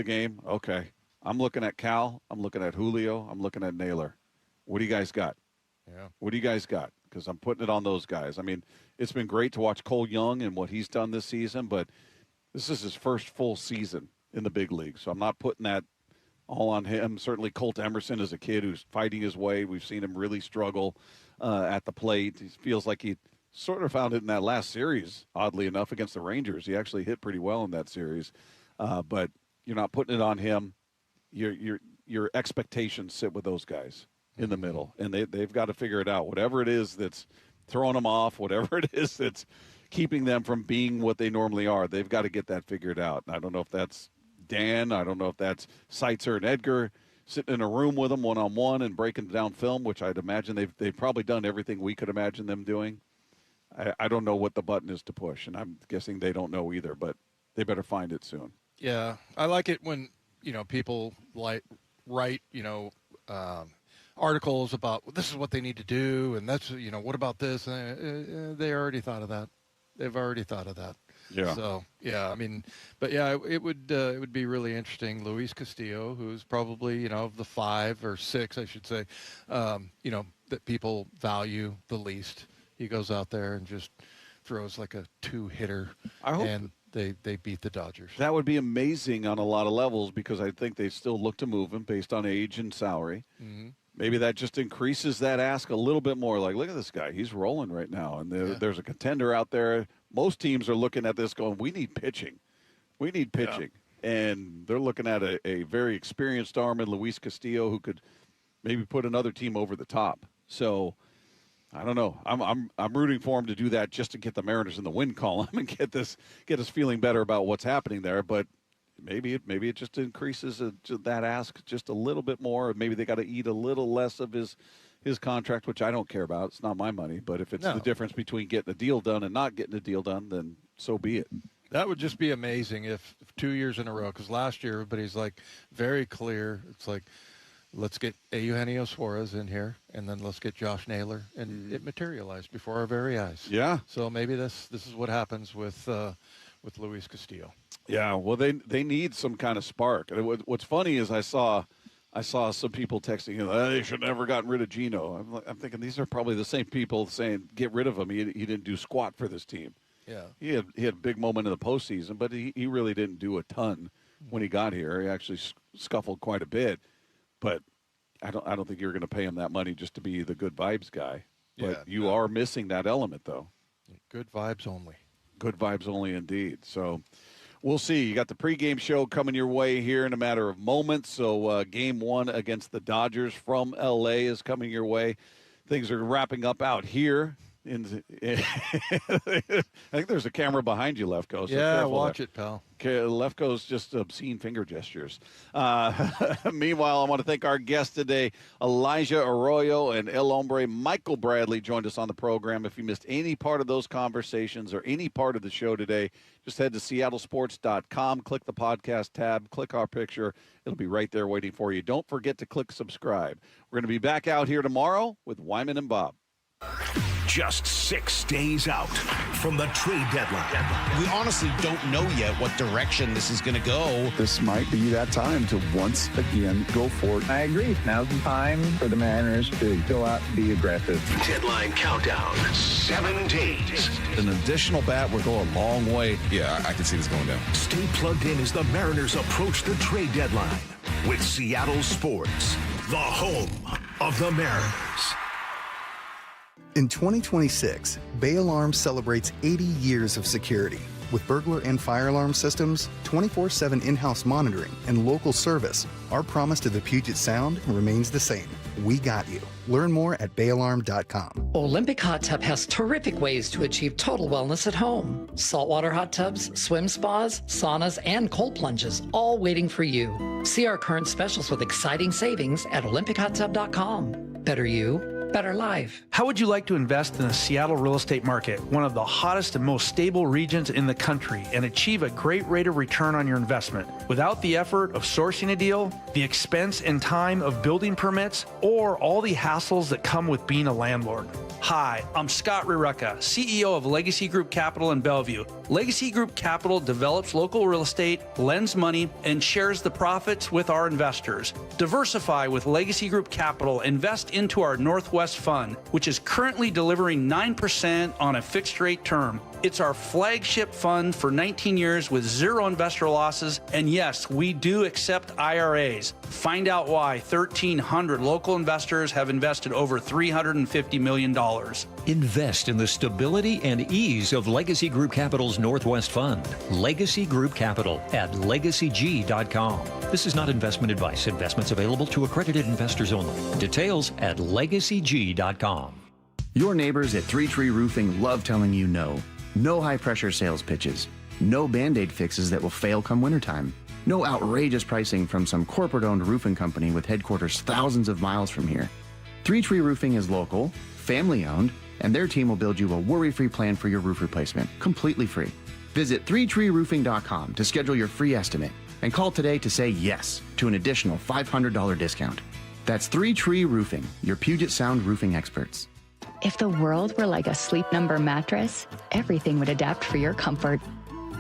game, okay. I'm looking at Cal. I'm looking at Julio. I'm looking at Naylor. What do you guys got? Yeah. What do you guys got? Because I'm putting it on those guys. I mean, it's been great to watch Cole Young and what he's done this season, but this is his first full season in the big league. So I'm not putting that all on him. Certainly Colt Emerson is a kid who's fighting his way. We've seen him really struggle at the plate. He feels like he sort of found it in that last series, oddly enough, against the Rangers. He actually hit pretty well in that series. But you're not putting it on him. Your expectations sit with those guys in the middle, and they've got to figure it out. Whatever it is that's throwing them off, whatever it is that's keeping them from being what they normally are, they've got to get that figured out. And I don't know if that's Dan. I don't know if that's Seitzer and Edgar sitting in a room with them one-on-one and breaking down film, which I'd imagine they've probably done everything we could imagine them doing. I don't know what the button is to push, and I'm guessing they don't know either, but they better find it soon. Yeah, I like it when, you know, people write, you know, articles about, well, this is what they need to do, and that's, you know, what about this? They already thought of that. They've already thought of that. Yeah. So, yeah, I mean, but yeah, it would be really interesting. Luis Castillo, who's probably, you know, of the 5 or 6, I should say, you know, that people value the least. He goes out there and just throws like a 2-hitter, and they beat the Dodgers. That would be amazing on a lot of levels, because I think they still look to move him based on age and salary. Mm-hmm. Maybe that just increases that ask a little bit more. Like, look at this guy. He's rolling right now. And there's a contender out there. Most teams are looking at this going, we need pitching. We need pitching. Yeah. And they're looking at a very experienced arm in Luis Castillo who could maybe put another team over the top. So I don't know. I'm rooting for him to do that just to get the Mariners in the win column and get us feeling better about what's happening there. But maybe it just increases that ask just a little bit more. Maybe they got to eat a little less of his contract, which I don't care about. It's not my money. But if it's the difference between getting a deal done and not getting a deal done, then so be it. That would just be amazing if 2 years in a row, because last year everybody's like very clear. It's like, let's get Eugenio Suarez in here, and then let's get Josh Naylor, and it materialized before our very eyes. Yeah. So maybe this is what happens with Luis Castillo. Yeah. Well, they need some kind of spark. And what's funny is I saw some people texting, they should have never gotten rid of Gino. I'm thinking these are probably the same people saying get rid of him. He didn't do squat for this team. Yeah. He had a big moment in the postseason, but he really didn't do a ton when he got here. He actually scuffled quite a bit. But I don't think you're going to pay him that money just to be the good vibes guy. But you are missing that element, though. Good vibes only. Good vibes only, indeed. So we'll see. You got the pregame show coming your way here in a matter of moments. So game 1 against the Dodgers from L.A. is coming your way. Things are wrapping up out here. I think there's a camera behind you, Lefko. So yeah, watch it, pal. Lefko's just obscene finger gestures. Meanwhile, I want to thank our guests today, Elijah Arroyo and El Hombre. Michael Bradley joined us on the program. If you missed any part of those conversations or any part of the show today, just head to seattlesports.com, click the podcast tab, click our picture. It'll be right there waiting for you. Don't forget to click subscribe. We're going to be back out here tomorrow with Wyman and Bob. Just 6 days out from the trade deadline. We honestly don't know yet what direction this is going to go. This might be that time to once again go for it. I agree. Now's the time for the Mariners to go out and be aggressive. Deadline countdown, 7 days. An additional bat would go a long way. Yeah, I can see this going down. Stay plugged in as the Mariners approach the trade deadline with Seattle Sports, the home of the Mariners. In 2026, Bay Alarm celebrates 80 years of security. With burglar and fire alarm systems, 24/7 in-house monitoring, and local service, our promise to the Puget Sound remains the same. We got you. Learn more at bayalarm.com. Olympic Hot Tub has terrific ways to achieve total wellness at home. Saltwater hot tubs, swim spas, saunas, and cold plunges, all waiting for you. See our current specials with exciting savings at olympichottub.com. Better you, better life. How would you like to invest in the Seattle real estate market, one of the hottest and most stable regions in the country, and achieve a great rate of return on your investment without the effort of sourcing a deal, the expense and time of building permits, or all the hassles that come with being a landlord? Hi, I'm Scott Rireka, CEO of Legacy Group Capital in Bellevue. Legacy Group Capital develops local real estate, lends money, and shares the profits with our investors. Diversify with Legacy Group Capital. Invest into our Northwest Fund, which is currently delivering 9% on a fixed rate term. It's our flagship fund for 19 years with zero investor losses. And yes, we do accept IRAs. Find out why 1,300 local investors have invested over $350 million. Invest in the stability and ease of Legacy Group Capital's Northwest Fund. Legacy Group Capital at legacyg.com. This is not investment advice. Investments available to accredited investors only. Details at legacyg.com. Your neighbors at 3 Tree Roofing love telling you no. No high-pressure sales pitches. No Band-Aid fixes that will fail come wintertime. No outrageous pricing from some corporate-owned roofing company with headquarters thousands of miles from here. 3 Tree Roofing is local, family-owned, and their team will build you a worry-free plan for your roof replacement, completely free. Visit 3treeroofing.com to schedule your free estimate and call today to say yes to an additional $500 discount. That's 3 Tree Roofing, your Puget Sound roofing experts. If the world were like a Sleep Number mattress, everything would adapt for your comfort.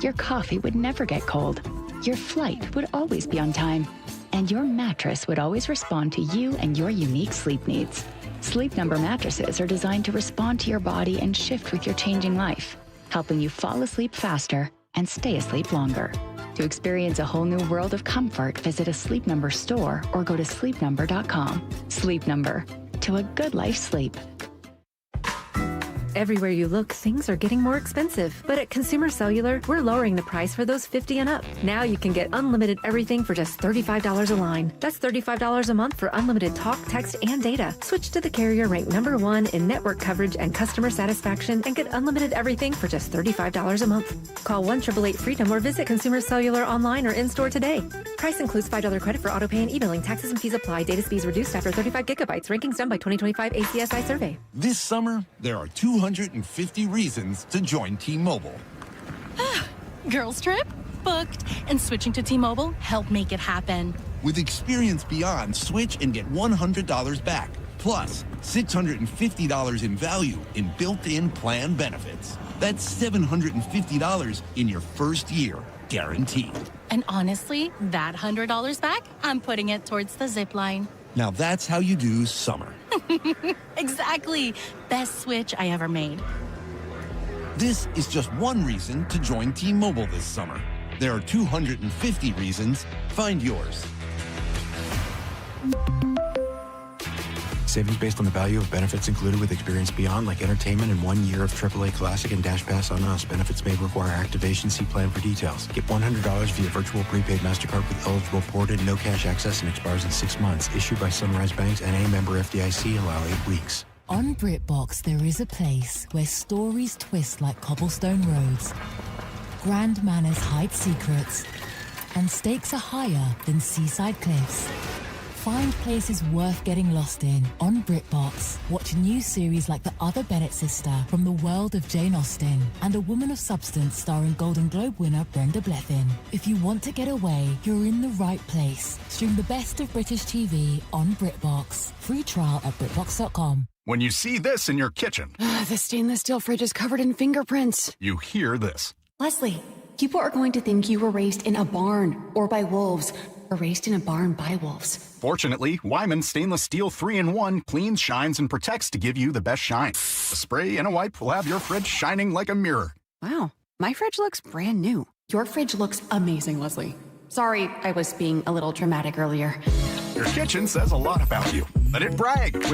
Your coffee would never get cold. Your flight would always be on time. And your mattress would always respond to you and your unique sleep needs. Sleep Number mattresses are designed to respond to your body and shift with your changing life, helping you fall asleep faster and stay asleep longer. To experience a whole new world of comfort, visit a Sleep Number store or go to sleepnumber.com. Sleep Number. To a good life sleep. Everywhere you look, things are getting more expensive. But at Consumer Cellular, we're lowering the price for those 50 and up. Now you can get unlimited everything for just $35 a line. That's $35 a month for unlimited talk, text, and data. Switch to the carrier ranked #1 in network coverage and customer satisfaction and get unlimited everything for just $35 a month. Call 1-888-FREEDOM or visit Consumer Cellular online or in-store today. Price includes $5 credit for auto pay and e-billing. Taxes and fees apply. Data speeds reduced after 35 gigabytes. Rankings done by 2025 ACSI survey. This summer, there are 250 reasons to join T-Mobile. Girls trip? Booked. And switching to T-Mobile helped make it happen. With Experience Beyond, switch and get $100 back. Plus, $650 in value in built-in plan benefits. That's $750 in your first year, guaranteed. And honestly, that $100 back, I'm putting it towards the zip line. Now that's how you do summer. Exactly. Best switch I ever made. This is just one reason to join T-Mobile this summer. There are 250 reasons. Find yours. Savings based on the value of benefits included with Experience Beyond, like entertainment and 1 year of AAA Classic and Dash Pass on us. Benefits may require activation. See plan for details. Get $100 via virtual prepaid MasterCard with eligible ported, no cash access, and expires in 6 months. Issued by Sunrise Banks, N.A. member FDIC. Allow 8 weeks. On BritBox, there is a place where stories twist like cobblestone roads, grand manners hide secrets, and stakes are higher than seaside cliffs. Find places worth getting lost in on BritBox. Watch new series like The Other Bennett Sister from the world of Jane Austen and A Woman of Substance starring Golden Globe winner Brenda Blethyn. If you want to get away, you're in the right place. Stream the best of British TV on BritBox. Free trial at BritBox.com. When you see this in your kitchen, the stainless steel fridge is covered in fingerprints. You hear this. Leslie, people are going to think you were raised in a barn or by wolves, or raised in a barn by wolves. Fortunately, Wyman Stainless Steel 3-in-1 cleans, shines, and protects to give you the best shine. A spray and a wipe will have your fridge shining like a mirror. Wow, my fridge looks brand new. Your fridge looks amazing, Leslie. Sorry, I was being a little dramatic earlier. Your kitchen says a lot about you. Let it brag.